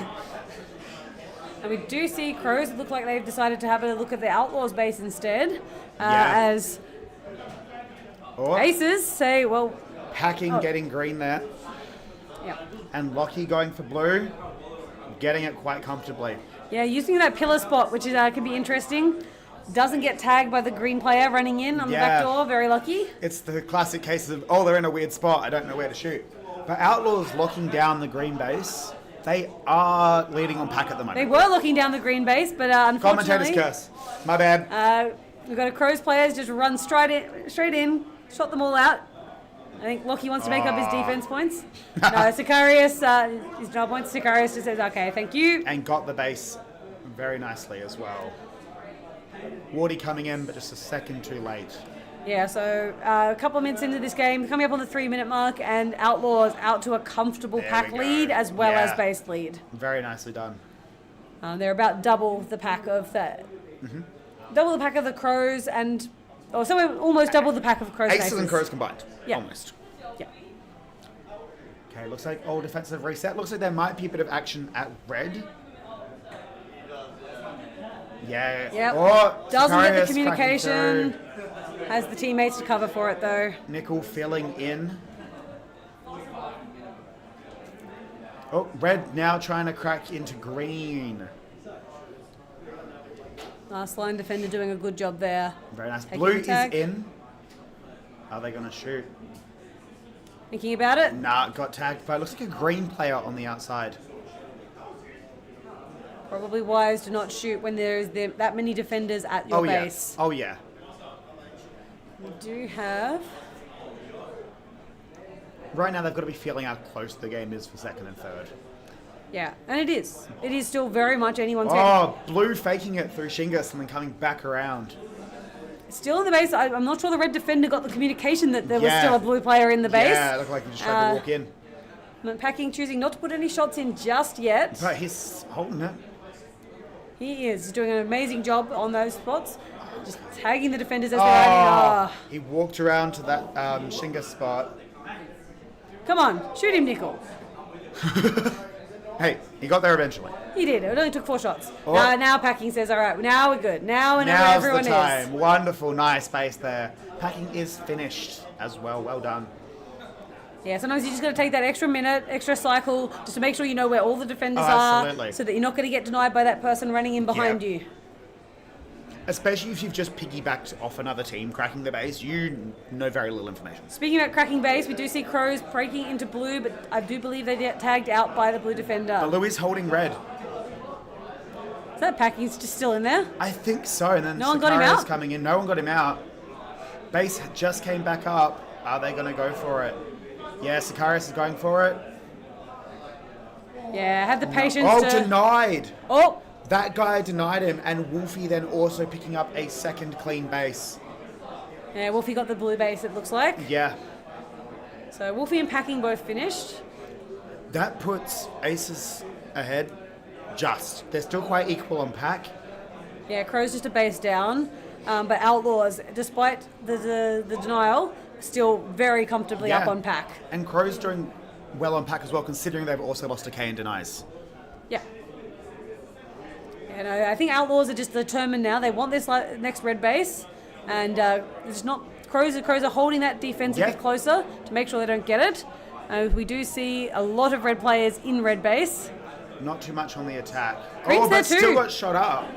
And we do see Crows look like they've decided to have a look at the Outlaws base instead. Yeah. As Aces say, well... Packing, getting green there. Yeah. And Lockie going for blue, getting it quite comfortably. Yeah, using that pillar spot, which is can be interesting. Doesn't get tagged by the green player running in on the back door. Very lucky. It's the classic case of, they're in a weird spot. I don't know where to shoot. But Outlaws locking down the green base. They are leading on pack at the moment. They were looking down the green base, but unfortunately... Commentator's curse. My bad. We've got a Crows players just run straight in, shot them all out. I think Lockie wants to make up his defense points. No, Sicarius, his job points. Sicarius just says, okay, thank you. And got the base very nicely as well. Wardy coming in, but just a second too late. Yeah, so a couple of minutes into this game, coming up on the 3-minute mark, and Outlaws out to a comfortable pack lead as well as base lead. Very nicely done. They're about double the pack of that. Mm-hmm. Double the pack of the Crows somewhere almost double the pack of Crows. Aces and Crows combined. Yeah. Almost. Yeah. Okay, looks like all defensive reset. Looks like there might be a bit of action at red. Yeah. Yep. Oh, doesn't get the Sicarius communication. cracking Has the teammates to cover for it though. Nickel filling in. Oh, red now trying to crack into green. Last line defender doing a good job there. Very nice. Taking Blue the is tag. in. Are they going to shoot? Thinking about it? Nah, got tagged by, looks like a green player on the outside. Probably wise to not shoot when there's that many defenders at your base. Oh, yeah. We do have... Right now, they've got to be feeling how close the game is for second and third. Yeah, and it is. It is still very much anyone's game. Oh, blue faking it through Shingus and then coming back around. Still in the base. I'm not sure the red defender got the communication that there was Yeah. still a blue player in the base. Yeah, it looked like he just tried to walk in. Packing choosing not to put any shots in just yet. But he's holding it. He is doing an amazing job on those spots. Just tagging the defenders as they're running. He walked around to that Shingus spot. Come on, shoot him, Nickel. Hey, he got there eventually. He did. It only took 4 shots. Oh. Now Packing says, all right, now we're good. Now we know where Now's everyone the time. is. Wonderful, nice base there. Packing is finished as well. Well done. Yeah, sometimes you just got to take that extra minute, extra cycle, just to make sure you know where all the defenders absolutely. are, so that you're not going to get denied by that person running in behind you. Especially if you've just piggybacked off another team cracking the base, you know very little information. Speaking about cracking base, we do see Crows breaking into blue, but I do believe they get tagged out by the blue defender. Blue is holding red. Is that Packing's just still in there? I think so, and then No one got him Sicarius out? coming in. No one got him out. Base just came back up. Are they going to go for it? Yeah, Sicarius is going for it. Yeah, had the patience to... Denied. Oh! That guy denied him, and Wolfie then also picking up a second clean base. Yeah, Wolfie got the blue base, it looks like. Yeah. So Wolfie and Packing both finished. That puts Aces ahead. Just. They're still quite equal on pack. Yeah, Crows just a base down. But Outlaws, despite the denial, still very comfortably up on pack. And Crows doing well on pack as well, considering they've also lost a K in denies. Yeah. And I think Outlaws are just determined now. They want this next red base, and it's not Crows are holding that defense a bit closer to make sure they don't get it. We do see a lot of red players in red base. Not too much on the attack. Green's there but too. Still got shot up.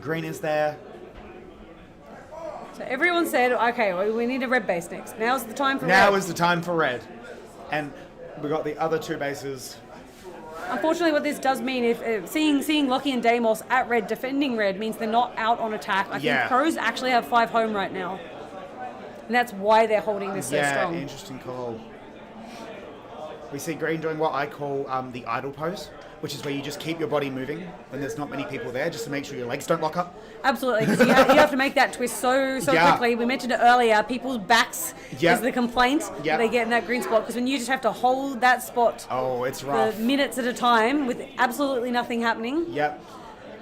Green is there. So everyone said, okay, well, we need a red base next. Now's the time for red. Now is the time for red. And we got the other 2 bases. Unfortunately, what this does mean, if seeing Lockie and Deimos at red, defending red, means they're not out on attack. I think Crows actually have 5 home right now. And that's why they're holding this so strong. Yeah, interesting call. We see Green doing what I call the idle pose, which is where you just keep your body moving when there's not many people there, just to make sure your legs don't lock up. Absolutely, because you have to make that twist so quickly. We mentioned it earlier, people's backs is the complaint that they get in that green spot, because when you just have to hold that spot it's rough. for minutes at a time with absolutely nothing happening. Yep.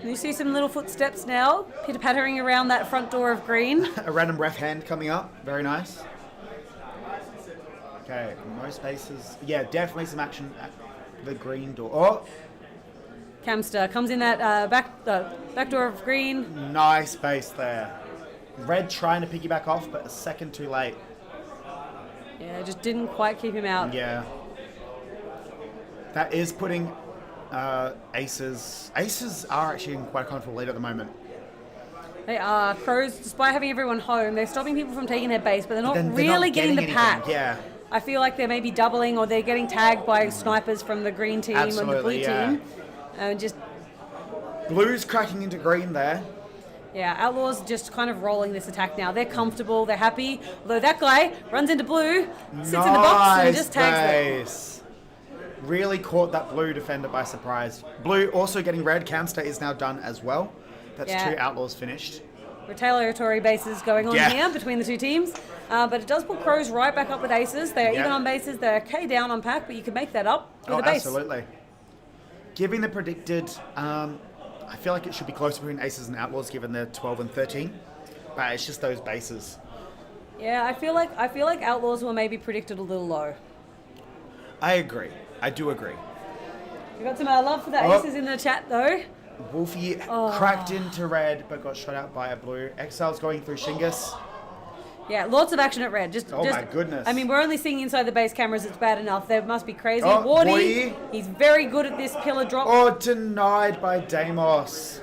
And you see some little footsteps now, pitter-pattering around that front door of green. A random ref hand coming up, very nice. Okay, most bases. Yeah, definitely some action at the green door. Oh! Camster comes in that back door of green. Nice base there. Red trying to piggyback off, but a second too late. Yeah, just didn't quite keep him out. Yeah. That is putting Aces. Aces are actually in quite a comfortable lead at the moment. They are. Crows, despite having everyone home, they're stopping people from taking their base, but they're not Then they're really not getting the anything. pack. Yeah. I feel like they're maybe doubling or they're getting tagged by snipers from the green team or the blue Absolutely, yeah. team. Just, Blue's cracking into green there. yeah, Outlaws just kind of rolling this attack now. They're comfortable, they're happy. Although that guy runs into blue, sits in the box and just tags them. Nice. Really caught that blue defender by surprise. Blue also getting red. Camster is now done as well. That's Yeah. 2 Outlaws finished. Retaliatory bases going on Yeah. here between the two teams. But it does pull Crows right back up with aces. They're Yeah. even on bases, they're okay down on pack, but you can make that up with a base. Absolutely. Given the predicted, I feel like it should be closer between Aces and Outlaws given they're 12 and 13. But it's just those bases. Yeah, I feel like Outlaws were maybe predicted a little low. I agree. I do agree. We got some love for the Oh. aces in the chat though. Wolfie cracked into red but got shot out by a blue. Exile's going through Shingus. Yeah, lots of action at red. Just My goodness. I mean, we're only seeing inside the base cameras. It's bad enough. They must be crazy. Oh, Wardy, boy. he's very good at this pillar drop. Oh, denied by Deimos.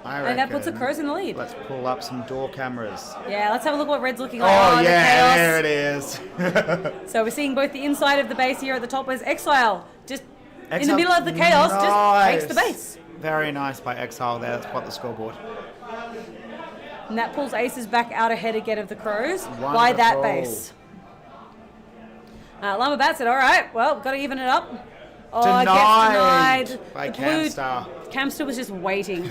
And that puts the Crows in the lead. Let's pull up some door cameras. Yeah, let's have a look what red's looking like. Oh, the yeah, chaos. there it is. So we're seeing both the inside of the base here at the top. Where's Exile? Just in the Exile- middle of the chaos, just Nice. takes the base. Very nice by Exile there. That's what the scoreboard. And that pulls Aces back out ahead again of the Crows by that Wonderful. base. Llama Bat said, all right, well, got to even it up. Oh, it gets denied. by The blue- Camstar. Camster was just waiting.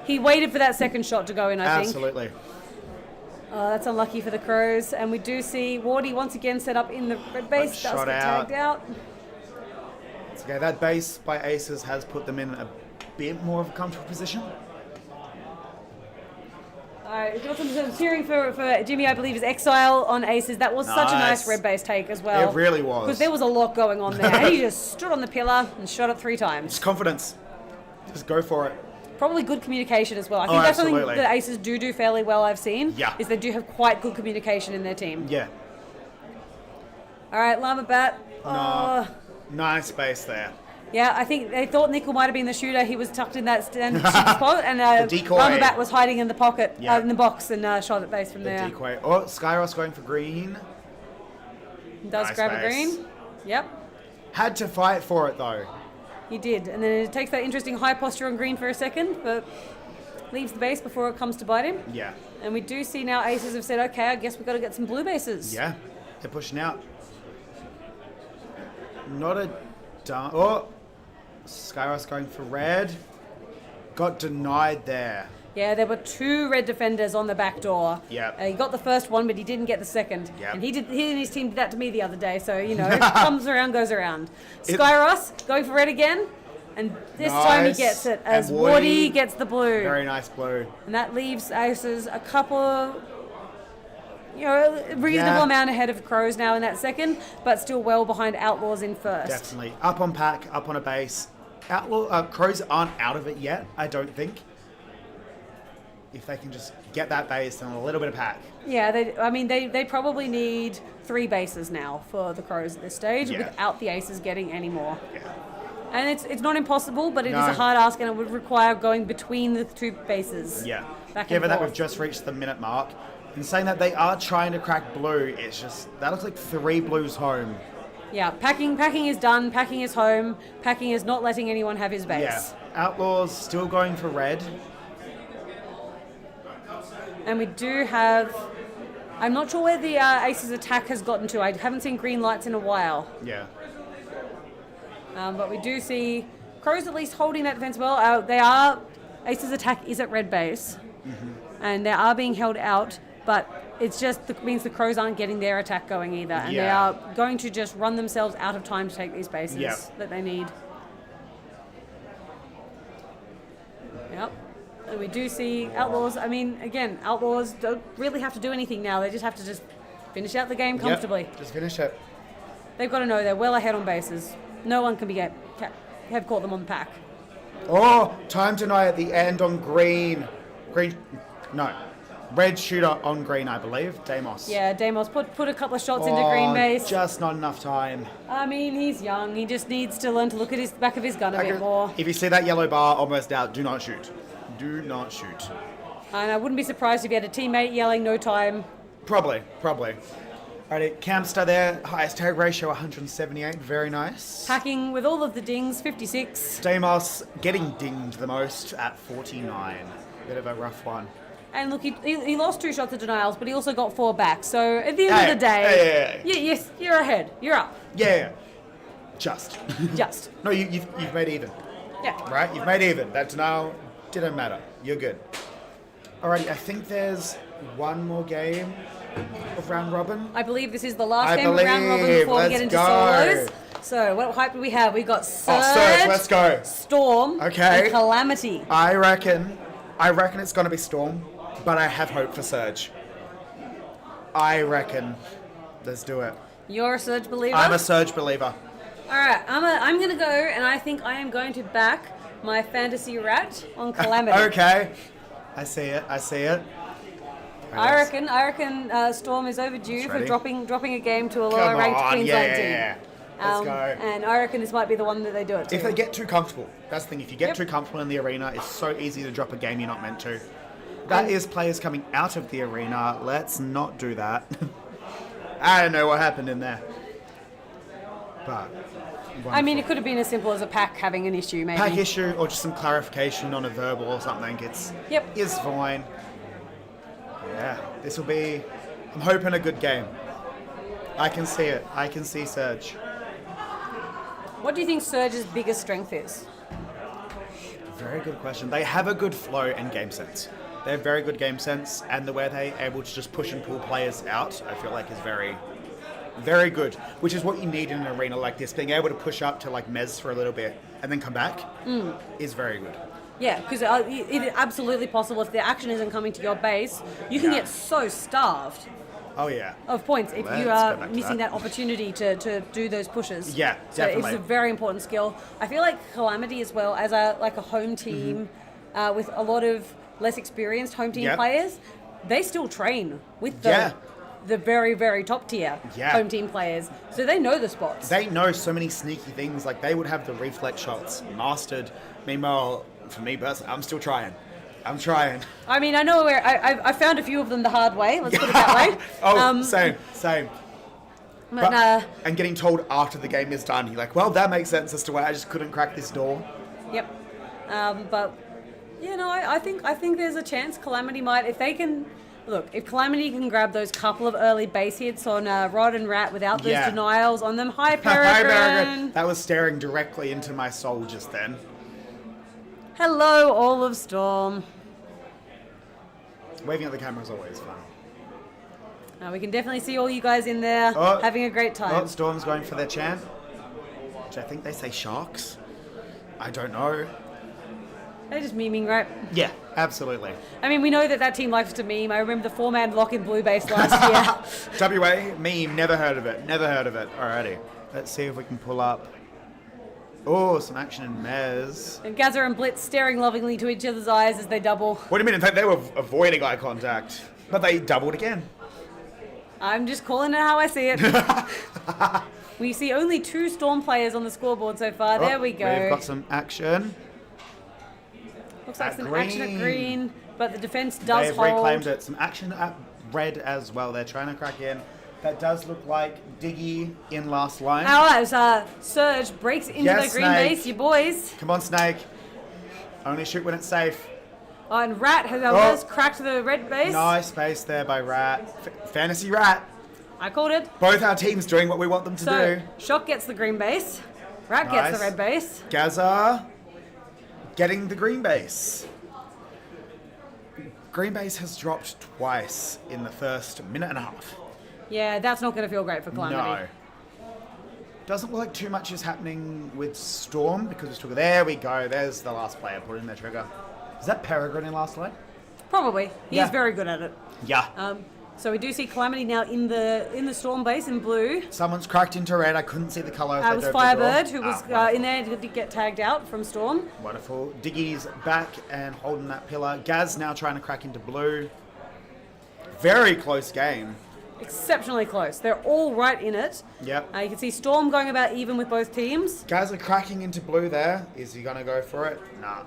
He waited for that second shot to go in, I think. Absolutely. That's unlucky for the Crows. And we do see Wardy once again set up in the red base. But Does shot get out. tagged out. Okay, that base by Aces has put them in a bit more of a comfortable position. Alright, we've got some cheering for Jimmy, I believe, is Exile on Aces. That was such a nice Nice. red base take as well. It really was. Because there was a lot going on there. And he just stood on the pillar and shot it 3 times. Just confidence. Just go for it. Probably good communication as well. I think that's something absolutely. that Aces do fairly well, I've seen. Yeah. Is they do have quite good communication in their team. Yeah. Alright, Llama Bat. Oh, Nice base there. yeah, I think they thought Nickel might have been the shooter. He was tucked in that spot. And The decoy. Llama Bat was hiding in the pocket, Yeah. in the box, and shot at base from The there. decoy. Oh, Skyros going for green. Does Nice grab a base. green. Yep. Had to fight for it though. He did, and then it takes that interesting high posture on green for a second, but leaves the base before it comes to bite him. Yeah. And we do see now Aces have said, okay, I guess we've got to get some blue bases. Yeah. They're pushing out. Not a done. Oh, Skyros going for red. Got denied there. Yeah, there were 2 red defenders on the back door. Yep. He got the first one, but he didn't get the second. Yep. And he and his team did that to me the other day, so, you know, comes around, goes around. Skyros going for red again, and this time he Nice. gets it, as And Wardy Wardy- gets the blue. Very nice blue. And that leaves Aces a couple, you know, a reasonable Yeah. amount ahead of Crows now in that second, but still well behind Outlaws in first. Definitely. Up on pack, up on a base. Crows aren't out of it yet, I don't think. If they can just get that base and a little bit of pack. Yeah, they probably need 3 bases now for the Crows at this stage, Yeah. without the Aces getting any more. Yeah. And it's not impossible, but it is No. a hard ask, and it would require going between the 2 bases. Yeah. Back and Given that forth. we've just reached the minute mark, and saying that they are trying to crack blue, it's just, that looks like 3 blues home. Yeah, packing is done, packing is home, packing is not letting anyone have his base. Yeah. Outlaws still going for red. And we do have, I'm not sure where the Aces attack has gotten to. I haven't seen green lights in a while. Yeah. But we do see Crows at least holding that defense well. Aces attack is at red base, and they are being held out, but it's just means the Crows aren't getting their attack going either, and they Yeah. are going to just run themselves out of time to take these bases Yeah. that they need. Yep. And we do see Outlaws. I mean, again, Outlaws don't really have to do anything now. They just have to just finish out the game comfortably. Yep. Just finish it. They've got to know they're well ahead on bases. No one can be have caught them on the pack. Oh, time deny at the end on green. Red shooter on green, I believe. Deimos. Yeah, Deimos put a couple of shots into green base. Just not enough time. I mean, he's young. He just needs to learn to look at his back of his gun a bit more. If you see that yellow bar almost out, do not shoot. Do not shoot. And I wouldn't be surprised if he had a teammate yelling, no time. Probably. Alrighty, Campster there, highest tag ratio 178, very nice. Packing with all of the dings, 56. Deimos getting dinged the most at 49. Bit of a rough one. And look, he lost 2 shots of denials, but he also got 4 back. So at the end of the day, yes, you're ahead. You're up. Yeah. Just. Just. No, you've made even. Yeah. Right? You've made even. That denial didn't matter. You're good. Alrighty, I think there's one more game of round robin. I believe this is the last game of round robin before we get into solos. So what hype do we have? We got Surge, Surge, let's go. Storm, and Calamity. I reckon it's going to be Storm, but I have hope for Surge. I reckon. Let's do it. You're a Surge believer? I'm a Surge believer. Alright, I'm going to go, and I think I am going to back my fantasy rat on Calamity. Okay. I see it. I reckon Storm is overdue for dropping a game to a lower ranked Queensland team. Yeah. Let's go. And I reckon this might be the one that they do it to. If they get too comfortable, that's the thing. If you get too comfortable in the arena, it's so easy to drop a game you're not meant to. That is players coming out of the arena. Let's not do that. I don't know what happened in there. But I mean, it could have been as simple as a pack having an issue, maybe. Pack issue or just some clarification on a verbal or something. It's fine. Yeah, this will be, I'm hoping, a good game. I can see it. I can see Surge. What do you think Surge's biggest strength is? Very good question. They have a good flow and game sense. They have very good game sense, and the way they're able to just push and pull players out, I feel like is very, very good, which is what you need in an arena like this. Being able to push up to like Mez for a little bit and then come back is very good. Yeah, because it is absolutely possible if the action isn't coming to your base, you can get so starved. Oh yeah. Of points if you are missing that opportunity to do those pushes. Yeah, so definitely. it's a very important skill. I feel like Calamity as well, as a home team with a lot of less experienced home team players, they still train with the very, very top tier home team players. So they know the spots. They know so many sneaky things. Like they would have the reflex shots mastered. Meanwhile, for me personally, I'm still trying. I mean, I know where I found a few of them the hard way. Let's put it that way. Same. But and getting told after the game is done, you're like, well, that makes sense as to why I just couldn't crack this door. Yep. But you know, I think there's a chance Calamity might, if they can. Look, if Calamity can grab those couple of early base hits on Rod and Rat without those denials on them, hi Peregrine. That was staring directly into my soul just then. Hello, all of Storm. Waving at the camera is always fun. We can definitely see all you guys in there having a great time. Oh, Storm's going for their chant, which I think they say sharks. I don't know. They're just memeing, right? Yeah, absolutely. I mean, we know that team likes to meme. I remember the 4-man lock in blue base last year. WA, meme, never heard of it. Alrighty. Let's see if we can pull up. Oh, some action in Mez. And Gaza and Blitz staring lovingly to each other's eyes as they double. What do you mean? In fact, they were avoiding eye contact. But they doubled again. I'm just calling it how I see it. We see only 2 Storm players on the scoreboard so far. There we go. We've got some action. Looks like some action at green, but the defense does hold. They've reclaimed it. Some action at red as well. They're trying to crack in. That does look like Diggy in last line. Ours, Surge breaks into the green base, you boys. Come on, Snake. Only shoot when it's safe. Oh, and Rat has almost cracked the red base. Nice space there by Rat. Fantasy Rat. I called it. Both our teams doing what we want them to do. Shock gets the green base. Rat gets the red base. Gaza getting the green base. Green base has dropped twice in the first minute and a half. Yeah, that's not going to feel great for Calamity. No. Doesn't look like too much is happening with Storm because it's trigger. There we go. There's the last player put in their trigger. Is that Peregrine in last line? Probably. He's very good at it. Yeah. So we do see Calamity now in the Storm base in blue. Someone's cracked into red. I couldn't see the colour. It was Firebird who was in there to get tagged out from Storm. Wonderful. Diggy's back and holding that pillar. Gaz now trying to crack into blue. Very close game. Exceptionally close. They're all right in it. Yep. You can see Storm going about even with both teams. Gaz are cracking into blue there. Is he going to go for it? Nah.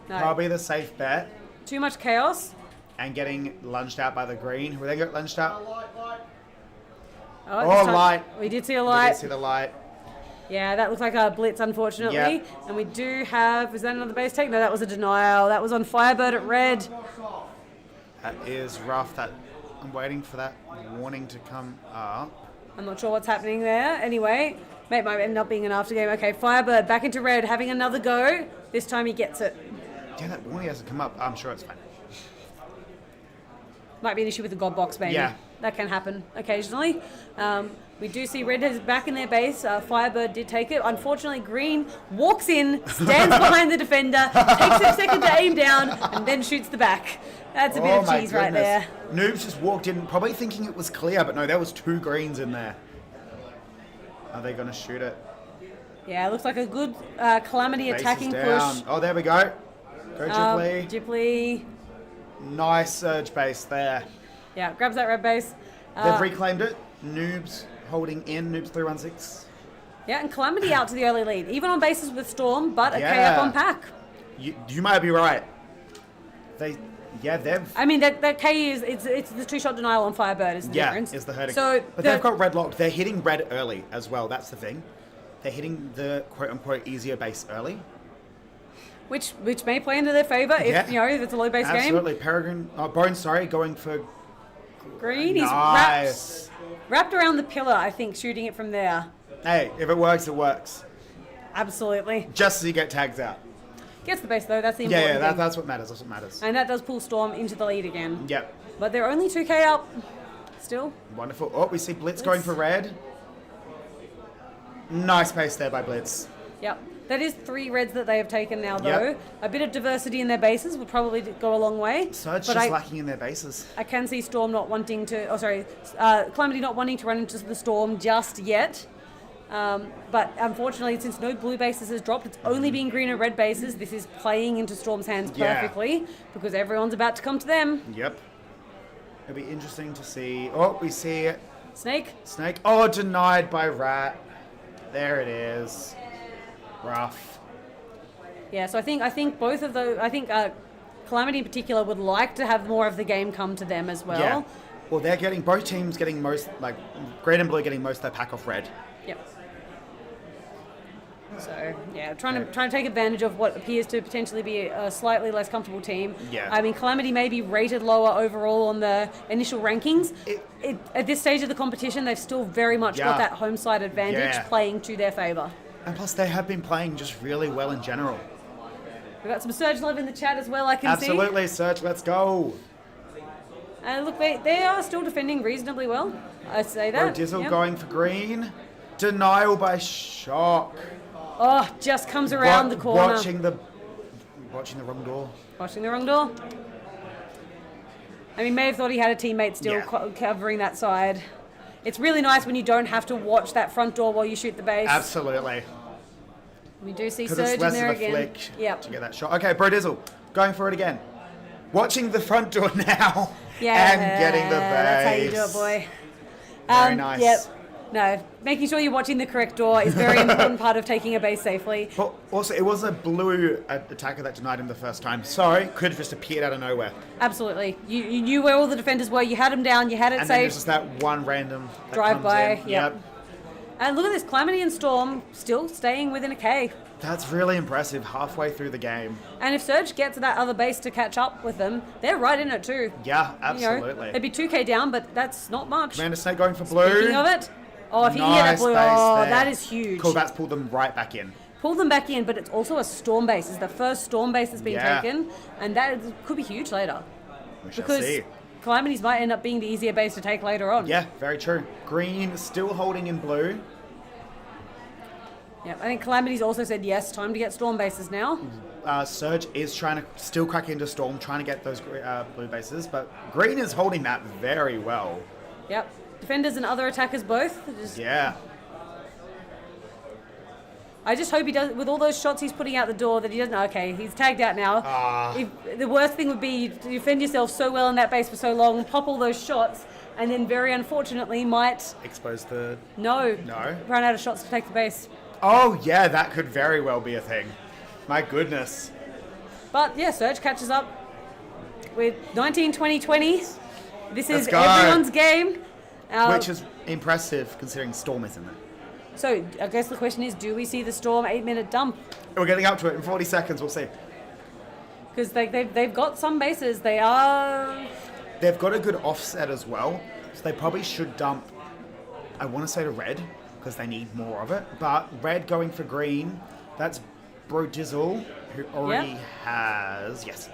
No. Probably the safe bet. Too much chaos. And getting lunged out by the green. Who they got lunged out? Oh, light. We did see a We light. did see the light. Yeah, that looks like a blitz, unfortunately. Yep. And we do have... Is that another base take? No, that was a denial. That was on Firebird at red. That is rough. I'm waiting for that warning to come up. I'm not sure what's happening there. Anyway, might end up being an after game. Okay, Firebird back into red, having another go. This time he gets it. Yeah, that warning hasn't come up. I'm sure it's fine. Might be an issue with the God box, maybe. Yeah. That can happen occasionally. We do see red is back in their base. Firebird did take it. Unfortunately, green walks in, stands behind the defender, takes a second to aim down, and then shoots the back. That's a bit of cheese right there. Noobs just walked in, probably thinking it was clear, but no, there was 2 greens in there. Are they going to shoot it? Yeah, it looks like a good Calamity Base attacking is down. push. Oh, there we go. Go Ghibli. Ghibli. Nice surge base there. Yeah, grabs that red base. They've reclaimed it. Noobs holding in. Noobs 316. Yeah, and Calamity out to the early lead. Even on bases with Storm, but a K up on pack. You might be right. They've... I mean, that K is... It's the 2-shot denial on Firebird is the difference. Yeah, is the hurting. So but they've got red locked. They're hitting red early as well. That's the thing. They're hitting the quote-unquote easier base early. Which may play into their favour if if it's a low base game. Absolutely. Peregrine, Bones, going for green. Nice. He's wrapped around the pillar, I think, shooting it from there. Hey, if it works, it works. Absolutely. Just as you get tags out. Gets the base though. That's the important thing. That's what matters. That's what matters. And that does pull Storm into the lead again. Yep. But they're only 2K up. Still. Wonderful. Oh, we see Blitz going for red. Nice pace there by Blitz. Yep. That is 3 reds that they have taken now, though. Yep. A bit of diversity in their bases would probably go a long way. Surge just lacking in their bases. I can see Storm not wanting to... Calamity not wanting to run into the Storm just yet. But unfortunately, since no blue bases has dropped, it's only been green and red bases. This is playing into Storm's hands perfectly because everyone's about to come to them. Yep. It'll be interesting to see. Oh, we see... Snake. Oh, denied by Rat. There it is. Rough. Yeah, so I think both of those... I think Calamity in particular would like to have more of the game come to them as well. Yeah. Well, both teams getting most, green and blue getting most of their pack off red. Yep. So, yeah, trying to take advantage of what appears to potentially be a slightly less comfortable team. Yeah. I mean, Calamity may be rated lower overall on the initial rankings. At this stage of the competition, they've still very much got that home side advantage playing to their favour. And plus, they have been playing just really well in general. We've got some Surge love in the chat as well, I can see. Absolutely, Surge, let's go. And look, they are still defending reasonably well. I say that. Dizzle going for green. Denial by Shock. Oh, just comes around the corner. Watching the wrong door. Watching the wrong door. I mean, may have thought he had a teammate still covering that side. It's really nice when you don't have to watch that front door while you shoot the base. Absolutely. We do see Because Surge it's in less there of a again. flick Yep. to get that shot. Okay, Bro Dizzle going for it again. Watching the front door now. Yeah, and getting the base. That's how you do it, boy. Very nice. Yep. No, making sure you're watching the correct door is very important part of taking a base safely. But also, it was a blue attacker that denied him the first time. Sorry, could have just appeared out of nowhere. Absolutely. You knew where all the defenders were. You had them down. You had it and safe. And then there's just that one random that drive by. comes in. Yep. And look at this, Calamity and Storm still staying within a K. That's really impressive halfway through the game. And if Surge gets that other base to catch up with them, they're right in it too. Yeah, absolutely. They'd be 2K down, but that's not much. Commander Snake going for blue. Speaking of it, if you can get that blue, that is huge. Cool, that's pulled them right back in. Pull them back in, but it's also a Storm base. It's the first Storm base that's been taken, and that could be huge later. We shall see. Calamities might end up being the easier base to take later on. Yeah, very true. Green still holding in blue. Yeah, I think Calamity's also said yes, time to get Storm bases now. Surge is trying to still crack into Storm, trying to get those blue bases, but Green is holding that very well. Yep. Defenders and other attackers both. Yeah. I just hope he does, with all those shots he's putting out the door, that he doesn't. Okay, he's tagged out now. The worst thing would be you defend yourself so well in that base for so long, pop all those shots, and then very unfortunately might Expose the... no No? run out of shots to take the base. Oh, yeah, that could very well be a thing. My goodness. But yeah, Surge catches up with 19, 20, 20. This is Let's go. everyone's game. Which is impressive considering Storm is in there. So I guess the question is, do we see the Storm 8-minute dump? We're getting up to it in 40 seconds, we'll see. Because they've got some bases. They've got a good offset as well, so they probably should dump, I want to say to red, because they need more of it, but red going for green, that's Brojizzle, who already has, yes.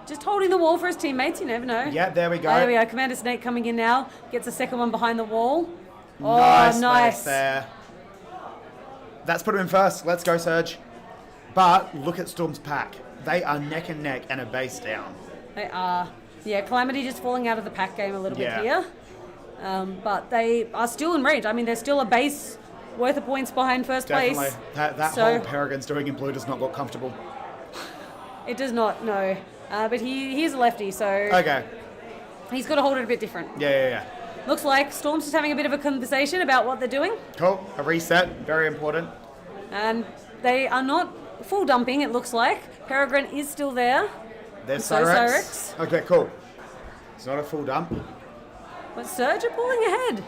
Just holding the wall for his teammates, you never know. Yeah, there we go. There we go. Commander Snake coming in now. Gets a second one behind the wall. Oh, Nice. Space there. That's put him in first. Let's go, Surge. But look at Storm's pack. They are neck and neck and a base down. They are. Yeah, Calamity just falling out of the pack game a little bit here. But they are still in range. I mean, they're still a base worth of points behind first Definitely. place. That So- whole Peregrine's doing in blue does not look comfortable. It does not, no. But he's a lefty, so Okay. he's got to hold it a bit different. Yeah. Looks like Storm's just having a bit of a conversation about what they're doing. Cool. A reset. Very important. And they are not full dumping, it looks like. Peregrine is still there. There's So Cyrex. Okay, cool. It's not a full dump. But Surge are pulling ahead.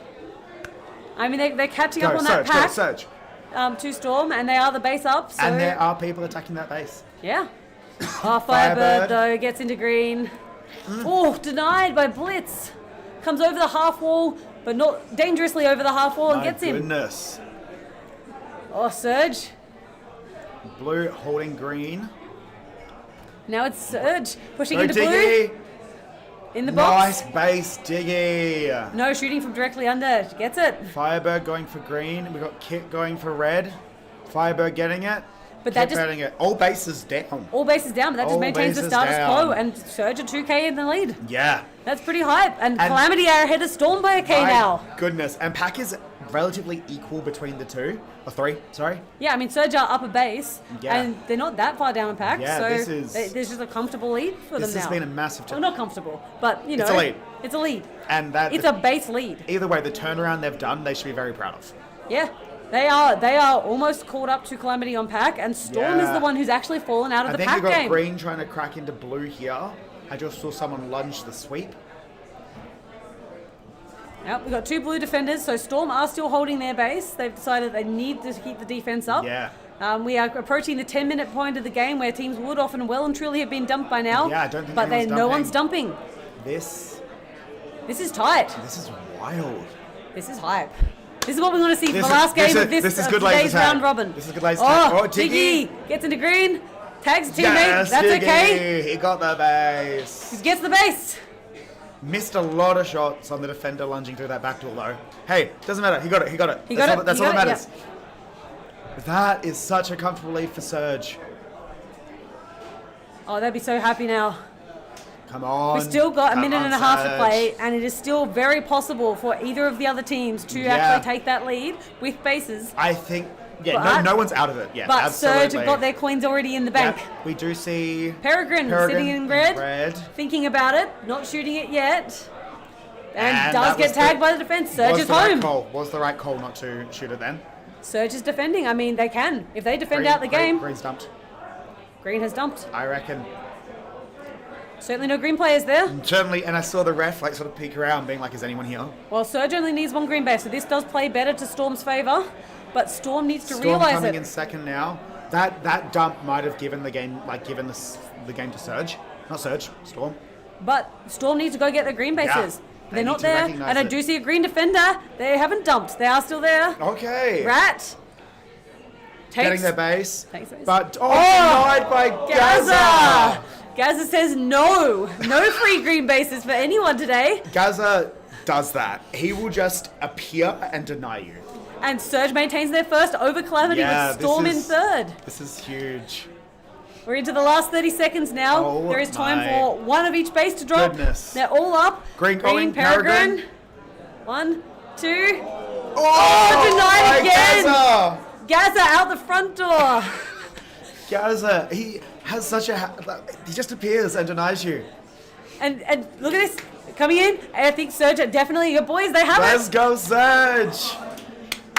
I mean, they're catching up on that Surge, pack Surge. to Storm, and they are the base up. So And there are people attacking that base. yeah. Oh, Firebird, though, gets into green. Oh, denied by Blitz. Comes over the half wall, but not dangerously over the half wall, and gets him. Goodness. Oh, Surge. Blue holding green. Now it's Surge pushing No into Diggy. blue. In the box. Nice base Diggy. No shooting from directly under. Gets it. Firebird going for green. We got Kit going for red. Firebird getting it. But that Kit just- getting it. All bases down. All bases down, but that just All maintains the bases status quo, down. and Surge are 2k in the lead. Yeah. That's pretty hype. And Calamity are ahead of Storm by a K My now. goodness. And pack is relatively equal between the two. Or three, sorry. Yeah, I mean, Surge are up a base, Yeah. and they're not that far down a pack, Yeah, so this is- there's just a comfortable lead for them This now. has been a massive Well, not comfortable, but, you know. It's a lead. It's a lead. And that It's a base lead. either way, the turnaround they've done, they should be very proud of. Yeah. They are almost caught up to Calamity on pack, and Storm is Yeah. the one who's actually fallen out of I the think pack you've got game. green trying to crack into blue here. I just saw someone lunge the sweep. Yep, we've got two blue defenders, so Storm are still holding their base. They've decided they need to keep the defense up. Yeah. We are approaching the 10-minute point of the game where teams would often well and truly have been dumped by now. Yeah, I don't think but no one's dumping. This This is tight. is wild. This is hype. This is what we want to see for This the is- last game this of is- this this is of good laser today's tag. round robin. This is good laser tag. Oh, Oh, Diggy Diggy. gets into green, tags a teammate. Yes, That's Diggy. okay. He got the base. He gets the base. Missed a lot of shots on the defender lunging through that back door though. Hey, doesn't matter. He got it. He got it, That's he all got that it, matters. That is such a comfortable lead for Surge. Oh, they'd be so happy now. Come on. We've still got a Come minute on, and a half to Surge. play, and it is still very possible for either of the other teams to Yeah. actually take that lead with bases. I think, yeah, But- no one's out of it yet. But absolutely. Surge have got their coins already in the bank. Yep, we do see Peregrine sitting in red, red. thinking about it, not shooting it yet, and And does that get was tagged the- by the defense. Surge Was is the right home. call? Was the right call not to shoot it then? Surge is defending. I mean, they can. If they defend Green- out the green- game, Green's dumped. green has dumped. I reckon. Certainly no green players there. Certainly, and I saw the ref like sort of peek around, being like, "Is anyone here?" Well, Surge only needs one green base, so this does play better to Storm's favour, but Storm needs to Storm realise coming it. in second now. That dump might have given the game, the game to Surge, not Surge, Storm. But Storm needs to go get their green bases. They They're need not to there, recognise and I it. do see a green defender. They haven't dumped. They are still there. Okay. Rat Getting takes their base, takes base. but denied by Gaza. Gaza. Gaza says no free green bases for anyone today. Gaza does that. He will just appear and deny you. And Surge maintains their first over Calamity with Storm in third. This is huge. We're into the last 30 seconds now. Oh, there is time my for one of each base to drop. goodness. They're all up. Green Peregrine. 1, 2. Oh, denied again. Gaza! Gaza out the front door. Gaza, he has such a... He just appears and denies you. And look at this. Coming in. I think Surge are definitely your boys. They have Let's it. go, Surge!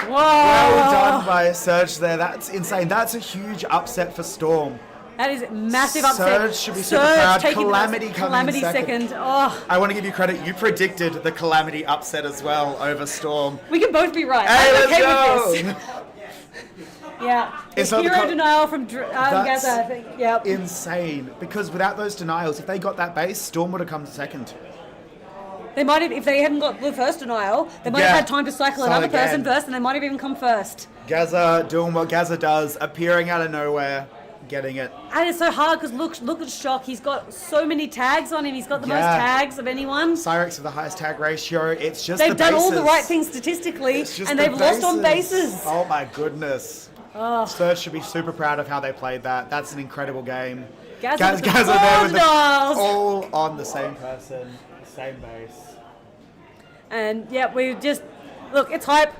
Whoa. Well done by Surge there. That's insane. That's a huge upset for Storm. That is massive upset. Surge should be super proud. taking Calamity the coming in Calamity second. second. Oh, I want to give you credit. You predicted the Calamity upset as well over Storm. we can both be right. Hey, I'm let's okay go! with this. Yeah. It's not the hero co- denial from That's Gaza, I think. Yep. insane. Because without those denials, if they got that base, Storm would have come second. They might have, if they hadn't got the first denial, they might Yeah. have had time to cycle Start another person again. first, and they might have even come first. Gaza doing what Gaza does, appearing out of nowhere, getting it. And it's so hard because look at Shock. He's got so many tags on him. He's got the most Yeah. tags of anyone. Cyrex with the highest tag ratio. It's just They've the done all the bases. right things statistically, It's just and the they've lost on bases. Oh my goodness. Oh. Surge should be super proud of how they played that. That's an incredible game. Gaza with the Gaza there with the, dials. all on the same person, same base. And yeah, we just look. It's hype.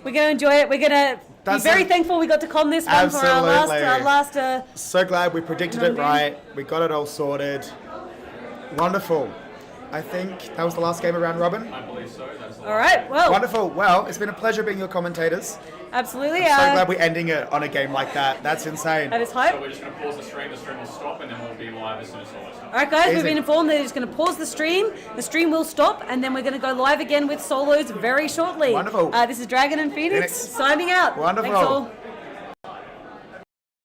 We're gonna enjoy it. We're gonna be That's very it. thankful we got to con this one for our Absolutely. last. So glad we predicted it right. We got it all sorted. Wonderful. I think that was the last game of round robin. I believe so. That's All right. Well, Wonderful. Well, it's been a pleasure being your commentators. absolutely. So glad we're ending it on a game like that. That's insane. That is So hype. we're just going to pause the stream will stop, and then we'll be live as soon as solo starts. All right, guys, we've Easy. been informed that they're just going to pause the stream. The stream will stop, and then we're going to go live again with solos very shortly. Wonderful. This is Dragon and Phoenix Phoenix. signing out. Wonderful. Thanks all.